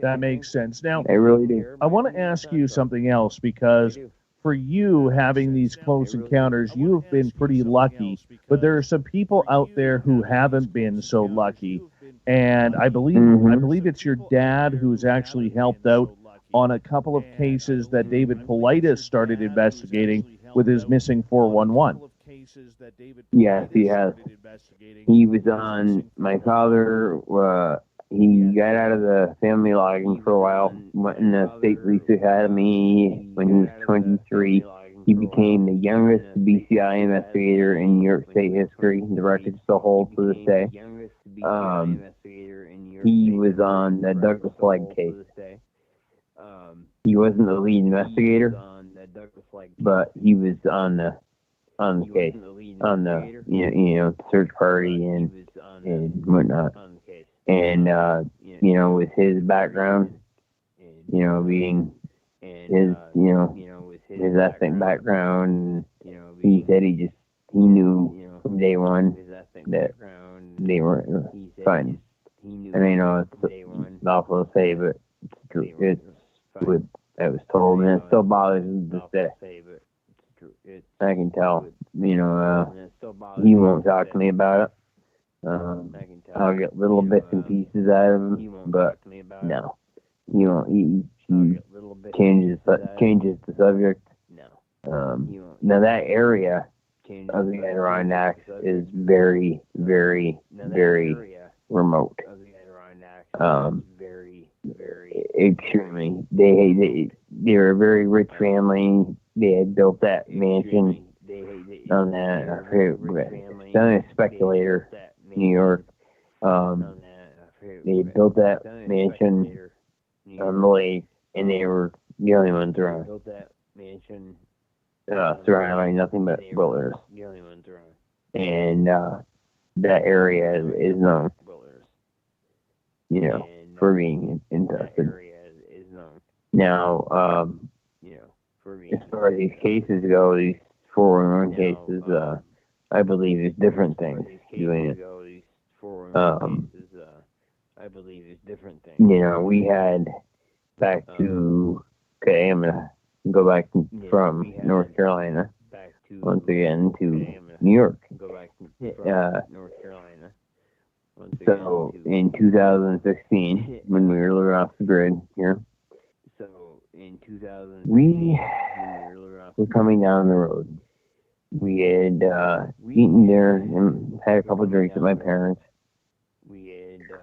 That makes sense. Now, I really do. I want to ask you something else, because for you having these close encounters, you've been pretty lucky, but there are some people out there who haven't been so lucky. And I believe it's your dad who's actually helped out on a couple of cases that David Paulides started investigating with his missing 411. Yes, he has. He was on, my father, he got out of the family logging for a while, went in the State Police Academy when he was 23. He became the youngest BCI investigator in New York State history. The record still holds to this day. He was on the Douglas Flag case. He wasn't the lead investigator, but he was on the case, on the you know search party and whatnot. And you know, with his background, you know, being his his ethnic background, he said he knew from day one that they weren't fine. I mean, it's awful to say, but it's true. It's what I was told, and it still bothers me to this day. I can tell, you know, he won't talk to me about it. I'll get little bits and pieces out of him, but no, you know, he changes the subject. Now that area of the Adirondacks is very, very, very remote. Extremely. They were a very rich family. They had built that mansion on that. It's only a speculator, New York. They built that mansion on the lake, and they were the only ones around. Surrounded by nothing but wilderness. And that area is known, you know, for being infested. Now, as far as these cases go, these 411 cases, I believe there's different things doing it. You know, we had back to, okay, I'm going to go back from North Carolina once again to New York. So in 2016, when we were living off the grid here, we were coming down the road. We had eaten dinner and had a couple of drinks at my parents'.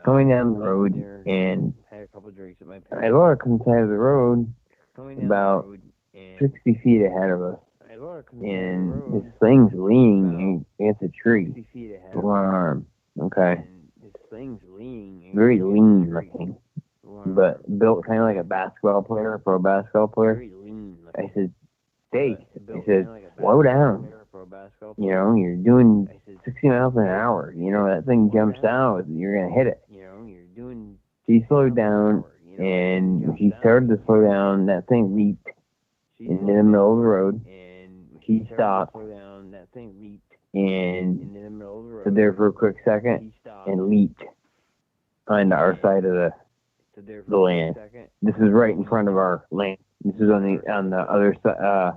Coming down the road, and I look on the side of the road about 60 feet ahead of us. and this thing's leaning against a tree. One arm. Okay. Very lean looking, but built kind of like a basketball player, a pro basketball player. I said, "Hey," I said, "slow down. You know, you're doing 60 miles an hour. You know, that thing jumps out, you're going to hit it." She slowed down, and when she started to slow down, that thing leaped in the middle of the road. She stopped and stood there for a quick second and leaped onto our side of the land. This is right in front of our land. This is on the other side,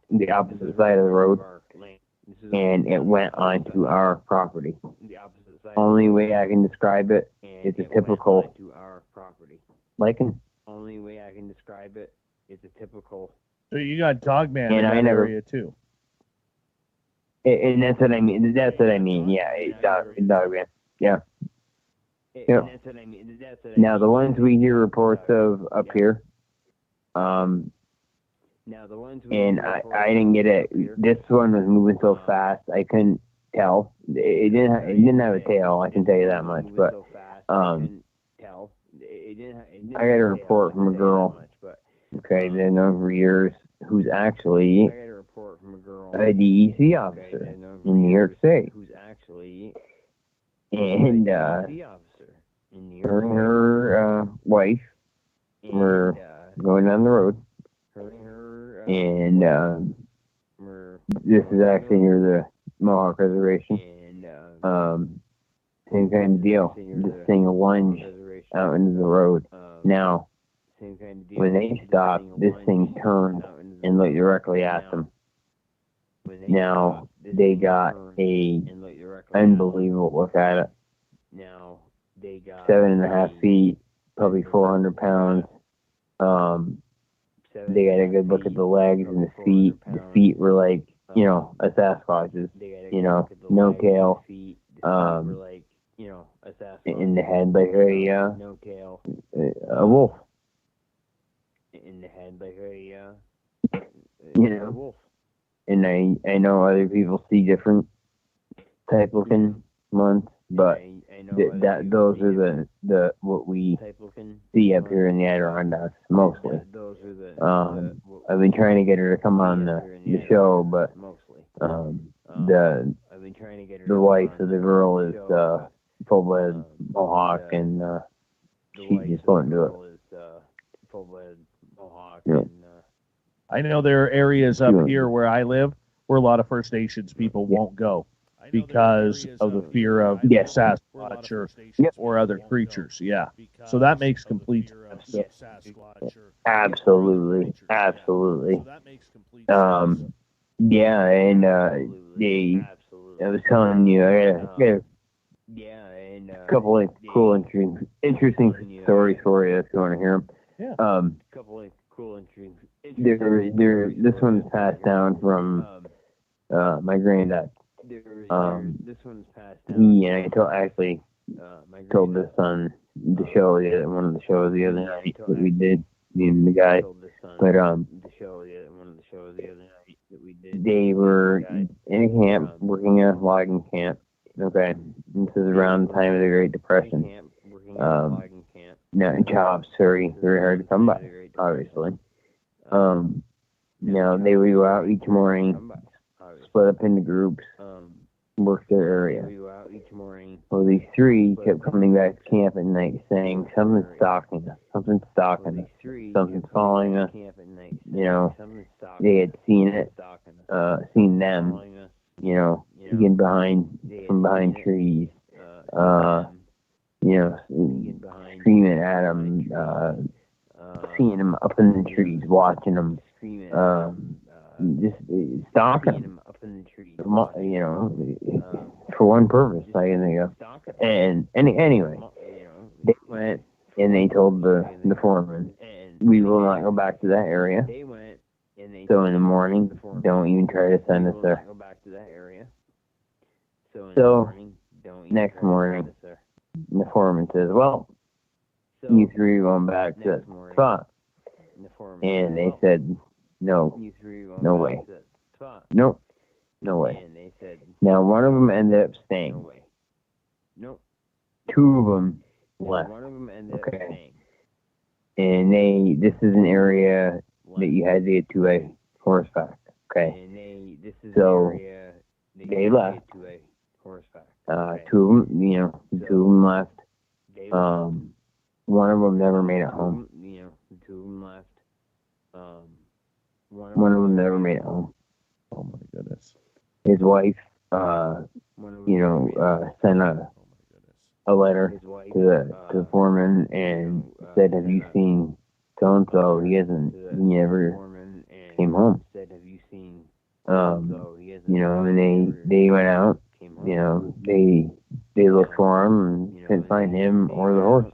the opposite side of the road, and it went onto our property. Only way I can describe it is a typical lichen. Only way I can describe it is a typical. So you got Dogman in that area too. And that's what I mean. That's what I mean. Yeah, Dogman. Yeah. Yeah. Now the ones we hear reports of up here, and I didn't get it. This one was moving so fast I couldn't tell. It didn't have a tail. I can tell you that much. But I got a report from a girl. Okay, been known for years, who's actually a DEC officer in New York State, and her and her wife were going down the road, and this is actually near the Mohawk Reservation. Same kind of deal. This thing lunged out into the road. Now, when they stopped, this thing turned and looked directly at them. Now, they got a unbelievable look at it. 7.5 feet, probably 400 pounds. They got a good look at the legs and the feet. The feet were like, you know, a Sasquatch's, you know, no tail. In the head like a wolf. In the head like you know. And I know other people see different type looking ones, but those are the what we see up here in the Adirondacks mostly. I've been trying to get her to come on the show, but the wife of the girl is full-blooded Mohawk, and she just won't do it. Yeah. I know there are areas up here where I live where a lot of First Nations people won't go because of the fear of Sasquatch or other creatures. Yeah. So that makes complete sense. Absolutely. Yeah, and I was telling you, I got a couple of cool, interesting stories for you if you want to hear them. Yeah. This one's passed down from my granddad. He and I told this on the show, one of the shows the other night that we did, me and the guy. But they were in a camp, working at a logging camp. Okay, this is around the time of the Great Depression. Now jobs very hard to come by, obviously. Now they would go out each morning, split up into groups, work their area. Well, these three kept coming back to camp at night saying, something's stalking us, something's following us. You know, they had seen it, seen them, you know, from behind trees, you know, screaming at them, seeing them up in the trees, watching them, just stalking them, you know, for one purpose, I can think of. And anyway, they went and they told the foreman, we will not go back to that area. So in the morning, don't even try to send us there. So next morning, the foreman says, well, you three are going back to that spot. And they said, no way. Nope. No way. Now, one of them ended up staying. Two of them left. Okay. And this is an area that you had to get to a horseback. Okay. So they left. Two of them left. One of them never made it home. One of them never made it home. Oh my goodness. His wife, sent a letter to the foreman and said, "Have you seen so and so? He never came home." And they went out. They looked for him and couldn't find him or the horse.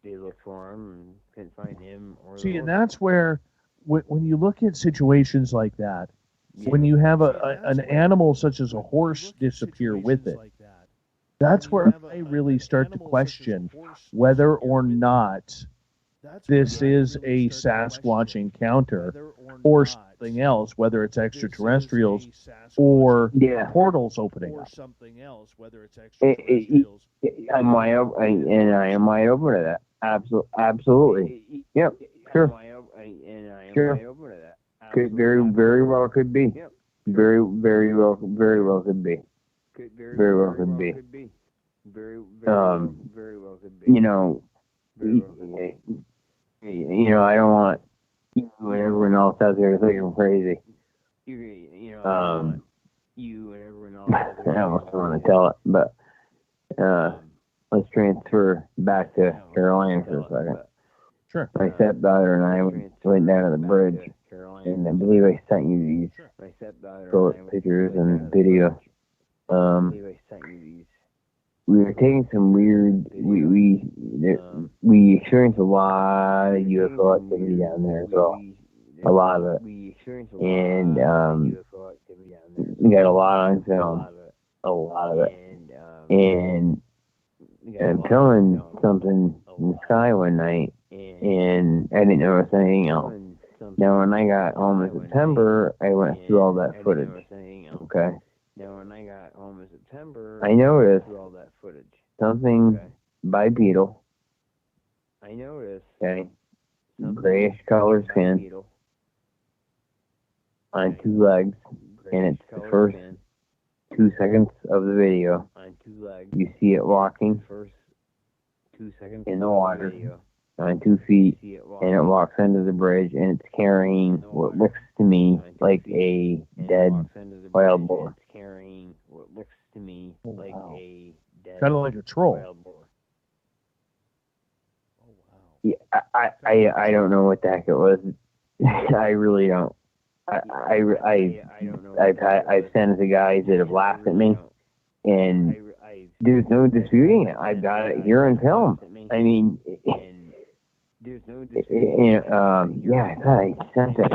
They looked for him and couldn't find him or the horse. See, and that's where, when you look at situations like that, when you have an animal such as a horse disappear with it, that's where I really start to question whether or not this is a Sasquatch encounter or something else, whether it's extraterrestrials or portals opening up. I am wide open to that. Absolutely. Yep. Sure. Could very well could be. Very well could be. Very well could be. I don't want you and everyone else out there to think I'm crazy. I almost want to tell it, but let's transfer back to Carolina for a second. Sure. My stepdaughter and I went down to the bridge, and I believe I sent you these pictures and video. We were taking some weird. We experienced a lot of UFO activity down there as well. A lot of it, and we got a lot on film. A lot of it, and I'm filming something in the sky one night, and I didn't notice anything else. Now, when I got home in September, I went through all that footage. Okay. I noticed something bipedal. Okay. Grayish color skin on two legs, and it's the first 2 seconds of the video. You see it walking in the water on 2 feet, and it walks under the bridge, and it's carrying what looks to me like a dead wild boar. Kind of like a troll. Yeah, I don't know what the heck it was. I really don't. I've sent it to guys that have laughed at me, and there's no disputing it. I've got it here on film. I mean, I thought I sent it.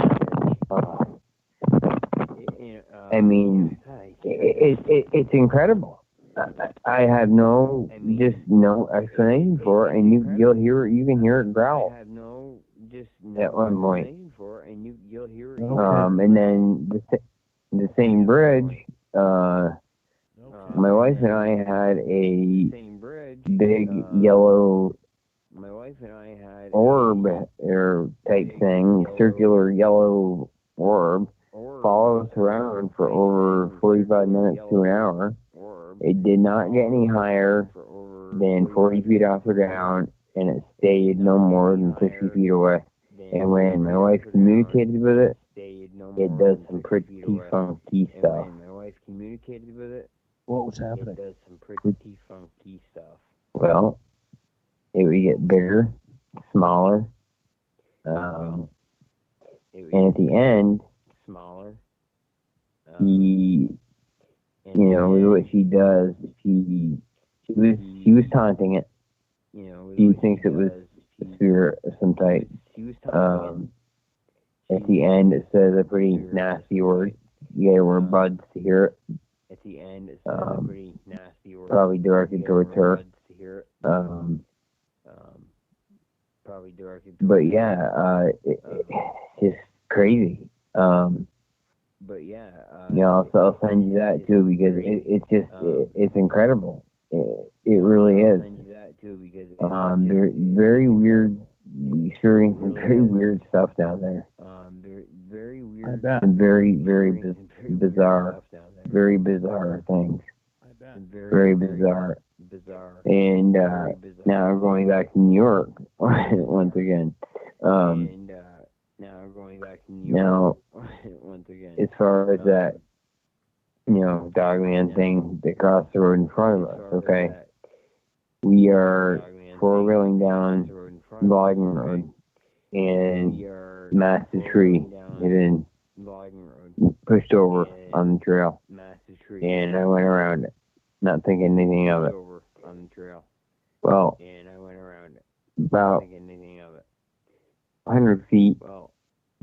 I mean, it's incredible. I have no explanation for it, and you can hear it growl at one point. And then the same bridge, my wife and I had a big yellow orb or type thing, circular yellow orb, follow us around for over 45 minutes to an hour. It did not get any higher than 40 feet off the ground, and it stayed no more than 60 feet away. And when my wife communicated with it, it does some pretty funky stuff. What was happening? Well, it would get bigger, smaller, and at the end, what she does, she was taunting it. She thinks it was a spirit of some type. At the end, it says a pretty nasty word. You gotta wear buds to hear it. Probably directed towards her. But yeah, it's just crazy. So I'll send you that too because it's just it's incredible. It really is. Very weird, experiencing some very weird stuff down there. I bet. And very bizarre, very bizarre things. Very bizarre. And now we're going back to New York once again. Now, as far as that, Dogman thing that crossed the road in front of us, okay? We are four-wheeling down Logging Road, and massive tree had been pushed over on the trail. And I went around it, not thinking anything of it. Well, about 100 feet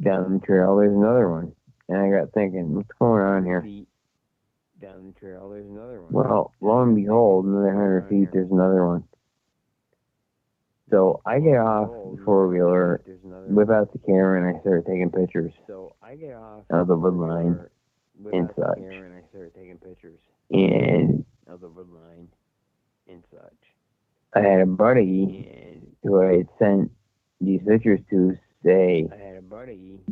down the trail, there's another one. And I got thinking, what's going on here? Well, lo and behold, another 100 feet, there's another one. So I get off the four-wheeler, whip out the camera, and I start taking pictures of the wood line and such. And I had a buddy who I had sent these pictures to say,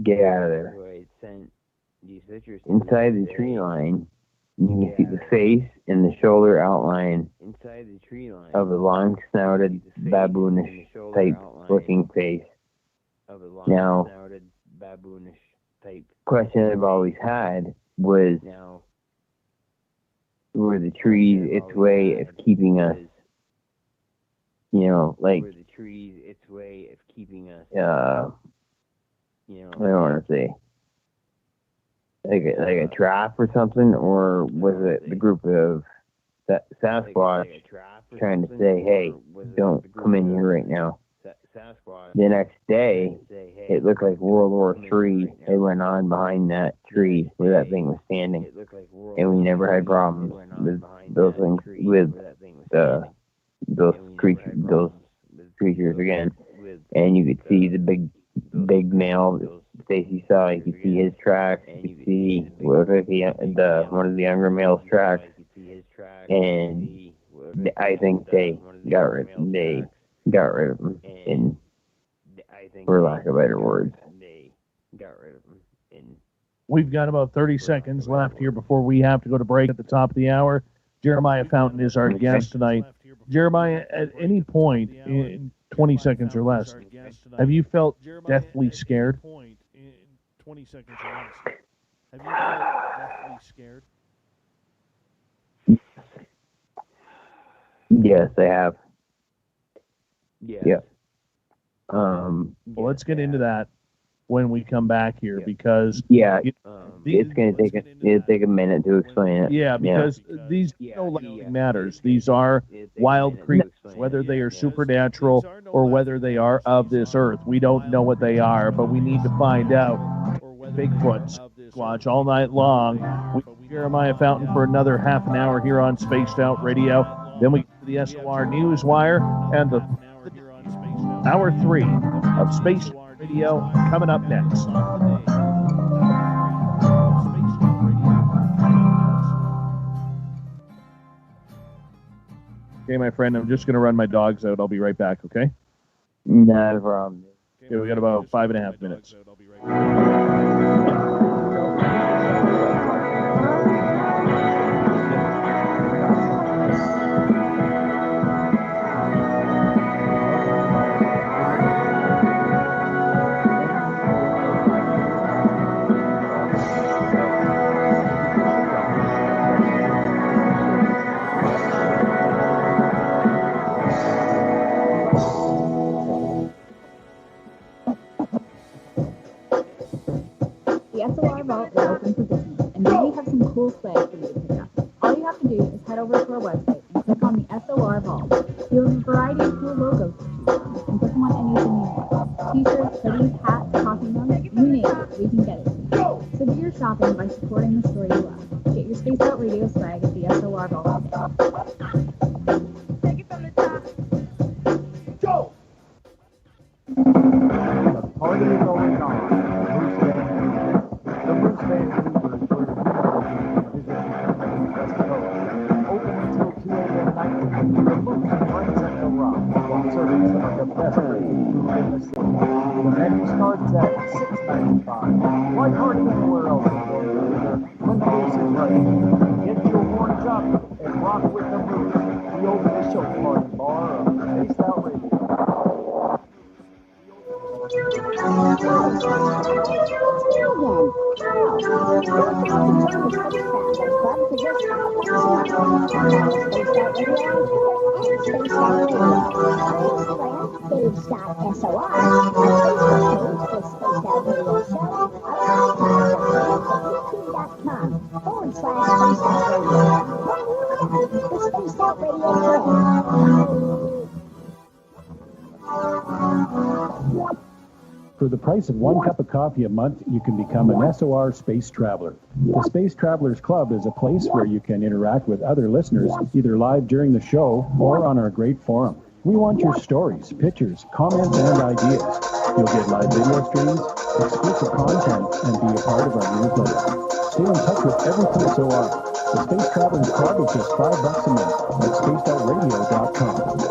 get out of there. Inside the tree line, you can see the face and the shoulder outline of the long-snouted, baboonish type looking face. Now, question I've always had was, were the trees its way of keeping us, I don't want to say, like a trap or something, or was it the group of Sasquatch trying to say, hey, don't come in here right now? The next day, it looked like World War III. It went on behind that tree where that thing was standing, and we never had problems with those things, with those creatures again. And you could see the big male that Stacy saw. You could see his tracks. You could see one of the younger male's tracks. And I think they got rid of him, in, for lack of better words. We've got about 30 seconds left here before we have to go to break at the top of the hour. Jeremiah Fountain is our guest tonight. Jeremiah, at any point in 20 seconds or less, have you felt deathly scared? Yes, I have. Yeah. Well, let's get into that when we come back here, because it's going to take a minute to explain it. Yeah, because these matters. These are wild creatures, whether they are supernatural or whether they are of this earth. We don't know what they are, but we need to find out. Bigfoot, Squatch, all night long. We have Jeremiah Fountain for another half an hour here on Spaced Out Radio. Then we get to the SOR Newswire and the Hour 3 of Spaced Out Radio coming up next. Okay, my friend, I'm just going to run my dogs out. I'll be right back, okay? Not a problem. Okay, we got about 5.5 minutes. The SOR Vault is open for business, and we have some cool swag for you to pick up. All you have to do is head over to our website and click on the SOR Vault. You'll have a variety of cool logos to choose from, and put them on anything you want. T-shirts, hoodies, hats, coffee mugs, you name it, we can get it. So do your shopping by supporting the store you love. Get your Spaced Out Radio swag at the SOR Vault today. Go! The party is going on. The Bruce Van and he starts at $6.95. Why party anywhere else in Florida when the moose is right? Get your horns up and rock with the moose, the official party bar of Spaced Out Radio. For the price of one cup of coffee a month, you can become an SOR Space Traveler. The Space Travelers Club is a place where you can interact with other listeners, either live during the show or on our great forum. We want your stories, pictures, comments, and ideas. You'll get live video streams, exclusive content, and be a part of our newsletter. Stay in touch with everything SOR. The Space Travelers Club is just $5 a month at spacedoutradio.com.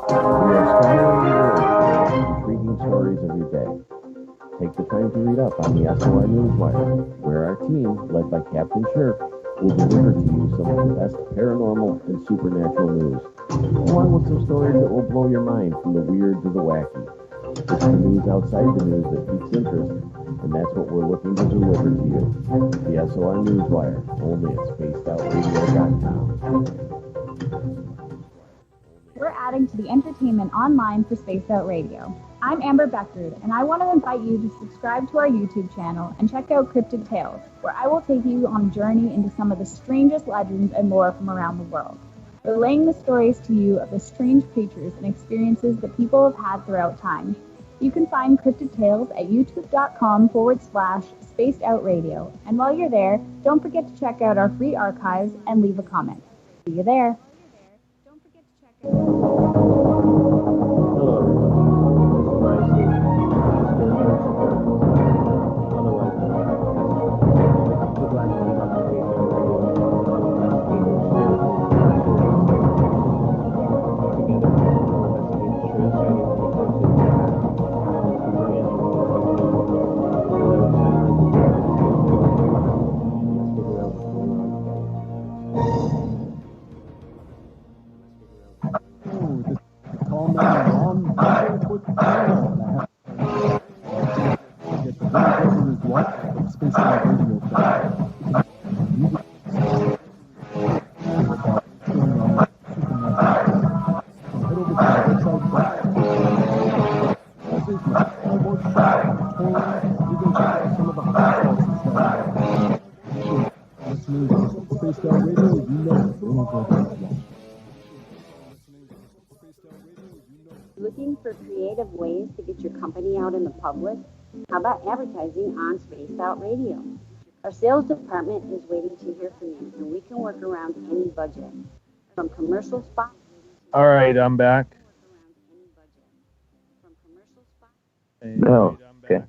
We are scouring the world for intriguing stories of your day. Take the time to read up on the SOR Newswire, where our team, led by Captain Shirk, will deliver to you some of the best paranormal and supernatural news, along with some stories that will blow your mind from the weird to the wacky. It's the news outside the news that piques interest, and that's what we're looking to deliver to you. The SOR Newswire, only at spacedoutradio.com. We're adding to the entertainment online for Spaced Out Radio. I'm Amber Beckard, and I want to invite you to subscribe to our YouTube channel and check out Cryptid Tales, where I will take you on a journey into some of the strangest legends and lore from around the world, relaying the stories to you of the strange creatures and experiences that people have had throughout time. You can find Cryptid Tales at youtube.com/Spaced Out Radio, and while you're there, don't forget to check out our free archives and leave a comment. See you there. Hello, everyone. This is Brian Stevens. Otherwise known as the Black Ones on the Radio. Together, we'll investigate the strange sightings and reports of the past. We bring in let's figure out what's going on together. Call me Jan12 with Paranormal. Get the brother is what? Space Out Radio show. Music. Head over to the website. Almost shot. You can check out some of the hot sauces that listening to Spaced Out Radio. You know it. Looking for creative ways to get your company out in the public? How about advertising on Spaced Out Radio? Our sales department is waiting to hear from you, and we can work around any budget. From commercial spots. All right, I'm back. Oh, okay.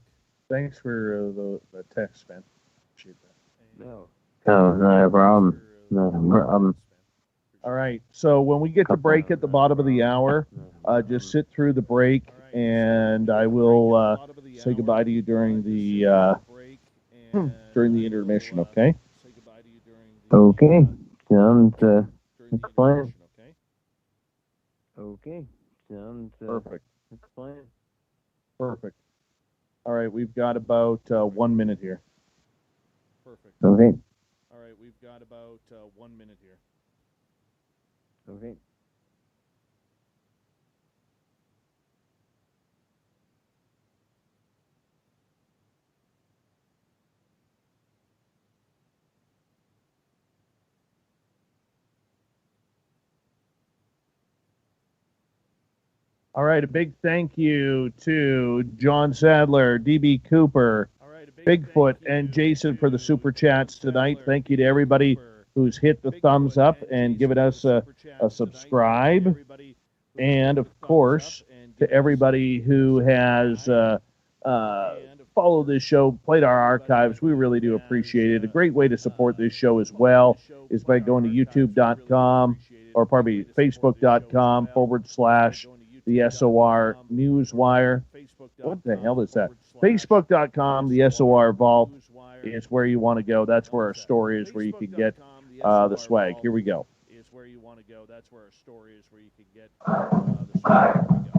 Thanks for the text, man. Appreciate that. No, not a problem. Not a problem. All right. So when we get to break at the bottom of the hour, just sit through the break, and I will say goodbye to you during the intermission. Okay. Okay. Sounds that's fine. Okay. Sounds perfect. That's fine. Perfect. All right. We've got about 1 minute here. Perfect. Okay. All right. We've got about 1 minute here. Okay. All right, a big thank you to John Sadler, DB Cooper, Bigfoot, and Jason for the super chats tonight. Thank you to everybody who's hit the thumbs up and given us a subscribe. And, of course, to everybody who has followed this show, played our archives. We really do appreciate it. A great way to support this show as well is by going to youtube.com or pardon me, Facebook.com/the SOR Newswire. What the hell is that? Facebook.com, the SOR Vault is where you want to go. That's where our story is, where you can get the swag. Here we go. Is where you want to go. That's where our story is, where you can get the swag. Here we go.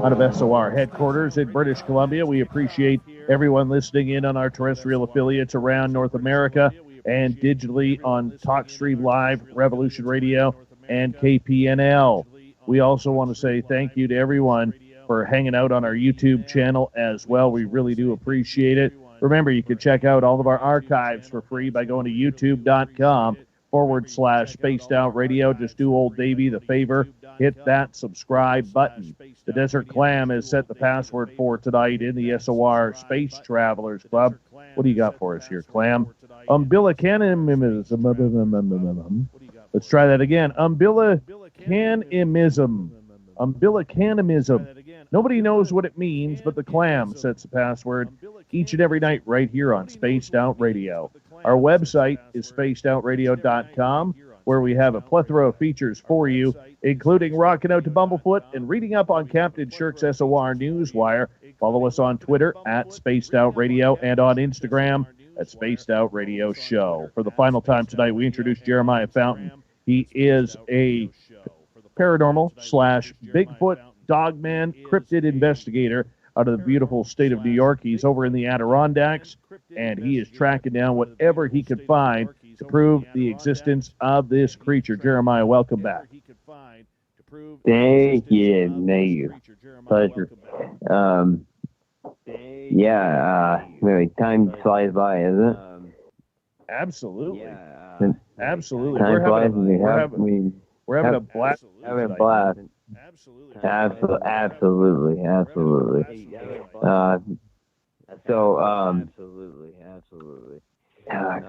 Out of SOR headquarters in British Columbia, we appreciate everyone listening in on our terrestrial affiliates around North America and digitally on TalkStream Live, Revolution Radio, and KPNL. We also want to say thank you to everyone for hanging out on our YouTube channel as well. We really do appreciate it. Remember, you can check out all of our archives for free by going to youtube.com/Spaced Out Radio. Just do old Davey the favor. Hit that subscribe button. The Desert Clam has set the password for tonight in the SOR Space Travelers Club. What do you got for us here, Clam? Umbilicanimism. Let's try that again. Umbilicanimism. Umbilicanimism. Nobody knows what it means, but the Clam sets the password each and every night right here on Spaced Out Radio. Our website is spacedoutradio.com, where we have a plethora of features for you, including rocking out to Bumblefoot and reading up on Captain Shirk's SOR Newswire. Follow us on Twitter at Spaced Out Radio and on Instagram at Spaced Out Radio Show. For the final time tonight, we introduced Jeremiah Fountain. He is a paranormal/Bigfoot, dogman, cryptid investigator out of the beautiful state of New York. He's over in the Adirondacks, and he is tracking down whatever he could find to prove the existence of this creature. Jeremiah, welcome back. Thank you. Pleasure. Really, time flies by, isn't it? Absolutely. Yeah. Absolutely. Time flies, and we're having a blast. Having a blast. Absolutely. Absolutely. God,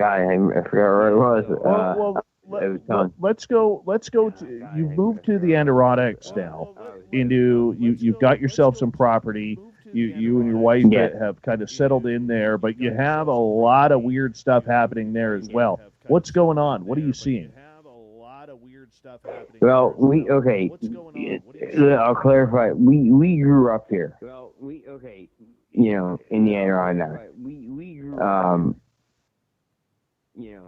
I forgot where it was. Let's go to, you've moved to the Adirondacks now. You've got yourself some property. You and your wife have kind of settled in there, but you have a lot of weird stuff happening there as well. What's going on? What are you seeing? Well, I'll clarify. We grew up here. In the Adirondacks.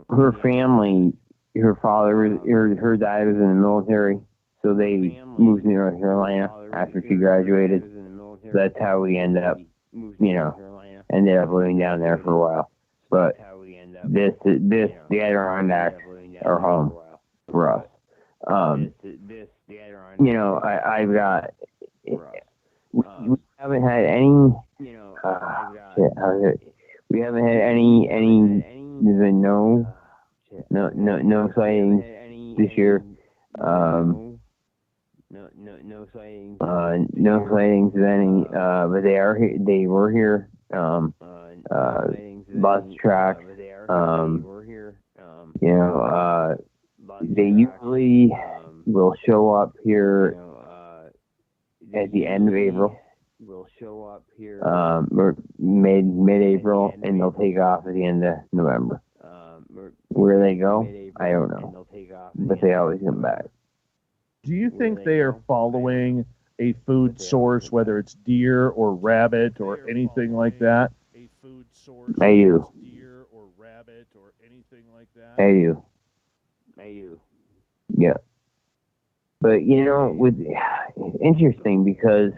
Her family, her father, her dad was in the military, so they moved to North Carolina after she graduated. So that's how we ended up living down there for a while. But the Adirondacks are home for us. I've got. We haven't had any. We haven't had any. There's been no sightings this year. No sightings of any. But they are here. They were here. Bus tracks. They usually will show up here at the end of April. Or mid-April, and they'll take off at the end of November. Where they go, I don't know, but they always come back. Do you think they are following a food source, whether it's deer or rabbit or anything like that? I do. I do. Yeah. But, it's interesting because,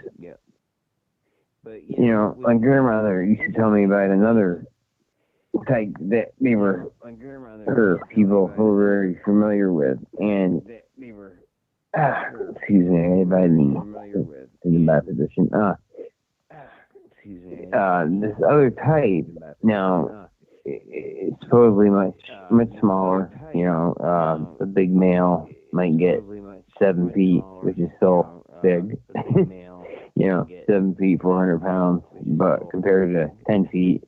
my grandmother used to tell me about another type that they were, people who were very familiar with, and, excuse me, I got a bad knee in the bad position. This other type, now, it's supposedly much smaller, a big male might get 7 feet, which is so big. 7 feet, 400 pounds, but compared to 10 feet,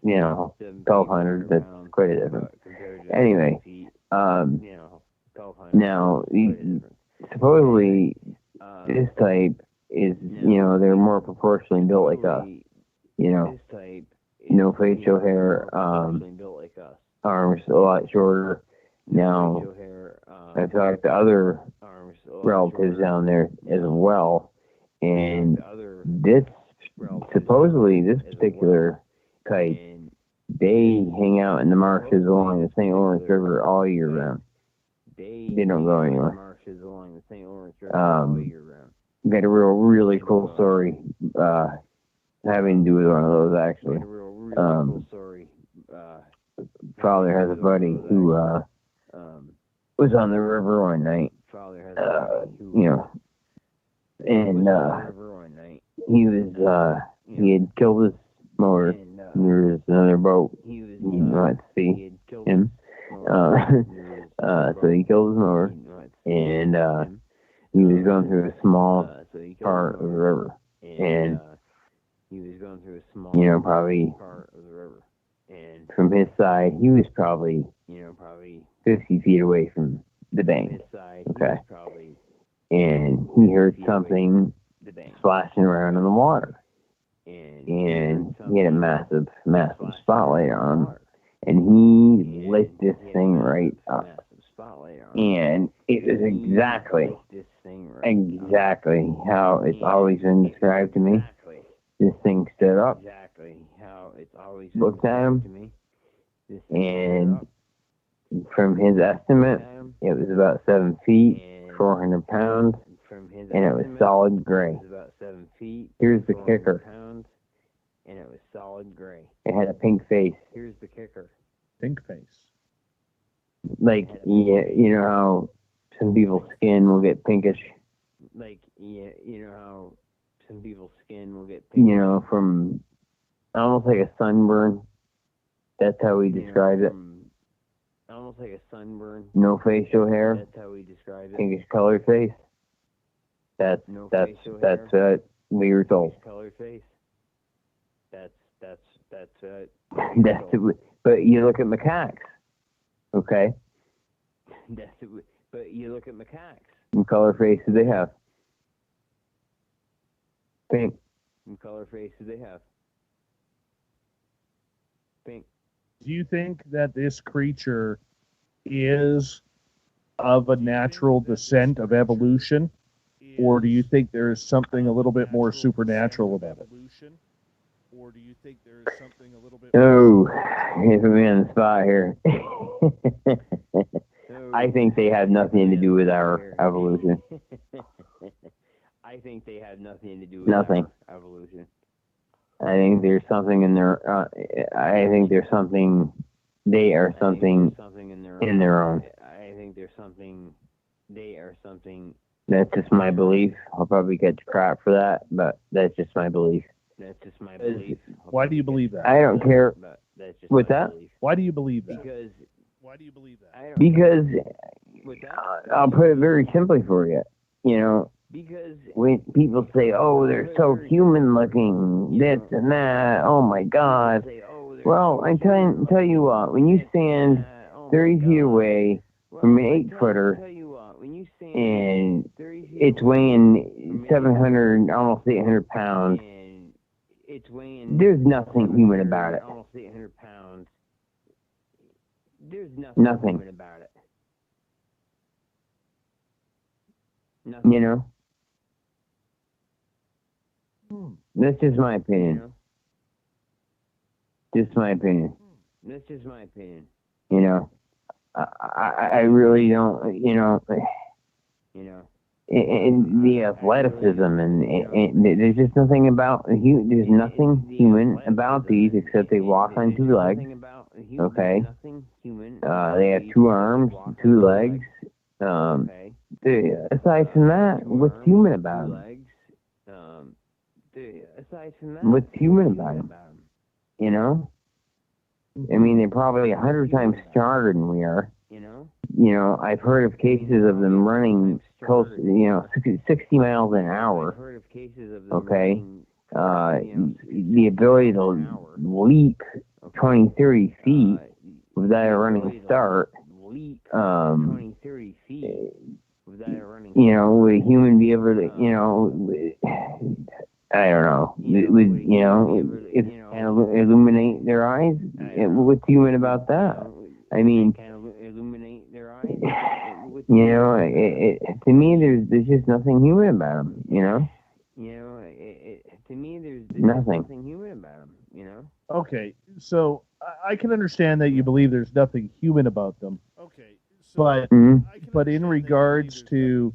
1,200, that's quite a difference. Anyway, Now, supposedly, this type is, they're more proportionally built like us. No facial hair, arms a lot shorter. Now, I've talked to other relatives down there as well, and supposedly this particular type, they hang out in the marshes along the St. Lawrence River all year round. They don't go anywhere. Got a really cool story having to do with one of those, actually. Father has a buddy who was on the river one night, and he had killed his motor. There was another boat. He wanted to see him. So he killed his motor, and he was going through a small part of the river. And probably from his side, he was probably 50 feet away from the bank. Okay. And he heard something splashing around in the water. And he had a massive spotlight on him. And he lit this thing right up. And it was exactly how it's always been described to me. This thing stood up, looked at him, and from his estimate, it was about 7 feet, 400 pounds, and it was solid gray. Here's the kicker. It had a pink face. Pink face. Like, you know how some people's skin will get pinkish? From almost like a sunburn. That's how we describe it. No facial hair. Pinkish colored face. That's what we were told. That's it. But you look at macaques, okay? What color face do they have? Pink. Do you think that this creature is of a natural descent of evolution, or do you think there is something a little bit more supernatural about it? Oh, you put me on the spot here. I think they have nothing to do with our evolution. Nothing. I think there's something in their. I think there's something. They are something in their own. That's just my belief. I'll probably get crap for that, but that's just my belief. Why do you believe that? I don't care. What's that? Why do you believe that? Because I'll put it very simply for you. When people say, "Oh, they're so human looking," this and that. Oh my God. Well, I tell you what. When you stand 30 feet away from an 8-footer, and it's weighing 700, almost 800 pounds. There's nothing human about it. Nothing. That's just my opinion. I really don't, and the athleticism and there's just nothing about there's nothing human about these except they walk on 2 legs. Okay. They have 2 arms, 2 legs. Aside from that, what's human about them? What's human about them? I mean, they're probably 100 times stronger than we are. I've heard of cases of them running close, 60 miles an hour. Okay. The ability to leap 20, 30 feet without a running start. you know, would a human be able to, you know, I don't know, would, you know, if illuminate their eyes? What's human about that? I mean, you know, to me, there's just nothing human about them, you know? Nothing. Okay, so I can understand that you believe there's nothing human about them. But but in regards to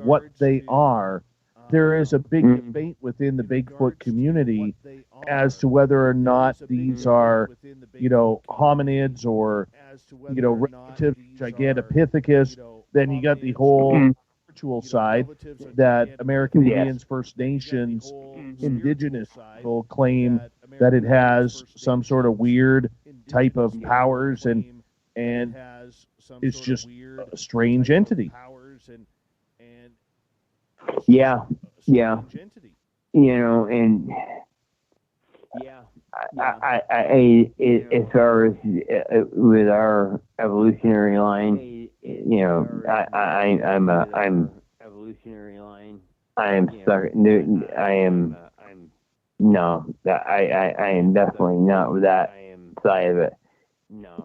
what they are, there is a big debate within the Bigfoot community as to whether or not these are, you know, hominids or, you know, relative Gigantopithecus. Then you got the whole spiritual side that American Indians, First Nations, indigenous people claim that it has some sort of weird type of powers and it's just a strange entity. Yeah. You know, and as far as with our evolutionary line, you know, I'm stuck. I am definitely not with that side of it.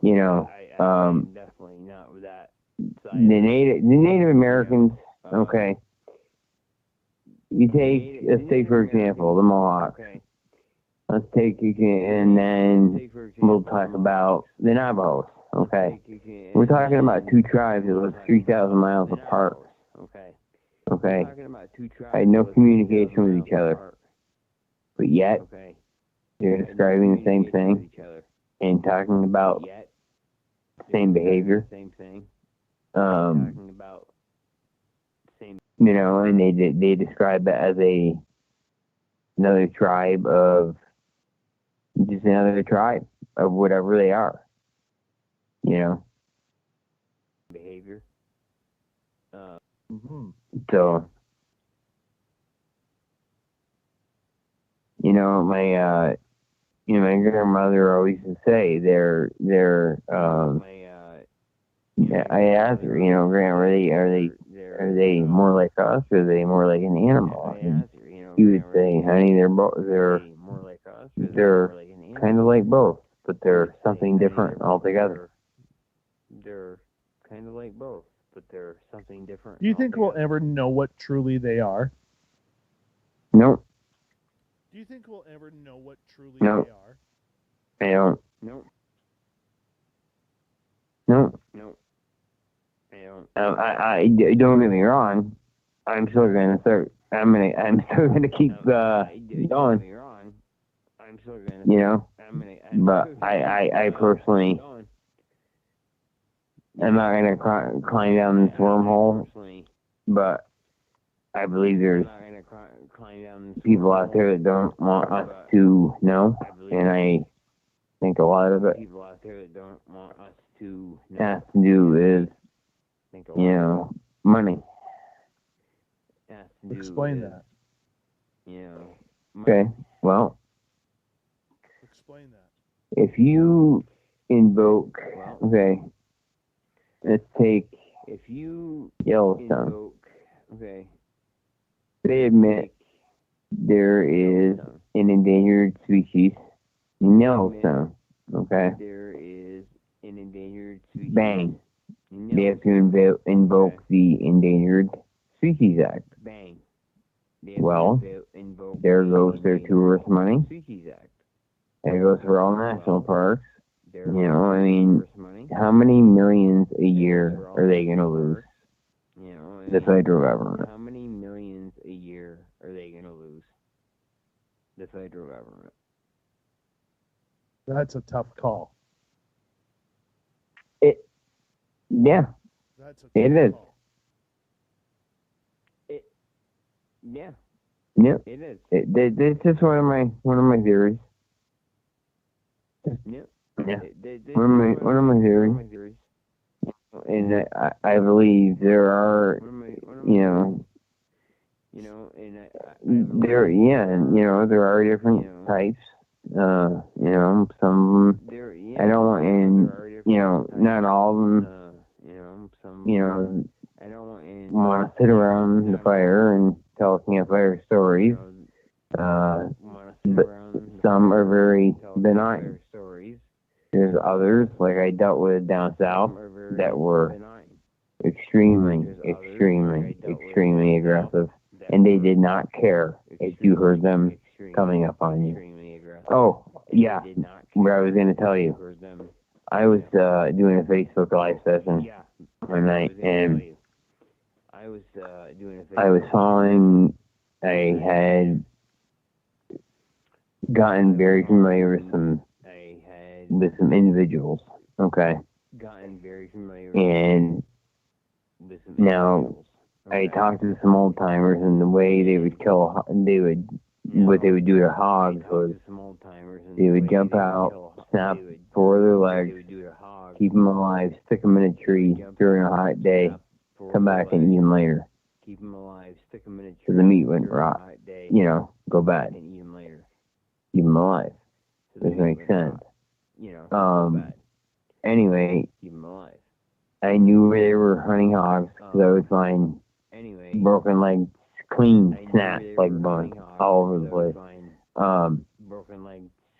You know, the Native Americans, okay. You take, let's take for example, the Mohawks. Let's take, and then we'll talk about the Navajos, okay? We're talking about two tribes that live 3,000 miles apart, okay? Had no communication with each other, but yet they're describing the same thing and talking about the same behavior. You know, and they describe it as another tribe of just another tribe of whatever they are. You know. Behavior. So, you know, my grandmother always used to say I asked her, you know, Grandma, are they more like us, or are they more like an animal? And she would say, honey, they're kind of like both, but they're something different altogether. Do you think we'll ever know what truly they are? Nope. Do you think we'll ever know what truly Nope. they are? I don't. Nope. I don't get me wrong. I'm still gonna start. I'm still gonna keep going. You know, but I personally, I'm not gonna climb down this wormhole. But I believe there's people out there that don't want us to know, and I think a lot of it has to do with, you know, money. Explain that. Okay, well, explain that. If you invoke, okay, let's take Yellowstone. They admit there is an endangered species in Yellowstone, okay? Bang. They have to invoke the Endangered Species Act. Well, there goes their tourist money. There goes for all national parks. You know, I mean, how many millions a year are they going to lose? The federal government. How many millions a year are they going to lose? The federal government. That's a tough call. Yeah. It is. Yeah. It is. It's just one of my theories. Yeah. One of my theories. And I believe there are, there are different types. Some of them, I don't want, and not all of them, want to sit around the fire and tell campfire stories. But some are very benign. There's others, like I dealt with down south, that were extremely, extremely, extremely aggressive, and they did not care if you heard them coming up on you. Oh, yeah, where I was going to tell you. I was doing a Facebook Live session one night, and I was following, I had gotten very familiar with some individuals, okay? And now I talked to some old timers, and the way they would what they would do to hogs was they would jump out, snap 4 of their legs, keep them alive, stick them in a tree during a hot day, come back and eat them later. So the meat wouldn't rot, go bad. Keep them alive. Doesn't make sense. Anyway, I knew where they were hunting hogs because I would find broken legs, clean snaps like bones all over the place.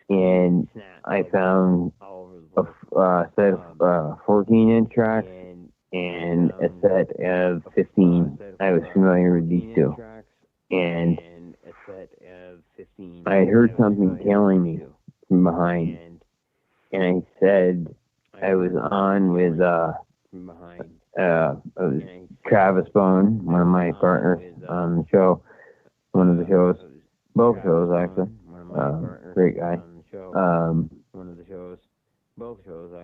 And I found a set of 14-inch tracks and a set of 15. I was familiar with these two. And I heard something tailing me from behind. And I said I was on with Travis Bone, one of my partners on the show, one of the shows, both shows actually. Great guy.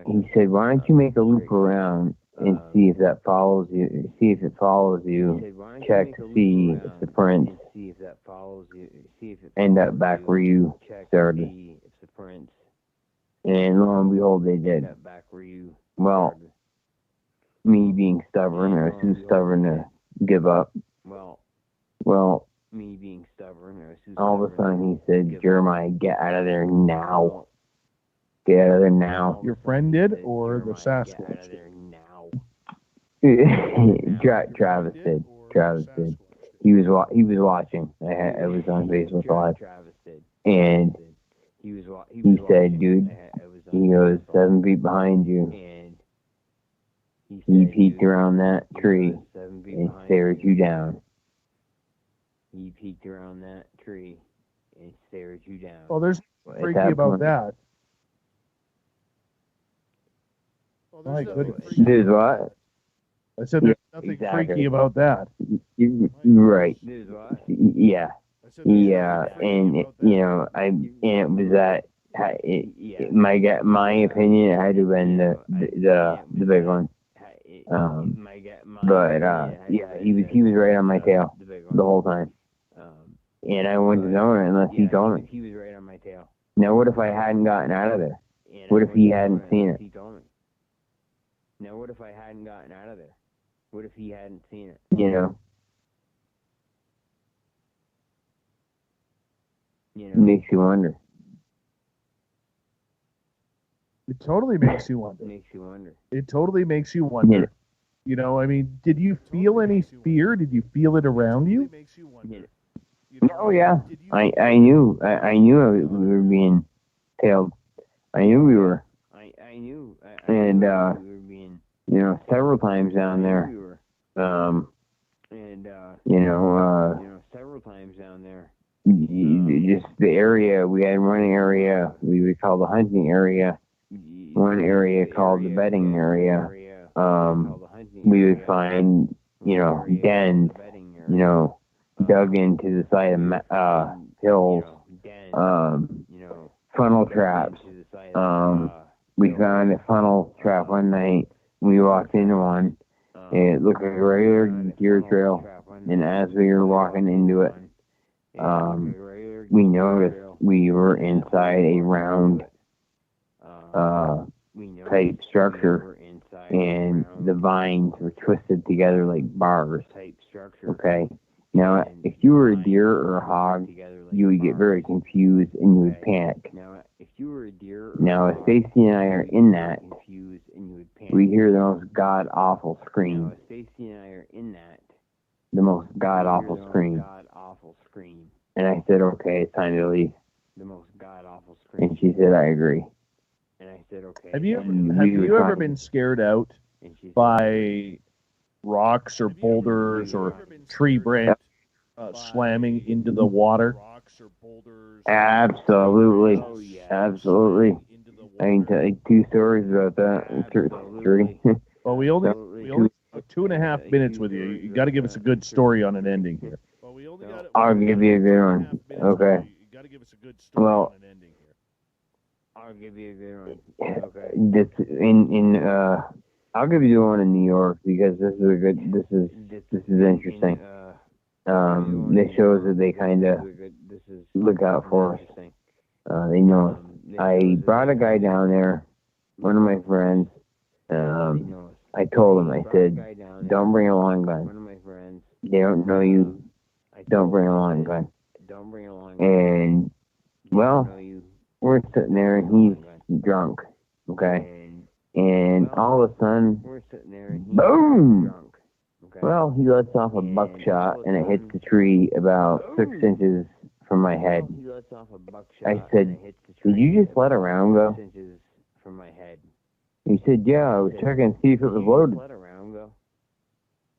He said, "Why don't you make a loop around and see if that follows you? See if it follows you. Check to see if the prints end up back where you started." And lo and behold, they did. Well, me being stubborn, I was too stubborn to give up. Well, all of a sudden he said, "Jeremiah, get out of there now. Get out of there now." Your friend did, or the Sasquatch did? Travis did. He was watching. I was on Facebook Live, and he said, "Dude," he goes, 7 feet behind you. He peeked around that tree and stared you down. Well, there's freaky about that. My goodness. There's what? I said there's nothing freaky about that. You're right. Yeah. Yeah, and it was that. My opinion, it had to have been the big one. But he was right on my tail the whole time, and I wouldn't have known it unless he told me. Now, what if I hadn't gotten out of there? What if he hadn't seen it? It makes you wonder. It totally makes you wonder. It totally makes you wonder. I mean, did you feel any fear? Did you feel it around you? Oh yeah, I knew we were being tailed. I knew we were. And several times down there. Just the area, we had one area we would call the hunting area, one area called the bedding area. We would find, dens, dug into the side of hills, funnel traps. We found a funnel trap one night. We walked into one. It looked like a regular deer trail, and as we were walking into it, we noticed we were inside a round type structure, and the vines were twisted together like bars. Okay. Now, if you were a deer or a hog, you would get very confused and you would panic. Now, if Stacy and I are in that, we hear the most god-awful scream. Stacy and I are in that. The most god-awful scream. And I said, okay, it's time to leave. The most god-awful scream. And she said, I agree. And I said, okay. Have you ever been scared out by rocks or boulders or tree branch slamming into the water? Absolutely. Absolutely. I can tell you 2 stories about that. 3. Well, we only have 2.5 minutes with you. You got to give us a good story on an ending here. I'll give you a good one. Okay. Well, I'll give you a good one. Okay. This I'll give you the one in New York because this is interesting. This shows that they kind of look out for us. They know us. I brought a guy down there, one of my friends. I told him, I said, don't bring a long gun. They don't know you. Don't bring a long gun. And, well, we're sitting there and he's drunk, okay? And all of a sudden, boom! Well, he lets off a buckshot and it hits the tree about 6 inches from my head. I said, did you just let a round go? He said, yeah, I was checking to see if it was loaded.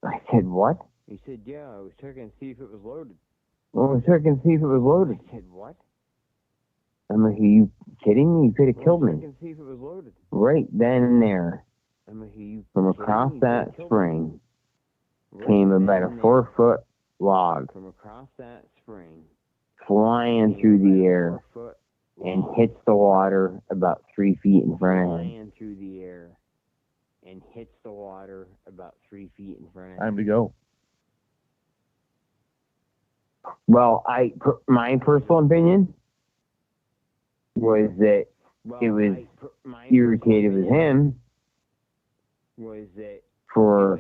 I said, what? He said, yeah, I was checking to see if it was loaded. Well, I was checking to see if it was loaded. I said, what? I'm like, are you kidding me? You could have killed me. Right then and there, from across that spring, came about a 4-foot log flying through the air and hits the water about 3 feet in front of him. Time to go. Well, my personal opinion was that it was irritated with him for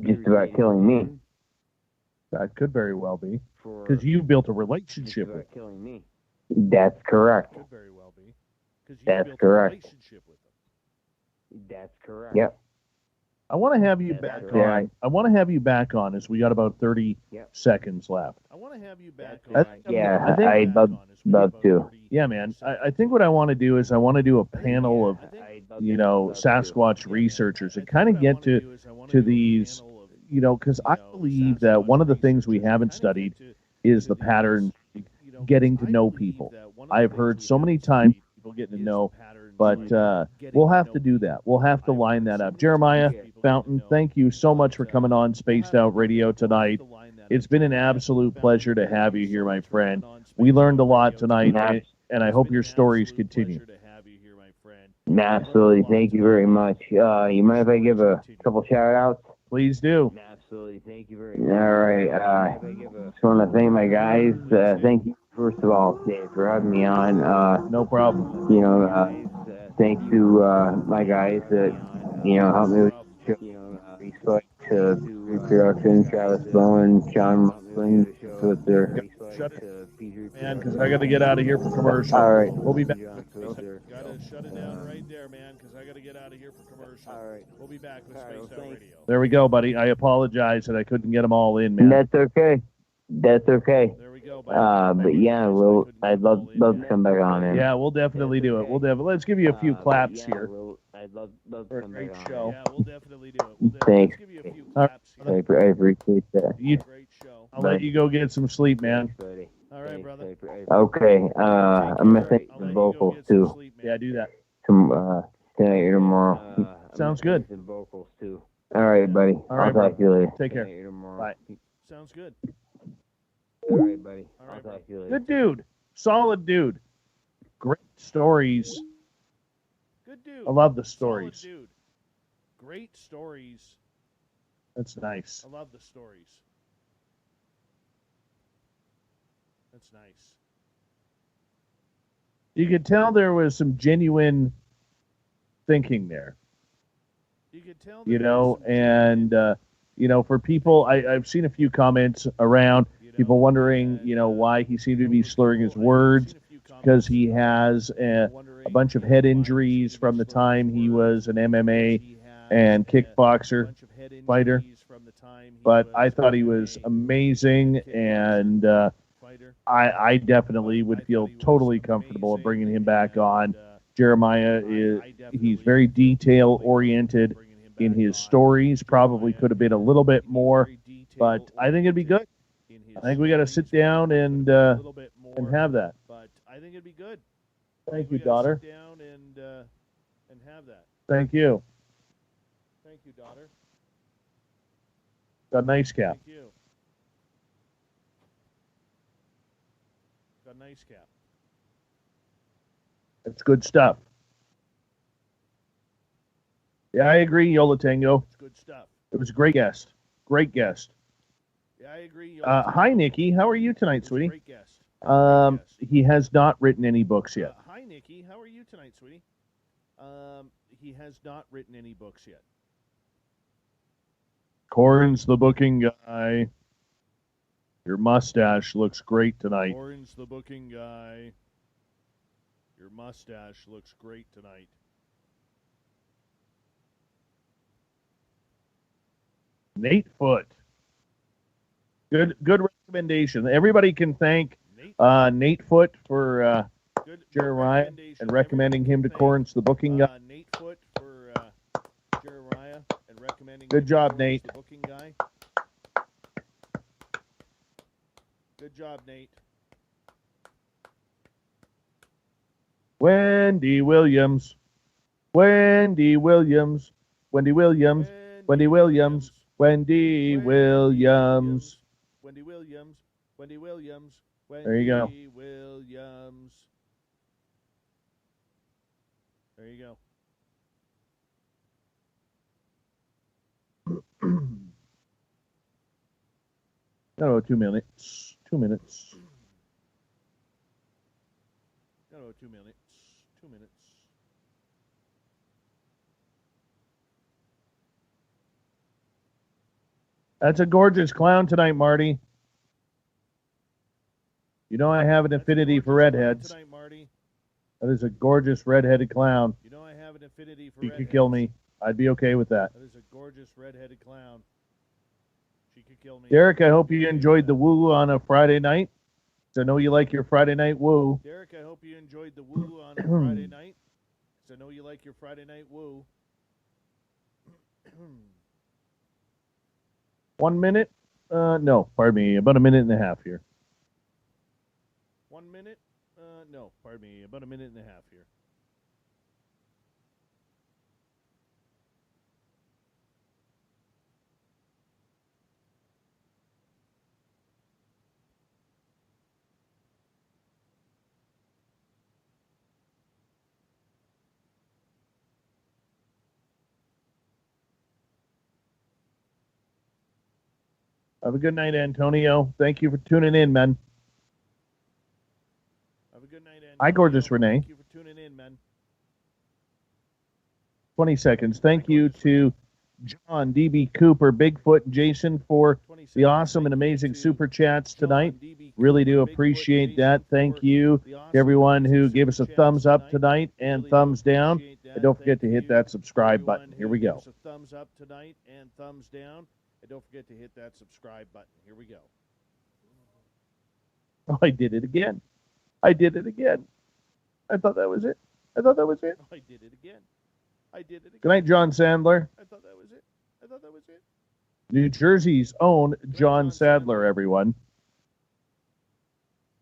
just about killing me. That could very well be. Because you built a relationship with him. That's correct. That's correct. That's correct. Yep. I want to have you back on. I want to have you back on as we got about 30 seconds left. I want to have you back on. I'd love to. Yeah, man. I think what I want to do is I want to do a panel of, Sasquatch researchers and kind of get to these, because I believe that one of the things we haven't studied is the pattern, getting to know people. I've heard so many times people getting to know, but we'll have to do that. We'll have to line that up. Jeremiah Fountain, thank you so much for coming on Spaced Out Radio tonight. It's been an absolute pleasure to have you here, my friend. We learned a lot tonight, and I hope your stories continue. Absolutely. Thank you very much. You mind if I give a couple shout-outs? Please do. Absolutely. Thank you very much. All right. Just want to thank my guys. Thank you, first of all, Dave, for having me on. No problem. Thanks to my guys that, helped me with the show. Reproduction, Travis Bowen, John Muslin, with their... Shut it, man, because I got to get out of here for commercial. All right. We'll be back. Got to shut it down right there, man, because I got to get out of here for commercial. All right. We'll be back with Spaced Out Radio. There we go, buddy. I apologize that I couldn't get them all in, man. That's okay. That's okay. There we go, buddy. But yeah, I'd love to come back on, man. Yeah, we'll definitely do it. Let's give you a few claps here. I'd love for a great show. Yeah, we'll definitely do it. Thanks. Give you a few claps here. I appreciate that. Great show. I'll let you go get some sleep, man. All right, brother. Okay. I'm gonna thank the vocals too. Yeah, do that. Tonight or tomorrow. Sounds good. Vocals too. All right, buddy. I'll talk to you later. Take care. Bye. Sounds good. All right, buddy. I'll talk to you later. Good dude. Solid dude. Great stories. Good dude. I love the stories. Solid dude. Great stories. That's nice. I love the stories. That's nice. You could tell there was some genuine thinking there. You could tell. For people, I've seen a few comments around people wondering, why he seemed to be slurring his words, because he has a a bunch of head injuries from the time he was an MMA and kickboxer fighter. But I thought he was amazing, and I definitely would feel totally comfortable bringing him back on. Jeremiah, he's very detail-oriented in his stories. Probably could have been a little bit more, but I think it'd be good. I think we got to sit down and have that. Thank you, daughter. Thank you. Thank you, daughter. Got a nice cap. Thank you. Got a nice cap. It's good stuff. Yeah, I agree, Yola Tango. It's good stuff. It was a great guest. Great guest. Yeah, I agree. Hi, Nikki. How are you tonight, sweetie? Great guest. He has not written any books yet. Hi, Nikki. How are you tonight, sweetie? He has not written any books yet. Corin's the booking guy. Your mustache looks great tonight. Corin's the booking guy. Your mustache looks great tonight. Nate Foote. Good recommendation. Everybody can thank Nate Foote for Jeremiah and recommending him to Corin's the booking guy. Nate Foote for Jeremiah and recommending. Good job, Nate. The booking guy. Good job, Nate. Wendy Williams. Wendy Williams. Wendy Williams. Wendy Williams. Wendy Williams. Wendy Williams. Wendy Williams. There you go. Wendy Williams. There you go. No, 2 minutes. 2 minutes. No, 2 minutes. 2 minutes. That's a gorgeous clown tonight, Marty. You know I have an affinity for redheads. Tonight, Marty. That is a gorgeous redheaded clown. You know I have an affinity for She redheads. could kill me. I'd be okay with that. That is a gorgeous redheaded clown. She could kill me. Derek, I hope you enjoyed the woo on a Friday night. So I know you like your Friday night woo. Derek, I hope you enjoyed the woo on a Friday night. So I know you like your Friday night woo. 1 minute? No, pardon me. About a minute and a half here. 1 minute? No, pardon me. About a minute and a half here. Have a good night, Antonio. Thank you for tuning in, man. Have a good night, Antonio. Hi, gorgeous Renee. Thank you for tuning in, man. 20 seconds. Thank you to John, DB Cooper, Bigfoot, and Jason for the awesome and amazing super chats tonight. Really do appreciate that. Thank you to everyone who gave us a thumbs up tonight and thumbs down. And don't forget to hit that subscribe button. Here we go. A thumbs up tonight and thumbs down. And don't forget to hit that subscribe button. Here we go. Oh, I did it again. I did it again. I thought that was it. I thought that was it. I did it again. I did it again. Good night, John Sandler. I thought that was it. I thought that was it. New Jersey's own John Sadler, everyone.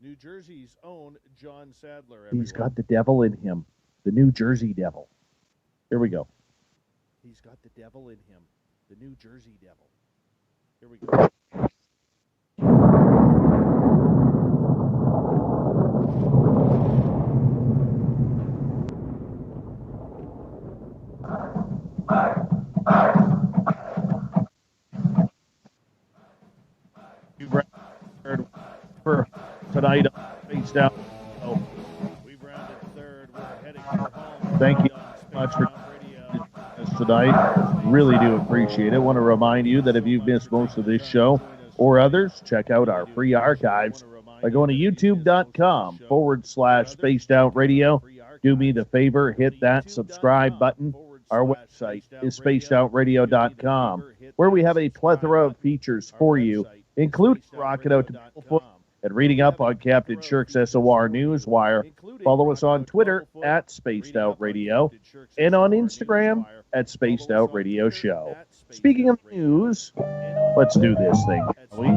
New Jersey's own John Sadler, everyone. He's got the devil in him. The New Jersey devil. Here we go. He's got the devil in him. The New Jersey devil. Here we go. For tonight, face down. Oh. We've rounded third. We're heading for home. Thank you much for us tonight. Really do appreciate it. Want to remind you that if you've missed most of this show or others, check out our free archives by going to youtube.com/spaced out radio. do me the favor, hit that subscribe button. Our website is spacedoutradio.com, where we have a plethora of features for you, including rocking out to Bigfoot and reading up on Captain Shirk's SOR Newswire. Follow us on Twitter at Spaced Out Radio and on Instagram at Spaced Out Radio Show. Speaking of news, let's do this thing, shall we?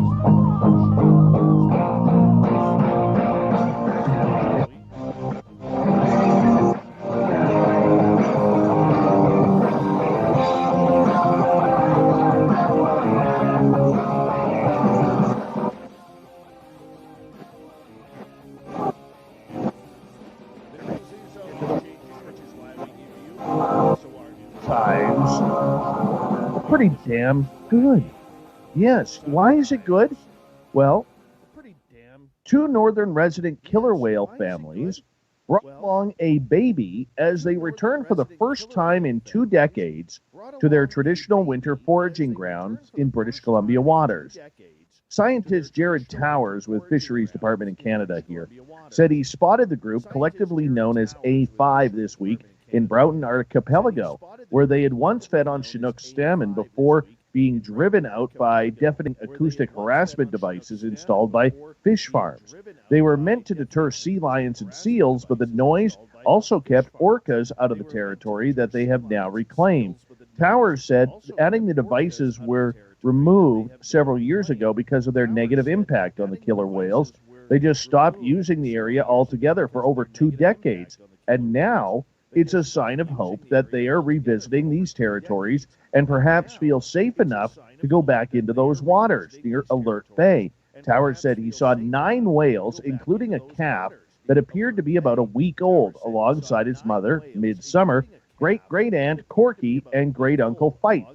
Pretty damn good. Yes. Why is it good? Well, two northern resident killer whale families brought along a baby as they returned for the first time in 2 decades to their traditional winter foraging grounds in British Columbia waters. Scientist Jared Towers with Fisheries Department in Canada here said he spotted the group, collectively known as A5, this week in Broughton Archipelago, where they had once fed on Chinook salmon before being driven out by deafening acoustic harassment devices installed by fish farms. They were meant to deter sea lions and seals, but the noise also kept orcas out of the territory that they have now reclaimed. Towers said adding the devices were removed several years ago because of their negative impact on the killer whales. They just stopped using the area altogether for over 2 decades, and now it's a sign of hope that they are revisiting these territories and perhaps feel safe enough to go back into those waters near Alert Bay. Towers said he saw 9 whales, including a calf that appeared to be about a week old, alongside its mother, Midsummer, great-great-aunt Corky, and great-uncle Fight.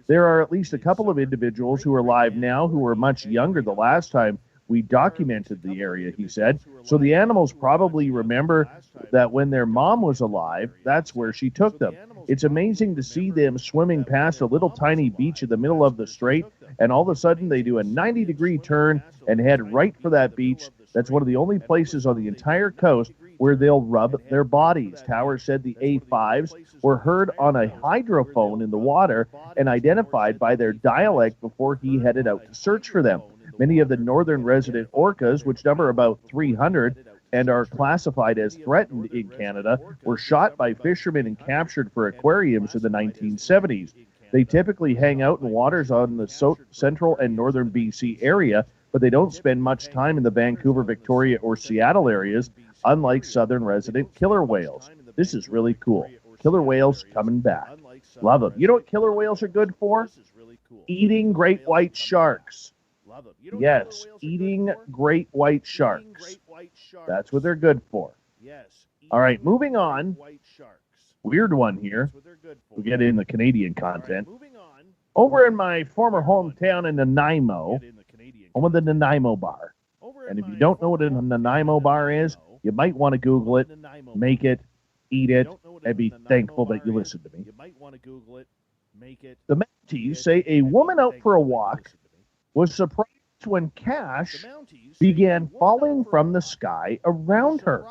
There are at least a couple of individuals who are alive now who were much younger the last time we documented the area, he said. So the animals probably remember that when their mom was alive, that's where she took them. It's amazing to see them swimming past a little tiny beach in the middle of the strait, and all of a sudden they do a 90-degree turn and head right for that beach. That's one of the only places on the entire coast where they'll rub their bodies. Towers said the A5s were heard on a hydrophone in the water and identified by their dialect before he headed out to search for them. Many of the northern resident orcas, which number about 300 and are classified as threatened in Canada, were shot by fishermen and captured for aquariums in the 1970s. They typically hang out in waters on the central and northern BC area, but they don't spend much time in the Vancouver, Victoria, or Seattle areas, unlike southern resident killer whales. This is really cool. Killer whales coming back. Love them. You know what killer whales are good for? Eating great white sharks. Yes, eating great white sharks. That's what they're good for. All right, moving on. Weird one here. We'll get in the Canadian content. Over in my former hometown in Nanaimo, home of the Nanaimo Bar. And if you don't know what a Nanaimo Bar is, you might want to Google it, make it, eat it, and be thankful that you listened to me. The Mounties say a woman out for a walk was surprised when cash began falling from the sky around her.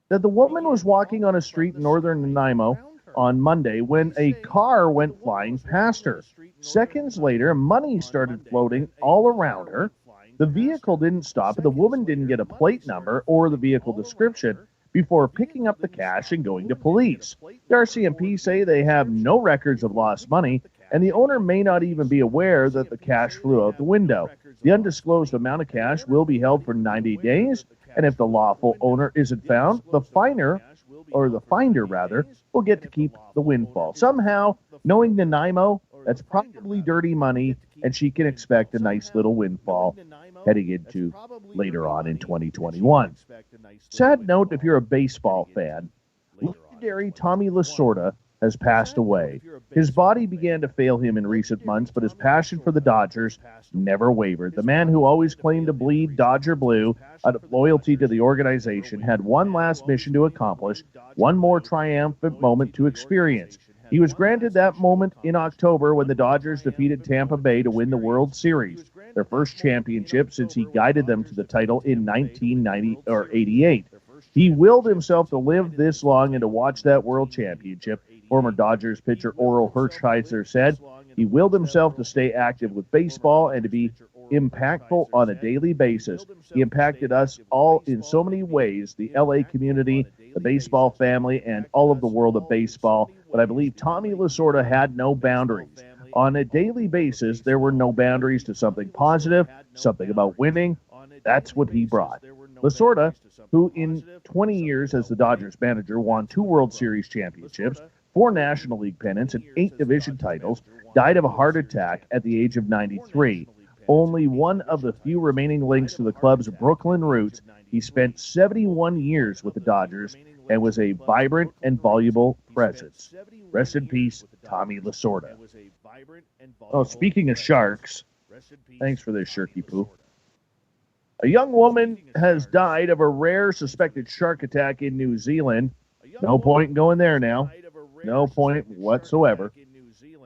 That the woman was walking on a street in northern Nanaimo on Monday when a car went flying past her. Seconds later, money started floating all around her. The vehicle didn't stop, and the woman didn't get a plate number or the vehicle description before picking up the cash and going to police. The RCMP say they have no records of lost money, and the owner may not even be aware that the cash flew out the window. The undisclosed amount of cash will be held for 90 days, and if the lawful owner isn't found, the finder will get to keep the windfall. Somehow, knowing Nanaimo, that's probably dirty money, and she can expect a nice little windfall heading into later on in 2021. Sad note if you're a baseball fan, legendary Tommy Lasorda has passed away. His body began to fail him in recent months, but his passion for the Dodgers never wavered. The man who always claimed to bleed Dodger blue out of loyalty to the organization had one last mission to accomplish, one more triumphant moment to experience. He was granted that moment in October when the Dodgers defeated Tampa Bay to win the World Series, their first championship since he guided them to the title in 1988. He willed himself to live this long and to watch that world championship. Former Dodgers pitcher Oral Hershiser said he willed himself to stay active with baseball and to be impactful on a daily basis. He impacted us all in so many ways, the LA community, the baseball family, and all of the world of baseball. But I believe Tommy Lasorda had no boundaries. On a daily basis, there were no boundaries to something positive, something about winning. That's what he brought. Lasorda, who in 20 years as the Dodgers manager won 2 World Series championships, 4 National League pennants, and 8 division titles, died of a heart attack at the age of 93. Only one of the few remaining links to the club's Brooklyn roots, he spent 71 years with the Dodgers and was a vibrant and voluble presence. Rest in peace, Tommy Lasorda. Oh, speaking of sharks, thanks for this, Shirky Poo. A young woman has died of a rare suspected shark attack in New Zealand. No point in going there now. No point whatsoever.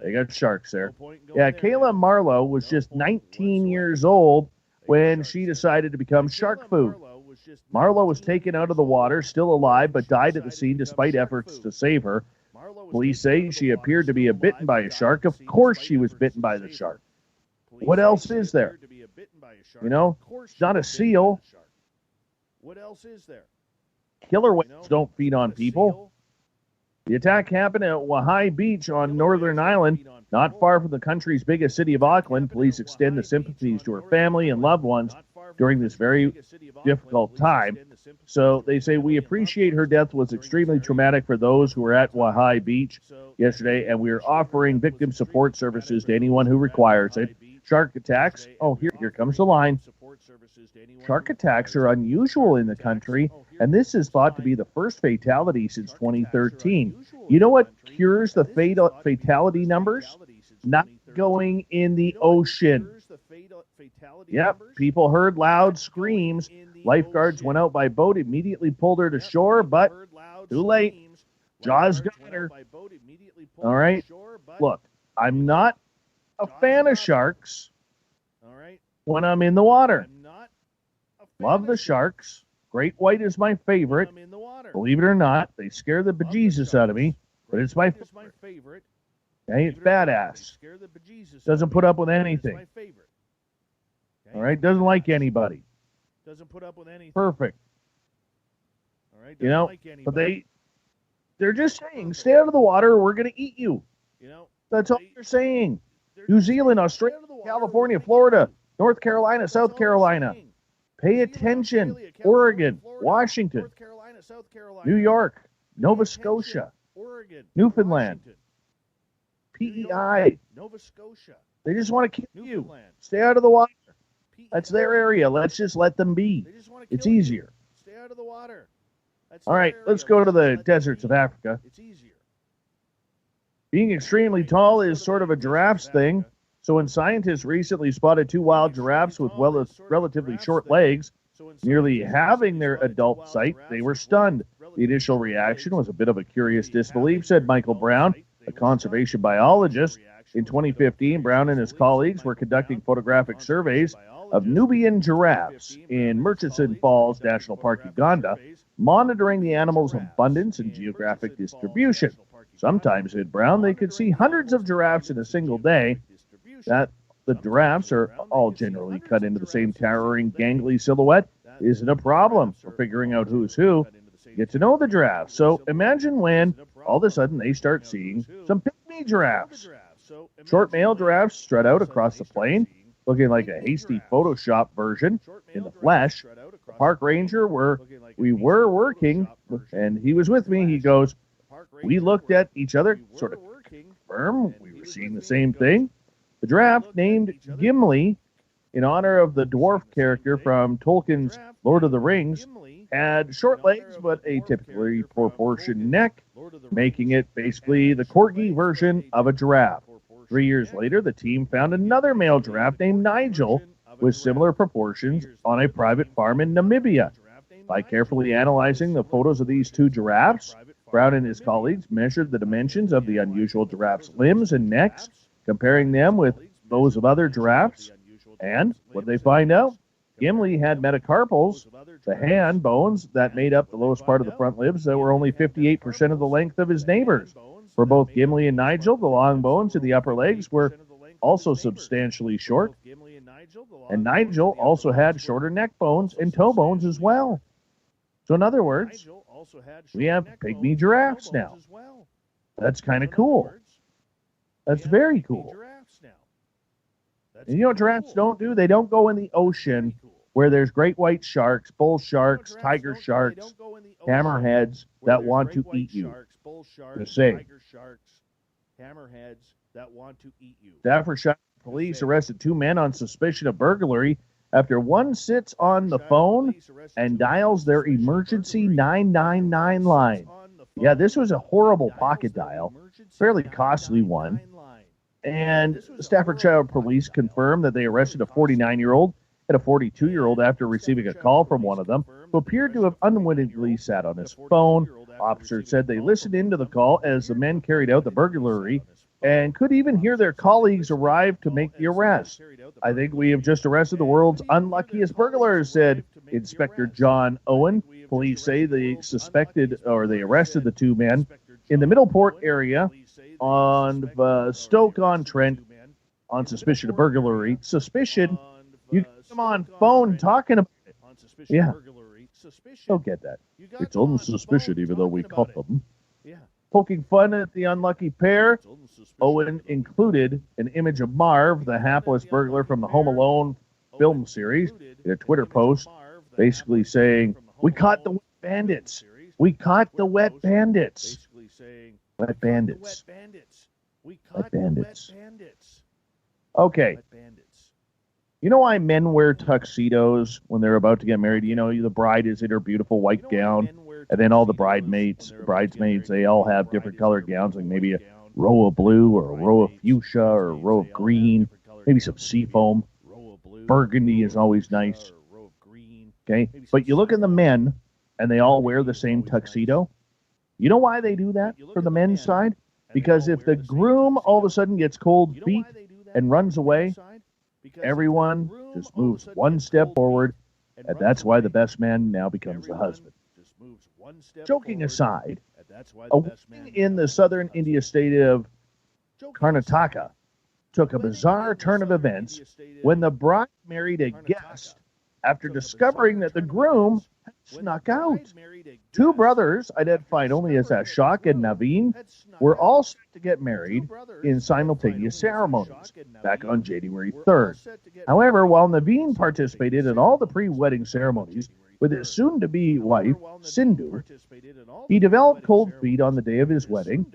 They got sharks there. Yeah, Kayla Marlowe was just 19 years old when she decided to become shark food. Marlowe was taken out of the water, still alive, but died at the scene despite efforts to save her. Police say she appeared to be bitten by a shark. Of course she was bitten by the shark. What else is there? You know, it's not a seal. What else is there? Killer whales don't feed on people. The attack happened at Wahai Beach on Northern Island, not far from the country's biggest city of Auckland. Police extend the sympathies to her family and loved ones during this very difficult time. So they say, we appreciate her death was extremely traumatic for those who were at Wahai Beach yesterday, and we are offering victim support services to anyone who requires it. Shark attacks, oh, here comes the line. Shark attacks are unusual in the country, and this is thought to be the first fatality since 2013. You know what cures the fatality numbers? Not going in the ocean. Yep, people heard loud screams. Lifeguards went out by boat, immediately pulled her to shore, but too late. Jaws got her. All right, look, I'm not a fan of sharks when I'm in the water. Love the sharks. Great white is my favorite. Believe it or not, they scare the bejesus out of me, but it's my favorite. Okay, it's badass. Doesn't put up with anything. All right, doesn't like anybody. Doesn't put up with anything. Perfect. All right, you know, but they're just saying, stay out of the water or we're going to eat you. You know, that's all they're saying. New Zealand, Australia, California, Florida, North Carolina, South Carolina. Pay attention. Oregon, Washington, New York, Nova Scotia, Newfoundland, PEI. Nova Scotia. They just want to kill you. Stay out of the water. That's their area. Let's just let them be. It's easier. Stay out of the water. All right, let's go to the deserts of Africa. It's easier. Being extremely tall is sort of a giraffe's thing. So when scientists recently spotted 2 wild giraffes with relatively short legs, nearly having their adult sight, they were stunned. The initial reaction was a bit of a curious disbelief, said Michael Brown, a conservation biologist. In 2015, Brown and his colleagues were conducting photographic surveys of Nubian giraffes in Murchison Falls National Park, Uganda, monitoring the animals' abundance and geographic distribution. Sometimes, said Brown, they could see hundreds of giraffes in a single day. That the giraffes are all generally cut into the same towering, gangly silhouette isn't a problem for figuring out who's who. Get to know the giraffes. So imagine when all of a sudden they start seeing some pygmy giraffes. Short male giraffes strut out across the plain, looking like a hasty Photoshop version in the flesh. The park ranger we were working, and he was with me. He goes, we looked at each other, sort of confirm we were seeing the same thing. The giraffe, named Gimli, in honor of the dwarf character from Tolkien's Lord of the Rings, had short legs but a typically proportioned neck, making it basically the corgi version of a giraffe. 3 years later, the team found another male giraffe named Nigel with similar proportions on a private farm in Namibia. By carefully analyzing the photos of these 2 giraffes, Brown and his colleagues measured the dimensions of the unusual giraffe's limbs and necks, comparing them with those of other giraffes. And what did they find out? Gimli had metacarpals, the hand bones that made up the lowest part of the front ribs that were only 58% of the length of his neighbors. For both Gimli and Nigel, the long bones in the upper legs were also substantially short, and Nigel also had shorter neck bones and toe bones as well. So in other words, we have pygmy giraffes now. That's kind of cool. That's very cool. And you know what giraffes don't do? They don't go in the ocean where there's great white sharks, bull sharks, tiger sharks, hammerheads that want to eat you. Just saying. Staffordshire police arrested 2 men on suspicion of burglary after one sits on the phone and dials their emergency 999 line. Yeah, this was a horrible pocket dial, fairly costly one. And Staffordshire police confirmed that they arrested a 49-year-old and a 42-year-old after receiving a call from one of them, who appeared to have unwittingly sat on his phone. Officers said they listened into the call as the men carried out the burglary and could even hear their colleagues arrive to make the arrest. I think we have just arrested the world's unluckiest burglars, said Inspector John Owen. Police say they arrested the 2 men in the Middleport area on Stoke-on-Trent on suspicion of burglary. Suspicion? You get them on phone talking about it. Yeah. Don't get that. It's only suspicion, even though we caught them. Poking fun at the unlucky pair, Owen included an image of Marv, the hapless burglar from the Home Alone film series, in a Twitter post, basically saying, "We caught the wet bandits. We caught the wet bandits." Wet bandits. Wet bandits. Okay. You know why men wear tuxedos when they're about to get married? You know, the bride is in her beautiful white gown, and then all the bridesmaids, they all have different colored gowns, like maybe a row of blue or a row of fuchsia or a row of green, maybe some seafoam. Burgundy is always nice. Okay? But you look at the men, and they all wear the same tuxedo. You know why they do that for the men's side? Because if the groom all of a sudden gets cold feet and runs away, everyone just moves one step forward, and that's why the best man now becomes the husband. Joking aside, a wedding in the southern India state of Karnataka took a bizarre turn of events when the bride married a guest after discovering that the groom had snuck out. 2 brothers, identified only as Ashok and Naveen, were all set to get married in simultaneous ceremonies back on January 3rd. However, while Naveen participated in all the pre-wedding ceremonies with his soon-to-be wife, Sindhu, he developed cold feet on the day of his wedding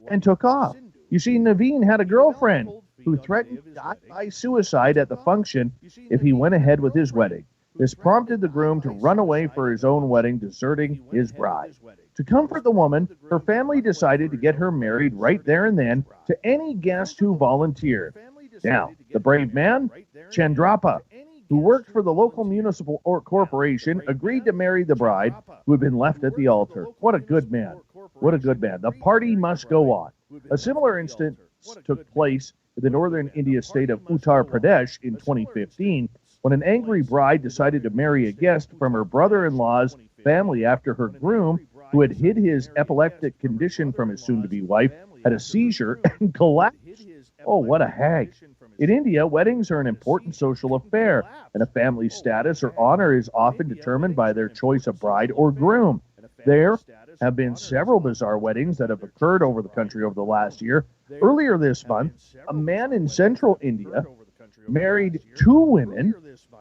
and took off. You see, Naveen had a girlfriend who threatened to die by suicide at the function if he went ahead with his wedding. This prompted the groom to run away for his own wedding, deserting his bride. To comfort the woman, her family decided to get her married right there and then to any guest who volunteered. Now, the brave man, Chandrappa, who worked for the local municipal corporation, agreed to marry the bride who had been left at the altar. What a good man. What a good man. The party must go on. A similar instance took place in the northern India state of Uttar Pradesh in 2015, when an angry bride decided to marry a guest from her brother-in-law's family after her groom, who had hid his epileptic condition from his soon-to-be wife, had a seizure and collapsed. Oh, what a hag. In India, weddings are an important social affair, and a family's status or honor is often determined by their choice of bride or groom. There have been several bizarre weddings that have occurred over the country over the last year. Earlier this month, a man in central India married 2 women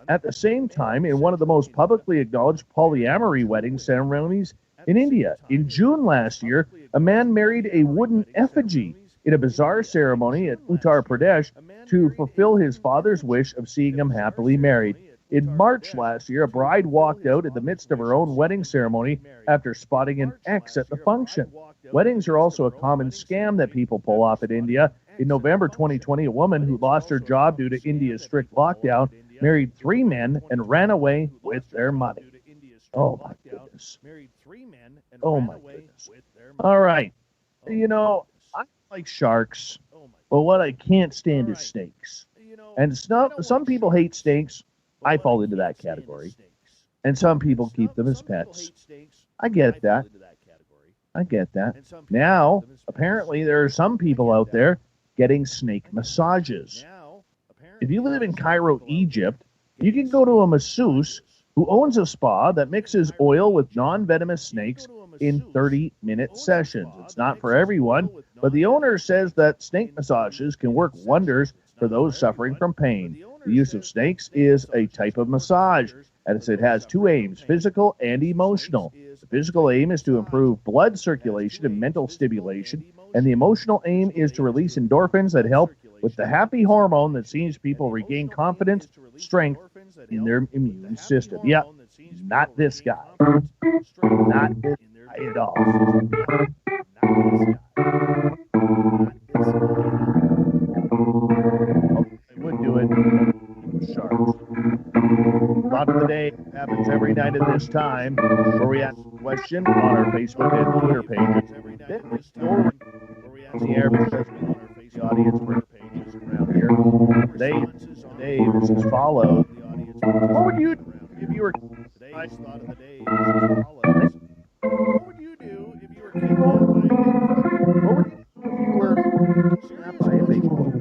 at the same time in one of the most publicly acknowledged polyamory wedding ceremonies in India. In June last year, a man married a wooden effigy in a bizarre ceremony at Uttar Pradesh to fulfill his father's wish of seeing him happily married. In March last year, a bride walked out in the midst of her own wedding ceremony after spotting an X at the function. Weddings are also a common scam that people pull off in India. In November 2020, a woman who lost her job due to India's strict lockdown married 3 men and ran away with their money. Oh, my goodness. Oh, my goodness. All right. You know, I like sharks, but what I can't stand is snakes. And some people hate snakes I fall into that category. And some people keep them as pets. I get that. I get that. Now, apparently, there are some people out there getting snake massages. If you live in Cairo, Egypt, you can go to a masseuse who owns a spa that mixes oil with non-venomous snakes in 30-minute sessions. It's not for everyone, but the owner says that snake massages can work wonders for those suffering from pain. The use of snakes is a type of massage, as it has two aims, physical and emotional. The physical aim is to improve blood circulation and mental stimulation, and the emotional aim is to release endorphins that help with the happy hormone that sees people regain confidence, strength in their immune system. Yeah, not this guy. Not this guy at all. I would do it. Sharks. Thought of the day happens every night at this time, where we ask a question on our Facebook and Twitter pages. Then we go on the air because the audience for pages around here. Today is as follows. What would you do if you were today's thought of the day is as follows. What would you do if you were kidnapped by a Bigfoot? What would you do if you were kidnapped by a Bigfoot?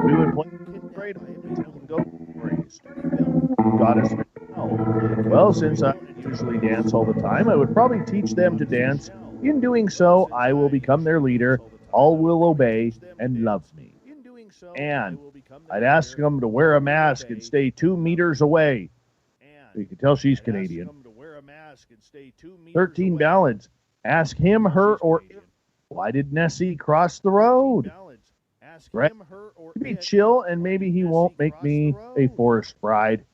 We would play Kid and Go Stories. Goddess. Well, since I usually dance all the time, I would probably teach them to dance. In doing so, I will become their leader. All will obey and love me. And I'd ask them to wear a mask and stay 2 meters away. You can tell she's Canadian. 13 ballads. Ask him, her, or it. Why did Nessie cross the road? Right? Be chill, and maybe he won't make me a forest bride.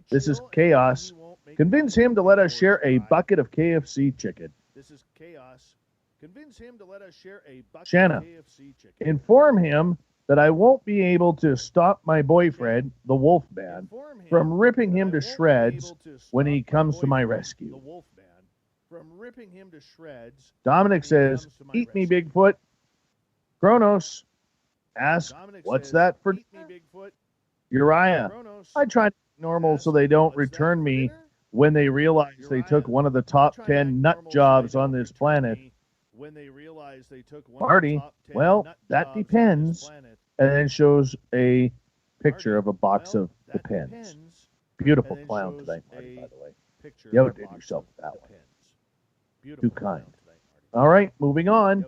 This is chaos. Convince him to let us share a bucket of KFC chicken. This is chaos. Convince him to let us share a bucket of KFC chicken. Inform him that I won't be able to stop my boyfriend, the Wolfman, from ripping him to shreds when he comes to my rescue. Dominic says, "Eat me, Bigfoot." Kronos asks, "What's that for dinner?" Uriah, I try to be normal so they don't return me when they realize they took one of the top 10 nut jobs on this planet. Marty, well, that depends. And then shows a picture of a box of Depends. Beautiful clown tonight, Marty, by the way. You outdid yourself with that one. Too kind. All right, moving on.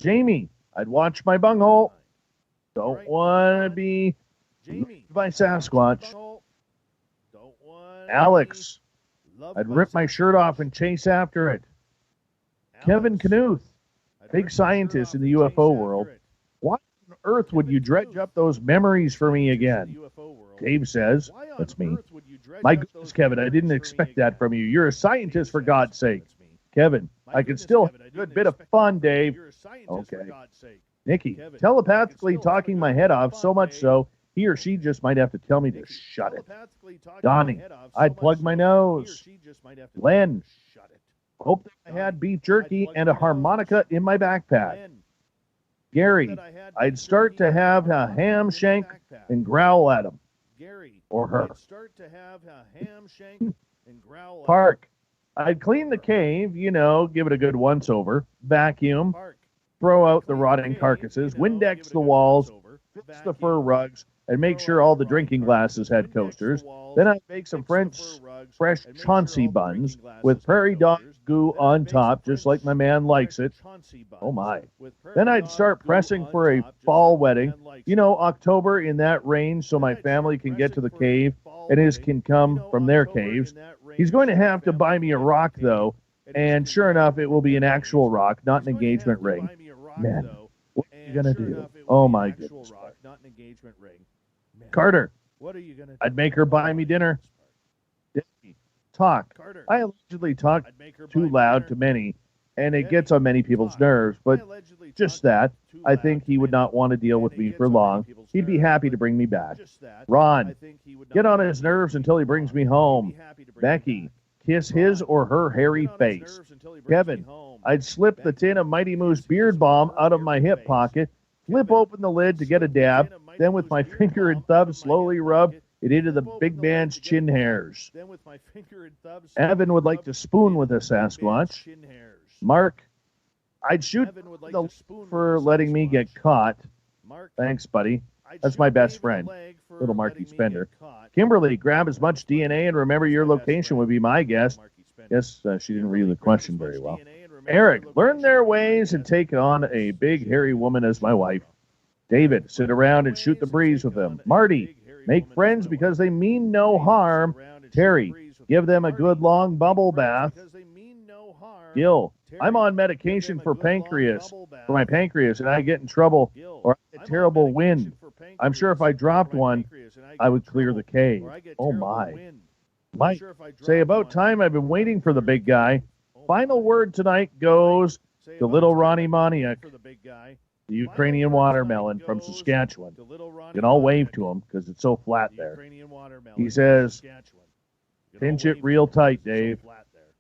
Jamie, I'd watch my bunghole. Don't want to be by Sasquatch. Alex, I'd rip my shirt off and chase after it. Kevin Knuth, big scientist in the UFO world. Why on earth would you dredge up those memories for me again? Dave says, that's me. My goodness, Kevin, I didn't expect that from you. You're a scientist, for God's sake. Kevin, I could still have a good bit of fun, Dave. Okay. Nikki, telepathically talking my head off so much so, he or she just might have to tell me to shut it. Donnie, I'd plug my nose. Len, hope that I had beef jerky and a harmonica in my backpack. Gary, I'd start to have a ham shank and growl at him. Or her. Park, I'd clean the cave, give it a good once-over, vacuum, throw out the rotting carcasses, Windex the walls, fix the fur rugs, and make sure all the drinking glasses had coasters. Then I'd make some fresh Chauncey buns with prairie dog goo on top, just like my man likes it. Oh my. Then I'd start pressing for a fall wedding. October in that range so my family can get to the cave and his can come from their caves. He's going to have to buy me a rock, though, and sure enough, it will be an actual rock, not an engagement ring. Man, what are you going to do? Oh my goodness. Carter, I'd make her buy me dinner. Talk. I allegedly talk too loud to many, and it gets on many people's nerves, but just that. I think he would not want to deal with me for long. He'd be happy to bring me back. Ron, get on his nerves until he brings me home. Becky, kiss his or her hairy face. Kevin, I'd slip the tin of Mighty Moose beard balm out of my hip pocket, flip open the lid to get a dab, Then with my finger and thumb slowly rub it into the big man's chin hairs. Evan would like to spoon with a Sasquatch. Mark, I'd shoot the for letting me get caught. Thanks, buddy. That's my best friend, little Marky Spender. Kimberly, grab as much DNA and remember your location would be my guess. Guess she didn't read the question very well. Eric, learn their ways and take on a big hairy woman as my wife. David, sit around and shoot the breeze with them. Marty, make friends because they mean no harm. Terry, give them a good long bubble bath. Gil, I'm on medication for my pancreas, and I get in trouble or I get terrible wind. I'm sure if I dropped one, I would clear the cave. Oh my. Mike, say about time. I've been waiting for the big guy. Final word tonight goes to little Ronnie Moniak, the Ukrainian watermelon from Saskatchewan. You can all wave to him because it's so flat there. He says, pinch it real tight, Dave.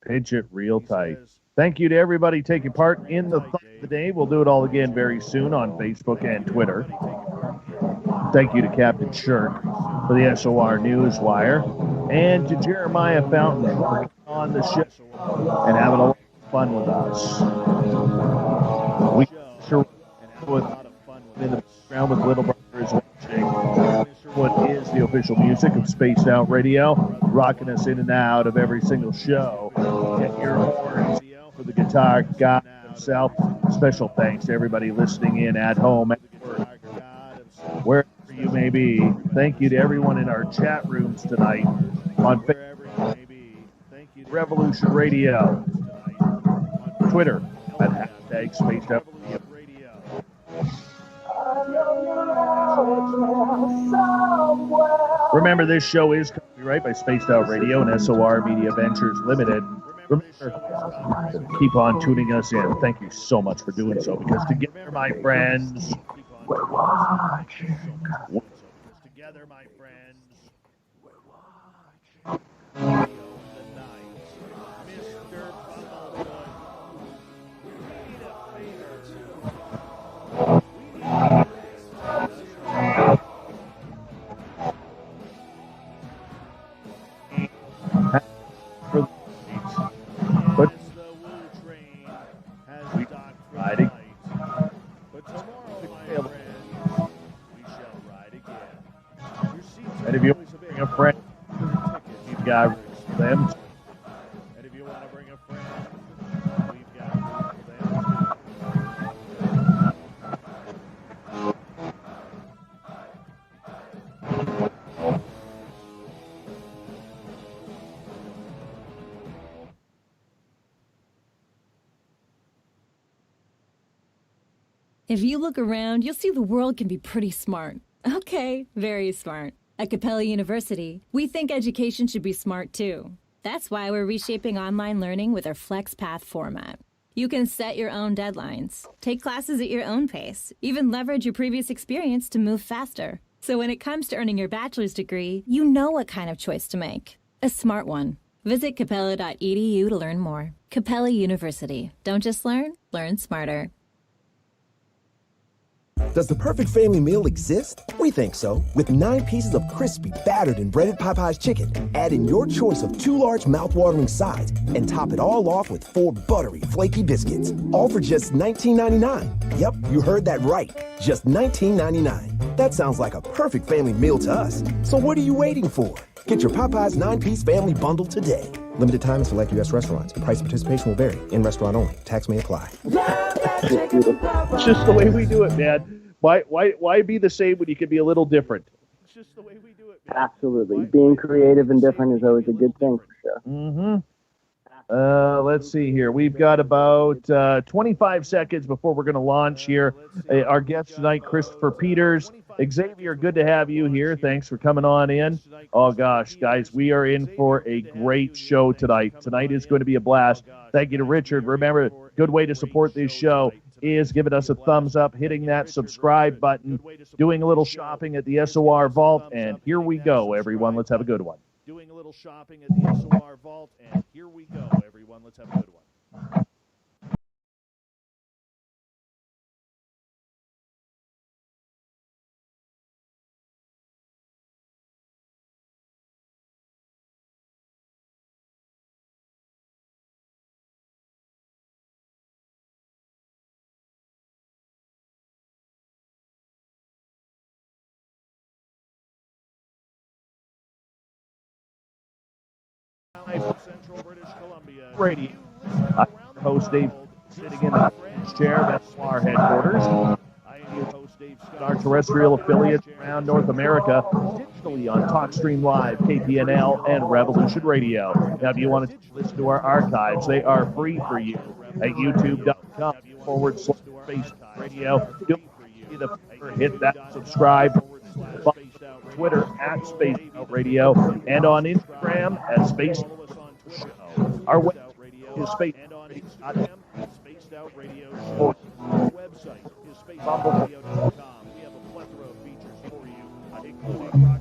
Pinch it real tight. Thank you to everybody taking part in the thought of the day. We'll do it all again very soon on Facebook and Twitter. Thank you to Captain Shirk for the SOR Newswire and to Jeremiah Fountain for on the show and having a lot of fun with us. We sure with in the background with Little Brother is watching. What is the official music of Spaced Out Radio, rocking us in and out of every single show. Get your horns for the guitar god himself. Special thanks to everybody listening in at home, at work, wherever you may be. Thank you to everyone in our chat rooms tonight on Facebook, Revolution Radio, Twitter at # Spaced Out Radio. Remember, this show is copyright by Spaced Out Radio and SOR Media Ventures Limited. Remember, keep on tuning us in. Thank you so much for doing so, because together, my friends, we're watching. Together, my friends, we're watching. But riding. But tomorrow, my friends, we shall ride again. And if you bring a friend, you've got them. And if you want to bring a friend, we've got them. If you look around, you'll see the world can be pretty smart. Okay, very smart. At Capella University, we think education should be smart too. That's why we're reshaping online learning with our FlexPath format. You can set your own deadlines, take classes at your own pace, even leverage your previous experience to move faster. So when it comes to earning your bachelor's degree, you know what kind of choice to make. A smart one. Visit capella.edu to learn more. Capella University. Don't just learn, learn smarter. Does the perfect family meal exist? We think so. With 9 pieces of crispy, battered, and breaded Popeye's chicken, add in your choice of 2 large mouth-watering sides, and top it all off with 4 buttery, flaky biscuits. All for just $19.99. Yep, you heard that right. Just $19.99. That sounds like a perfect family meal to us. So what are you waiting for? Get your Popeye's 9-piece family bundle today. Limited time in select U.S. restaurants. Price and participation will vary. In restaurant only. Tax may apply. It's just the way we do it, man. Why be the same when you can be a little different? It's just the way we do it, man. Absolutely. Being creative and different is always a good thing, for sure. Mm-hmm. Let's see here. We've got about 25 seconds before we're going to launch here. Our guest tonight, Christopher Peters. Xavier, good to have you here. Thanks for coming on in. Oh, gosh, guys, we are in for a great show tonight. Tonight is going to be a blast. Thank you to Richard. Remember, good way to support this show is giving us a thumbs up, hitting that subscribe button, doing a little shopping at the SOR Vault, and here we go, everyone. Let's have a good one. Doing a little shopping at the SOR Vault, and here we go, everyone. Let's have a good one. Radio. I'm your host, Dave, sitting in the chair at SOAR headquarters. I am your host, Dave Scott. Our terrestrial affiliates around North America, digitally on TalkStream Live, KPNL, and Revolution Radio. Now, if you want to listen to our archives, they are free for you at youtube.com/Space Radio. Hit that subscribe. Twitter at Space Out Radio, and on Instagram at Space Show. Our website is Space Out Radio. Our website is spaceradio.com. We have a plethora of features for you, including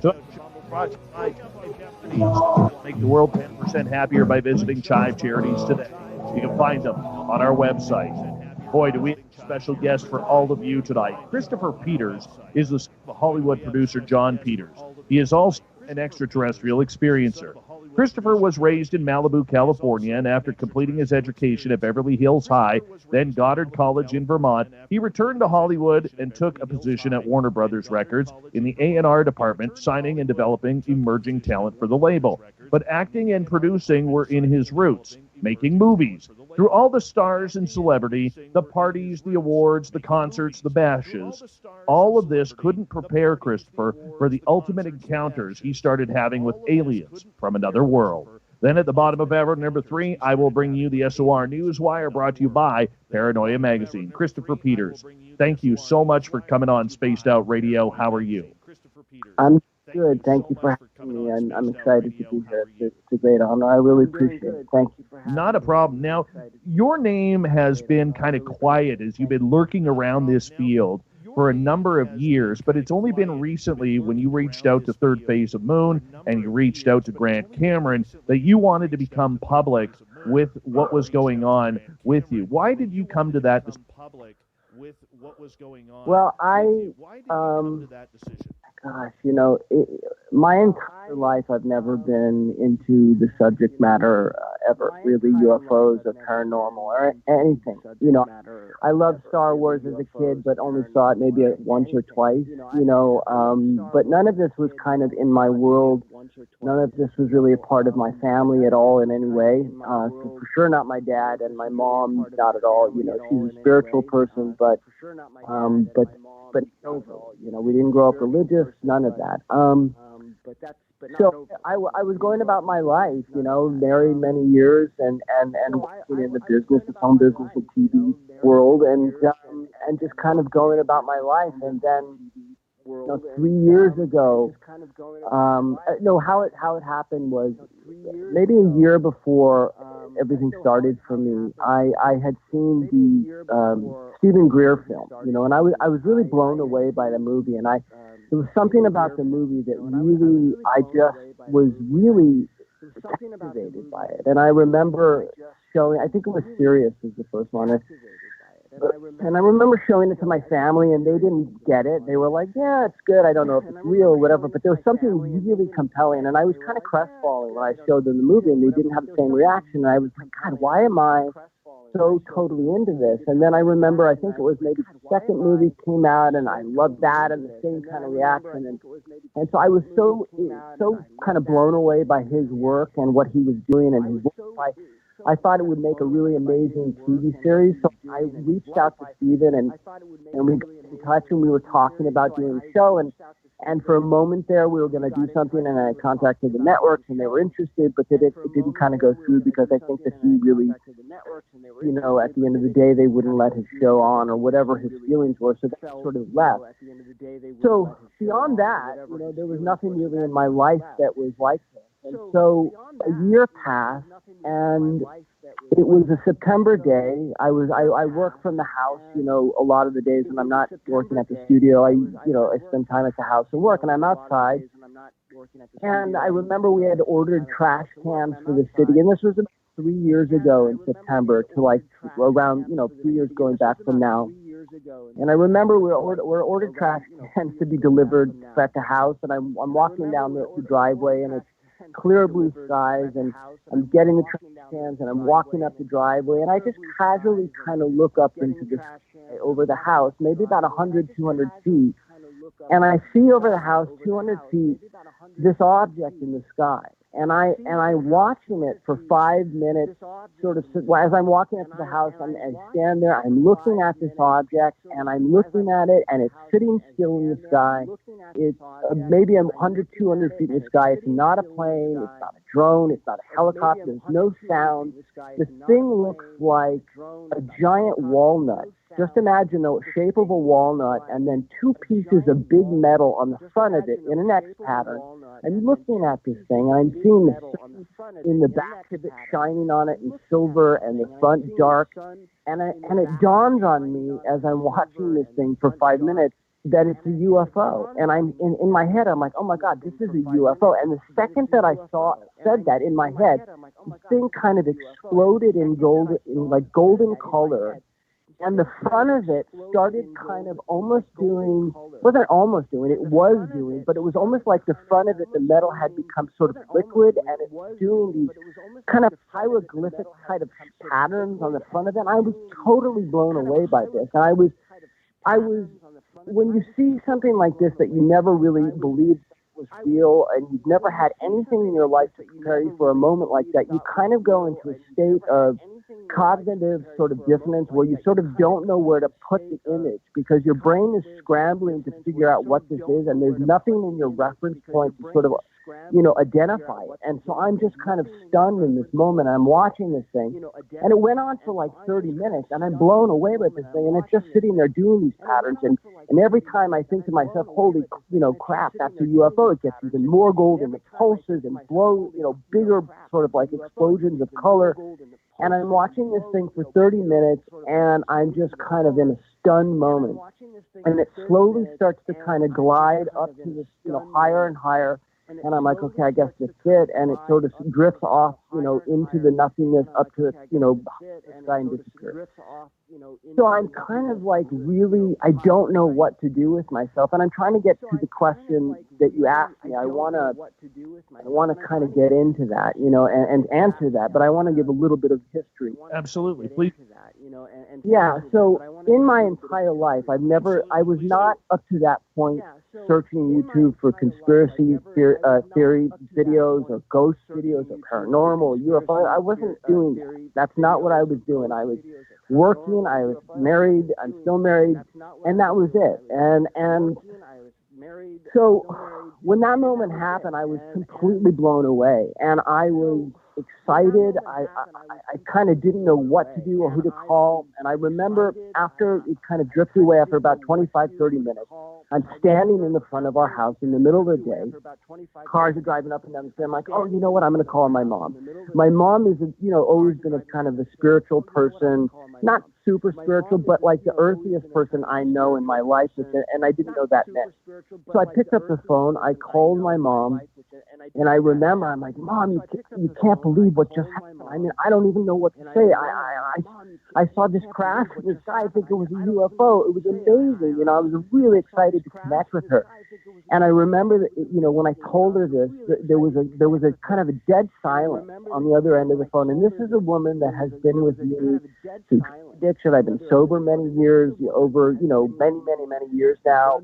make the world 10% happier by visiting Chive Charities today. You can find them on our website. Boy, do we have a special guest for all of you tonight. Christopher Peters is the son of Hollywood producer John Peters. He is also an extraterrestrial experiencer. Christopher was raised in Malibu, California, and after completing his education at Beverly Hills High, then Goddard College in Vermont, he returned to Hollywood and took a position at Warner Brothers Records in the A&R department, signing and developing emerging talent for the label. But acting and producing were in his roots, making movies. Through all the stars and celebrity, the parties, the awards, the concerts, the bashes, all of this couldn't prepare Christopher for the ultimate encounters he started having with aliens from another world. Then at the bottom of hour number 3, I will bring you the SOR Newswire, brought to you by Paranoia Magazine. Christopher Peters, thank you so much for coming on Spaced Out Radio. How are you? I'm good. Thank you for having me. I'm excited to be here. It's a great honor. I really appreciate it. Thank you. Not a problem. Now, your name has been kind of quiet as you've been lurking around this field for a number of years, but it's only been recently when you reached out to Third Phase of Moon and you reached out to Grant Cameron that you wanted to become public with what was going on with you. Why did you come to that decision? Well, gosh, my entire life I've never been into the subject matter ever, really, UFOs or paranormal or anything. I loved Star Wars as a kid, but only saw it maybe once or twice, but none of this was kind of in my world. None of this was really a part of my family at all in any way. So for sure not my dad, and my mom, not at all. She's a spiritual person, but we didn't grow up religious, none of that. So I was going about my life, married many years and working in the business, the film business and TV world, and just kind of going about my life. And then 3 years ago, how it happened was maybe a year before everything started for me. I had seen the Stephen Greer film, and I was really blown away by the movie, and there was something about the movie that really, I just was really captivated by it. And I remember showing, I think it was Sirius was the first one. And I remember showing it to my family, and they didn't get it. They were like, yeah, it's good. I don't know if it's real or whatever. But there was something really compelling. And I was kind of crestfallen when I showed them the movie, and they didn't have the same reaction. And I was like, God, why am I so totally into this? And then I remember, I think it was maybe the second movie came out, and I loved that and the same kind of reaction. And so I was so kind of blown away by his work and what he was doing and his work. I thought it would make a really amazing TV series. So I reached out to Steven and we got in touch, and we were talking about doing a show. And for a moment there, we were going to do something, and I contacted the networks, and they were interested, but it didn't kind of go through because I think that he really, at the end of the day, they wouldn't let his show on or whatever his feelings were, so that sort of left. So beyond that, there was nothing really in my life that was like this. And so a year passed, and it was a September day. I work from the house, a lot of the days when I'm not working at the studio. I spend time at the house and work, and I'm outside. And I remember we had ordered trash cans for the city, and this was about 3 years ago in September, to around 3 years going back from now. And I remember we ordered trash cans to be delivered at the house, and I'm walking down the driveway, and it's clear blue skies, and I'm getting the trash cans, and I'm walking up the driveway, and I just casually kind of look up into the sky over the house, maybe about 100, 200 feet, and I see over the house, 200 feet, this object in the sky. I'm watching it for 5 minutes, sort of as I'm walking up to the house. I stand there. I'm looking at this object, and I'm looking at it, and it's sitting still in the sky. It's maybe 100, 200 feet in the sky. It's not a plane. It's not a drone. It's not a helicopter. There's no sound. The thing looks like a giant walnut. Just imagine the shape of a walnut and then two pieces of big metal on the front of it in an X pattern. I'm looking at this thing, and I'm seeing the sun in the back of it shining on it in silver and the front dark. And it dawns on me as I'm watching this thing for 5 minutes that it's a UFO. And I'm in my head, I'm like, oh my God, this is a UFO. And the second that I said that in my head, the thing kind of exploded in golden color. And the front of it started kind of almost doing, wasn't almost doing, it was doing, but it was almost like the front of it, the metal had become sort of liquid, and it was doing these kind of hieroglyphic kind of patterns on the front of it. And I was totally blown away by this. And I was, when you see something like this that you never really believed was real, and you've never had anything in your life to prepare you for a moment like that, you kind of go into a state of cognitive sort of dissonance where you sort of don't know where to put the image because your brain is scrambling to figure out what this is, and there's nothing in your reference point to sort of, identify it. And so I'm just kind of stunned in this moment. I'm watching this thing, and it went on for like 30 minutes, and I'm blown away by this thing, and it's just sitting there doing these patterns, and every time I think to myself, holy, crap, that's a UFO, it gets even more golden, it pulses and blows, bigger sort of like explosions of color. And I'm watching this thing for 30 minutes, and I'm just kind of in a stunned moment. And it slowly starts to kind of glide up to this, higher and higher. And I'm like, okay, I guess that's it. And it sort of drifts off, into the nothingness up to, the sky and disappears. So I'm kind of like really, I don't know what to do with myself. And I'm trying to get to the question that you asked me. I want to kind of get into that, and answer that. But I want to give a little bit of history. Absolutely, please. Yeah, so in my entire life, I was not up to that point searching YouTube for conspiracy theory videos or ghost videos or paranormal or UFO. I wasn't doing that. That's not what I was doing. I was working, I was married, I'm still married, and that was it. And so when that moment happened, I was completely blown away, and I was excited. I kind of didn't know what to do or who to call. And I remember after it kind of drifted away, after about 25, 30 minutes, I'm standing in the front of our house in the middle of the day. Cars are driving up and down the street. I'm like, oh, you know what? I'm going to call my mom. My mom is, always been a kind of a spiritual person, not super spiritual, but like the earthiest person I know in my life. And I didn't know that meant. So I picked up the phone. I called my mom. And I remember, I'm like, Mom, you can't believe what just happened. I mean, I don't even know what to say. I saw this crash in the sky. I think it was a UFO. It was amazing. I was really excited to connect with her. And I remember that, when I told her this, there was a kind of a dead silence on the other end of the phone. And this is a woman that has been with me through addiction. I've been sober many years, over, many, many, many years now.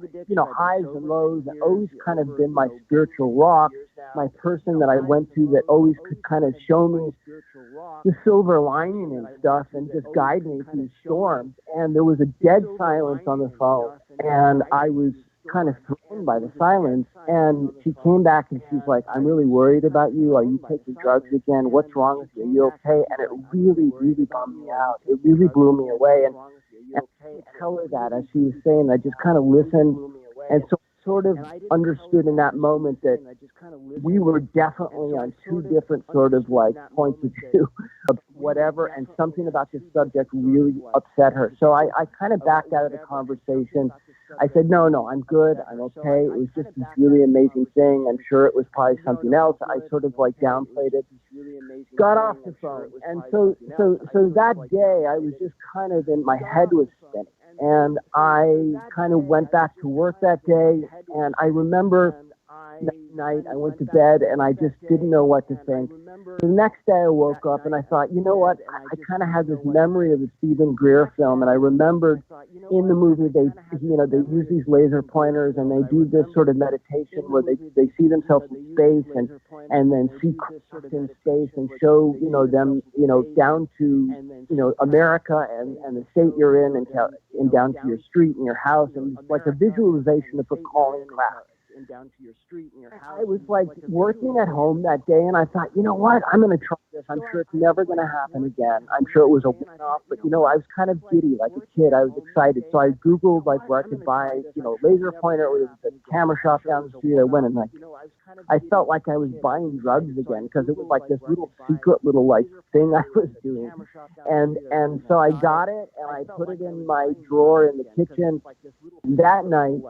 Highs and lows, always kind of been my spiritual rock, my person that I went to that always could kind of show me the silver lining and stuff and just guide me through storms. And there was a dead silence on the phone, and I was kind of thrown by the silence. And she came back and she's like, I'm really worried about you. Are you taking drugs again? What's wrong with you? Are you okay? And it really, really bummed me out. It really blew me away. And I didn't tell her that, as she was saying. I just kind of listened, and so sort of understood in that moment that we were definitely on two different sort of like points of view of whatever, and something about this subject really upset her. So I kind of backed out of the conversation. I said, no, I'm good. I'm okay. It was just this really amazing thing. I'm sure it was probably something else. I sort of like downplayed it, got off the phone. And so that day I was just kind of my head was spinning. And I kind of went back to work that day, and I remember that night. I went to bed and I just didn't know what to think. The next day I woke up and I thought, you know what? I kind of had this memory of the Stephen Greer film, and I remembered in the movie they use these laser pointers and they do this sort of meditation where they see themselves in space and then see craft in space and show them down to America and the state you're in and down to your street and your house, and it's like a visualization of a calling craft. And down to your street and your house. I was like working at home that day, and I thought, you know what? I'm going to try this. I'm sure it's never going to happen again. I'm sure it was a one-off, but I was kind of giddy like a kid. I was excited, so I Googled like where I could buy, laser pointer. It was a camera shop down the street. I went and I felt like I was buying drugs again because it was like this little secret little like thing I was doing, and so I got it and I put it in my drawer in the kitchen. That night,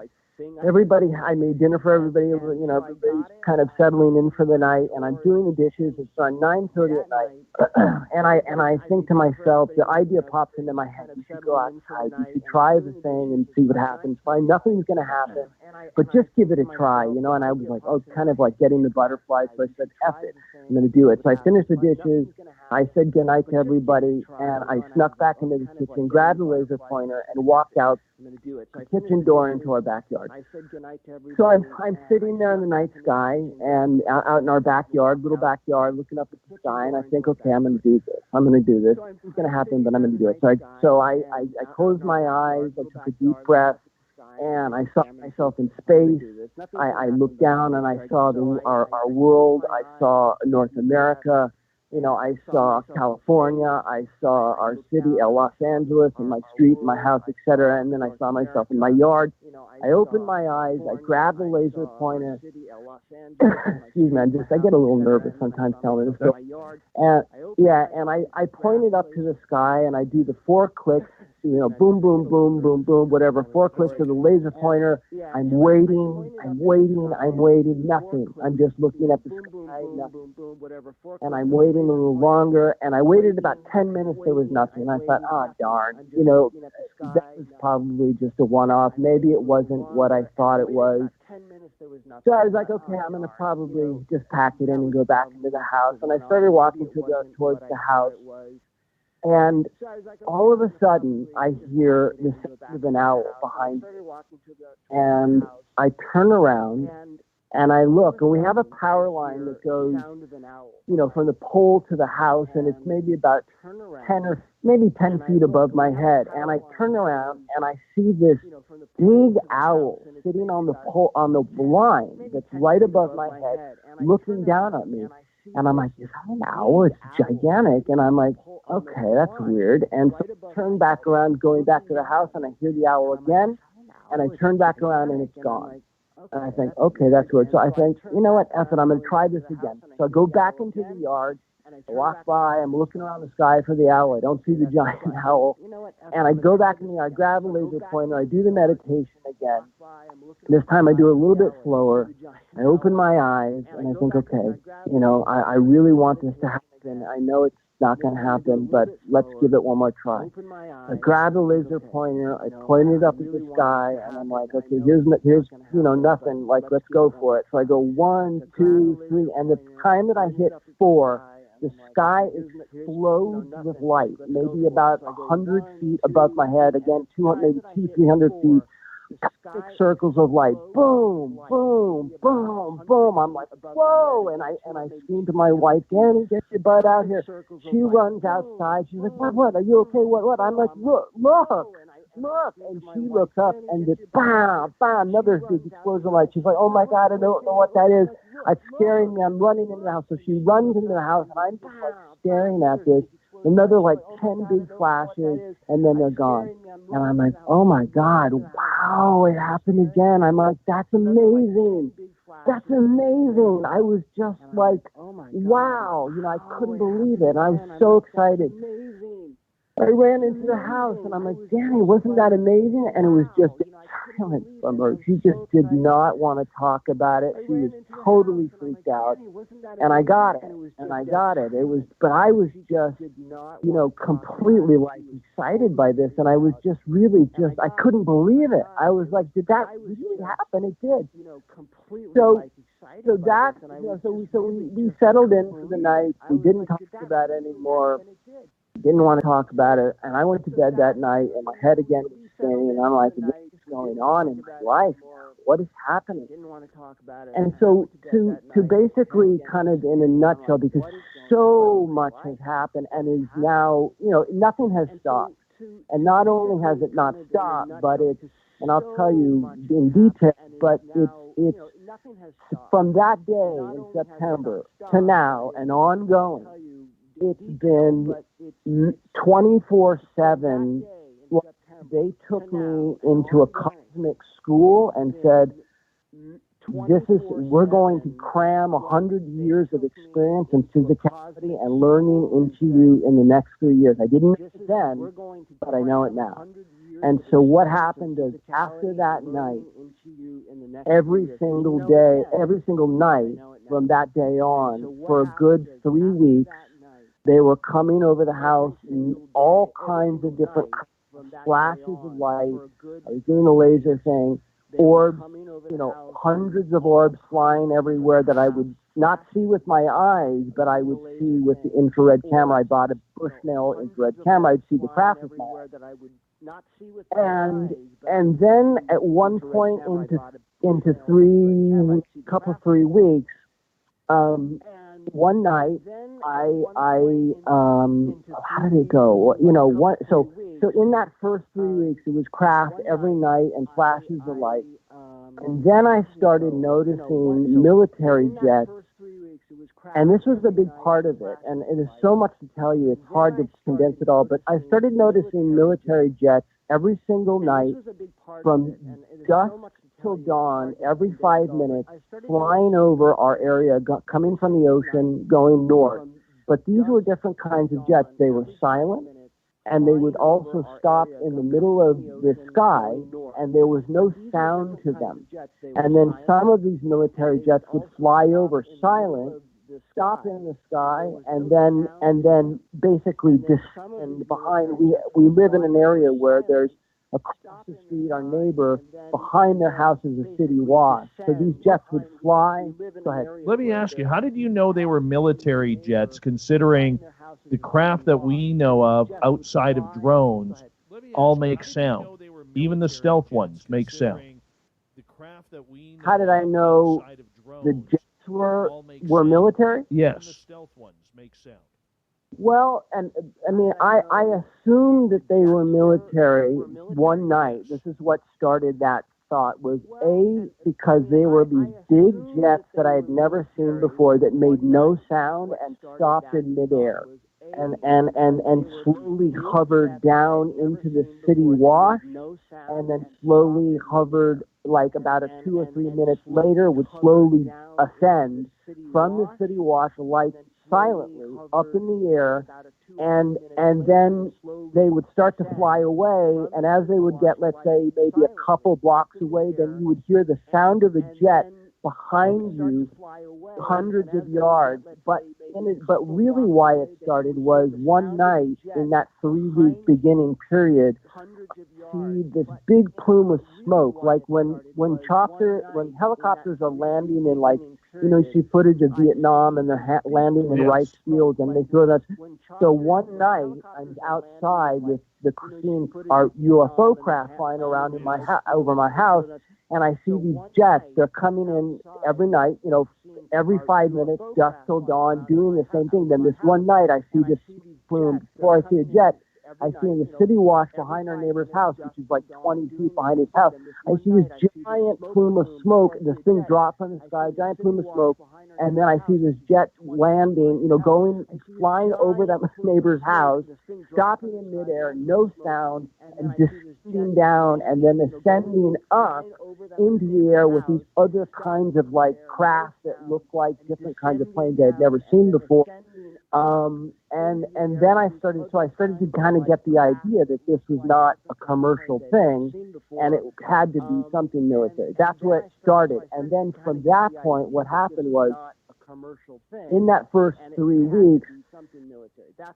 I made dinner for everybody, everybody's kind of settling in for the night, and I'm doing the dishes. It's on 9:30 at night, and I think to myself, the idea pops into my head, you should go outside, you should try the thing and see what happens. Fine, nothing's going to happen, but just give it a try, and I was like, kind of like getting the butterflies, so I said, F it, I'm going to do it. So I finished the dishes, I said goodnight to everybody, and I snuck back into the kitchen, grabbed a laser pointer, and walked out the kitchen door into our backyard. So I'm sitting there in the night sky and out in our backyard, little backyard, looking up at the sky, and I think, okay, I'm going to do this. I'm going to do this. It's going to happen, but I'm going to do it. So I closed my eyes, I took a deep breath, and I saw myself in space. I looked down and I saw our world. I saw North America. I saw California, I saw our city, Los Angeles, and my street, my house, etc. And then I saw myself in my yard. I opened my eyes, I grabbed the laser pointer. Excuse me, I get a little nervous sometimes telling this story. And I pointed up to the sky and I do the 4 clicks, boom, boom, boom, boom, boom, whatever, 4 clicks to the laser pointer. I'm waiting, nothing. I'm just looking at the sky, nothing. And I'm waiting a little longer, and I waited about 10 minutes, there was nothing. I thought, darn, that was probably just a one-off. Maybe it wasn't what I thought it was. So I was like, okay, I'm going to probably just pack it in and go back into the house. And I started walking towards the house. And all of a sudden, I hear the sound of an owl behind me. And I turn around and I look, and we have a power line that goes, from the pole to the house, and it's maybe about 10 feet above my head. And I turn around and I see this big owl sitting on the pole, on the line that's right above my head, looking down at me. And I'm like, is that an owl? It's gigantic. And I'm like, okay, that's weird. And so I turn back around, going back to the house, and I hear the owl again. And I turn back around, and it's gone. And I think, okay, that's weird. So I think, you know what, F it, I'm going to try this again. So I go back into the yard, I walk by, I'm looking around the sky for the owl. I don't see the giant owl. And I go back in the yard, grab a laser pointer, I do the meditation again. This time I do it a little bit slower. I open my eyes, and I think, okay, I really want this to happen. I know it's not going to happen, but let's give it one more try. I grab the laser pointer, I point it up at the sky, and I'm like, okay, here's nothing, like, let's go for it. So I go 1, 2, 3, and the time that I hit 4, the sky explodes with light, maybe about 100 feet above my head, again, 200, maybe 300 feet. 6 circles of light, boom, boom, boom, boom. I'm like, whoa! And I scream to my wife, Danny, get your butt out here. She runs outside. She's like, what? Are you okay? What? I'm like, look. And she looks up, and it's bam, bam, another big explosion of light. She's like, oh my God, I don't know what that is. It's scaring me. I'm running into the house. So she runs into the house, and I'm just like staring at this. Another like 10 big flashes, and then they're gone. And I'm like, oh my God, wow, it happened again. I'm like, that's amazing. That's amazing. I was just like, wow, I couldn't believe it. I was so excited. I ran into the house, and I'm like, Danny, wasn't that amazing? And it was just silence from her. She just did not want to talk about it. She was totally freaked out. And I got it. It was, but I was just, completely like excited by this. And I was just really I couldn't believe it. I was like, did that really happen? It did. So so that, we settled in for the night. We didn't talk about it anymore. Didn't want to talk about it. And I went to bed that night, and my head again was spinning, and I'm like, what is going on in my life? What is happening? And so to basically kind of in a nutshell, because so much has happened and is now, nothing has stopped. And not only has it not stopped, but it's, and I'll tell you in detail, but it's from that day in September to now and ongoing, it's been 24/7. They took me into a cosmic school and said, we're going to cram 100 years of experience and physicality and learning into you in the next 3 years. I didn't know it then, but I know it now. And so what happened is after that night, every single day, every single night from that day on, for a good 3 weeks, they were coming over the house in all kinds of different flashes of light. I was doing the laser thing. Orbs, hundreds of orbs flying everywhere that I would not see with my eyes, but I would see with the infrared camera. I bought a Bushnell infrared camera. I'd see the craft with my eyes. And then at one point into 3 weeks, one night how did it go? So in that first 3 weeks, it was craft every night and flashes of light. And then I started noticing military jets. And this was a big part of it. And it is so much to tell you. It's hard to condense it all. But I started noticing military jets every single night from dusk till dawn, every 5 minutes, flying over our area, coming from the ocean, going north. But these were different kinds of jets. They were silent, and they would also stop in the middle of the sky, and there was no sound to them. And then some of these military jets would fly over silent, stop in the sky, and then basically descend behind. We live in an area where there's across the street, our neighbor, behind their house is a city wash. So these jets would fly. Go ahead. Let me ask you, how did you know they were military jets, considering the craft that we know of outside of drones all make sound? Even the stealth ones make sound. How did I know the jets were military? Yes. Well, and I mean, I assumed that they were military one night. This is what started that thought, was because they were these big jets that I had never seen before that made no sound and stopped in midair and slowly hovered down into the city wash, and then slowly hovered, like about 2 or 3 minutes later, would slowly ascend from the city wash, lights silently up in the air, and then they would start to fly away, and as they would get, let's say, maybe a couple blocks away, then you would hear the sound of a jet behind you hundreds of yards. But really why it started was one night in that 3-week beginning period, see this big plume of smoke, like when helicopters are landing in, like, you see footage of Vietnam and they're landing in rice fields and they throw that. So one night I'm outside with seeing our UFO craft flying around in over my house, and I see these jets. They're coming in every night, every 5 minutes, dusk till dawn, doing the same thing. Then this one night I see this plume. Before I see a jet, I see in the city wash behind our neighbor's house, which is like 20 feet behind his house, I see this giant plume of smoke. This thing dropped from the sky, giant plume of smoke, and then I see this jet landing, flying over that neighbor's house, stopping in midair, no sound, and descending down, and then ascending up into the air with these other kinds of, like, craft that look like different kinds of planes I had never seen before. And then I started to kind of get the idea that this was not a commercial thing, and it had to be something military. That's where it started. And then from that point, what happened was, in that first 3 weeks,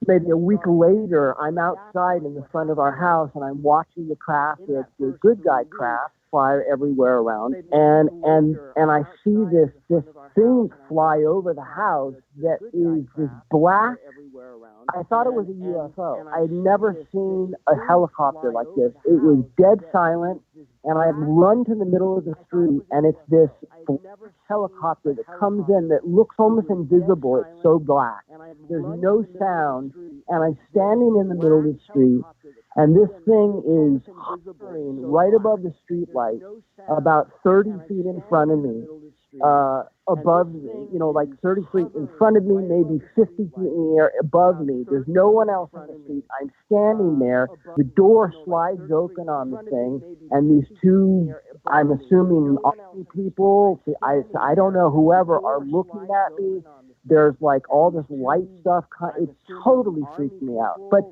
maybe a week later, I'm outside in the front of our house and I'm watching the craft, the good guy craft, fly everywhere around, and I see this thing fly over the house that is this black. I thought it was a UFO. I'd never seen a helicopter like this. It was dead silent, and I run to the middle of the street, and it's this helicopter that comes in that looks almost invisible. It's so black. There's no sound, and I'm standing in the middle of the street, and this thing is hovering right above the street light, about 30 feet in front of me, above me, like 30 feet in front of me, maybe 50 feet in the air above me. There's no one else on the street. I'm standing there. The door slides open on the thing, and these two, I'm assuming army people, I don't know, whoever, are looking at me. There's like all this light stuff. It's totally freaked me out. But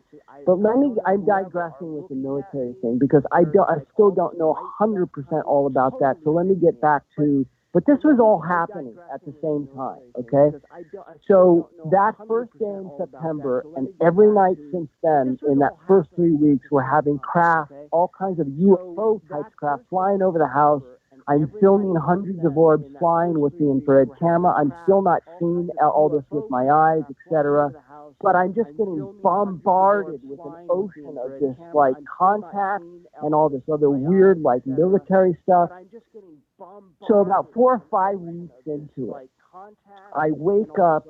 I'm digressing with the military thing because I still don't know 100% all about that. So let me get back to, but this was all happening at the same time, okay? So that first day in September and every night since then, in that first 3 weeks, we're having craft, all kinds of UFO type craft flying over the house. I'm filming hundreds of orbs flying with the infrared camera. I'm still not seeing all this with my eyes, etc. But I'm just getting bombarded with an ocean of this like contact and all this other weird like military stuff. So about 4 or 5 weeks into it, I wake up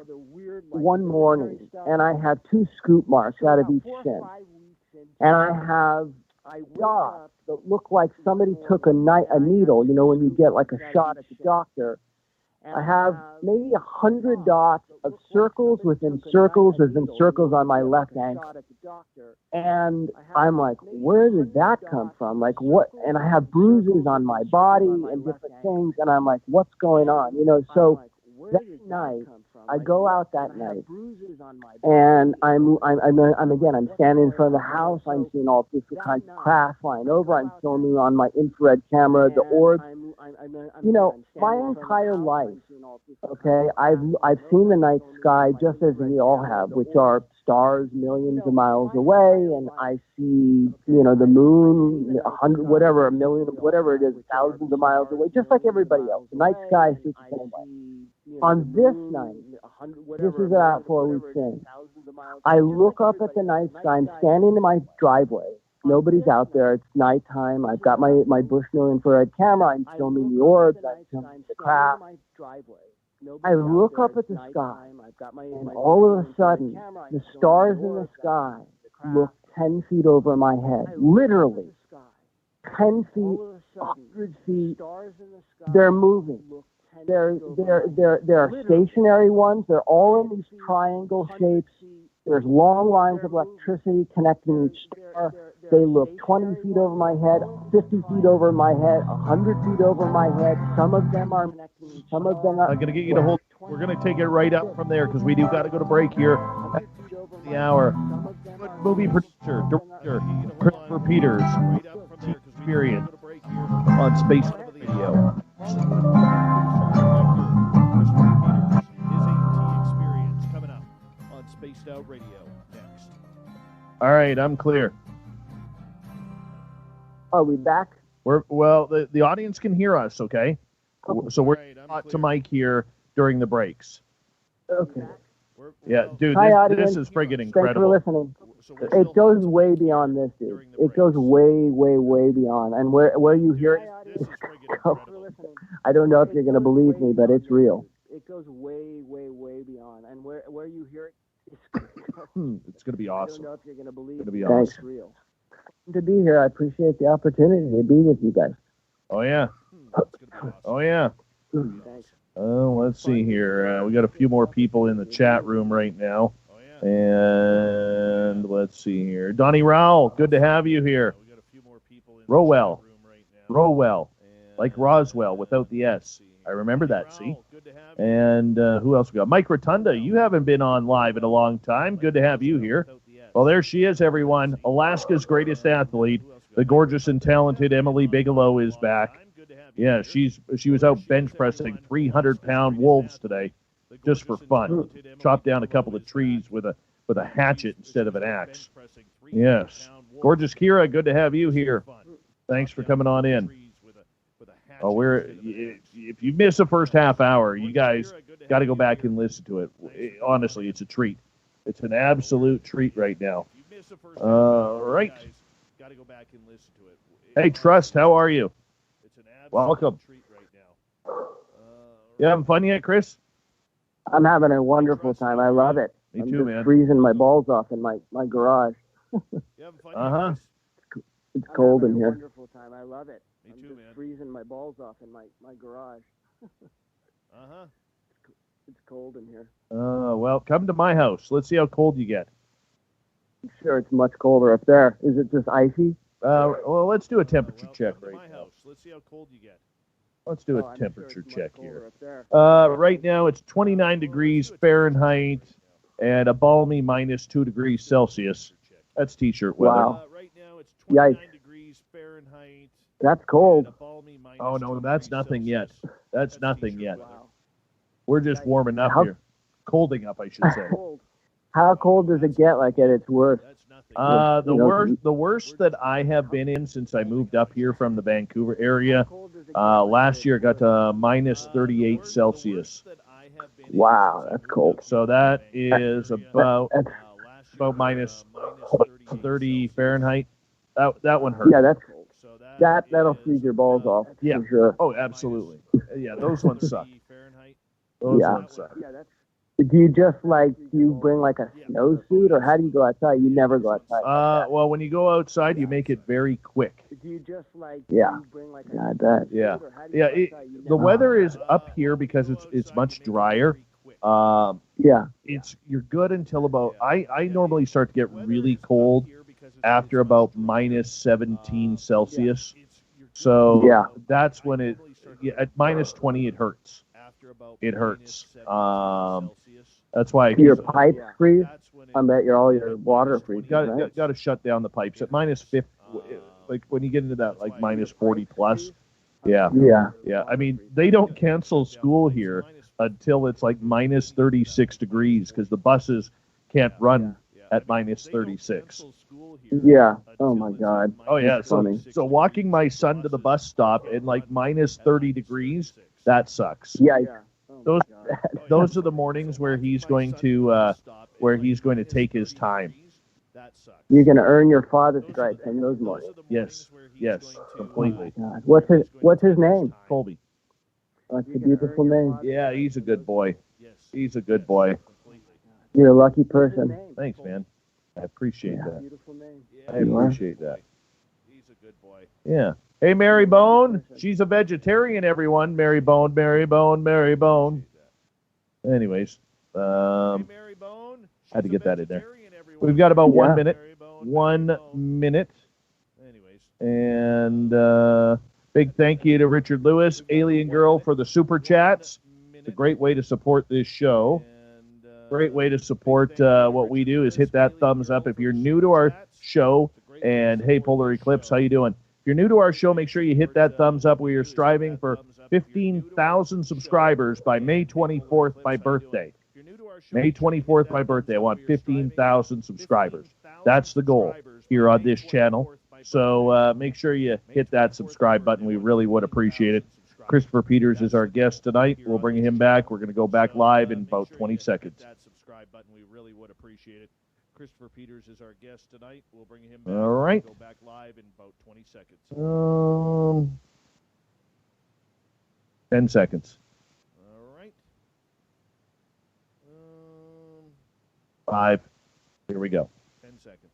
one morning and I have 2 scoop marks out of each shin. And I have dots that look like somebody took a needle, when you get like a shot at the doctor. I have maybe 100 dots of circles within circles on my left ankle. And I'm like, where did that come from? Like what? And I have bruises on my body and different things. And I'm like, what's going on? So that night, I go out that night, and I'm standing in front of the house. I'm seeing all different kinds of craft flying over. I'm filming on my infrared camera the orbs. My entire life, okay, I've seen the night sky just as we all have, which are stars millions of miles away, and I see, the moon 100, whatever, a million, whatever it is, thousands of miles away, just like everybody else. The night sky is the same way. On this night, this is about 4 weeks in, I look up at the night sky. I'm standing in my driveway. Nobody's out there. It's nighttime. I've got my Bushnell infrared camera. I'm filming the orbs. I'm filming the craft. I look up at the sky, and all of a sudden, the stars in the sky look 10 feet over my head. Literally, 10 feet, 100 feet. They're moving. There are stationary ones. They're all in these triangle shapes. There's long lines of electricity connecting each star. They look 20 feet over my head, 50 feet over my head, 100 feet over my head. Some of them are connecting. Some of them are. I'm going to get you to hold. We're going to take it right up from there because we do got to go to break here at the hour. Movie producer, director, Christopher Peters, experience on Space Radio. Spaced Out Radio next. All right, I'm clear. Are we back? The audience can hear us, okay? So we're not to mic here during the breaks. Okay. Yeah, dude, this is friggin' incredible. Thanks for listening. It goes way beyond this, dude. It goes way, way, way beyond. And where you hear it, I don't know if you're going to believe me, but it's real. It goes way, way, way beyond. And where you hear it, it's going to be awesome. I don't know if you're going to believe it's going to be awesome. Thanks. Real. To be here, I appreciate the opportunity to be with you guys. Oh yeah. Oh yeah. Thanks. Let's see here. We got a few more people in the chat room right now. And let's see here. Donnie Rowell, good to have you here. Rowell. Like Roswell without the S. I remember that, see? And who else we got? Mike Rotunda, you haven't been on live in a long time. Good to have you here. Well, there she is, everyone. Alaska's greatest athlete, the gorgeous and talented Emily Bigelow is back. Yeah, she was out bench pressing 300-pound wolves today. just for fun. Chop down a couple of trees with a hatchet instead of an axe. Yes. Gorgeous Kira, good to have you here. Thanks for coming on in. Oh, if you miss the first half hour, you guys got to go back and listen to it. Honestly, it's a treat. It's an absolute treat right now. Right. Hey, Trust, how are you? Welcome. You having fun yet, Chris? I'm having a wonderful time. I love it. Me too, man. Freezing my balls off in my garage. Uh-huh. It's cold in here. Wonderful time. I love it. Me too, man. Freezing my balls off in my garage. Uh-huh. It's cold in here. Well, come to my house. Let's see how cold you get. I'm sure it's much colder up there. Is it just icy? Well, let's do a temperature check right now. Let's see how cold you get. Let's do a temperature check here. Right now, it's 29 degrees Fahrenheit and a balmy minus 2 degrees Celsius. That's T-shirt weather. Wow. Yikes. That's cold. Oh, no, that's nothing yet. That's nothing yet. We're just warming up here. Colding up, I should say. How cold does it get, like, at its worst? The worst that I have been in since I moved up here from the Vancouver area, last year got to minus 38 Celsius. Wow, that's cold. So that is about minus 30 Fahrenheit. That one hurts. Yeah, that'll freeze your balls off. Yeah. For sure. Oh, absolutely. Yeah, those ones suck. Those ones suck. Do you bring like a snowsuit, or how do you go outside? You never go outside. Well, when you go outside, you make it very quick. Yeah. I bet. Yeah. Yeah. The weather is up here because it's much drier. Yeah. You're good until about I normally start to get really cold after about minus 17 Celsius. So that's when at minus 20 it hurts. It hurts. That's why your pipes freeze. I bet all your water freezes. Got to shut down the pipes at minus 50. Like when you get into that like minus 40 plus. Yeah. I mean, they don't cancel school here until it's like minus 36 degrees because the buses can't run at minus 36. Yeah. Oh my God. Oh yeah. Funny. So walking my son to the bus stop in like minus 30 degrees, that sucks. Yeah. Those are the mornings where he's going to take his time. You're going to earn your father's stripes in those mornings. Yes, completely. Oh what's his name? Colby. That's a beautiful name. Yeah, he's a good boy. He's a good boy. You're a lucky person. Thanks, man. I appreciate that. Beautiful name. I appreciate that. He's a good boy. Yeah. Hey, Mary Bone. She's a vegetarian, everyone. Mary Bone, Mary Bone, Mary Bone. Anyways, had to get that in there. We've got about 1 minute. 1 minute. Anyways. And big thank you to Richard Lewis, Alien Girl, for the super chats. It's a great way to support this show. Great way to support what we do is hit that thumbs up. If you're new to our show, and hey, Polar Eclipse, how you doing? If you're new to our show, make sure you hit that thumbs up. We are striving for 15,000 subscribers by May 24th, my birthday. May 24th, my birthday. I want 15,000 subscribers. That's the goal here on this channel. So make sure you hit that subscribe button. We really would appreciate it. Christopher Peters is our guest tonight. We'll bring him back. We're going to go back live in about 20 seconds. That subscribe button. We really would appreciate it. Christopher Peters is our guest tonight. We'll bring him back. All right. We'll go back live in about 20 seconds. 10 seconds. All right. 5. Here we go. 10 seconds.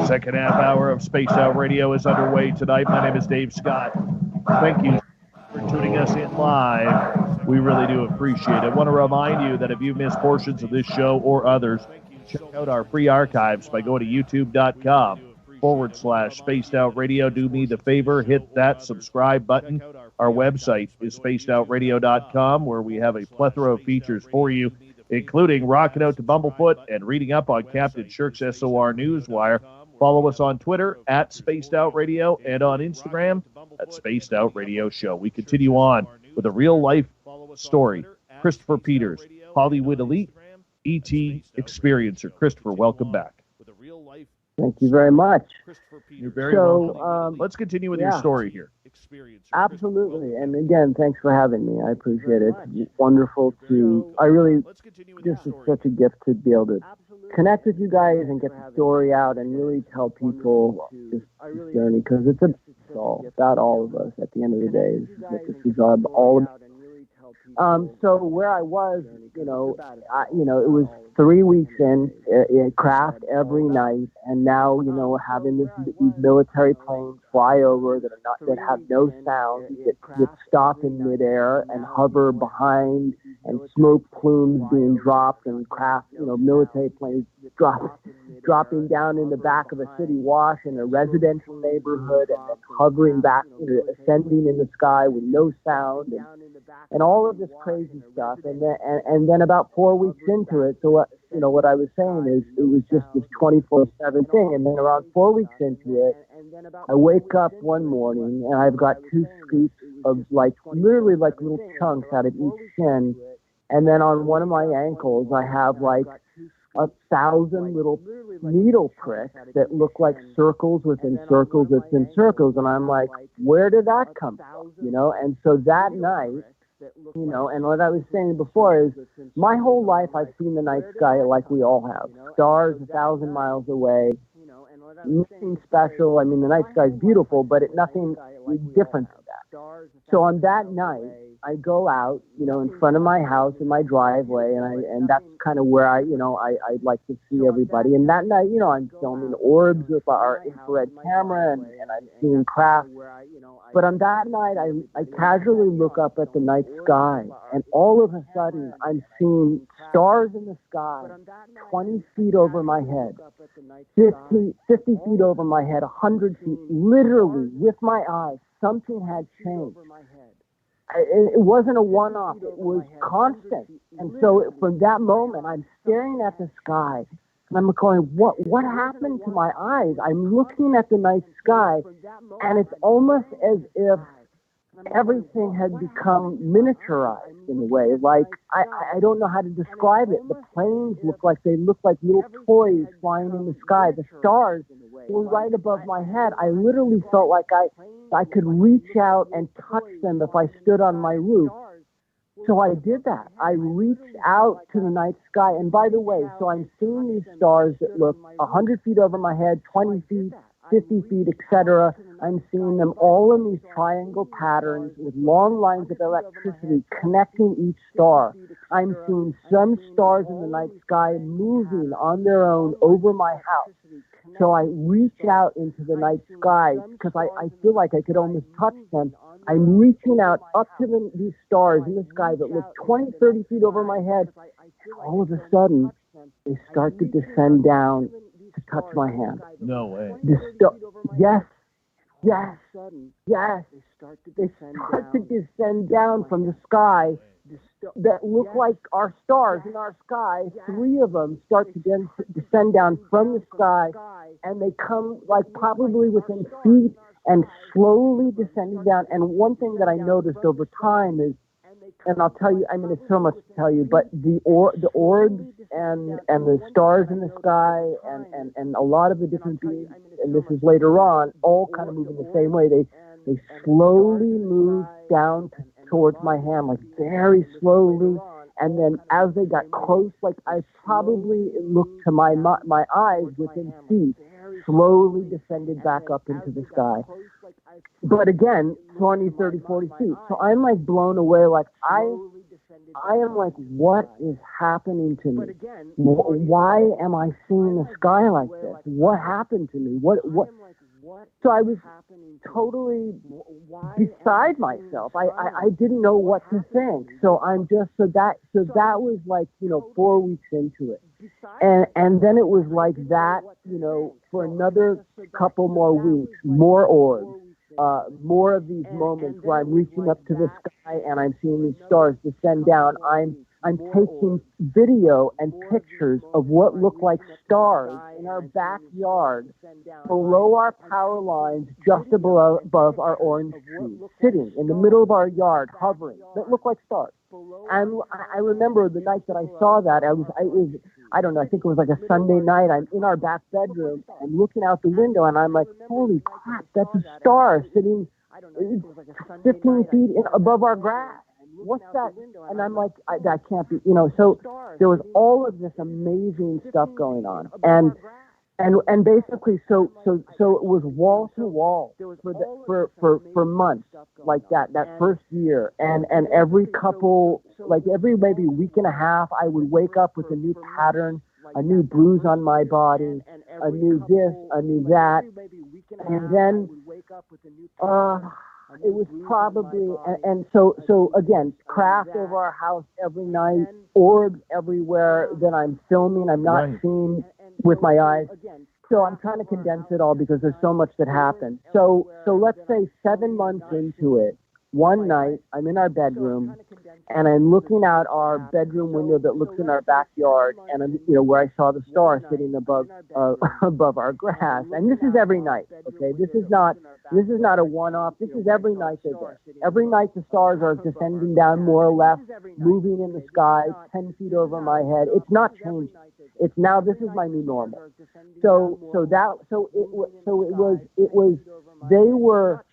Second half hour of Spaced Out Radio is underway tonight. My name is Dave Scott. Thank you for tuning us in live. We really do appreciate it. I want to remind you that if you missed portions of this show or others, check out our free archives by going to youtube.com Spaced Out Radio. Do me the favor, hit that subscribe button. Our website is spacedoutradio.com, where we have a plethora of features for you, including rocking out to Bumblefoot and reading up on Captain Shirk's SOR Newswire. Follow us on Twitter at Spaced Out Radio and on Instagram at Spaced Out Radio Show. We continue on with a real-life story. Christopher Peters, Hollywood Elite, E.T. Experiencer. Christopher, welcome back. Thank you very much. You're very welcome. Let's continue with your story here. Absolutely. And again, thanks for having me. I appreciate it. It's wonderful to, I really, this is such a gift to be able to connect with you guys and get the story out and really tell people this journey, because it's about all of us at the end of the day. This is all about. So where I was, it was 3 weeks in, craft every night, and now, having these military planes fly over that have no sound, that stop in midair and hover behind, and smoke plumes being dropped, and craft, military planes dropping down in the back of a city wash in a residential neighborhood, and then hovering back, ascending in the sky with no sound, and all of this crazy stuff. And then about 4 weeks into it, so what I was saying is it was just this 24/7 thing. And then around 4 weeks into it, I wake up one morning and I've got 2 scoops of literally little chunks out of each shin. And then on one of my ankles, I have 1,000 little needle pricks that look like circles within circles within circles. And I'm like, where did that come from? And so that night, and what I was saying before is my whole life I've seen the night sky like we all have. Stars 1,000 miles away. Nothing special. I mean, the night sky is beautiful, but nothing different than that. So on that night, I go out, in front of my house in my driveway, and that's kind of where I'd like to see everybody. And that night, I'm filming orbs with our infrared camera, and I'm seeing craft. But on that night, I casually look up at the night sky, and all of a sudden, I'm seeing stars in the sky, 20 feet over my head, 50 feet over my head, 100 feet, literally with my eyes. Something had changed. It wasn't a one-off. It was constant. And so from that moment, I'm staring at the sky, and I'm going, what happened to my eyes? I'm looking at the night sky, and it's almost as if everything had become miniaturized in a way. I don't know how to describe it. The planes look like little toys flying in the sky. The stars were right above my head. I literally felt like I could reach out and touch them if I stood on my roof. So I did that. I reached out to the night sky. And by the way, so I'm seeing these stars that look 100 feet over my head, 20 feet, 50 feet, etc. I'm seeing them all in these triangle patterns with long lines of electricity connecting each star. I'm seeing some stars in the night sky moving on their own over my house. So I reach out into the night sky because I feel like I could almost touch them. I'm reaching out up to these stars in the sky that look 20, 30 feet over my head. And all of a sudden, they start to descend down to touch my hand. No way. Yes. They start to descend down from the sky that look like our stars in our sky. 3 of them start to descend down from the sky, and they come probably within feet and slowly descending down. And one thing that I noticed over time is, and I'll tell you, I mean, it's so much to tell you, but the orbs and the stars in the sky and a lot of the different beings, and this is later on, all kind of move in the same way. They slowly move down towards my hand, very slowly. And then as they got close, I probably looked to my eyes within feet, slowly descended back up into the sky. But again, 20, 30, 40 feet. So I'm blown away. I am what is happening to me? Why am I seeing the sky like this? What happened to me? What? So I was totally beside myself. I didn't know what to think. So that was 4 weeks into it. And then it was like that, for another couple more weeks, more orbs, more of these moments where I'm reaching up to the sky and I'm seeing these stars descend down. I'm taking video and pictures of what look like stars in our backyard below our power lines, just above our orange trees, sitting in the middle of our yard, hovering, that look like stars. And I remember the night that I saw that, I don't know, I think it was like a Sunday night. I'm in our back bedroom, I'm looking out the window, and I'm like, holy crap, that's a star sitting 15 feet above our grass. What's that? And I'm like, that can't be, so there was all of this amazing stuff going on. And basically, so it was wall to wall for months, like that first year, and every couple, like every maybe week and a half, I would wake up with a new pattern, a new bruise on my body, a new this, a new that, and then it was probably, and so again, craft over our house every night, orbs everywhere that I'm filming, I'm not seeing with my eyes. So I'm trying to condense it all because there's so much that happened. So let's say 7 months into it, one night I'm in our bedroom and I'm looking out our bedroom window that looks in our backyard, and I'm, where I saw the star sitting above above our grass. And this is every night, okay? This is not a one-off. This is every night they're there. Every night the stars are descending down more or less, moving in the sky, 10 feet over my head. It's not changing. It's now, this is my new normal. They were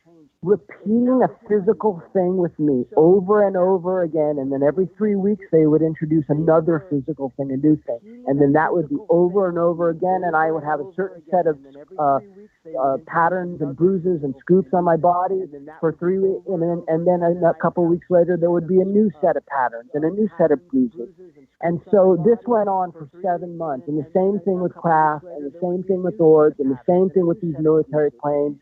repeating a physical thing with me over and over again, and then every 3 weeks they would introduce another physical thing, a new thing, and then that would be over and over again, and I would have a certain set of patterns and bruises and scoops on my body for 3 weeks, and then a couple weeks later there would be a new set of patterns and a new set of bruises. And so this went on for 7 months, and the same thing with craft, and the same thing with orbs, and the same thing with these military planes.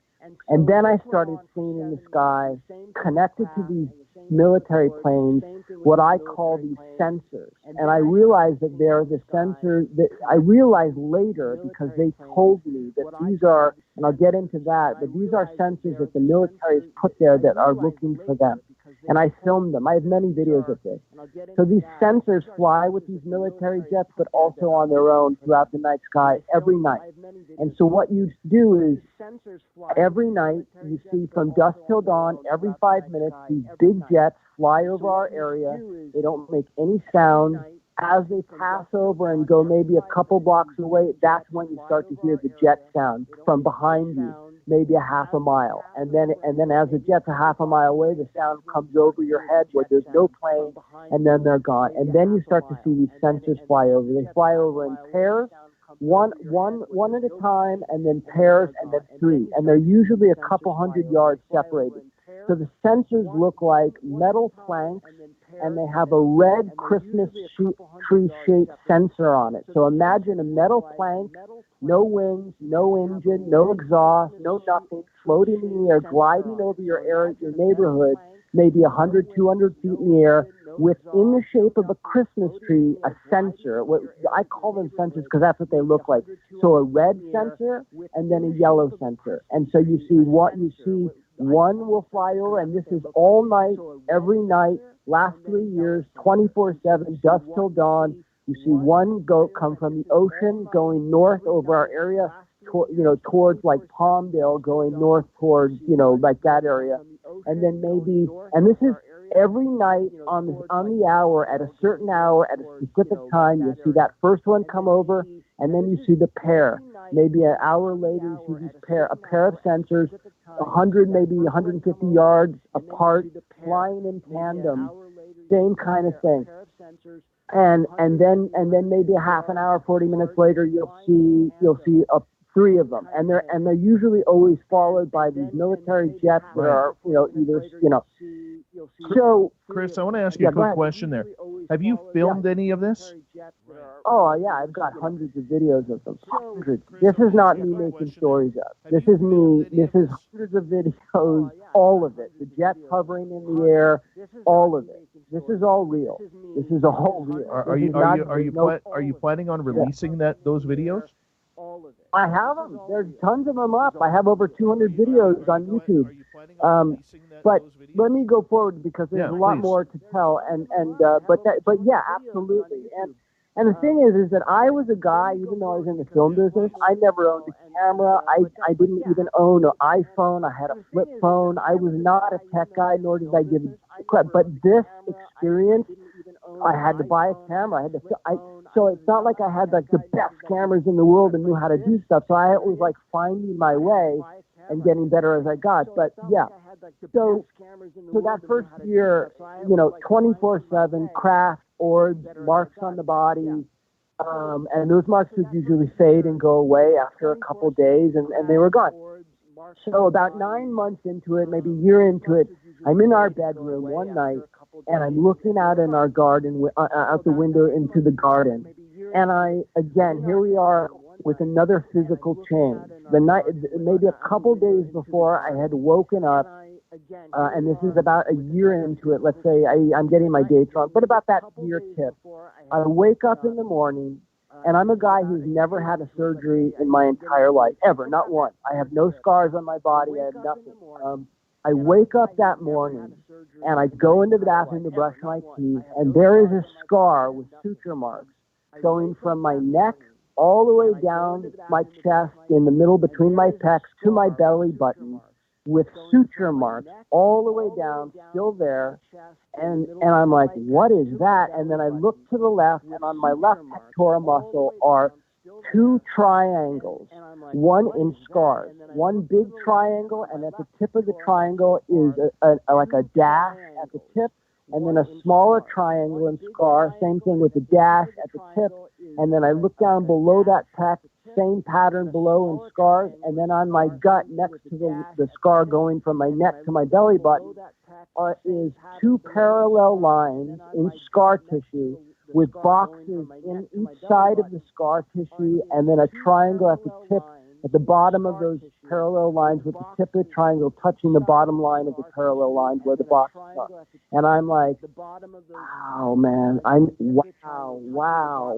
And then I started seeing in the sky, connected to these military planes, what I call these sensors. And I realized that they're the sensors that I realized later, because they told me that these are, and I'll get into that, but these are sensors that the military has put there that are looking for them. And I filmed them. I have many videos of this. So these sensors fly with these military jets, but also on their own throughout the night sky every night. And so what you do is every night you see from dusk till dawn, every 5 minutes, these big jets fly over our area. They don't make any sound. As they pass over and go maybe a couple blocks away, that's when you start to hear the jet sound from behind you, maybe a half a mile. And then as the jet's a half a mile away, the sound comes over your head where there's no plane, and then they're gone. And then you start to see these sensors fly over. They fly over in pairs, one at a time, and then pairs, and then three. And they're usually a couple hundred yards separated. So the sensors look like metal planks, and they have a red Christmas tree-shaped sensor on it. So imagine a metal plank, no wings, no engine, no exhaust, no nothing, floating in the air, gliding over your area, your neighborhood, maybe 100, 200 feet in the air, within the shape of a Christmas tree, a sensor. I call them sensors because that's what they look like. So a red sensor and then a yellow sensor. And so you see one will fly over, and this is all night, every night, last 3 years, 24/7, dusk till dawn. You see one come from the ocean going north over our area, towards like Palmdale, going north towards, like that area. And then and this is every night on the hour, at a certain hour, at a specific time, you'll see that first one come over, and then you see the pair. Maybe an hour later, you see a pair of sensors, 100, maybe 150 yards apart, flying in tandem, same kind of thing. And then maybe a half an hour, 40 minutes later, you'll see three of them, and they're usually always followed by these military jets that are either. So, Chris, I want to ask you a quick question there. Have you filmed any of this? Oh yeah, I've got hundreds of videos of them. Hundreds. This is not me making stories up. This is me. This is hundreds of videos. All of it. The jets hovering in the air. All of it. This is all real. This is all real. Are you planning on releasing those videos? I have them. There's tons of them up. I have over 200 videos on YouTube. But let me go forward because there's a lot more to tell. But yeah, absolutely. And the thing is that I was a guy, even though I was in the film business, I never owned a camera. I didn't even own an iPhone. I had a flip phone. I was not a tech guy, nor did I give a crap. But this experience, I had to buy a camera. So it's not like I had like the best cameras in the world and knew how to do stuff. So I was like finding my way and getting better as I got. But yeah, so that first year, 24/7 craft, orbs, marks on the body, and those marks would usually fade and go away after a couple days, and they were gone. So about 9 months into it, maybe a year into it, I'm in our bedroom one night, and I'm looking out in our garden, out the window into the garden, and here we are with another physical change. The night, maybe a couple days before, I had woken up, and this is about a year into it. Let's say I'm getting my dates wrong, but about that year tip. I wake up in the morning, and I'm a guy who's never had a surgery in my entire life, ever, not one. I have no scars on my body. I have nothing. I wake up that morning, and I go into the bathroom to brush my teeth, and there is a scar with suture marks going from my neck all the way down my chest, in the middle between my pecs to my belly button, with suture marks all the way down, still there. And I'm like, what is that? And then I look to the left, and on my left pectoral muscle are two triangles, one in scars, one big triangle, and at the tip of the triangle is like a dash at the tip, and then a smaller triangle and scar, same thing with a dash at the tip, and then I look down below that pec, same pattern below in scars, and then on my gut next to the scar going from my neck to my belly button is two parallel lines in scar tissue with boxes in each side of the scar tissue, and then a triangle at the tip, at the bottom of those parallel lines, with the tip of the triangle touching the bottom line of the parallel lines where the boxes are. And I'm like, wow, man, wow.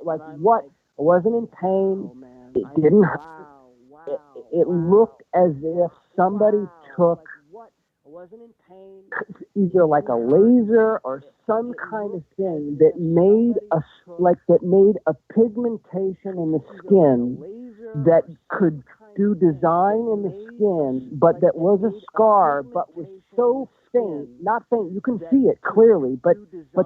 Like, what? I wasn't in pain. It didn't hurt. It looked as if somebody took either like a laser or some kind of thing that made a pigmentation in the skin that could do design in the skin, but that was a scar, but was so faint, not faint, you can see it clearly, but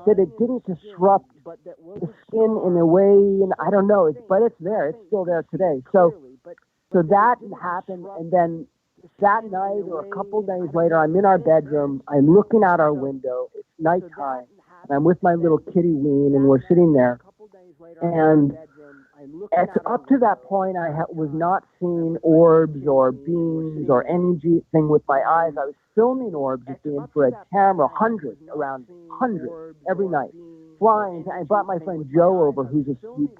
that it didn't disrupt the skin in a way, and I don't know, but it's there, it's still there today. So that happened, and then that night or a couple days later, I'm in our bedroom, I'm looking out our window, it's nighttime, and I'm with my little kitty Ween, and we're sitting there, and up to that point, I was not seeing orbs or beams or anything with my eyes. I was filming orbs with the infrared camera, around 100 every night. Flying. I brought my friend Joe over, who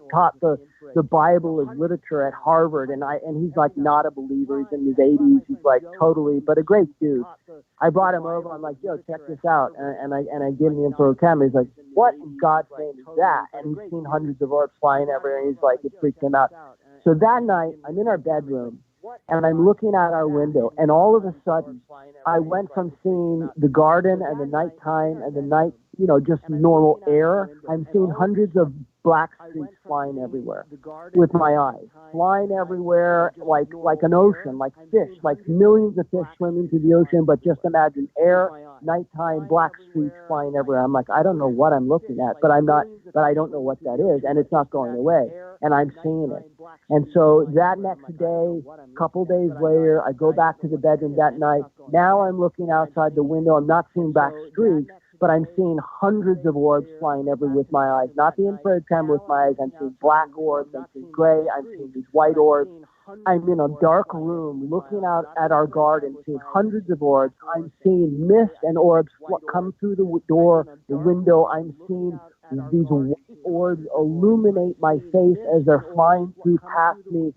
taught the Bible as literature at Harvard, and he's like not a believer. He's in his 80s. He's like totally, but a great dude. I brought him over. I'm like, Joe, check this out, and I gave him the infrared camera. He's like, what in God's name is that? And he's seen hundreds of orbs flying everywhere, and he's like, it freaked him out. So that night, I'm in our bedroom, and I'm looking out our window, and all of a sudden, I went from seeing the garden and the nighttime and the night, just normal air. I'm seeing hundreds of black streaks flying everywhere with my eyes, flying everywhere like an ocean, like fish, like millions of fish swimming through the ocean, but just imagine air, nighttime, black streaks flying everywhere. I'm like, I don't know what I'm looking at, but I don't know what that is, and it's not going away, and I'm seeing it. And so that next day, a couple days later, I go back to the bedroom that night. Now I'm looking outside the window. I'm not seeing black streaks, but I'm seeing hundreds of orbs flying everywhere with my eyes. Not the infrared camera with my eyes. I'm seeing black orbs. I'm seeing gray. I'm seeing these white orbs. I'm in a dark room looking out at our garden, seeing hundreds of orbs. I'm seeing mist and orbs come through the door, the window. I'm seeing these white orbs illuminate my face as they're flying through past me.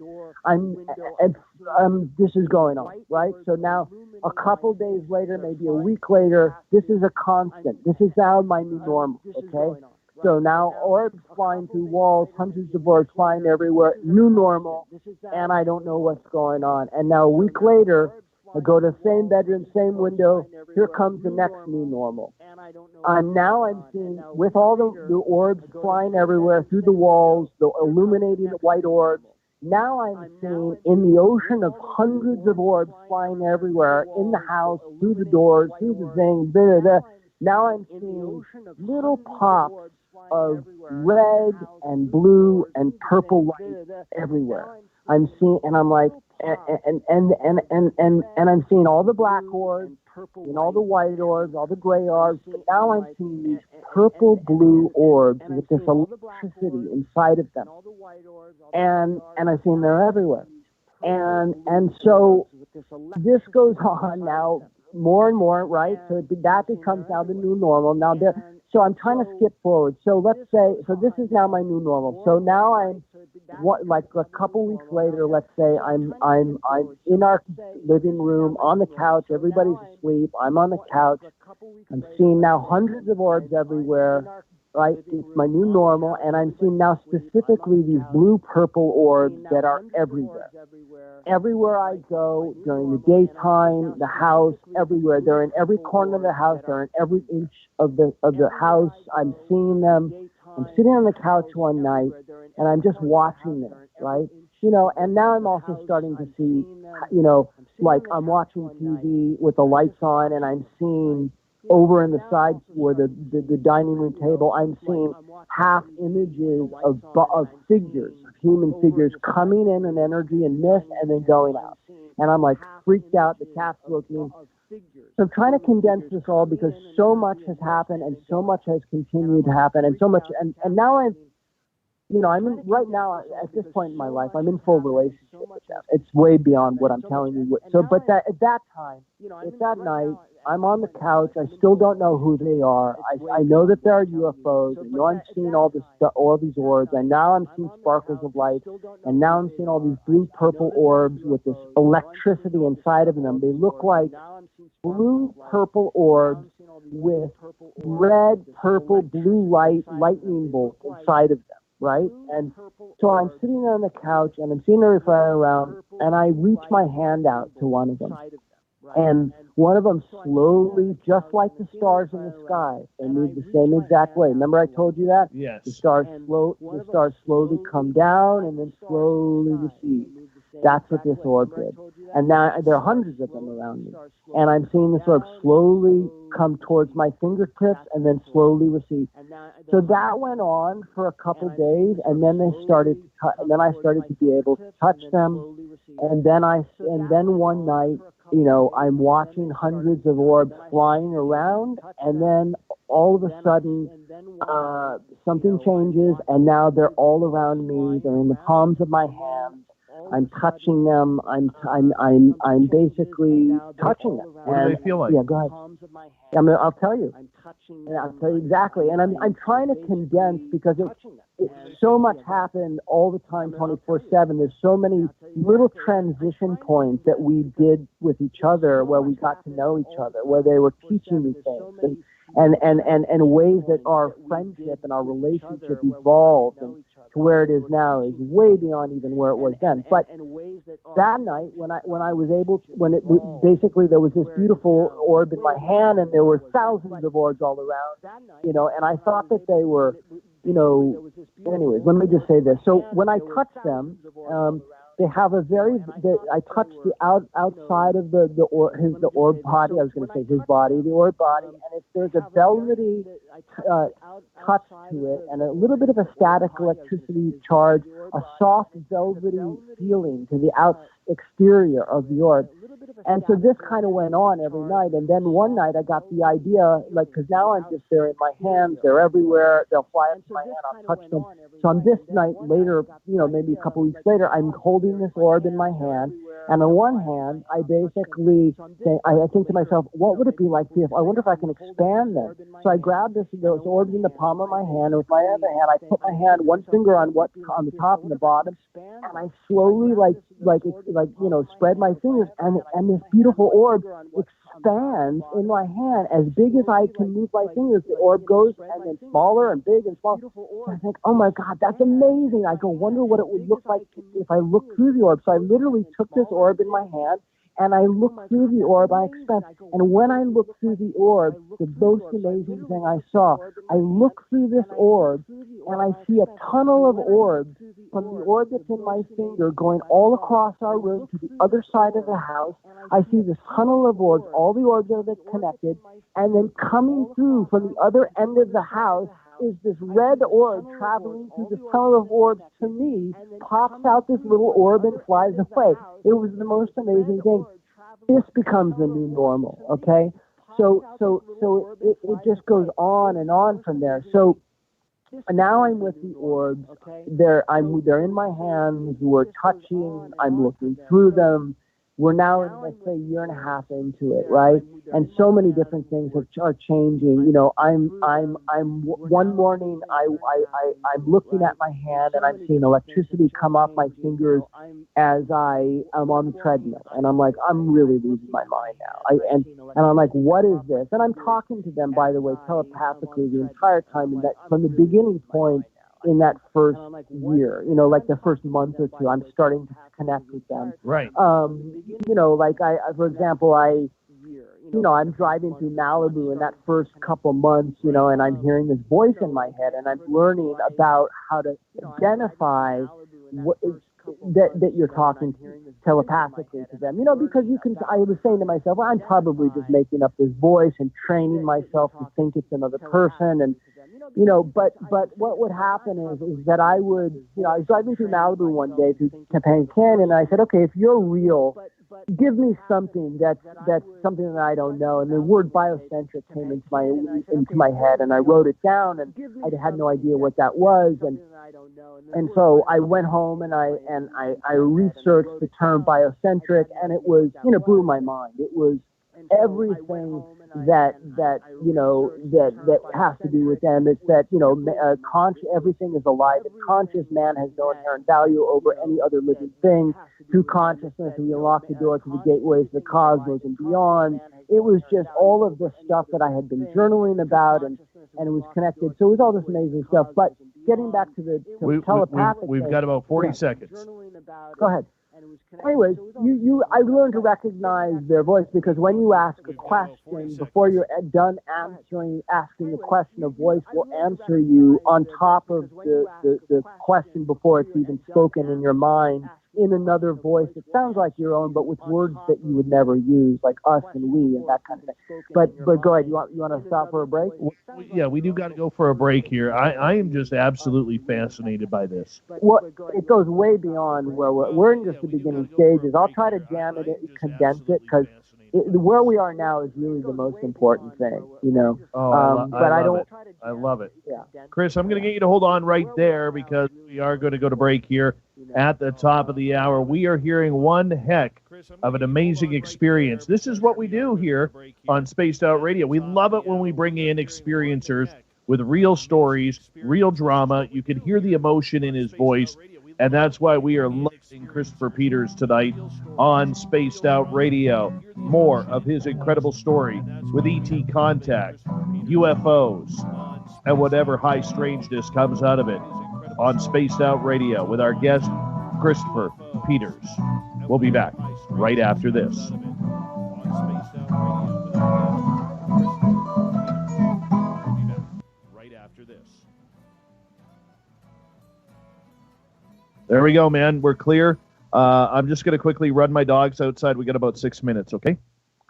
This is going on, right? So now, a couple days later, maybe a week later, this is a constant. This is now my new normal, okay? So now orbs flying through walls, hundreds of orbs flying everywhere, new normal, and I don't know what's going on. And now a week later, I go to the same bedroom, same window, here comes the next new normal. Now I'm seeing, with all the orbs flying everywhere, through the walls, the illuminating white orbs, now I'm seeing in the ocean of hundreds of orbs flying everywhere, in the house, through the doors, through the thing, blah, blah, blah. Now I'm seeing little pops of red and blue and purple light everywhere. I'm seeing, and I'm like, and I'm seeing all the black orbs and all the white orbs, all the gray orbs. But now I'm seeing these purple blue orbs with this electricity inside of them, and I'm seeing they're everywhere. And so this goes on now more and more, right? So that becomes now the new normal. Now so I'm trying to skip forward. So let's say, so this is now my new normal. So now I'm like a couple weeks later. Let's say I'm in our living room on the couch. Everybody's asleep. I'm on the couch. I'm seeing now hundreds of orbs everywhere. Right, it's my new normal, and I'm seeing now specifically these blue-purple orbs that are everywhere. Everywhere I go, during the daytime, the house, everywhere. They're in every corner of the house. They're in every inch of the house. I'm seeing them. I'm sitting on the couch one night, and I'm just watching them, right? You know, and now I'm also starting to see, you know, like I'm watching TV with the lights on, and I'm seeing over in the side where the dining room table, I'm seeing half images of figures, human figures coming in energy and mist and then going out. And I'm like freaked out. The cat's looking. So I'm trying to condense this all because so much has happened and so much has continued to happen and so much. And now I'm right now at this point in my life, I'm in full relationship with them. It's way beyond what I'm telling you. So, but at that time, at that night, I'm on the couch. I still don't know who they are. I know that there are UFOs. I know I'm seeing all this stuff, all these orbs. And now I'm seeing sparkles of light. And now I'm seeing all these blue purple orbs with this electricity inside of them. They look like blue purple orbs with red, purple, blue lightning bolts inside of them. Right? And so I'm sitting on the couch and I'm seeing her flying around, and I reach my hand out to one of them. And one of them slowly, just like the stars in the sky, they move the same exact way. Remember I told you that? Yes. The stars slowly come down and then slowly recede. That's what this orb did. And now there are hundreds of them around me. And I'm seeing this orb slowly come towards my fingertips and then slowly recede. So that went on for a couple days, and then I started to be able to touch them. And then one night, you know, I'm watching hundreds of orbs flying around, and then all of a sudden something changes, and now they're all around me. They're in the palms of my hands. I'm touching them. I'm basically touching them. What do they feel like? Yeah, go ahead. I'll tell you. I'll tell you exactly. And I'm trying to condense because so much happened all the time, 24/7. There's so many little transition points that we did with each other, where we got to know each other, where they were teaching me things, and ways that our friendship and our relationship evolved and to where it is now is way beyond even where it was then. But that night, when I was able to, basically there was this beautiful orb in my hand, and there were thousands of orbs all around, you know, and I thought that they were, you know, anyways, let me just say this. So when I touched them, they have I touched the outside of the orb body. I was going to say his body, the orb body, and there's a velvety touch to it, and a little bit of a static electricity charge, a soft velvety feeling to the exterior of the orb. And so this kind of went on every night. And then one night I got the idea, like, because now I'm just, they're in my hands, they're everywhere, they'll fly up to my hand, I'll touch them. So on this night later, you know, maybe a couple weeks later, I'm holding this orb in my hand. And on one hand, I basically think, I think to myself, what would it be like if, I wonder if I can expand them. So I grab those orbs in the palm of my hand, and with my other hand, I put my hand, one finger on the top and the bottom, and I slowly, you know, spread my fingers, and this beautiful orb expands in my hand as big as I can move my fingers. The orb goes and then smaller and big and small. So I think, oh my God, that's amazing. I go, wonder what it would look like if I looked through the orb. So I literally took this orb in my hand and I looked through the orb, I expand. And when I looked through the orb, the most amazing thing I saw, I look through this orb and I see a tunnel of orbs from the orb that's in my finger going all across our room to the other side of the house. I see this tunnel of orbs, all the orbs are connected, and then coming through from the other end of the house is this red orb traveling through the tunnel of orbs to me, pops out this little orb and flies away. It was the most amazing thing. This becomes the new normal, okay? So it just goes on and on from there. So now I'm with the orbs. They're in my hands. We're touching. I'm looking through them. We're now, let's say, a year and a half into it, right? And so many different things are changing. You know, I'm one morning I'm looking at my hand and I'm seeing electricity come off my fingers as I am on the treadmill, and I'm like, I'm really losing my mind now. And I'm like, what is this? And I'm talking to them, by the way, telepathically the entire time, and that from the beginning point. In that first year, you know, like the first month or two, I'm starting to connect with them. Right. You know, like for example, I'm driving through Malibu in that first couple months, you know, and I'm hearing this voice in my head, and I'm learning about how to identify that you're talking telepathically to them, you know, because I was saying to myself, well, I'm probably just making up this voice and training myself to think it's another person, and you know, but what would happen is that I was driving through Malibu one day through Topanga Canyon, and I said, okay, if you're real, give me something that's something that I don't know. And the word biocentric came into my head, and I wrote it down, and I had no idea what that was, and so I went home and I researched the term biocentric, and it was, you know, blew my mind. It was everything that you know that has to do with them. It's that, you know, everything is alive and conscious. Man has no inherent value over any other living thing. Through consciousness, we unlock the door to the gateways of the cosmos and beyond. It was just all of this stuff that I had been journaling about, and it was connected. So it was all this amazing stuff. But getting back to the telepathic, we've got about 40 seconds. Go ahead. Anyways, I learned to recognize their voice, because when you ask a question, before you're done asking the question, a voice will answer you on top of the question before it's even spoken in your mind, in another voice. It sounds like your own, but with words that you would never use, like us and we and that kind of thing. But go ahead. You want to stop for a break? Yeah, we do got to go for a break here. I am just absolutely fascinated by this. Well, it goes way beyond where we're in just the beginning stages. I'll try to jam it and condense it, because where we are now is really the most important thing, you know. I love it. Yeah. Chris, I'm going to get you to hold on right there, because we are going to go to break here at the top of the hour. We are hearing one heck of an amazing experience. This is what we do here on Spaced Out Radio. We love it when we bring in experiencers with real stories, real drama. You can hear the emotion in his voice, and that's why we are loving Christopher Peters tonight on Spaced Out Radio. More of his incredible story with ET contact, UFOs, and whatever high strangeness comes out of it on Spaced Out Radio with our guest, Christopher Peters. We'll be back right after this. There we go, man. We're clear. I'm just going to quickly run my dogs outside. We got about 6 minutes, okay?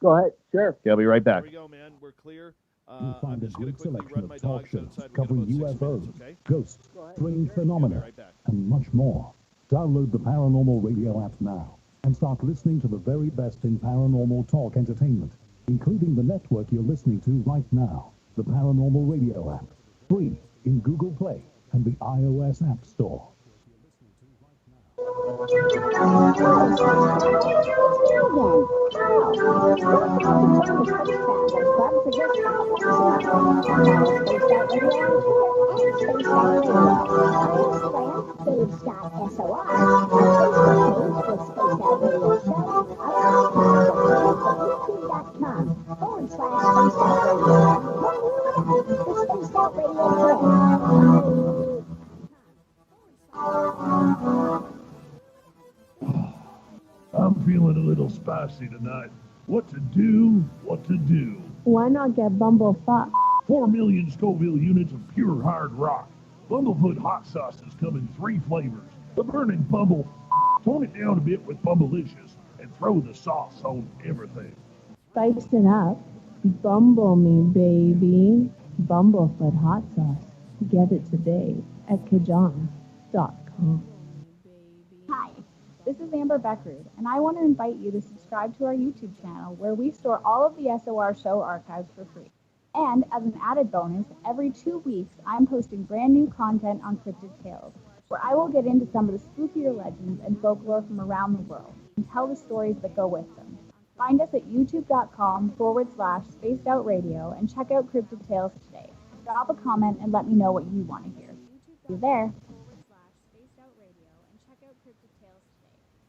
Go ahead. Sure. Okay, I'll be right back. There we go, man. We're clear. You'll find a great selection of talk shows covering UFOs, ghosts, strange phenomena, and much more. Download the Paranormal Radio app now. and start listening to the very best in paranormal talk entertainment, including the network you're listening to right now, the Paranormal Radio app, free in Google Play and the iOS App Store. I'm feeling a little spicy tonight. What to do? What to do? Why not get bumblefucked? 4 million Scoville units of pure hard rock. Bumblefoot hot sauces come in 3 flavors. The burning bumble. Tone it down a bit with Bumblicious and throw the sauce on everything. Spice it up. Bumble me, baby. Bumblefoot hot sauce. Get it today at Kajan.com. Hi, this is Amber Beckrud, and I want to invite you to subscribe to our YouTube channel where we store all of the SOR show archives for free. And as an added bonus, every 2 weeks I'm posting brand new content on Cryptid Tales, where I will get into some of the spookier legends and folklore from around the world and tell the stories that go with them. Find us at youtube.com/spacedoutradio and check out Cryptid Tales today. Drop a comment and let me know what you want to hear. See you there.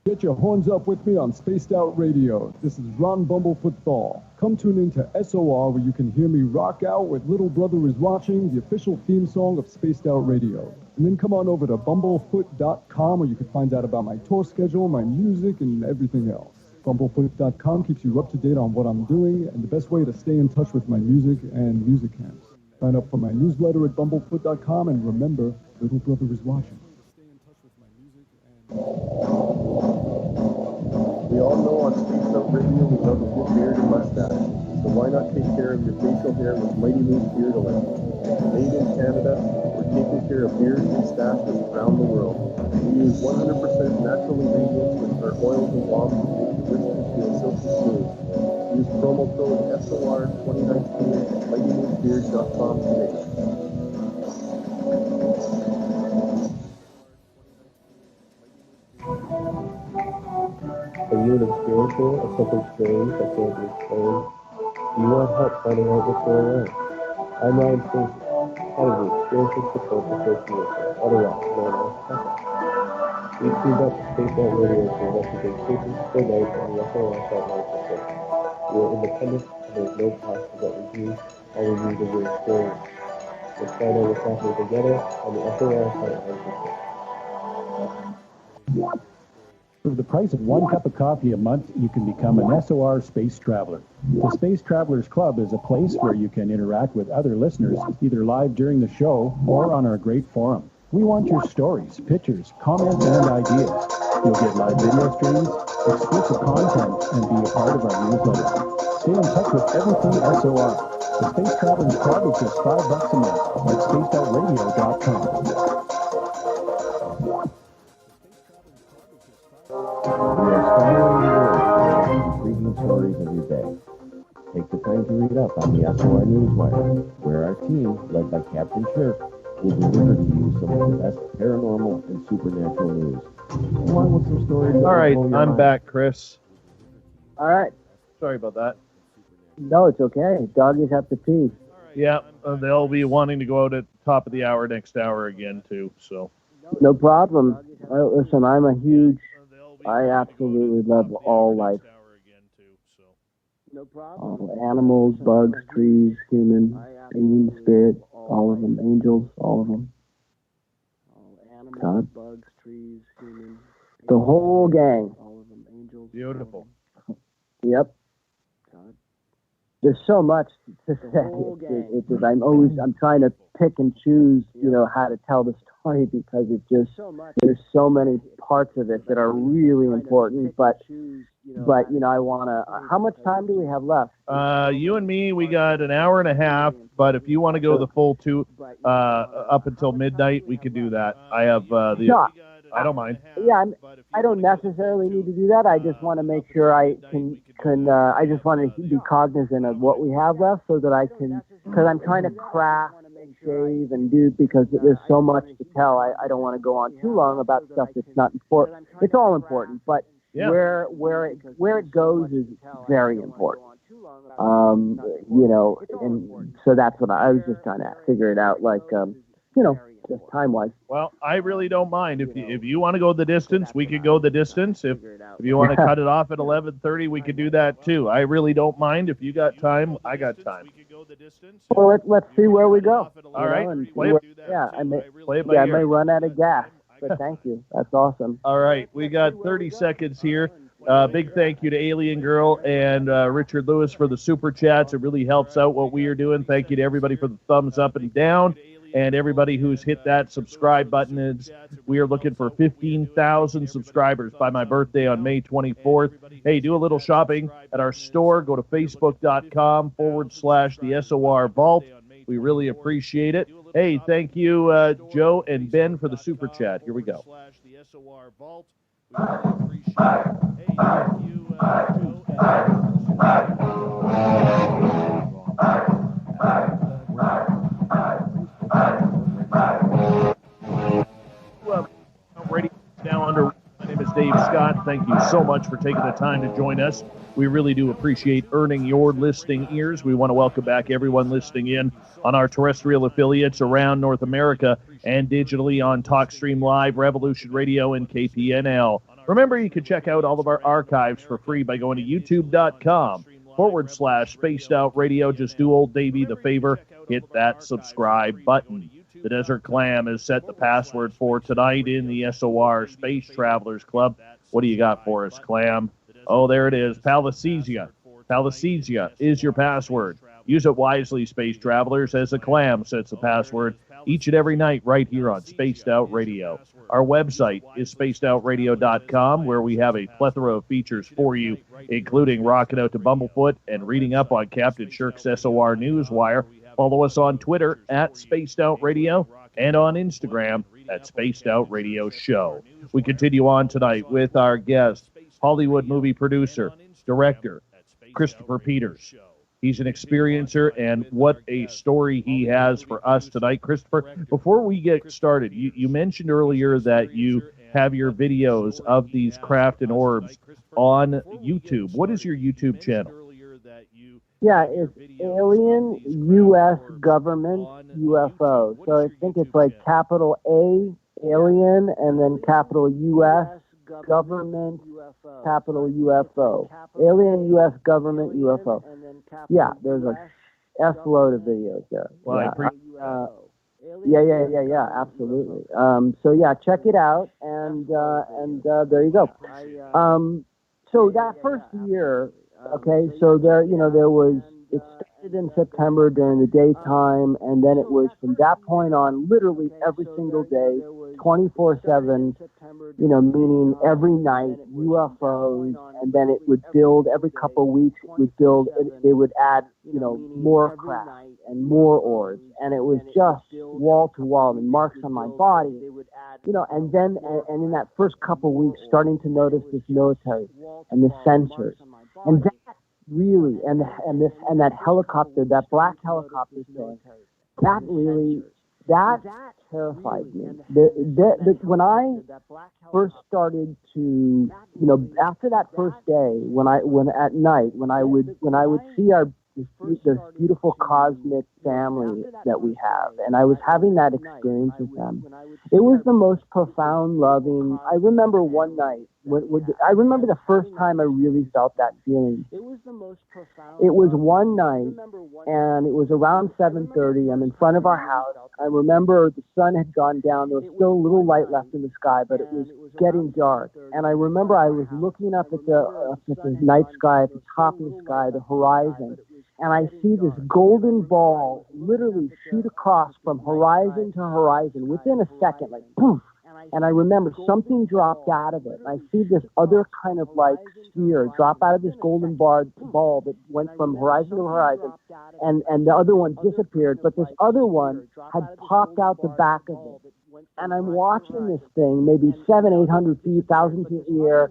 Get your horns up with me on Spaced Out Radio. This is Ron Bumblefoot Thal. Come tune in to SOR where you can hear me rock out with Little Brother is Watching, the official theme song of Spaced Out Radio. And then come on over to bumblefoot.com where you can find out about my tour schedule, my music, and everything else. Bumblefoot.com keeps you up to date on what I'm doing and the best way to stay in touch with my music and music camps. Sign up for my newsletter at bumblefoot.com and remember, Little Brother is watching. We all know on Spaced Out Radio we love a good beard and mustache, so why not take care of your facial hair with Mighty Moose Beard Oil? Made in Canada, we're taking care of beards and mustaches around the world. We use 100% natural ingredients with our oils and balms to make your whiskers feel silky smooth. Use promo code SOR2019 at MightyMooseBeard.com today. Are you an experiencer of something strange that can't be explained? Do you want help finding out what's going on? I'm Ryan Stacy, head of the Experiences Support Association, otherwise known as PESA. We've teamed up with Spaced Out Radio to investigate cases for life on the SOR Satellite System. We are independent and there's no cost to what we do. All we need is your experience. Let's find out what's happening together on the SOR Satellite System. For the price of 1 cup of coffee a month, you can become an SOR Space Traveler. The Space Travelers Club is a place where you can interact with other listeners, either live during the show or on our great forum. We want your stories, pictures, comments, and ideas. You'll get live video streams, exclusive content, and be a part of our newsletter. Stay in touch with everything SOR. The Space Travelers Club is just $5 a month at spacedoutradio.com. We are scouring the world for intriguing stories of your day. Take the time to read up on the SOR Newswire, where our team, led by Captain Shirk, will deliver to you some of the best paranormal and supernatural news, along with some stories. All right, I'm back, Chris. All right. Sorry about that. No, it's okay. Doggies have to pee. Yeah, they'll be wanting to go out at the top of the hour next hour again, too. So. No problem. Listen, I absolutely love all life. All animals, bugs, trees, human, beings, spirits, all of them. Angels, all of them. God. The whole gang. Beautiful. Yep. There's so much to say. I'm trying to pick and choose, how to tell the story because there's so many parts of it that are really important. But I want to. How much time do we have left? You and me, we got an hour and a half. But if you want to go the full 2 up until midnight, we could do that. I have I don't mind. Yeah, I don't necessarily need to do that. I just want to make sure I can I just want to be cognizant of what we have left so that I can, because I'm trying to craft and shave and do, because there's so much to tell. I don't want to go on too long about stuff that's not important. It's all important, but where it goes is very important. And so that's what I was just trying to figure it out, like, just time-wise. Well, I really don't mind. If you want to go the distance, we could go the distance. If you want to cut it off at 11:30, we could do that too. I really don't mind. If you got time, I got time. Well, let's see where we go. All right. I may run out of gas, but thank you. That's awesome. All right. We got 30 seconds here. Big thank you to Alien Girl and Richard Lewis for the super chats. It really helps out what we are doing. Thank you to everybody for the thumbs up and down. And everybody who's hit that subscribe button. We are looking for 15,000 subscribers by my birthday on May 24th. Hey, do a little shopping at our store. Go to facebook.com/the SOR Vault. We really appreciate it. Hey, thank you, Joe and Ben, for the super chat. Here we go. Radio now under. My name is Dave Scott. Thank you so much for taking the time to join us. We really do appreciate earning your listening ears. We want to welcome back everyone listening in on our terrestrial affiliates around North America and digitally on TalkStream Live, Revolution Radio, and KPNL. Remember, you can check out all of our archives for free by going to youtube.com/Spaced Out Radio. Just do old Davey the favor, hit that subscribe button. The Desert Clam has set the password for tonight in the SOR Space Travelers Club. What do you got for us, Clam? Oh, there it is. Palacesia. Palacesia is your password. Use it wisely, Space Travelers, as the Clam sets the password each and every night right here on Spaced Out Radio. Our website is spacedoutradio.com, where we have a plethora of features for you, including rocking out to Bumblefoot and reading up on Captain Shirk's SOR Newswire. Follow us on Twitter at Spaced Out Radio and on Instagram at Spaced Out Radio Show. We continue on tonight with our guest, Hollywood movie producer, director, Christopher Peters. He's an experiencer, and what a story he has for us tonight. Christopher, before we get started, you mentioned earlier that you have your videos of these craft and orbs on YouTube. What is your YouTube channel? Yeah, it's Alien U.S. Government UFO. So I think it's like capital A, Alien, and then capital U.S. Government, capital UFO. Alien U.S. Government UFO. Yeah, there's a S-load of videos there. Well, yeah, absolutely. So yeah, check it out, and there you go. So that first year, okay, so there was, it started in September during the daytime, and then it was from that point on, literally every single day, 24/7, meaning every night, UFOs, and then it would build every couple of weeks, they would add, more craft and more orbs, and it was just wall to wall and marks on my body, and then, and in that first couple of weeks, starting to notice this military and the sensors, and that really, and that helicopter, that black helicopter thing, that terrified me. When I first started to, after that first day, when at night, when I would see this beautiful cosmic family that we have, and I was having that experience with them, it was the most profound, loving. I remember one night, I remember the first time I really felt that feeling. It was one night, and it was around 7:30. I'm in front of our house. I remember the sun had gone down. There was still a little light left in the sky, but it was getting dark. And I remember I was looking up at the night sky, at the top of the sky, the horizon, and I see this golden ball literally shoot across from horizon to horizon within a second, like poof. And I remember something dropped out of it. And I see this other kind of like sphere drop out of this golden ball that went from horizon to horizon, and the other one disappeared, but this other one had popped out the back of it. and I'm watching this thing, maybe 700-800 feet, 1,000 feet in the air,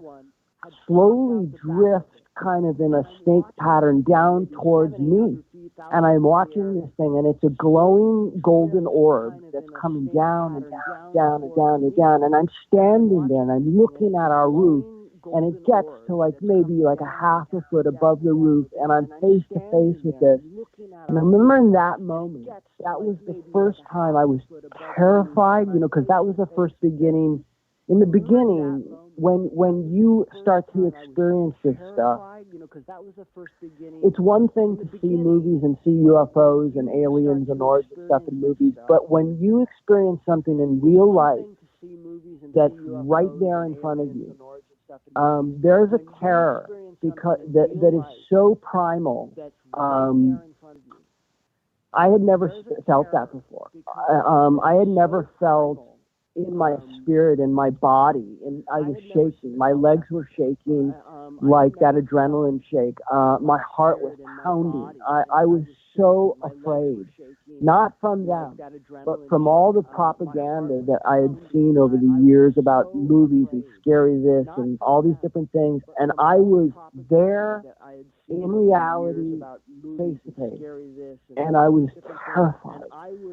slowly drift kind of in a snake pattern down towards me. And I'm watching this thing, and it's a glowing golden orb that's coming down and down, down and down and down. And I'm standing there, and I'm looking at our roof, and it gets to like maybe like a half a foot above the roof, and I'm face to face with this. And I remember in that moment, that was the first time I was terrified, you know, because that was the first beginning. In the beginning, when you start to experience this stuff, it's one thing to see movies and see UFOs and aliens and all this stuff in movies, but when you experience something in real life that's right there in front of you, there's a terror because that is so primal. I had never felt that before. I had never felt in my spirit, in my body, and I was shaking. My legs were shaking like that adrenaline shake. My heart was pounding. I was so afraid, not from them, but from all the propaganda that I had seen over the years about movies and scary this and all these different things. And I was there in reality, face to face, and I was terrified.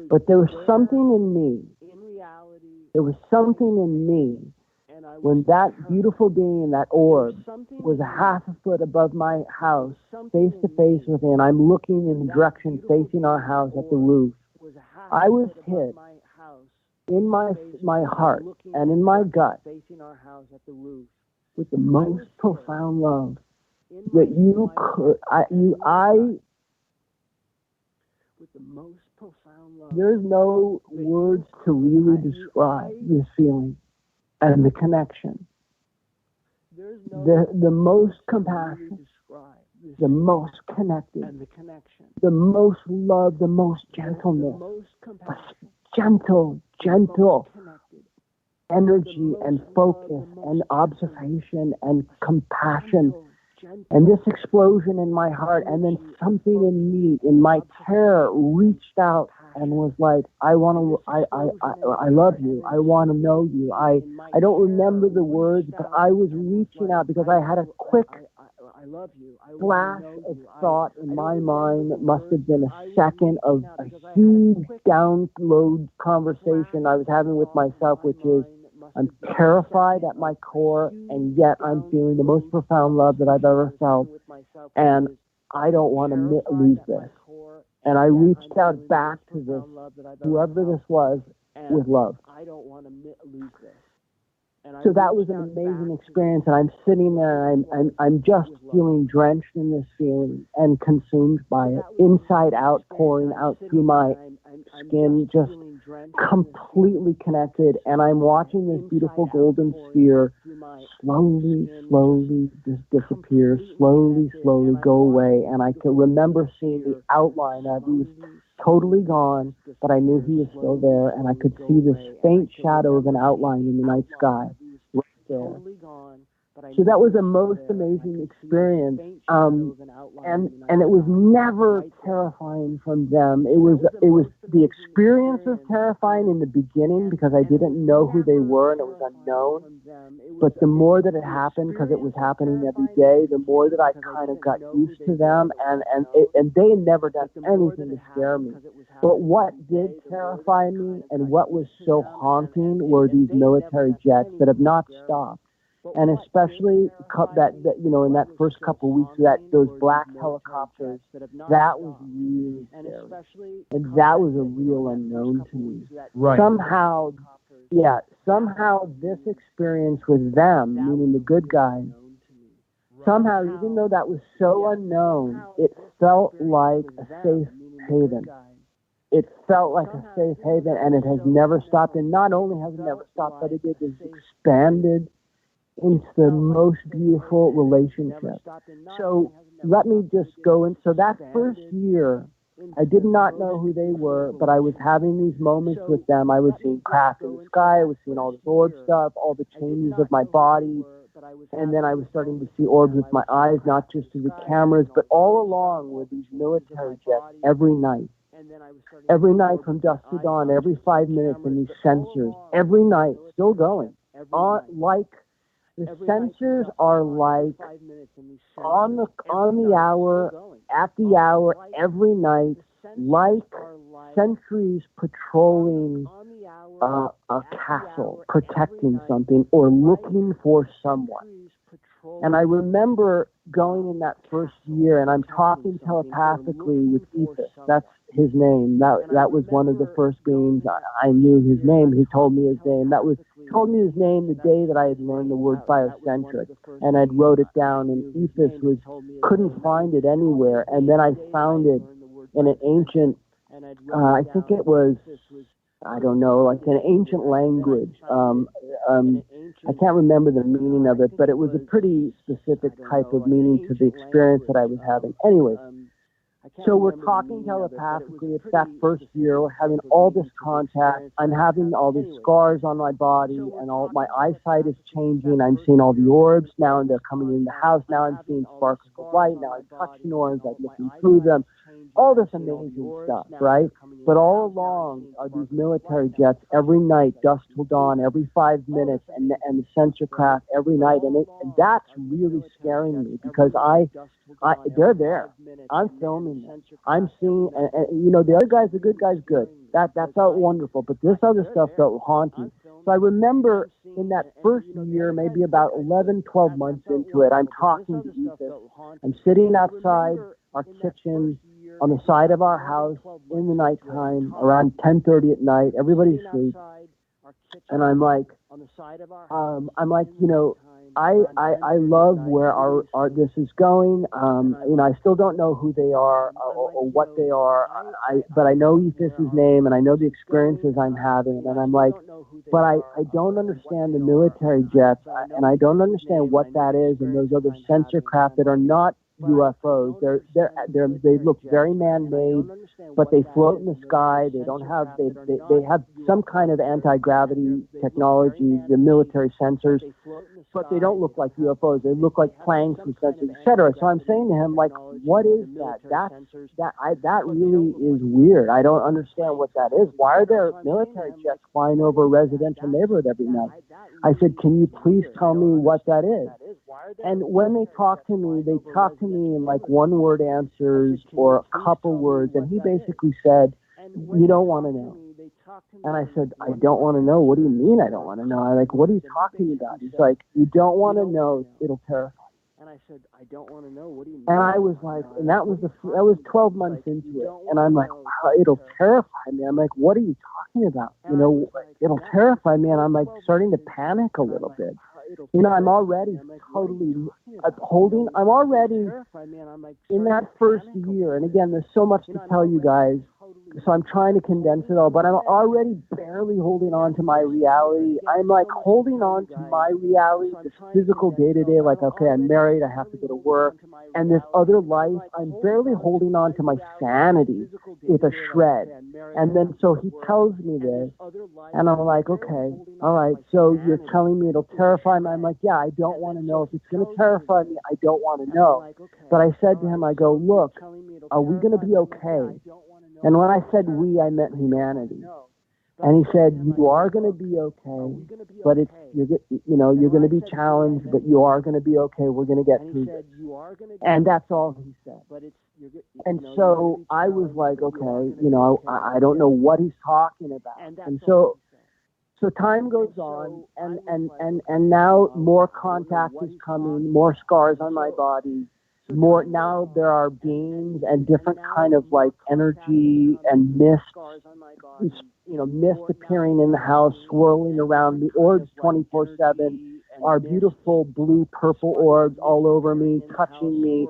But there was something in me. There was something in me when that beautiful being, that orb, was a half a foot above my house, face to face with me, and I'm looking in the direction facing our house at the roof. I was hit in my heart and in my gut with the most profound love that you could. There's no words to really describe this feeling and the connection. The most compassion, the most connected, the most love, the most gentleness, gentle energy and focus and observation and compassion. And this explosion in my heart, and then something in me, in my terror, reached out and was like, I love you. I want to know you. I don't remember the words, but I was reaching out because I had a quick flash of thought in my mind that must have been a second of a huge download conversation I was having with myself, which is, I'm terrified at my core, and yet I'm feeling the most profound love that I've ever felt, and I don't want to lose this. And I reached out back to this, whoever this was, with love. So that was an amazing experience, and I'm sitting there, and I'm just feeling drenched in this feeling and consumed by it, inside out, pouring out through my skin, just completely connected. And I'm watching this beautiful golden sphere slowly just disappear, slowly go away. And I can remember seeing the outline of it. He was totally gone, but I knew he was still there, and I could see this faint shadow of an outline in the night sky right there. So that was a most amazing experience, and it was never terrifying from them. It was the experience was terrifying in the beginning because I didn't know who they were and it was unknown. But the more that it happened, because it was happening every day, the more that I kind of got used to them, and they had never done anything to scare me. But what did terrify me and what was so haunting were these military jets that have not stopped. And especially that you know, in that first couple of weeks, those black helicopters, that was really scary, and that was a real unknown to me. Right. Somehow this experience with them, meaning the good guys, somehow, even though that was so unknown, it felt like a safe haven. It felt like a safe haven, and it has never stopped. And not only has it never stopped, but it has expanded into the most beautiful relationship. So let me just go in. So that first year, I did not know who they were, but I was having these moments with them. I was seeing craft in the sky. I was seeing all this orb stuff, all the changes of my body. And then I was starting to see orbs with my eyes, not just through the cameras, but all along with these military jets every night. every night from dusk to dawn, every 5 minutes, and these sensors, every night, still going. Like the sensors are like on the hour, at the hour, every night, like sentries patrolling a castle, protecting something, or looking for someone. And I remember going in that first year, and I'm talking telepathically with Ethos. That's his name. That was one of the first beings. I knew his name. He told me his name. Told me his name the day that I had learned the word biocentric, and I'd wrote it down. And Ethos couldn't find it anywhere, and then I found it in an ancient. I think it was. I don't know, like an ancient language. I can't remember the meaning of it, but it was a pretty specific type of meaning to the experience that I was having. Anyways, so we're talking telepathically. It's that first year. We're having all this contact. I'm having all these scars on my body, and all my eyesight is changing. I'm seeing all the orbs now, and they're coming in the house. Now I'm seeing sparks of light. Now I'm touching orbs. I'm looking through them. All this amazing stuff, right? But all along are these military jets every night, dusk till dawn, every 5 minutes, and the sensor craft every night, and that's really scaring me because they're there. I'm filming them. I'm seeing, and the other guys, the good guys, good. That's all wonderful. But this other stuff felt haunting. So I remember in that first year, maybe about 11, 12 months into it, I'm talking to Ethos. I'm sitting outside our kitchen on the side of our house in the nighttime around 10:30 at night. Everybody's asleep, and I'm like, I love where our this is going. I still don't know who they are or what they are. But I know Ethos's name, and I know the experiences I'm having, and I'm like, but I don't understand the military jets, and I don't understand what that is, and those other sensor craft that are not UFOs. They look very man-made, but they float in the sky. They don't have they have some kind of anti-gravity technology, the military sensors, but they don't look like UFOs. They look like planks and sensors, etc. So I'm saying to him, like, what is that? That really is weird. I don't understand what that is. Why are there military jets flying over a residential neighborhood every night? I said, can you please tell me what that is? And when they talk to me in like one-word answers or a couple words, and he basically said, you don't want to know. And I said, I don't want to know. What do you mean I don't want to know? I'm like, what are you talking about? He's like, you don't want to know, it'll terrify. And I said, I don't want to know. What do you mean? And I was like, and that was 12 months into it. And I'm like, wow, it'll terrify me. I'm like, what are you talking about? It'll terrify me. And I'm like starting to panic a little bit. I'm already totally I'm already in that first year. And again, there's so much to tell you guys. So I'm trying to condense it all, but I'm already barely holding on to my reality. I'm like holding on to my reality, this physical day-to-day, like, okay, I'm married, I have to go to work. And this other life, I'm barely holding on to my sanity with a shred. And then so he tells me this, and I'm like, okay, all right, so you're telling me it'll terrify me. I'm like, yeah, I don't want to know. If it's going to terrify me, I don't want to know. But I said to him, I go, look, are we going to be okay? And when I said we, I meant humanity. And he said, you are going to be okay, but you're going to be challenged, but you are going to be okay. We're going to get through this. And that's all he said. And so I was like, okay, I don't know what he's talking about. And so time goes on, and now more contact is coming, more scars on my body. More now, there are beings and different kind of like energy and mist, mist appearing in the house, swirling around the orbs 24/7. Are beautiful blue, purple orbs all over me, touching me.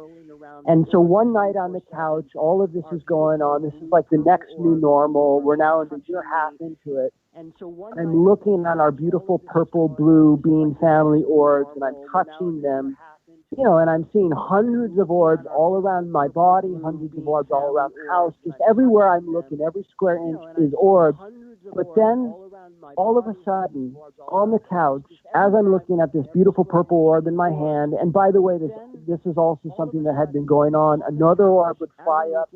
And so one night on the couch, all of this is going on. This is like the next new normal. We're now a year half into it. I'm looking at our beautiful purple, blue being family orbs, and I'm touching them. And I'm seeing hundreds of orbs all around my body, hundreds of orbs all around the house. Just everywhere I'm looking, every square inch is orbs. But then all of a sudden, on the couch, as I'm looking at this beautiful purple orb in my hand, and by the way, this is also something that had been going on, another orb would fly up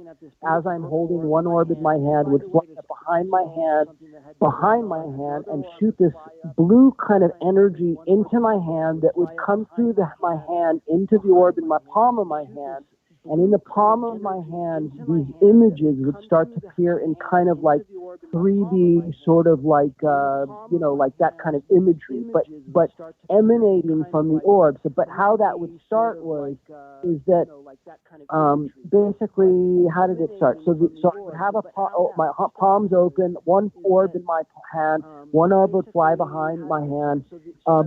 as I'm holding one orb in my hand, would fly up behind my hand, and shoot this blue kind of energy into my hand that would come through my hand into the orb in my palm of my hand. And in the palm of my hand, these images would start to appear in kind of like 3D, sort of like, like that kind of imagery, but emanating from the orb. So, but how that would start is that basically, how did it start? So I would have my palms open, one orb in my hand, one orb would fly behind my hand.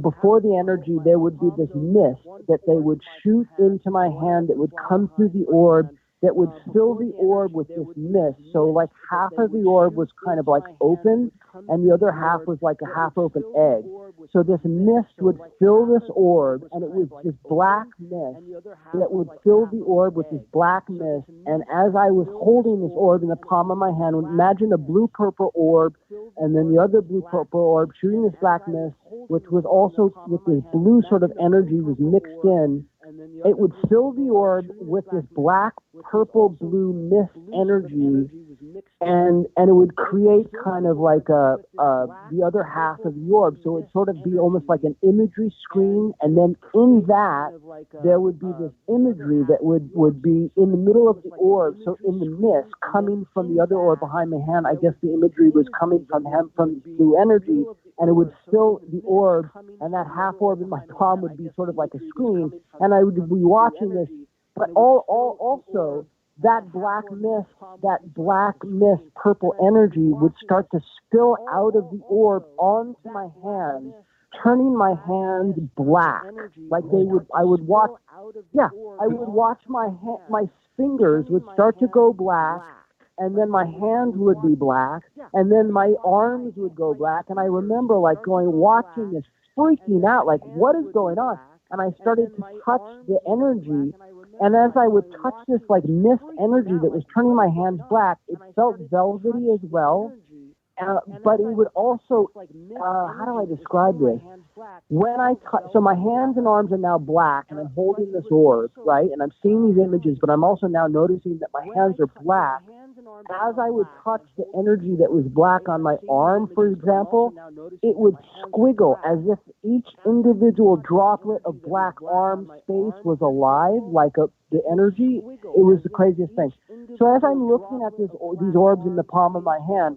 Before the energy, there would be this mist that they would shoot into my hand that would come through the orb, that would fill the orb with this mist. So like half of the orb was kind of like open, and the other half was like a half open egg. So this mist would fill this orb, and it was this black mist that would fill the orb with this black mist. And as I was holding this orb in the palm of my hand, imagine a blue-purple orb, and then the other blue-purple orb shooting this black mist, which was also with this blue sort of energy was mixed in. It would fill the orb with this black, purple, blue mist energy, and it would create kind of like the other half of the orb. So it would sort of be almost like an imagery screen, and then in that there would be this imagery that would be in the middle of the orb. So in the mist coming from the other orb behind my hand, I guess the imagery was coming from blue energy, and it would fill the orb, and that half orb in my palm would be sort of like a screen, and I would be watching this. But also that black mist, purple energy would start to spill out of the orb onto my hands, turning my hands black. Like I would watch my fingers would start to go black, and then my hands would be black, and then my arms would go black. And I remember watching this, freaking out, like, what is going on? And I started to touch the energy. And as I would touch this like mist energy that was turning my hands black, it felt velvety as well. But it would also, how do I describe this? When I touch, so my hands and arms are now black, and I'm holding this orb, right? And I'm seeing these images, but I'm also now noticing that my hands are black. As I would touch the energy that was black on my arm, for example, it would squiggle as if each individual droplet of black arm space was alive, like the energy. It was the craziest thing. So as I'm looking at these orbs in the palm of my hand,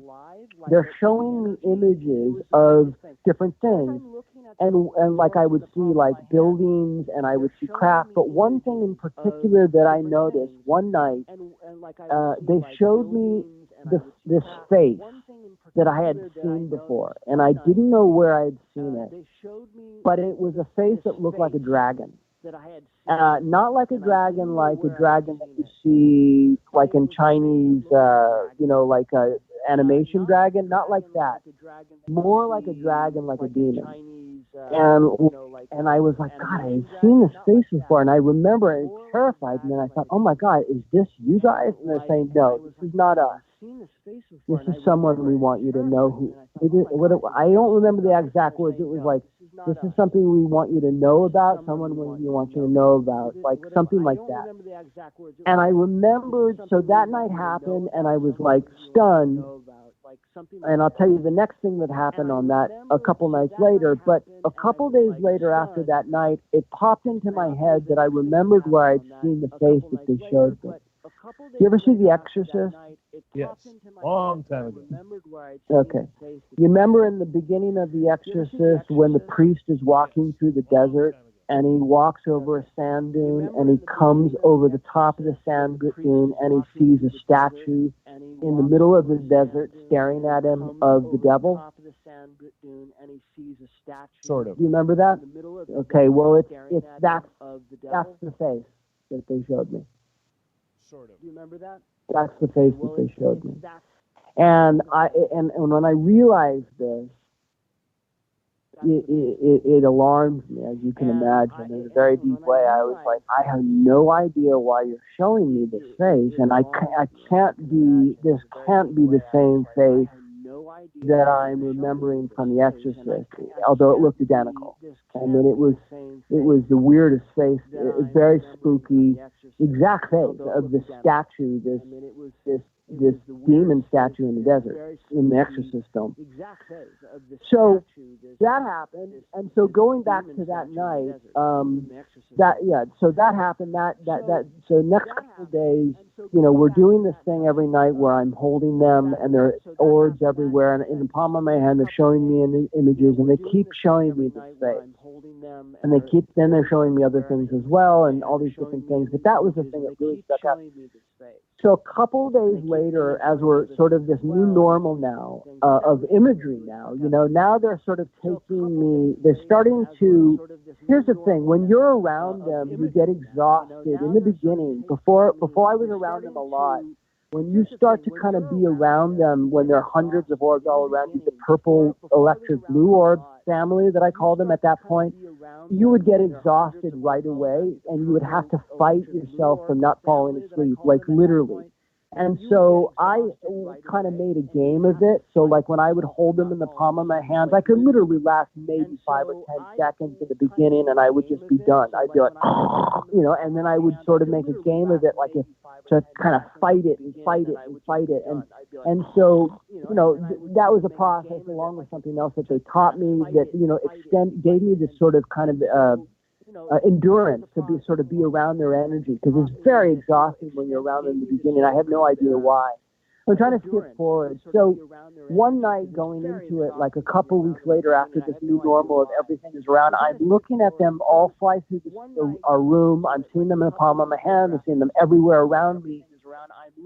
they're showing me images of different things. And like I would see like buildings, and I would see craft. But one thing in particular that I noticed one night, they showed me this face that I had seen before, and I didn't know where I had seen it, but it was a face that looked like a dragon. Not like a dragon that you see like in Chinese, like a animation dragon, not like that. More like a dragon, like a demon. And I was like, God, I had seen this face before, and I remember it terrified me, and I thought, oh my God, is this you guys? And they're saying, no, this is not us. This is someone we want you to know who. I don't remember the exact words. It was like, this is something we want you to know about, someone we want you to know about, like something like that. And I remembered, so that night happened, and I was like stunned. And I'll tell you the next thing that happened on that a couple nights later. But a couple days later after that night, it popped into my head that I remembered where I'd seen the face that they showed me. You ever see The Exorcist? Yes, long time ago. Okay. You remember in the beginning of The Exorcist when the priest is walking through the desert, and he walks over a sand dune, and he comes over the top of the sand dune, and he sees a statue in the middle of the desert staring at him of the devil? Sort of. Do you remember that? Okay, well, that's the face that they showed me. Sort of. Do you remember that? That's the face that they showed me. And when I realized this, it alarmed me, as you can imagine, in a very deep way. I was like, I have no idea why you're showing me this face, and this can't be the same face that I'm remembering from The Exorcist, although it looked identical. I mean, it was the weirdest face. It was very spooky. Exact face of the statue, this demon statue in the desert in the Exorcist film. So that happened, and so going back to that night, so that happened. So next couple of days, we're doing this thing every night where I'm holding them, and there are orbs everywhere, and in the palm of my hand, they're showing me images, and they keep showing me this face, and then they're showing me other things as well, and all these different things. But that was the thing that really stuck out. So a couple of days later, as we're sort of this new normal now of imagery now, now they're sort of taking me, they're starting to, here's the thing, when you're around them, you get exhausted. In the beginning, before I was around them a lot, when you start to kind of be around them, when there are hundreds of orbs all around you, the purple, electric, blue orb family that I call them at that point, you would get exhausted right away, and you would have to fight yourself from not falling asleep, like literally. And so I kind of made a game of it. So like when I would hold them in the palm of my hands, I could literally last maybe 5 or 10 seconds in the beginning, and I would just be done. I'd be like, and then I would sort of make a game of it, like to kind of fight it and fight it and fight it. And so, that was a process along with something else that they taught me that, gave me this sort of kind of, endurance to be around their energy, because it's very exhausting when you're around them in the beginning. I have no idea why. I'm trying to skip forward. So one night going into it, like a couple weeks later after this new normal of everything is around, I'm looking at them all fly through our room. I'm seeing them in the palm of my hand. I'm seeing them everywhere around me.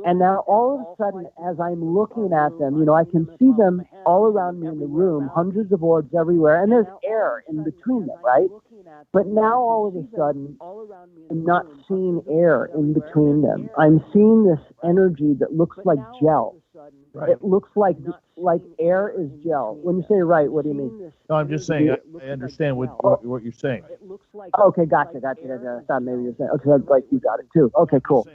And now all of a sudden, as I'm looking at them, I can see them all around me in the room, hundreds of orbs everywhere, and there's air in between them, right? But now all of a sudden, I'm not seeing air in between them. I'm seeing this energy that looks like gel. Right. It looks like air is gel. When you say right, what do you mean? No, I'm just saying I understand what you're saying. Okay, gotcha. I thought maybe you're saying, okay, like you got it too. Okay, cool.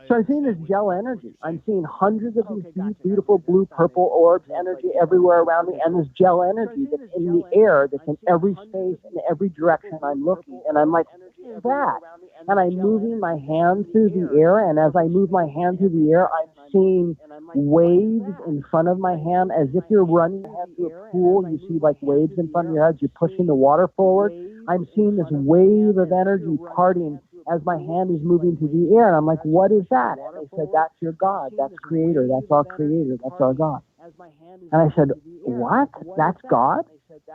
So I'm seeing this gel energy. I'm seeing hundreds of these beautiful blue, purple orbs, energy everywhere around me, and this gel energy that's in the air, that's in every space, in every direction I'm looking. And I'm like, what is that? And I'm moving my hand through the air, and as I move my hand through the air, I'm seeing waves in front of my hand, as if you're running your hand through a pool. You see like waves in front of your head. You're pushing the water forward. I'm seeing this wave of energy parting as my hand is moving through the air. And I'm like, what is that? And they said, that's your God. That's Creator. That's our Creator. That's our God. And I said, what? That's God?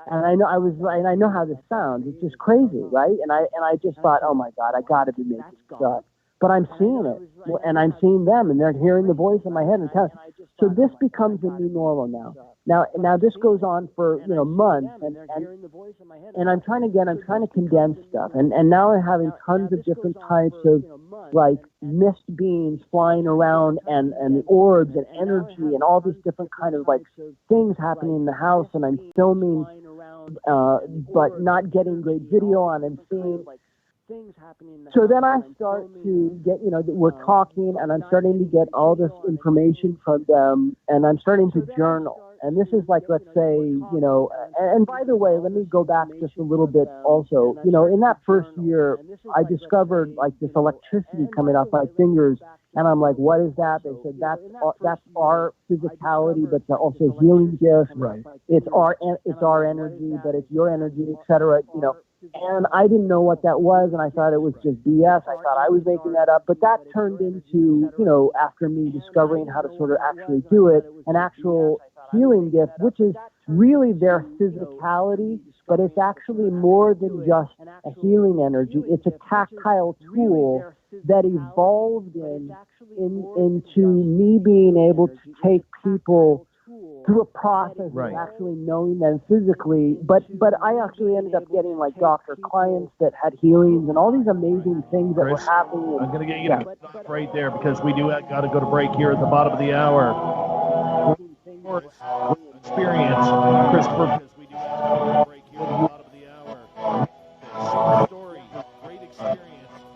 And I know how this sounds. It's just crazy, right? And I just thought, oh my God, I got to be making this up. But I'm seeing it, and I'm seeing them, and they're hearing the voice in my head. So this becomes a new normal now. Now this goes on for months, and I'm trying to condense stuff, and now I'm having tons of different types of like mist beings flying around, and the orbs and energy and all these different kind of like things happening in the house, and I'm filming, but not getting great video on, and seeing. So then I start to get, we're talking, and I'm starting to get all this information from them, and I'm starting to journal. And this is like, let's say, and by the way, let me go back just a little bit also. In that first year, I discovered like this electricity coming off my fingers, and I'm like, what is that? They said, that's our physicality, but also healing gifts. Right. It's our energy, but it's your energy, etc. And I didn't know what that was, and I thought it was just BS. I thought I was making that up. But that turned into, after me discovering how to sort of actually do it, an actual healing gift, which is really their physicality, but it's actually more than just a healing energy. It's a tactile tool that evolved into me being able to take people through a process of actually knowing them physically, but I actually ended up getting like doctor clients that had healings and all these amazing things that were happening. I'm going to get you to stop right there, because we do got to go to break here at the bottom of the hour. Experience, Christopher. We do have to break here at the bottom of the hour. Story, great experience.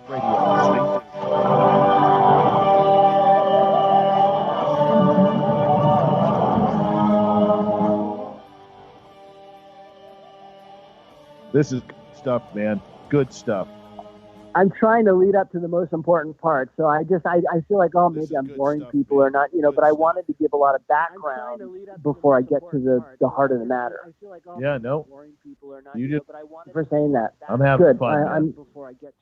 Radio. This is good stuff, man. Good stuff. I'm trying to lead up to the most important part, so I feel like, oh, maybe I'm boring people or not, but I wanted to give a lot of background before I get to the heart of the matter. Yeah, no. You just for saying that. I'm having good. fun. I'm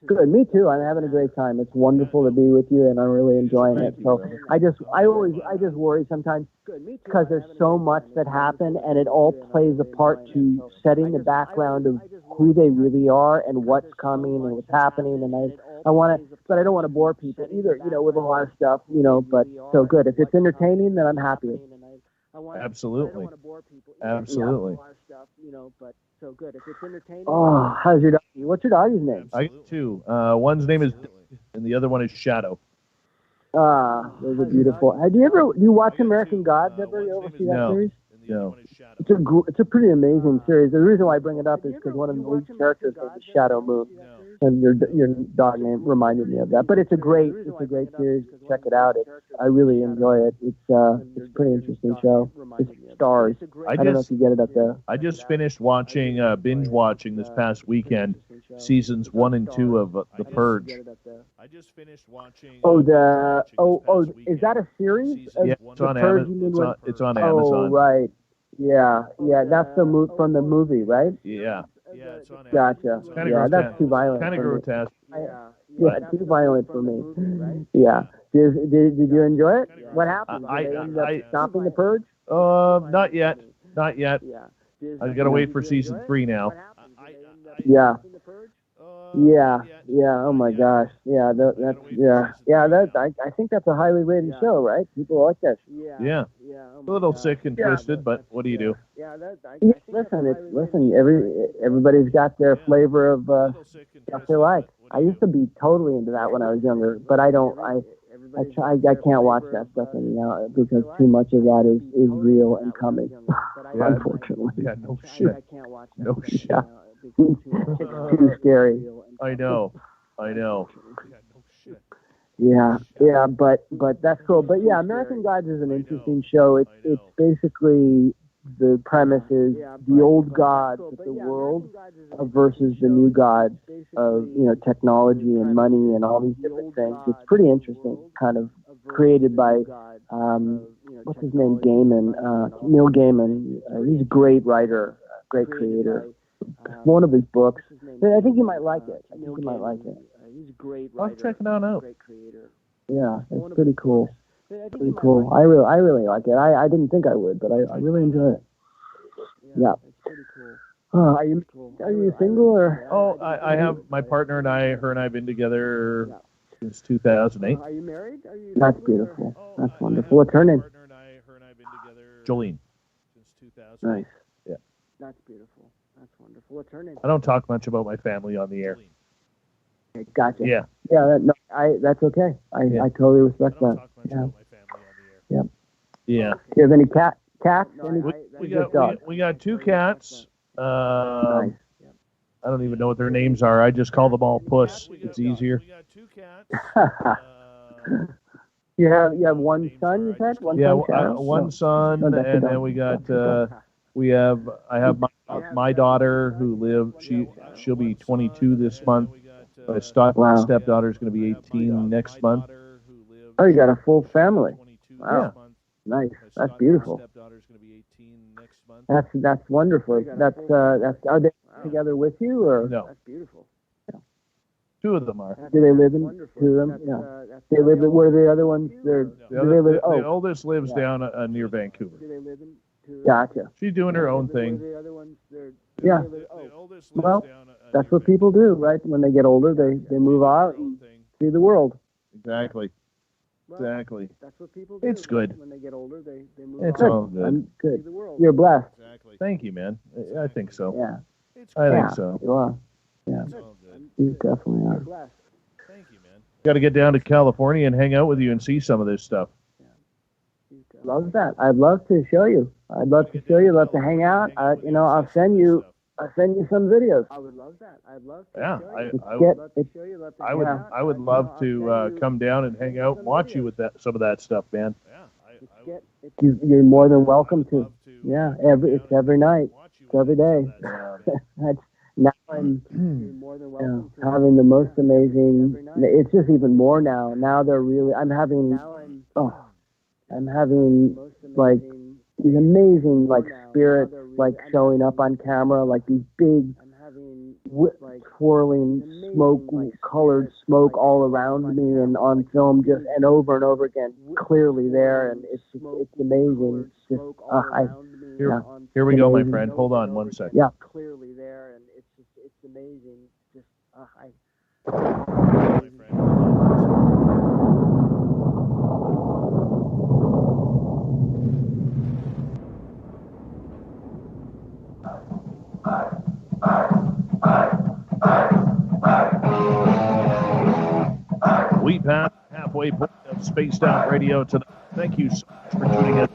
good. Me too. I'm having a great time. It's wonderful to be with you, and I'm really enjoying it. So I just worry sometimes because there's so much that happened, and it all plays a part to setting the background of who they really are and what's coming and what's happening. And I want to, but I don't want to bore people either, with a lot of stuff, but so good. If it's entertaining, then I'm happy. Absolutely. Absolutely. Oh, how's your doggy? What's your doggy's name? I got two. One's name is and the other one is Shadow. Those are beautiful. Do you watch American Gods ever? You ever see that series? No. It's a pretty amazing series. The reason why I bring it up is because one of the lead characters is Shadow Moon, and your dog name reminded me of that. But it's a great series. Check it out. I really enjoy it. It's a pretty interesting show. It's stars. I don't know if you get it up there. I just finished binge watching this past weekend, seasons 1 and 2 of The Purge. I just finished watching. Is that a series? Yeah, it's on Amazon. It's on Amazon. Oh, right. Yeah. That's from the movie, right? Yeah. It's on Amazon. Gotcha. Yeah, that's too violent. Kind of grotesque. Yeah, too violent for me. Yeah. Did you enjoy it? What happened? Did they end up stopping the purge? Not yet. Not yet. I got to wait for season 3 now. Yeah. Oh my gosh. Yeah. I think that's a highly rated show, right? People like that. Yeah. A little sick and twisted, but what do you do? Listen. Everybody's got their flavor of stuff they like. I used to be totally into that when I was younger, but I don't. I can't watch that stuff anymore because too much of that is real and coming. Unfortunately. Yeah. No shit. No shit. It's too scary. I know. Yeah, but that's cool. But yeah, American Gods is an interesting show. It's basically the premise is the old gods of the world versus the new gods of technology and money and all these different things. It's pretty interesting, kind of created by what's his name, Neil Gaiman. He's a great writer, great creator. One of his books. I think you might like it. He's a great writer. I'll check it out. Great creator. Yeah, it's pretty cool. Pretty cool. I really like it. I didn't think I would, but I really enjoy it. Yeah. Are you single or? Oh, I have my partner and her and I have been together since 2008. Are you married? That's beautiful. That's wonderful. What's her name? Jolene. Nice. Yeah. That's beautiful. That's wonderful. What's her name? I don't talk much about my family on the air. Okay, gotcha. Yeah. Yeah. That's okay. I totally respect that. Yeah. Yep. Yeah. Do you have any cats? We got 2 cats. Nice. I don't even know what their names are. I just call them all Puss. It's easier. We got 2 cats. You have one son, you said? One son, and then we got I have my daughter who lives. She'll be 22 this month. My stepdaughter is going to be 18 next month. Oh, you got a full family. Wow. Yeah. Nice. That's beautiful. That's wonderful. That's are they together with you or? No. That's beautiful. 2 of them are. Do they live in 2 of them? Yeah. They live. Where are the other ones? The oldest lives down near Vancouver. Do they live in? Gotcha. She's doing her own thing. Yeah. Well, that's what people do, right? When they get older, they move out and see the world. Exactly. That's what people do. It's good. When they get older, they move it's out. all good. I'm good. You're blessed. Exactly. Thank you, man. I think so. Yeah. I think so. You are. Yeah. You definitely are. Thank you, man. Got to get down to California and hang out with you and see some of this stuff. Love that. I'd love to show you. I'd love to show you. Love to hang out. I'll send you some videos. I would love that. I'd love to. Yeah, I would love to come down and hang out and watch you with some of that stuff, man. You're more than welcome to. Yeah, it's every night. It's every day. now I'm having the most amazing. It's just even more now. Now they're really. I'm having like these amazing like spirits like showing up on camera, like these big swirling smoke, colored smoke all around me and on film, just and over again, clearly there, and it's amazing. It's just here we go, my friend. Hold on 1 second. Yeah, clearly there, and it's amazing. Just We passed halfway point of Spaced Out Radio tonight. Thank you so much for tuning in.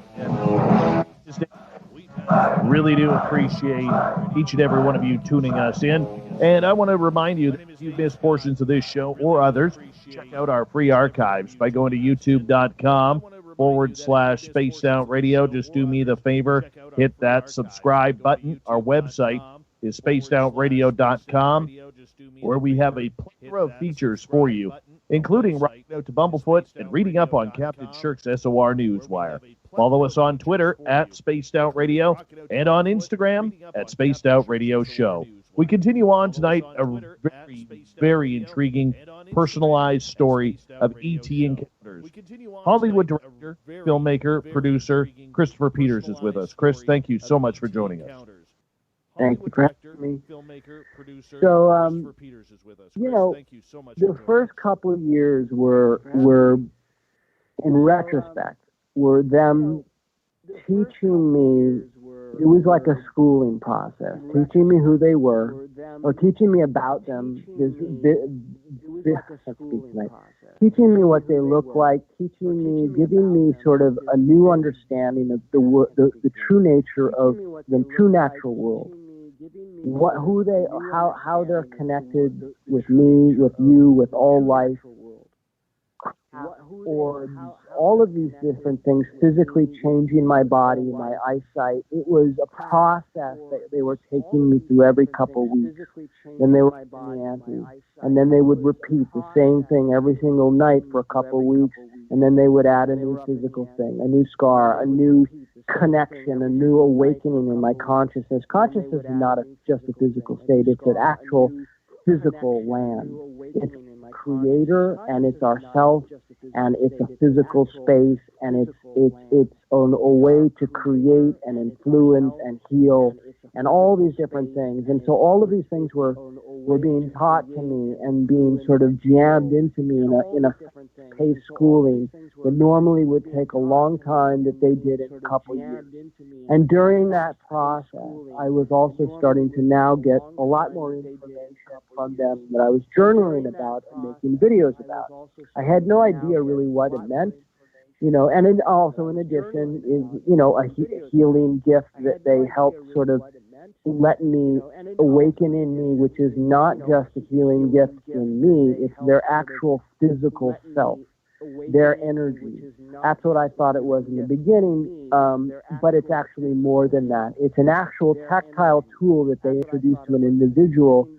Really do appreciate each and every one of you tuning us in. And I want to remind you that if you missed portions of this show or others, check out our free archives by going to youtube.com/Spaced Out Radio. Just do me the favor, hit that subscribe button. Our website is spacedoutradio.com, where we have a plethora of features for you, including writing out to Bumblefoot and reading up on Captain Shirk's SOR Newswire. Follow us on Twitter at Spaced Out Radio and on Instagram at Spaced Out Radio Show. We continue on tonight a very, very intriguing, personalized story of E.T. encounters. Hollywood director, filmmaker, producer Christopher Peters is with us. Chris, thank you so much for joining us. Thank you for having me. So, the first couple of years were in retrospect, were them teaching me. It was like a schooling process, teaching me who they were, or teaching me about them. Teaching me what they look like, giving me sort of a new understanding of the true nature of the true natural world. How they're connected with me, with you, with all life, or all of these different things physically changing my body, my eyesight. It was a process that they were taking me through every couple of weeks. Then they were giving me anti, and then they would repeat the same thing every single night for a couple of weeks, and then they would add a new physical thing, a new scar, a new connection, a new awakening in my consciousness. Consciousness is not just a physical state, it's an actual physical land. It's creator, and it's ourself, and it's a physical space, and it's a way to create and influence and heal and all these different things. And so all of these things were being taught to me and being sort of jammed into me in a pace schooling that normally would take a long time, that they did in a couple of years. And during that process, I was also starting to now get a lot more information from them that I was journaling about and making videos about. I had no idea really what it meant, and also in addition is, a healing gift that they helped sort of let me awaken in me, which is not just a healing gift in me, it's their actual physical self, their energy. That's what I thought it was in the beginning, but it's actually more than that. It's an actual tactile tool that they introduce to an individual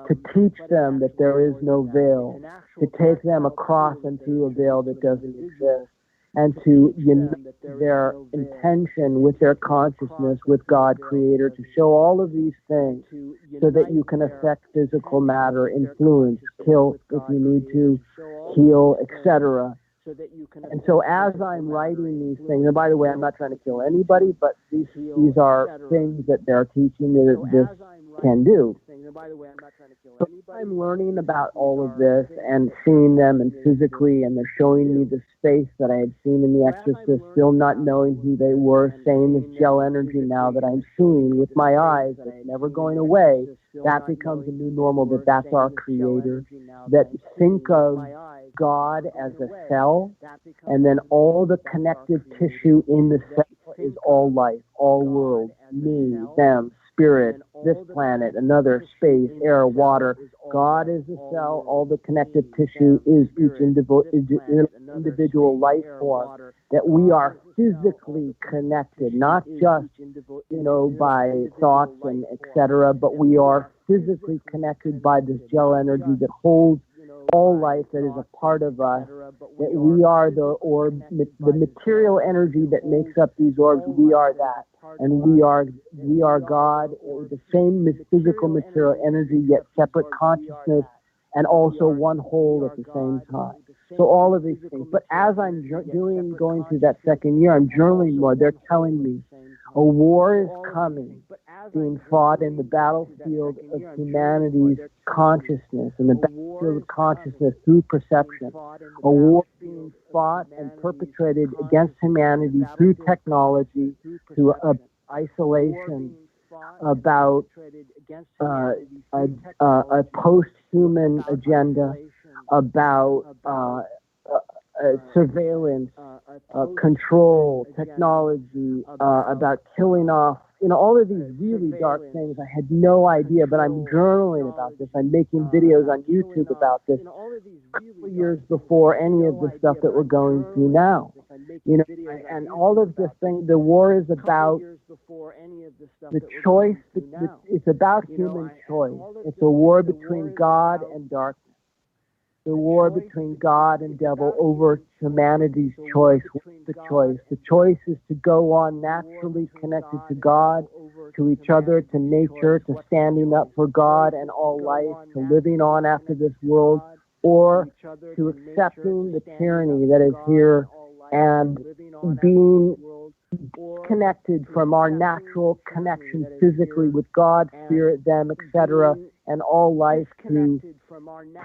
to teach them that there is no veil, to take them across and through a veil that doesn't exist, and to unite their intention with their consciousness, with God, Creator, to show all of these things so that you can affect physical matter, influence, kill if you need to, heal, etc. And so as I'm writing these things, and by the way, I'm not trying to kill anybody, but these are things that they're teaching me that this can do. So I'm learning about all of this and seeing them and physically, and they're showing me the space that I had seen in The Exorcist, still not knowing who they were, saying this gel energy now that I'm seeing with my eyes, that's never going away. That becomes a new normal, that's our Creator. That think of God as a cell, and then all the connective tissue in the cell is all life, all worlds, me, them, spirit, this planet, another, space, air, water. God is a cell, all the connective tissue is each individual life form, that we are physically connected, not just, by thoughts and etc., but we are physically connected by this gel energy that holds all life, that is a part of us, that we are the orb, the material energy that makes up these orbs, we are that. And we are God, the same physical material energy, yet separate consciousness, and also one whole at the same time. So all of these things. But as I'm going through that second year, I'm journaling more. They're telling me a war is coming, being fought in the battlefield of humanity's consciousness, and the battlefield of consciousness through perception. A war being fought and perpetrated against humanity through technology, through isolation, about a post-human agenda, about surveillance, control, technology, about killing off, all of these really dark things. I had no idea, but I'm journaling about this. I'm making videos on YouTube about this a couple of years before any of the stuff that we're going through now. And all of this thing, the war is about the choice. It's about human choice. It's a war between God and darkness. The war between God and devil over humanity's choice. What's the choice? The choice is to go on naturally connected to God, to each other, to nature, to standing up for God and all life, to living on after this world, or to accepting the tyranny that is here and being connected from our natural connection physically with God, spirit, them, etc., and all life through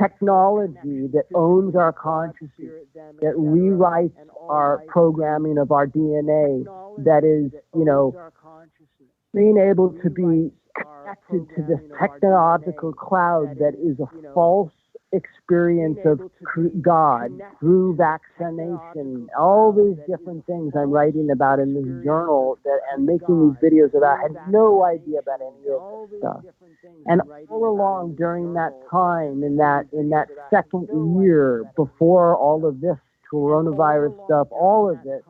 technology that owns our consciousness, that rewrites our programming of our DNA, that is, being able to be connected to this technological cloud that is a false experience of God through vaccination, all these different things I'm writing about in this journal and making these videos about. I had no idea about any of this stuff. And all along during that time, in that second year before all of this coronavirus stuff, all of it,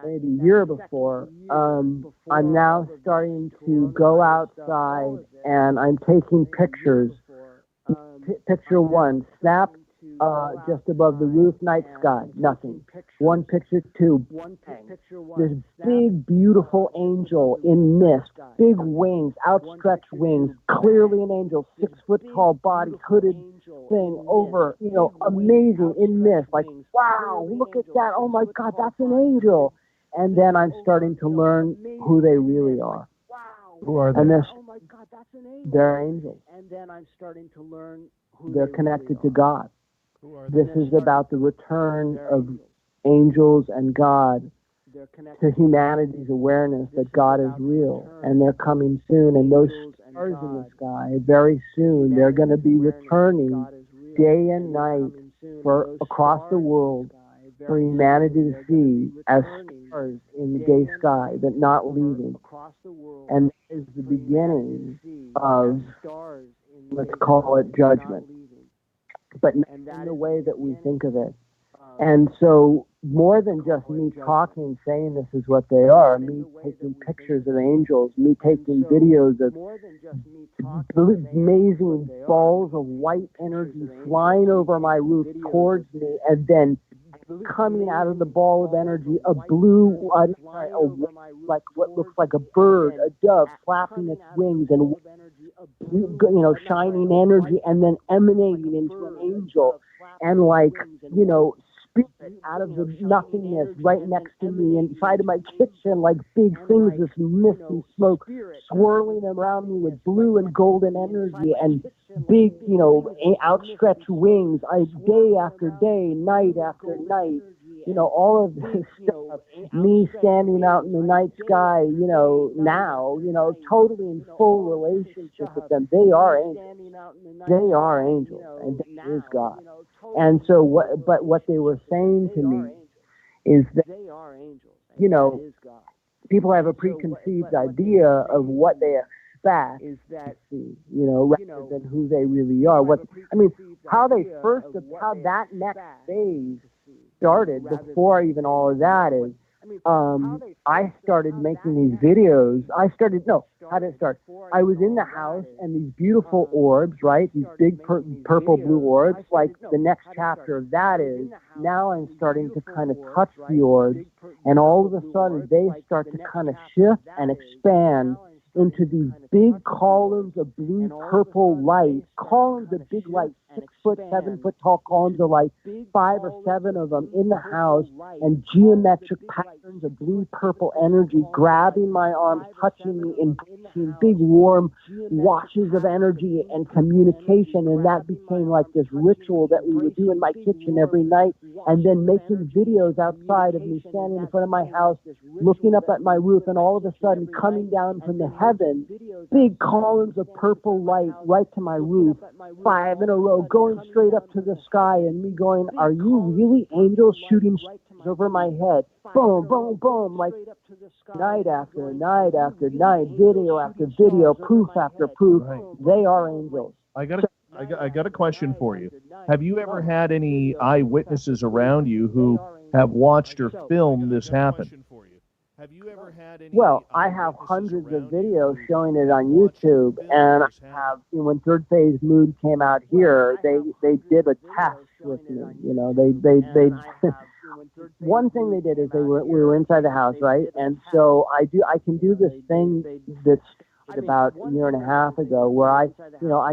maybe a year before, I'm now starting to go outside and I'm taking pictures. Picture one, snap just above the roof, night sky, nothing. One picture two, this big, beautiful angel in mist, big wings, outstretched wings, clearly an angel, 6 foot tall body, hooded thing over, amazing in mist, like, wow, look at that, oh my God, that's an angel. And then I'm starting to learn who they really are. Who are they? And they're angels. And then I'm starting to learn who they're connected to God. This is about the return of angels and God to humanity's awareness that God is real, and they're coming soon. And those stars in the sky, very soon, they're going to be returning day and night for across the world for humanity to see as stars in the day sky, that not leaving. And that is the beginning of, let's call it, judgment, but not in the way that we think of it. And so more than just me talking, saying this is what they are, me taking pictures of angels, me taking videos of amazing balls of white energy flying over my roof towards me, and then coming out of the ball of energy, a blue, like what looks like a bird, a dove flapping its wings and, shining energy, and then emanating into an angel, and spirit out of the nothingness right next to me inside of my kitchen, like big things, this misty smoke swirling around me with blue and golden energy and big, outstretched wings, day after day, night after night, all of this stuff, me standing out in the night sky, now, totally in full relationship with them. They are angels. They are angels, and that is God. And so what they were saying to me is that, people have a preconceived idea of what they expect to see, rather than who they really are. How that next phase started before even all of that is, I started making these videos. How did it start? I was in the house and these beautiful orbs, right? These big purple blue orbs. Like the next chapter of that is now I'm starting to kind of touch the orbs, and all of a sudden they start to kind of shift and expand into these big columns of blue purple light, columns of big light, 6 foot, 7 foot tall columns of light, 5 or 7 of them in the house, and geometric patterns of blue purple energy grabbing my arms, touching me, and big warm washes of energy and communication. And that became like this ritual that we would do in my kitchen every night, and then making videos outside of me standing in front of my house, looking up at my roof, and all of a sudden coming down from the heaven, big columns of purple light right to my roof, 5 in a row, going straight up to the sky, and me going, are you really angels shooting over my head? Boom, boom, boom, like night after night after night, video after video, proof after proof. They are angels. I got a question for you. Have you ever had any eyewitnesses around you who have watched or filmed this happen? Well, I have hundreds of videos showing it on YouTube, and I have, when Third Phase Mood came out here, they did a test with me. You know, they one thing they did is we were inside the house, right? And so I can do this thing that's about a year and a half ago, where I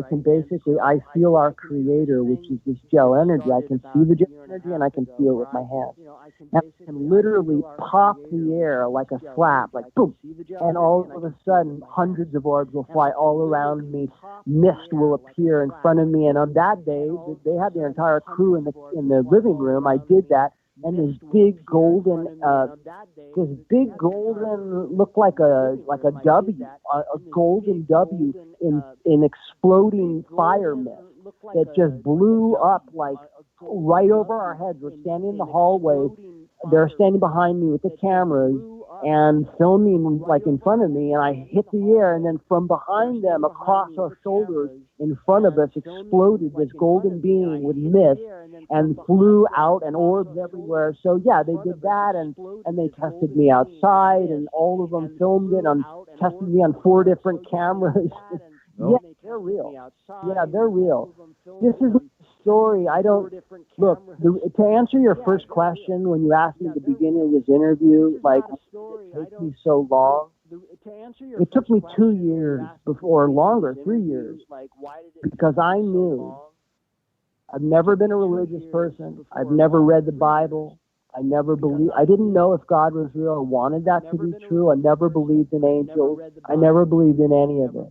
can basically, I feel our creator, which is this gel energy. I can see the gel energy and I can feel it with my hands. And I can literally pop the air like a slap, like boom. And all of a sudden, hundreds of orbs will fly all around me. Mist will appear in front of me. And on that day, they had their entire crew in the living room. I did that. And this big golden, looked like a W, a golden W in exploding fire mist that just blew up like right over our heads. We're standing in the hallway. They're standing behind me with the cameras and filming like in front of me, and I hit the air, and then from behind them, across our shoulders, in front of us, exploded this golden being with mist and flew out and orbs everywhere. So yeah, they did that, and they tested me outside, and all of them filmed it and tested me on 4 different cameras. Yeah, they're real. Yeah, they're real. This is a story. I don't look to answer your first question when you asked me at the beginning of this interview, like it took me so long. It took me 2 years before, longer, 3 years, because I knew I've never been a religious person. I've never read the Bible. I didn't know if God was real or wanted that to be true. I never believed in angels. I never believed in any of it.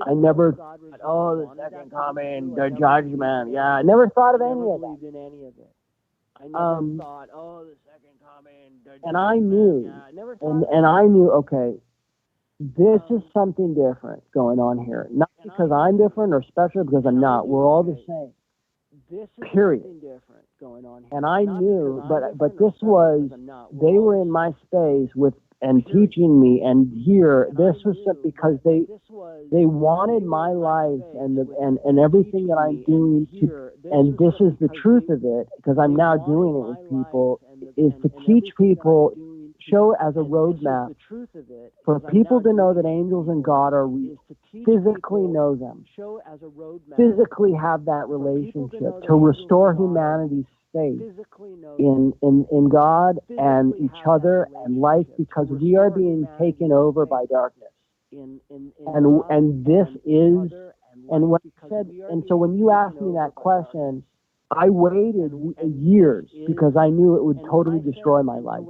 I never thought, the second coming, the judgment. Yeah, I never thought of any of that. And I knew, and I knew, okay, this is something different going on here. Not because I'm different or special, because I'm not. We're all the same. Period. And I knew, but this was, they were in my space and teaching me, and here, this was because they wanted my life and everything that I'm doing to, and this is the truth of it, because I'm now doing it with people, is to teach people, show as a roadmap for people to know that angels and God are real, physically know them, physically have that relationship, to restore humanity's faith in God and each other and life, because we are being taken over by darkness. And this is, and what I said, and so when you asked me that question, I waited years because I knew it would totally destroy my life.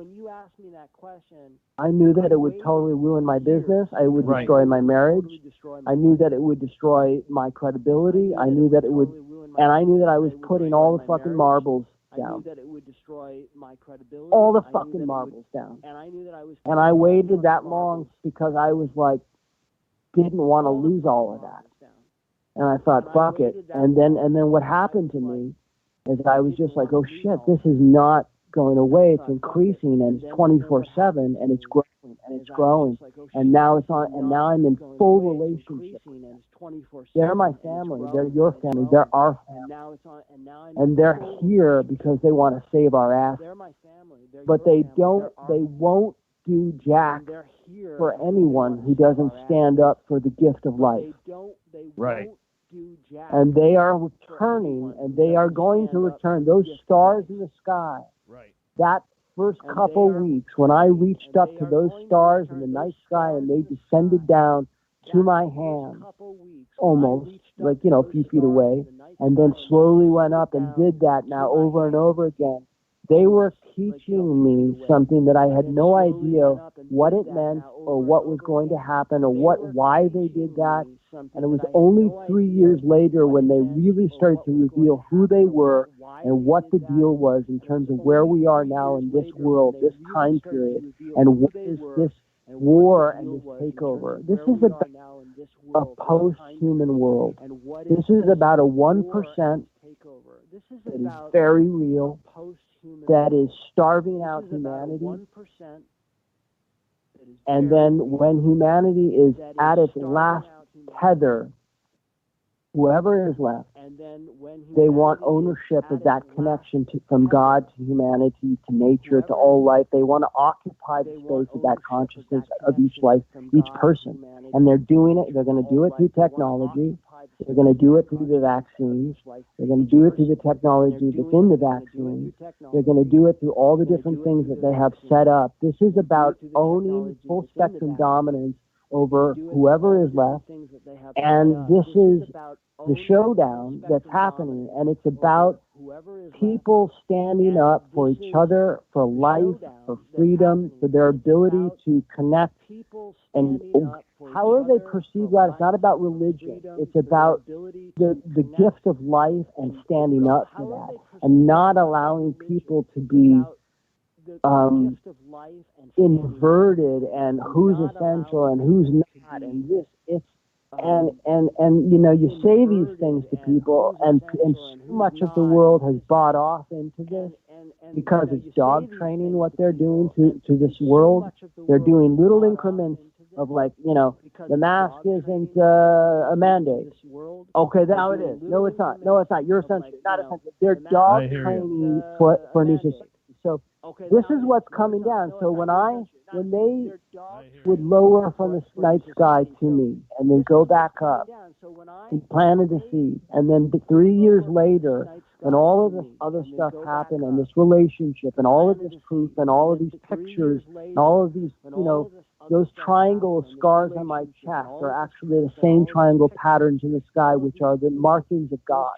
I knew that it would totally ruin my business. It would destroy my marriage. I knew that it would destroy my credibility. I knew that it would, and I knew that I was putting all the fucking marbles down. All the fucking marbles down. And I waited that long because I was like, didn't want to lose all of that. And I thought, fuck it. And then what happened to me is I was just like, oh shit, this is not going away. It's increasing, and it's 24/7, and it's growing, and it's growing, and now it's on. And now I'm in full relationship. They're my family. They're your family. They're our family, and they're here because they want to save our ass. But they don't. They won't do jack for anyone who doesn't stand up for the gift of life. Right. And they are returning, and they are going to return. Those stars in the sky, that first couple weeks when I reached up to those stars in the night sky and they descended down to my hand, almost, like, a few feet away, and then slowly went up and did that now over and over again. They were teaching me something that I had no idea what it meant or what was going to happen or why they did that. And it was only 3 years later when they really started to reveal who they were and what the deal was in terms of where we are now in this world, this time period, and what is this war and this takeover. This is about a post-human world. This is about a 1% that is very real, that is starving out humanity. And then when humanity is at its last tether, whoever is left, they want ownership of that connection from God to humanity, to nature, to all life. They want to occupy the space of that consciousness of each life, each person. And they're doing it. They're going to do it through technology. They're going to do it through the vaccines. They're going to do it through the technology that's in the vaccines. They're going to do it through all the different things that they have set up. This is about owning full spectrum dominance over whoever is left. And this is the showdown that's happening. And it's about people standing up for each other, for life, for freedom, for their ability to connect. And however they perceive that, it's not about religion. It's about the gift of life and standing up for that, and not allowing people to be inverted and who's essential and who's not. And this, it's and you say these things to people, and so much of the world has bought off into this because it's dog training what they're doing to this world. They're doing little increments of, like, the mask isn't a mandate. Okay, now it is. No, it's not. No, it's not. You're essential. Not essential. They're dog training for new society. So this is what's coming down. So when they would lower from the night sky to me and then go back up, he planted a seed. And then 3 years later, when all of this other stuff happened, and this relationship and all of this proof and all of these pictures and all of these, those triangle scars on my chest are actually the same triangle patterns in the sky, which are the markings of God.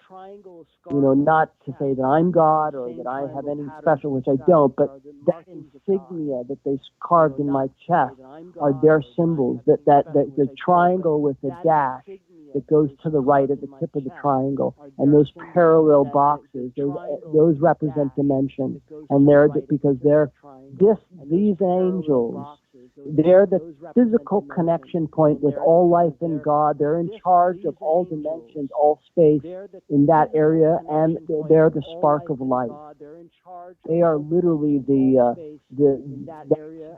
Not to say that I'm God or that I have any special, which I don't, but that insignia that they carved in my chest are their symbols. That the triangle with the dash that goes to the right at the tip of the triangle, and those parallel boxes, those represent dimensions, and these angels. They're the physical connection point with all life and God. They're in charge of all dimensions, all space in that area, and they're the spark of life. They are literally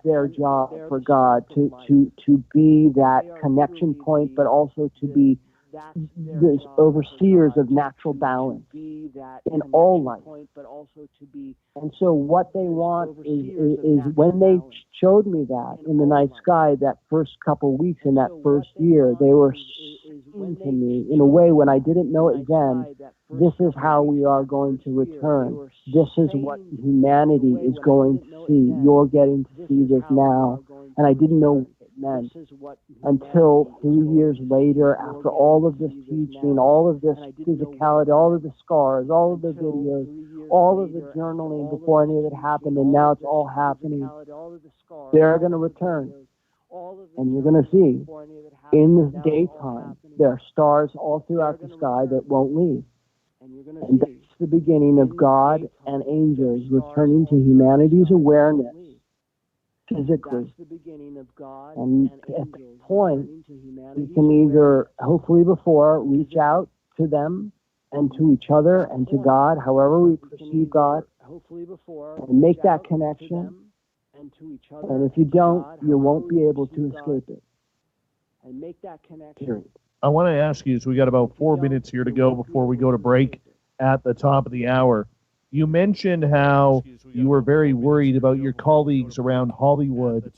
their job for God to be that connection point, but also to be the overseers of natural balance in all life. And so what they want is when they showed me that in the night sky, that first couple weeks in that first year, they were saying to me in a way when I didn't know it then, this is how we are going to return. This is what humanity is going to see. You're getting to see this now. And I didn't know meant until 3 years later, after all of this teaching, all of this physicality, all of the scars, all of the videos, all of the journaling before any of it happened, and now it's all happening. They're going to return. And you're going to see in the daytime, there are stars all throughout the sky that won't leave. And that's the beginning of God and angels returning to humanity's awareness physically. And at that point, we can either, hopefully before, reach out to them and to each other and to God, however we perceive God, and make that connection. And if you don't, you won't be able to escape it. Period. I want to ask you, so we got about 4 minutes here to go before we go to break at the top of the hour. You mentioned how you were very worried about your colleagues around Hollywood,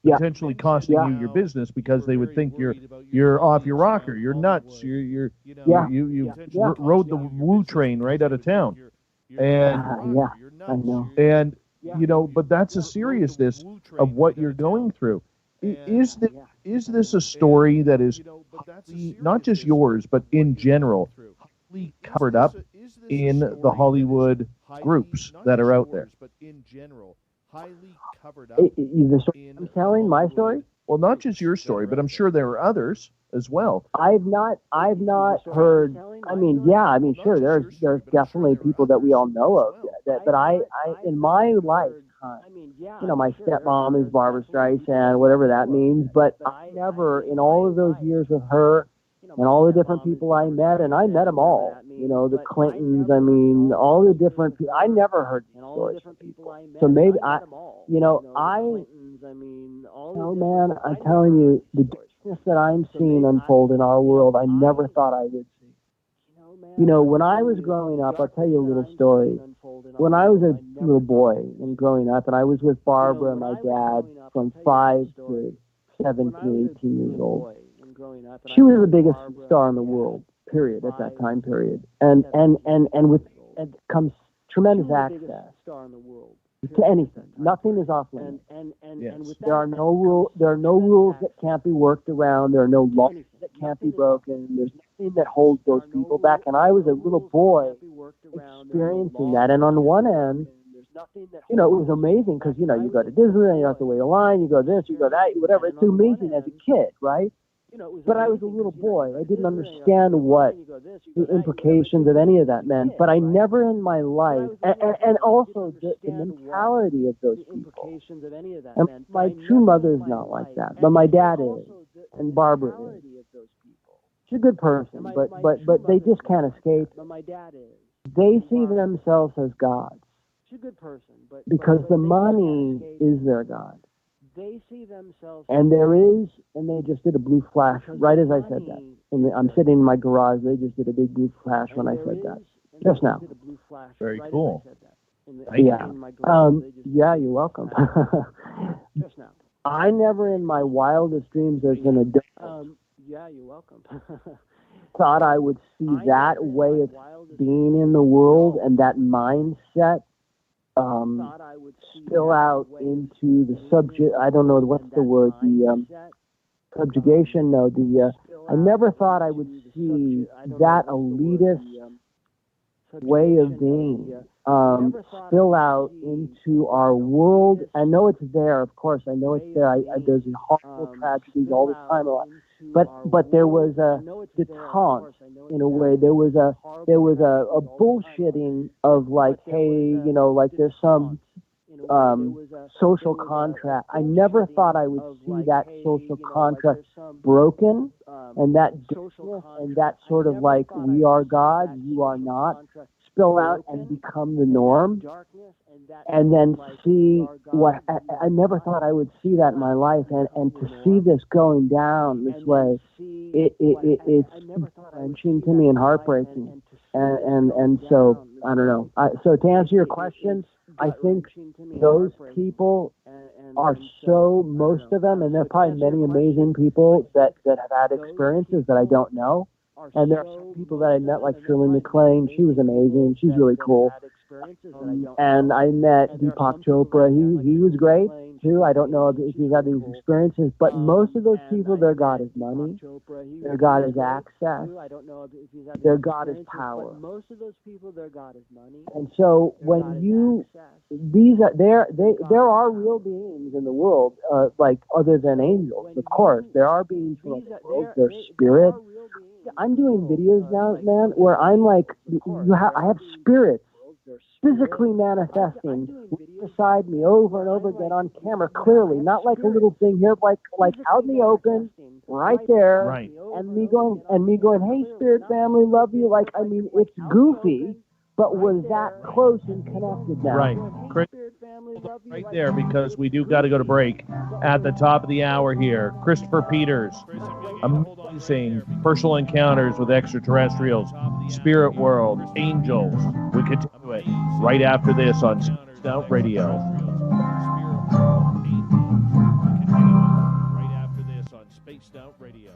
potentially costing you your business because they would think you're off your rocker, you're nuts, you rode the woo train right out of town. And I know. And but that's the seriousness of what you're going through. Is this a story that is not just yours, but in general, covered up in the Hollywood groups that are out there? The story I'm telling, my story? Well, not just your story, but I'm sure there are others as well. I've not heard. Sure, there's definitely people that we all know of. But I in my lifetime, my stepmom is Barbara Streisand, whatever that means. But I never, in all of those years with her, and all the different people I met, and I met them all. The Clintons. All the different people. I never heard these stories from people. So maybe man, I'm telling you, the darkness that I'm seeing unfold in our world, I never thought I would see. When I was growing up, I'll tell you a little story. When I was a little boy and growing up, and I was with Barbara and my dad from 5 to 17, 18 years old. She was the biggest star in the world, period, at that time period. And with it comes tremendous access to anything. Nothing is off limits. There are no rules that can't be worked around. There are no laws that can't be broken. There's nothing that holds those people back. And I was a little boy experiencing that. And on one end, it was amazing because, you go to Disneyland, you don't have to wait a line, you go this, you go that, whatever. It's amazing as a kid, right? But I was a little boy. I didn't understand what the implications of any of that meant. But I never in my life, and also the mentality of those people. And my true mother is not like that, but my dad is, and Barbara is. She's a good person, but they just can't escape. They see themselves as gods because the money is their god. And they just did a blue flash right as I said that. I'm sitting in my garage. They just did a big blue flash when I said that just now. Very cool. Yeah. Yeah, you're welcome. I never in my wildest dreams as an adult thought I would see that way of being in the world and that mindset spill out into the subject. I don't know what's the word. The subjugation. No, I never thought I would see that elitist way of being spill out into our world. I know it's there, of course. I know it's there. There's horrible tragedies all the time. But there was a detente in a way. There was a bullshitting of like, hey, like there's some social contract. I never thought I would see that social contract broken, and that darkness and that sort of like we are God, you are not, spill out and become the norm, and then see what I never thought I would see that in my life, and to see this going down this way, it's wrenching to me and heartbreaking, and so I don't know. So to answer your question, I think those people are most of them, and there are probably many amazing people that have had experiences that I don't know. And there are some people that I met, like Shirley MacLaine. She was amazing. She's really cool. And I met Deepak Chopra. He was great, too. I don't know if he's had these experiences, but most of those people, their God is money. Their God is access. Their God is power. And so when there are real beings in the world, like other than angels, of course. There are beings from the world. They're spirits. I'm doing videos now, man, where I'm like, I have spirits physically manifesting beside me over and over again on camera, clearly, not like a little thing here, like out in the open, right there. Right. And me going, hey, Spirit family, love you. Like, I mean, it's goofy, but was that close and connected now. Right. Chris, right there, because we do got to go to break at the top of the hour here. Christopher Peters, amazing personal encounters with extraterrestrials, spirit world, angels. We continue it right after this on Spaced Out Radio. Right after this on Spaced Out Radio.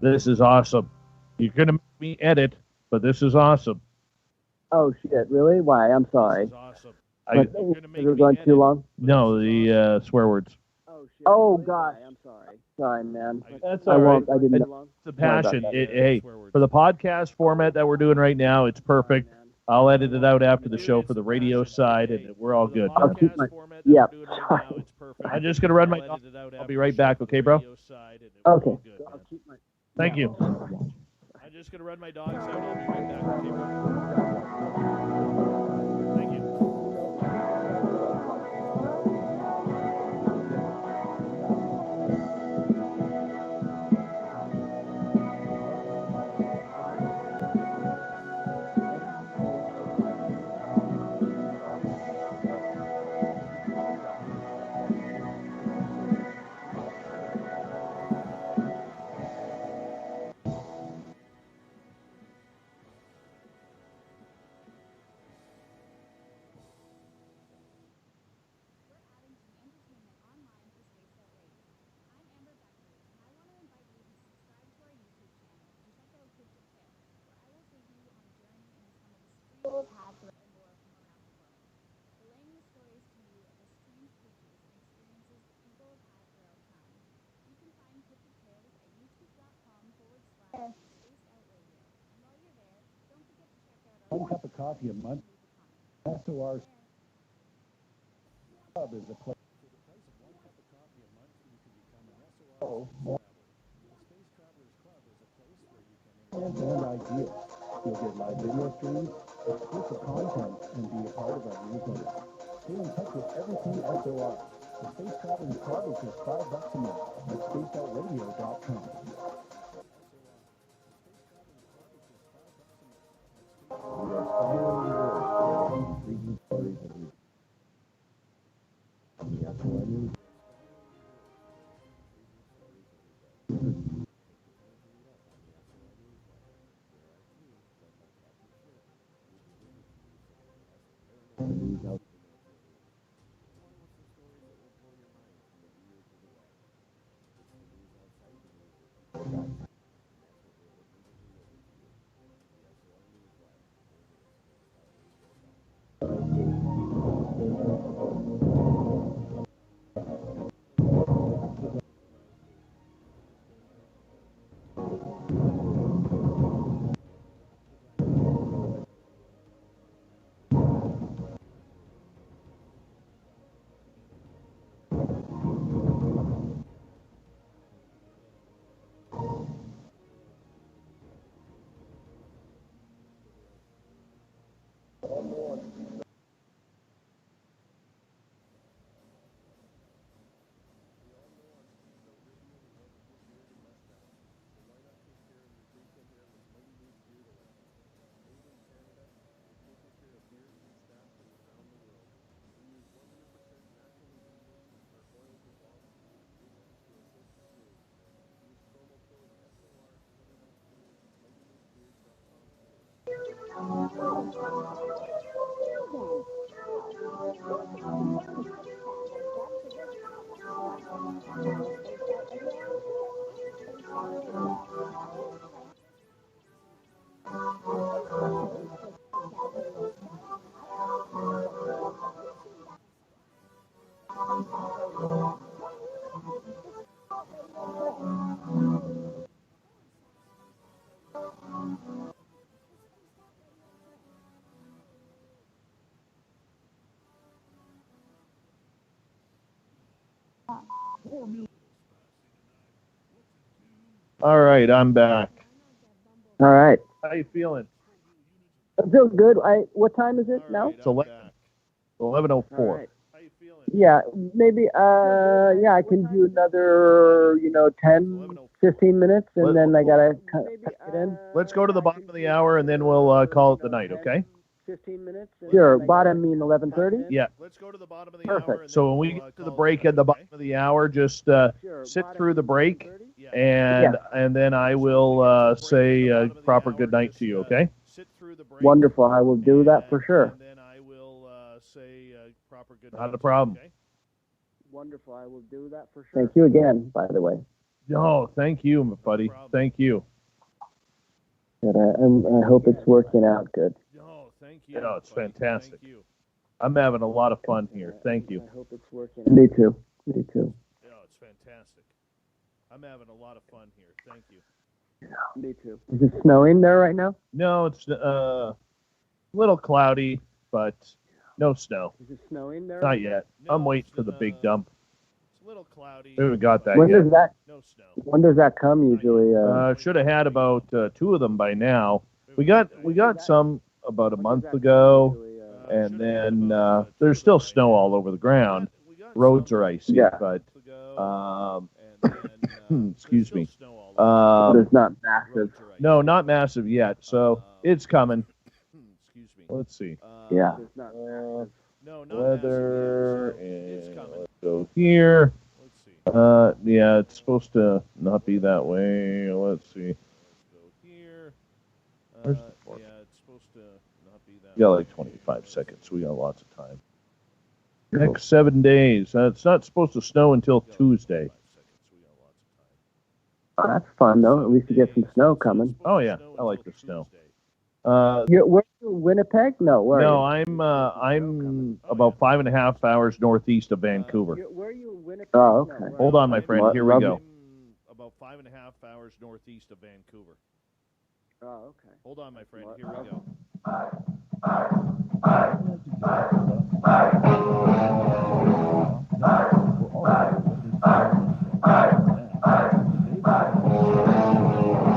This is awesome. You're going to make me edit, but this is awesome. Oh, shit, really? Why? I'm sorry. Awesome. But we're going too long? No, the swear words. Oh, gosh. I'm sorry. Sorry, man. That's all right. I didn't It's know. the passion. Hey, for the podcast format that we're doing right now, it's perfect. I'll edit it out after the show for the radio side, and we're all good. I'll keep my... Yeah. Sorry. I'm just going to run my dog. I'll be right back, okay, bro? Okay. Thank you. I'm just going to run my dogs out. I'll be right back, okay, bro? Thank you. One cup of coffee a month. SOR Club is a place. And ideas. You'll get live video streams, exclusive content, and be a part of our newsletter. Stay in touch with everything SOR. The Space Travelers Club is just $5 a month at spacedoutradio.com. We are scouring the world, intriguing stories of you. On the SOR News. All right, I'm back. All right. How you feeling? I feel good. What time is it now? It's 11:04. All right. Yeah, maybe, yeah, I can do another, 10, 15 minutes, and then I gotta get in. Let's go to the bottom of the hour, and then we'll call it the night, okay? 15 minutes? Sure, bottom mean 11:30? Yeah. Let's go to the bottom of the Perfect. hour. So when we get to the break at the bottom of the hour, just sit through the break, and then I will say proper good night to you, okay? Wonderful, I will do that for sure. And then I will say proper good night. Not a problem. Okay? Wonderful, I will do that for sure. Thank you again, by the way. No, thank you, my buddy. Thank you. And I hope it's working out good. No, thank you. No, it's fantastic. I'm having a lot of fun here. Thank you. I hope it's working out. Me too. Me too. Yeah, it's fantastic. I'm having a lot of fun here. Thank you. Me too. Is it snowing there right now? No, it's a little cloudy, but no snow. Is it snowing there? Not yet. I'm waiting for the big dump. It's a little cloudy. We haven't got that When yet. does that? No snow. When does that come usually? Should have had about 2 of them by now. We got some about a month ago, and then there's still snow all over the ground. Roads are icy, but excuse me. It's not massive. No, not massive yet. So it's coming. Let's see. Yeah. Weather, and let's go here. Yeah, it's supposed to not be that way. Let's see. Where's the forecast? It's supposed to not be that. We got like 25 seconds. We got lots of time. Next 7 days. It's not supposed to snow until Tuesday. Oh, that's fun though. At least you get some snow coming. Oh yeah, I like the snow. Where you, Winnipeg? No, where? No, are you? I'm about 5.5 hours northeast of Vancouver. Where are you, Winnipeg? Oh, okay. Hold on, my friend. Here we go. About 5.5 hours northeast of Vancouver. Oh, okay. Hold on, my friend. Here we go.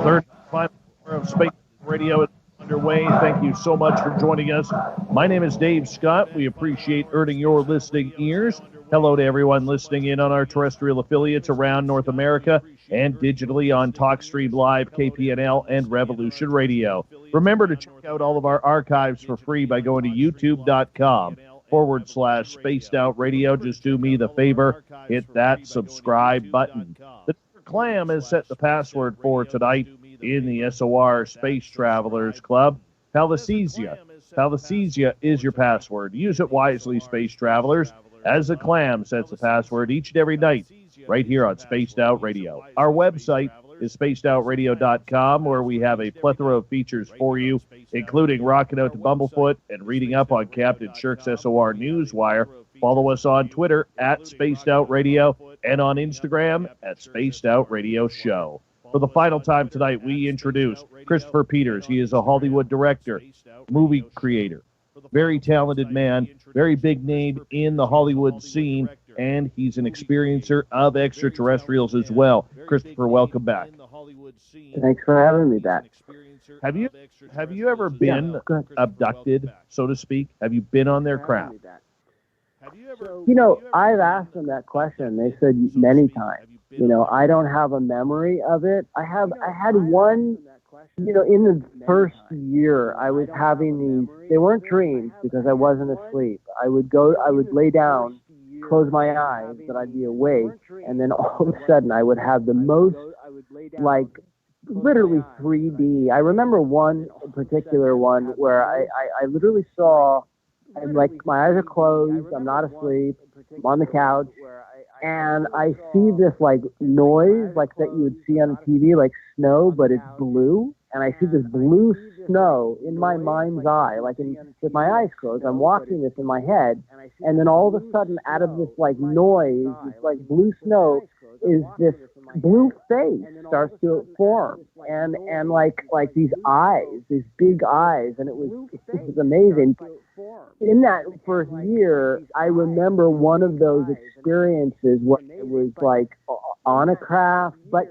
Third hour of Space Radio is underway. Thank you so much for joining us. My name is Dave Scott. We appreciate earning your listening ears. Hello to everyone listening in on our terrestrial affiliates around North America and digitally on TalkStream Live, KPNL, and Revolution Radio. Remember to check out all of our archives for free by going to youtube.com/Spaced Out Radio. Just do me the favor, hit that subscribe button. The Clam has set the password for tonight in the SOR Space Travelers Club. Palacesia. Palacesia is your password. Use it wisely, Space Travelers, as the Clam sets the password each and every night right here on Spaced Out Radio. Our website is spacedoutradio.com, where we have a plethora of features for you, including rocking out to Bumblefoot and reading up on Captain Shirk's SOR Newswire. Follow us on Twitter at Spaced Out Radio and on Instagram at Spaced Out Radio Show. For the final time tonight, we introduce Christopher Peters. He is a Hollywood director, movie creator, very talented man, very big name in the Hollywood scene, and he's an experiencer of extraterrestrials as well. Christopher, welcome back. Thanks for having me back. Have you ever been abducted, so to speak? Have you been on their craft? I've asked them that question. They said many times. I don't have a memory of it. I had one, in the first year I was having these, they weren't dreams because I wasn't asleep. I would lay down, close my eyes, but I'd be awake. And then all of a sudden I would have the most, literally 3D. I remember one particular one where I literally saw, I'm like, my eyes are closed, I'm not asleep, I'm on the couch, and I see this noise that you would see on TV, like snow, but it's blue, and I see this blue snow in my mind's eye, with my eyes closed. I'm watching this in my head, and then all of a sudden, out of this noise, this blue snow, is this blue face starts to form, and these eyes, these big eyes, and it was amazing. In that first year, I remember one of those experiences where it was on a craft, but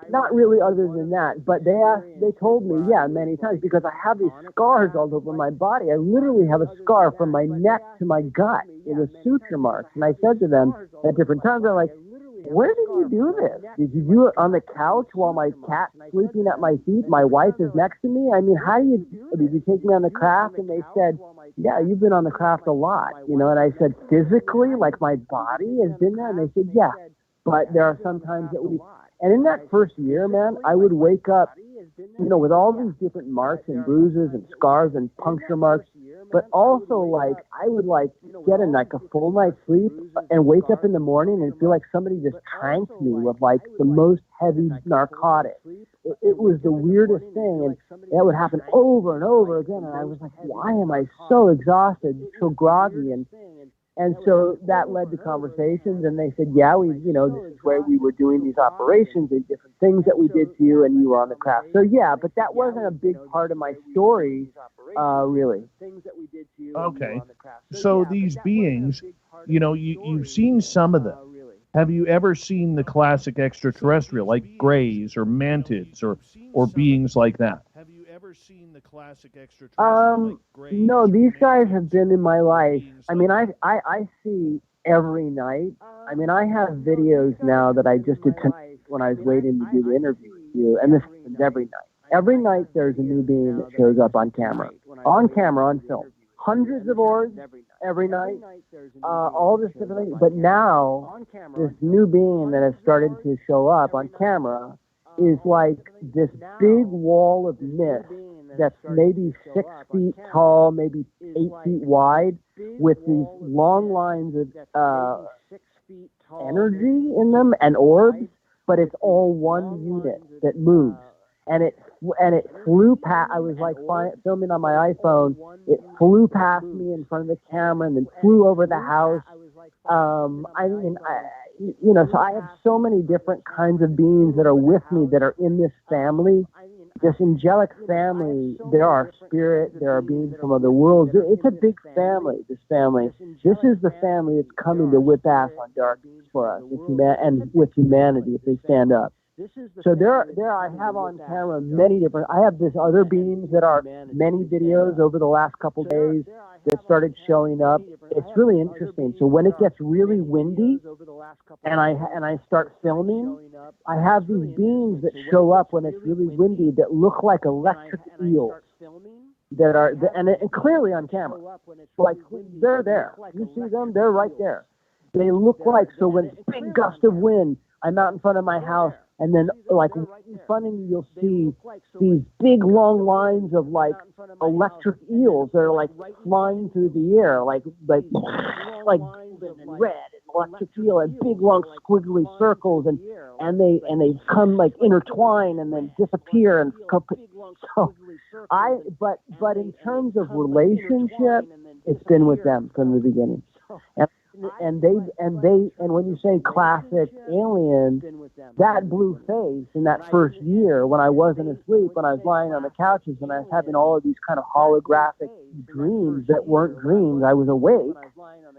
not really other than that, but they told me, yeah, many times, because I have these scars all over my body. I literally have a scar from my neck to my gut. It was suture marks. And I said to them at different times, they're like, where did you do this? Did you do it on the couch while my cat's sleeping at my feet? My wife is next to me? I mean, did you take me on the craft? And they said, yeah, you've been on the craft a lot, you know. And I said, physically, like my body has been there? And they said, yeah, but there are some times that and in that first year, man, I would wake up, you know, with all these different marks and bruises and scars and puncture marks, but also like I would like get in like a full night's sleep and wake up in the morning and feel like somebody just tanked me with like the most heavy narcotic. It was the weirdest thing, and that would happen over and over again. And I was like, why am I so exhausted, so groggy? And so that led to conversations, and they said, yeah, this is where we were doing these operations and different things that we did to you, and you were on the craft. So yeah, but that wasn't a big part of my story, really. Okay. So these beings, you know, you've seen some of them. Have you ever seen the classic extraterrestrial, like greys or mantids or beings like that? Have you ever seen the classic extraterrestrial? No, these guys have been in my life. I mean, I see every night. I mean, I have videos now that I just did tonight when I was waiting to do the interview with you, and this happens every night. Every night there's a new being that shows up on camera, on film. Hundreds of orbs every night, all this different things. But now, this new being that has started to show up on camera is like this big wall of mist that's maybe 6 feet tall, maybe 8 feet wide, with these long lines of energy in them and orbs, but it's all one unit that moves. And it flew past. I was like filming on my iPhone. It flew past me in front of the camera and then flew over the house. So I have so many different kinds of beings that are with me that are in this family, this angelic family. There are spirit, there are beings from other worlds. It's a big family, this family. This is the family that's coming to whip ass on darkness for us, and with humanity if they stand up. So there I have on camera many different. I have this other beings that are many videos over the last couple days that started showing up. It's really interesting. So when it gets really windy, and I start filming, I have these beings that show up when it's really windy that look like electric eels. That are and clearly on camera, like they're there. You see them? They're right there. They look like, so when it's a big gust of wind, I'm out in front of my house. And then, like, right in front of you, you'll see these big, long lines of, like, electric eels that are, like, flying through the air, like golden and red and electric eel and big, long, squiggly circles. And they come, like, intertwine and then disappear. And so but in terms of relationship, it's been with them from the beginning. And when you say classic alien, that blue face in that first year when I wasn't asleep, when I was lying on the couches and I was having all of these kind of holographic dreams that weren't dreams, I was awake,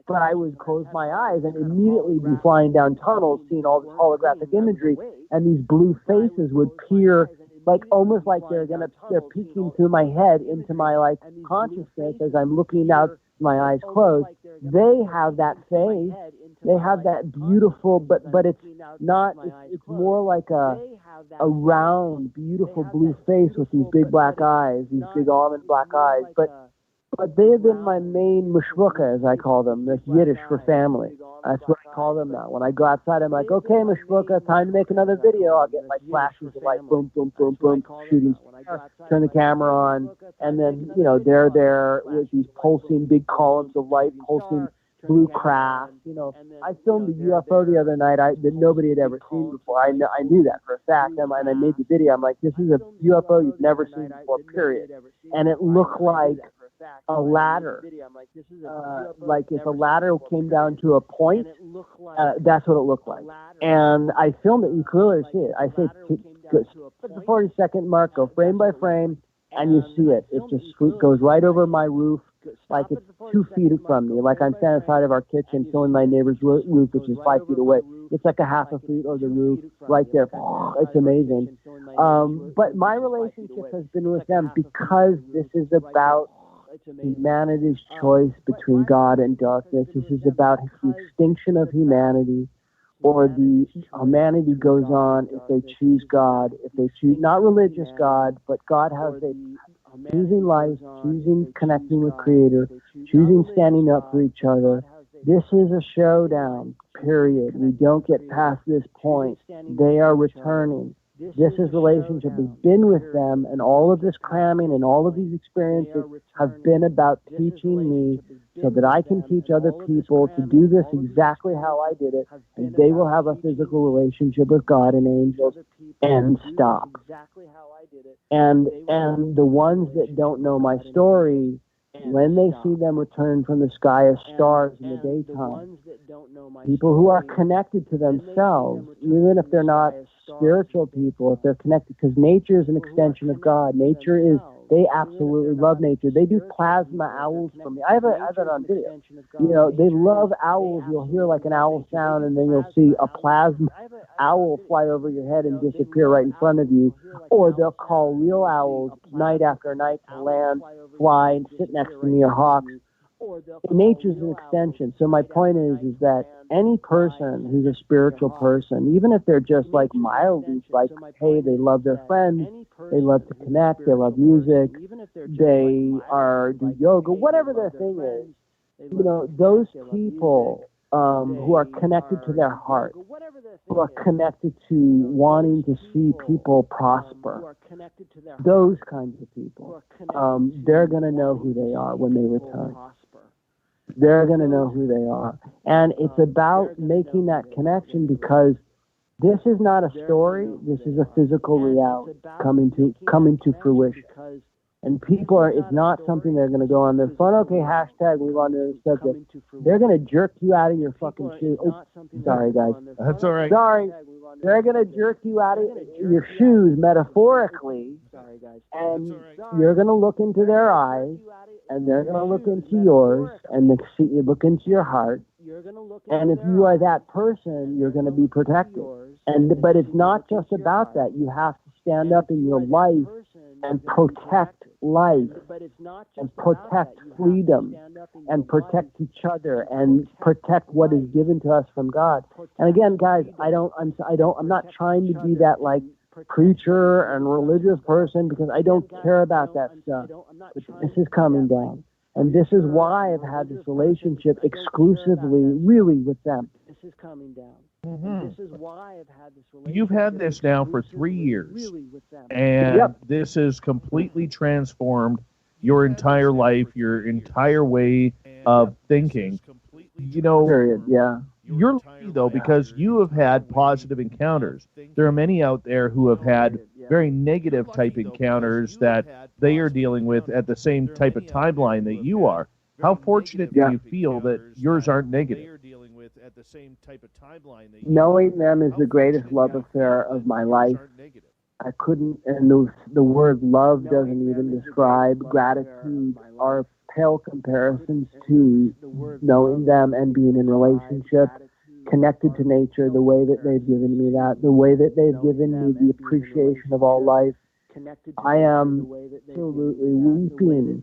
but I would close my eyes and immediately be flying down tunnels, seeing all this holographic imagery, and these blue faces would peer, like almost like they're peeking through my head into my like consciousness as I'm looking out, my eyes closed. They have that face. They have that beautiful, but it's not. It's more like a round, beautiful blue face with these big black eyes, these big almond black eyes. But they have been my main mashbuka, as I call them. That's Yiddish for family. That's what I call them now. When I go outside, I'm like, okay, mashbuka, time to make another video. I'll get like flashes of like boom, boom, boom, boom, shooting, turn the camera on, and then, they're there with these pulsing big columns of light, pulsing blue craft. I filmed a UFO the other night that nobody had ever seen before. I knew that for a fact, and I made the video. I'm like, this is a UFO you've never seen before, period. And it looked like a ladder, like if a ladder came down to a point, that's what it looked like. And I filmed it, you clearly see it. I say, put the 40-second mark, go frame by frame, and you see it. It just goes right over my roof, like it's 2 feet from me, like I'm standing outside of our kitchen filming my neighbor's roof, which is 5 feet away. it's like a half a foot of the roof right there. It's amazing. But my relationship has been with them because this is about humanity's choice between God and darkness. This is about the extinction of humanity, or the humanity goes on if they choose God, if they choose not religious God, but God has a choosing life, choosing connecting with Creator, choosing standing up for each other. This is a showdown, period. We don't get past this point. They are returning. This is relationship has been with them, and all of this cramming and all of these experiences have been about teaching me so that I can teach other people to do this exactly how I did it, and they will have a physical relationship with God and angels and stop. And the ones that don't know my story, when they see them return from the sky as stars in the daytime, people who are connected to themselves, even if they're not spiritual people, if they're connected, because nature is an extension of God. Nature is, they absolutely love nature. They do plasma owls for me. I have it on video. You know, they love owls. You'll hear like an owl sound, and then you'll see a plasma owl fly over your head and disappear right in front of you. Or they'll call real owls night after night to land, fly, and sit next to me, or hawks. Nature's an extension. So my point is that any person who's a spiritual person, even if they're just like mildly like, hey, they love their friends, they love to connect, they love music, they do yoga, whatever their thing is, you know, those people who are connected to their heart, who are connected to wanting to see people prosper, those kinds of people, they're going to know who they are when they return. They're going to know who they are. And it's about making that connection, because this is not a story. This is a physical reality coming to fruition. And people are, it's not something they're going to go on their phone. Okay, hashtag move on to the subject. They're going to jerk you out of your fucking shoes. Oh, sorry, guys. That's all right. Sorry. They're going to jerk you out of your shoes, metaphorically. And you're going to look into their eyes, and they're going to look into yours, and you look into your heart. And if you are that person, you're going to be protected. But it's not just about that. You have to stand up in your life and protect life, and protect freedom, and protect each other, and protect what is given to us from God. And again, guys, I'm not trying to be that like preacher and religious person, because I don't care about that stuff. But this is coming down. And this is why I've had this relationship exclusively, really, with them. This is coming down. Mm-hmm. This is why I've had this relationship. You've had this now for 3 years, and this has completely transformed your entire life, your entire way of thinking. You know, you're lucky, though, because you have had positive encounters. There are many out there who have had very negative type encounters that they are dealing with at the same type of timeline that you are. How fortunate do you feel that yours aren't negative? Knowing them is the greatest love affair of my life. I couldn't, and the word love doesn't even describe gratitude or pale comparisons to knowing them and being in relationship, connected to nature, the way that they've given me that, the way that they've given me the appreciation of all life. I am absolutely weeping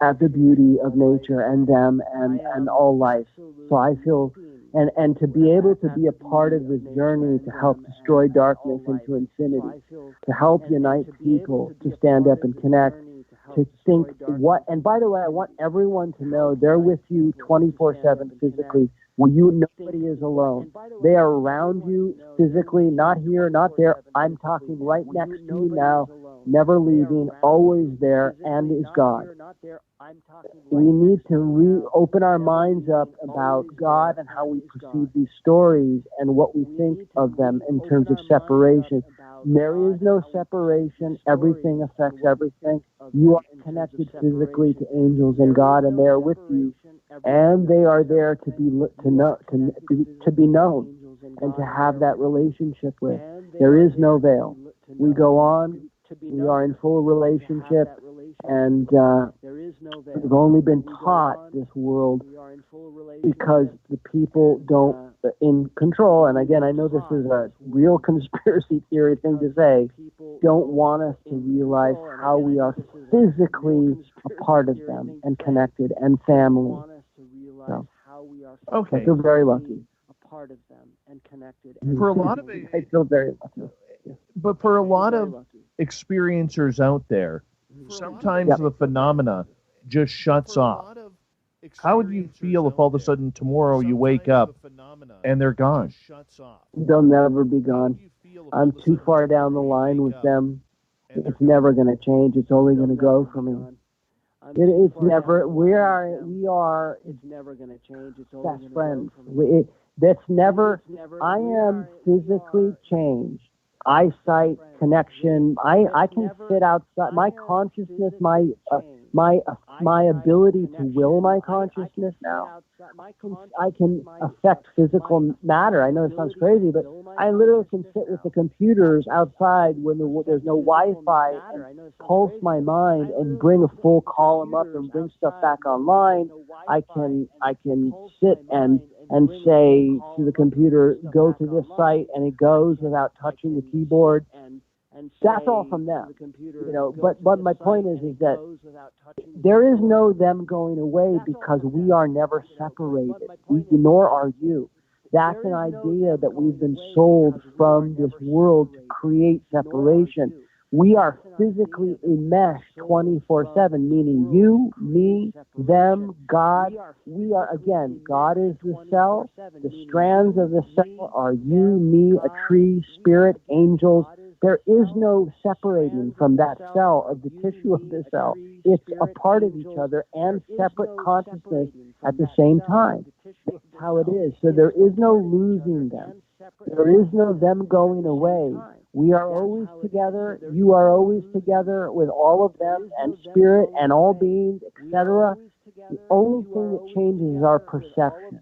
at the beauty of nature and them and all life. So I feel, and to be able to be a part of this journey to help destroy darkness into infinity, to help unite people, to stand up and connect, to think what, and by the way, I want everyone to know they're with you 24/7 physically. Nobody is alone. They are around you physically, not here, not there. I'm talking right next to you now, never leaving, always there, and is God. We need to reopen our minds up about God and how we perceive these stories and what we think of them in terms of separation. There is no separation. Everything affects everything. You are connected physically to angels and God, and they are with you. And they are there to be known and to have that relationship with. There is no veil. We go on. We are in full relationship, and we've only been taught this world because the people don't in control, and again, I know this is a real conspiracy theory thing to say, don't want us to realize how we are physically a part of them and connected and family. So, Okay. I feel very lucky. For a lot of I feel very lucky. But for a lot of experiencers out there, sometimes the phenomena just shuts off. How would you feel if all of a sudden tomorrow you wake up and they're gone? They'll never be gone. I'm too far down the line with them. It's never going to change. It's only going to grow for me. It's never. We are. It's never going to change. It's best friends. That's never. I am physically changed. Eyesight, connection. I can sit outside. My consciousness, my ability to will my consciousness now. I can affect physical matter. I know it sounds crazy, but I literally can sit with the computers outside when there's no Wi-Fi and pulse my mind and bring a full column up and bring stuff back online. I can sit and say to the computer, go to this site, and it goes without touching the keyboard. That's all from them, But my point is that there is no them going away because we are never separated. Nor are you. That's an idea that we've been sold from this world to create separation. We are physically enmeshed 24/7, meaning you, me, them, God. We are, again, God is the cell. The strands of the cell are you, me, a tree, spirit, angels. There is no separating from that cell of the tissue of the cell. It's a part of each other and separate consciousness at the same time. That's how it is. So there is no losing them. There is no them going away. We are always together. You are always together with all of them and spirit and all beings, etc. The only thing that changes is our perception.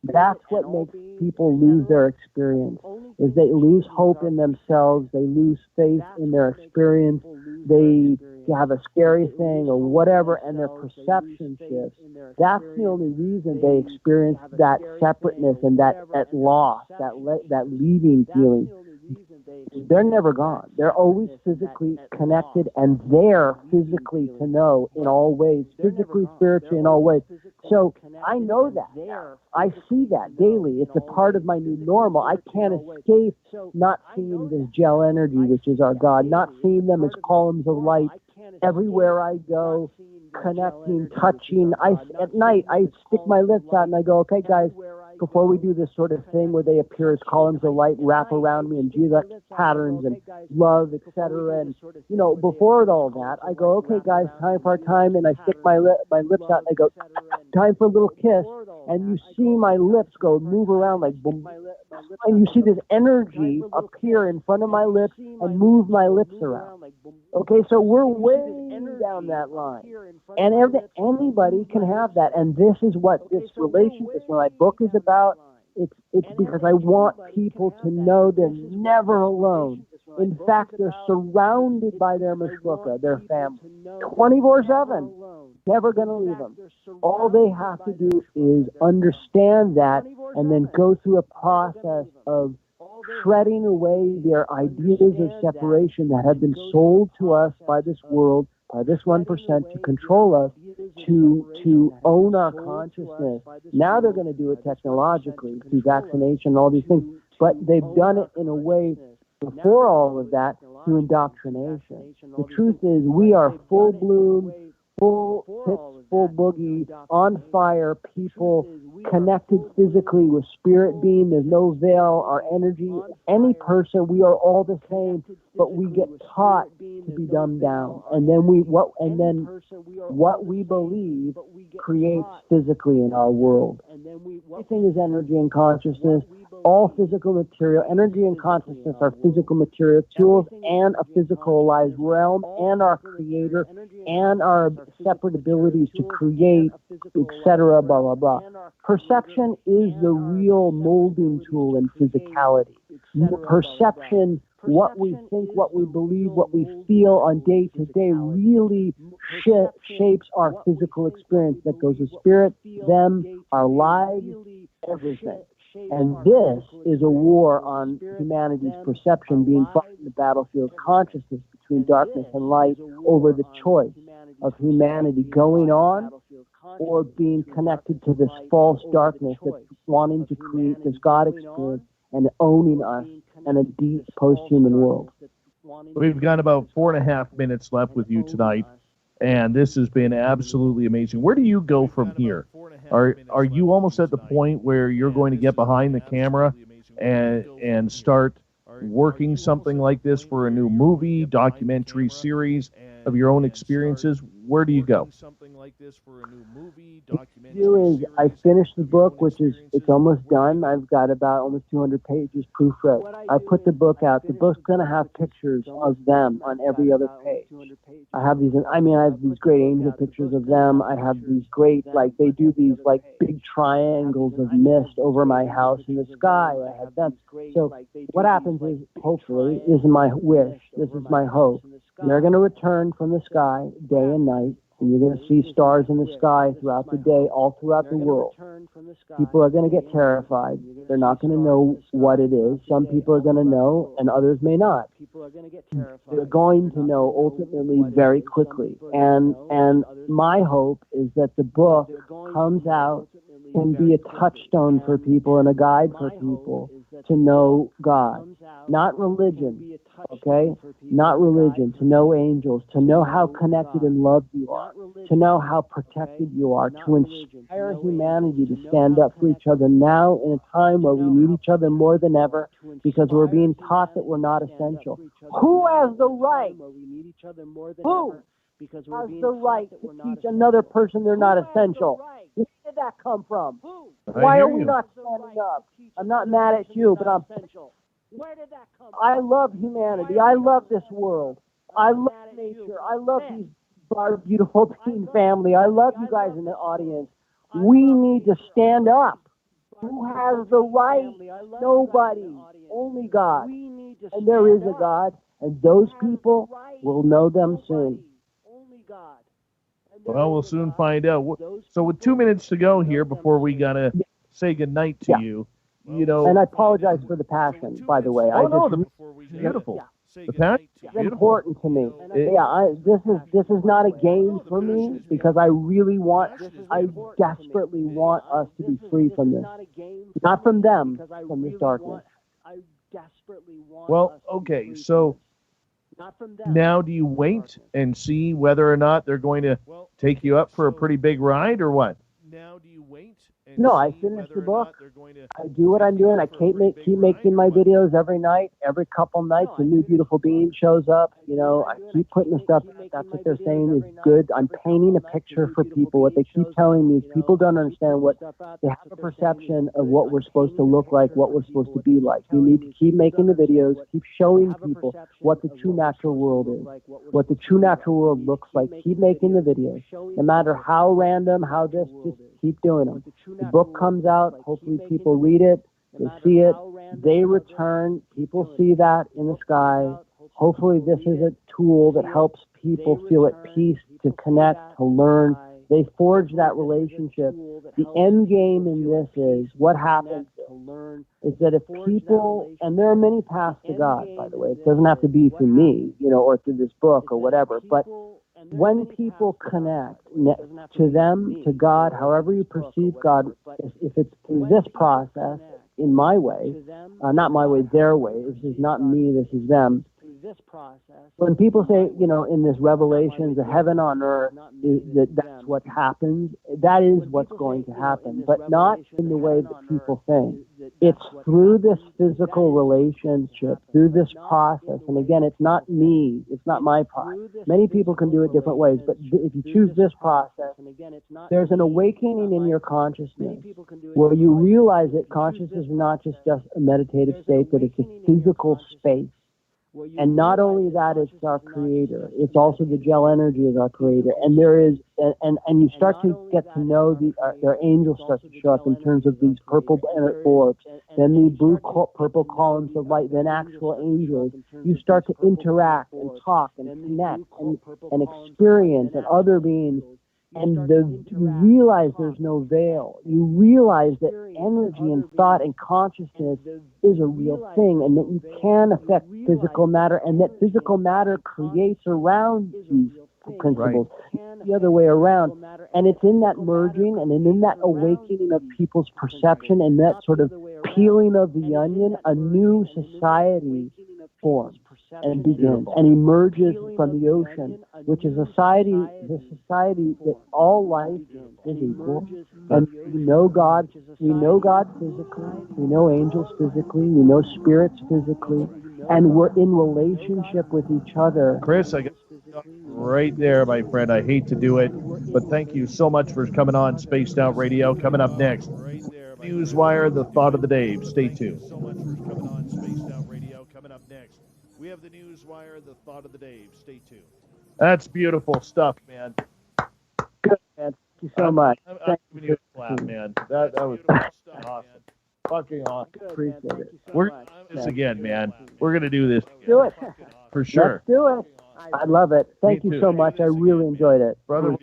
That's what makes people lose their experience, is they lose hope in themselves, they lose faith in their experience, they have a scary thing or whatever, and their perception shifts. That's the only reason they experience that separateness and that loss, that leaving feeling. They're never gone. They're always physically connected and there physically to know in all ways, physically, spiritually, in all ways. So I know that. I see that daily. It's a part of my new normal. I can't escape not seeing this gel energy, which is our God, not seeing them as columns of light everywhere I go, connecting, touching. At night, I stick my lips out and I go, okay, guys, before we do this sort of thing where they appear as columns of light, wrap around me and geometric patterns and love, etc. And, before all that, I go, okay, guys, time for our time. And I stick my lips out and I go, time for a little kiss. And you see my lips move around like boom. And you see this energy appear in front of my lips and move my lips around. Okay, so we're way down that line. And anybody can have that. And this is what this relationship, what my book is about. It's because I want people to know they're never alone. In fact, they're surrounded by their mashruka, their family, 24/7. Never going to leave them. All they have to do is understand that and then go through a process of shredding away their ideas of separation that have been sold to us by this world, by this 1% to control us, to own our consciousness. Now they're going to do it technologically through vaccination and all these things, but they've done it in a way before all of that through indoctrination. The truth is we are full bloom, full pitch, full boogie, on fire people, connected physically with spirit being. There's no veil, our energy. Any person, we are all the same, but we get taught to be dumbed down. And then what we believe creates physically in our world. Everything is energy and consciousness. All physical material, energy and consciousness are physical material tools and a physicalized realm and our creator and our separate abilities to create, etc., blah, blah, blah. Perception is the real molding tool in physicality. Perception, what we think, what we believe, what we feel on day to day really shapes our physical experience that goes with spirit, them, our lives, everything. And this is a war on humanity's perception being fought in the battlefield of consciousness between darkness and light over the choice of humanity going on or being connected to this false darkness that's wanting to create this God experience and owning us in a deep post-human world. We've got about 4.5 minutes left with you tonight, and this has been absolutely amazing. Where do you go from here? Are you almost at the point where you're going to get behind the camera and start working something like this for a new movie, documentary series of your own experiences? Where do you go? I finished the book, which is, it's almost done. I've got about almost 200 pages proofread. I put the book out. The book's going to have pictures of them on every other page. I have these great angel pictures of them. I have these great, they do these big triangles of mist over my house in the sky. I have them. So what happens is, hopefully, this is my wish, this is my hope. They're going to return from the sky day and night, and you're going to see stars in the sky throughout the day, all throughout the world. People are going to get terrified. They're not going to know what it is. Some people are going to know, and others may not. They're going to know ultimately very quickly. And my hope is that the book comes out and be a touchstone for people and a guide for people to know God. Not religion, okay? Not religion, to know angels, to know how connected and loved you are, to know how protected you are, to inspire humanity to stand up for each other now in a time where we need each other more than ever because we're being taught that we're not essential. Who has the right? Who has the right to teach another person they're not essential? Where did that come from? Why are we not standing up? I'm not mad at you, but I'm essential. Where did that come from? I love humanity. I love this world. I love nature. I love our beautiful teen family. I love you guys in the audience. We need to stand up. Who has the right? Nobody. Only God. And there is a God, and those people will know them soon. Well, we'll soon find out. So with 2 minutes to go here before we got to say goodnight to you, And I apologize for the passion, by the way. Beautiful. The passion is important to me. This is not a game for me because I desperately want us to be free from this. Not from them, from this darkness. Well, okay, so now do you wait and see whether or not they're going to take you up for a pretty big ride or what? No, I finished the book. I do what I'm doing. I keep making my videos every night. Every couple nights, a new beautiful being shows up. I keep putting the stuff. That's what they're saying is good. I'm painting a picture for people. What they keep telling me is people don't understand what they have a perception of what we're supposed to look like, what we're supposed to be like. We need to keep making the videos, keep showing people what the true natural world is, what the true natural world looks like. Keep making the videos. No matter how random, how this, just keep doing them. The book comes out. Hopefully people read it. They see it. They return. People see that in the sky. Hopefully this is a tool that helps people feel at peace, to connect, to learn. They forge that relationship. The end game in this is what happens is that if people, and there are many paths to God, by the way. It doesn't have to be through me, or through this book or whatever, but when people connect to them, to God, however you perceive God, if it's through this process, in my way, not my way, their way, this is not me, this is them. When people say, in this Revelations, the heaven on earth, that's what happens, that is what's going to happen, but not in the way that people think. It's through this physical relationship, through this process, and again, it's not me, it's not my process. Many people can do it different ways, but if you choose this process, there's an awakening in your consciousness where you realize that consciousness is not just a meditative state, that it's a physical space. And not only that, it's our creator. It's also the gel energy is our creator. And there is, and you start to get to know their angels start to show up in terms of these purple orbs, then the blue, purple columns of light, then actual angels. You start to interact and talk and connect and experience and other beings. you realize there's no veil. You realize that energy and thought and consciousness is a real thing, and that you can affect physical matter, and that physical matter creates around these principles. Right. The other way around. And it's in that merging and in that awakening of people's perception and that sort of peeling of the onion, a new society forms and begins and emerges from the ocean, which is a society that all life is equal. And we know God physically, we know angels physically, we know spirits physically, and we're in relationship with each other. Chris, I got right there, my friend. I hate to do it, but thank you so much for coming on Spaced Out Radio. Coming up next, Newswire, the thought of the day. Stay tuned. So much for coming on Spaced Out Radio. Coming up next, we have the Newswire, the thought of the day. Stay tuned. That's beautiful stuff, man. Good, man. Thank you so much. I'm giving you a clap, man. That was awesome. Fucking awesome. Appreciate it. We're going to do this again, man. We're going to do this. Do it. For sure. Let's do it. I love it. Thank you so much. I really enjoyed it. Brother,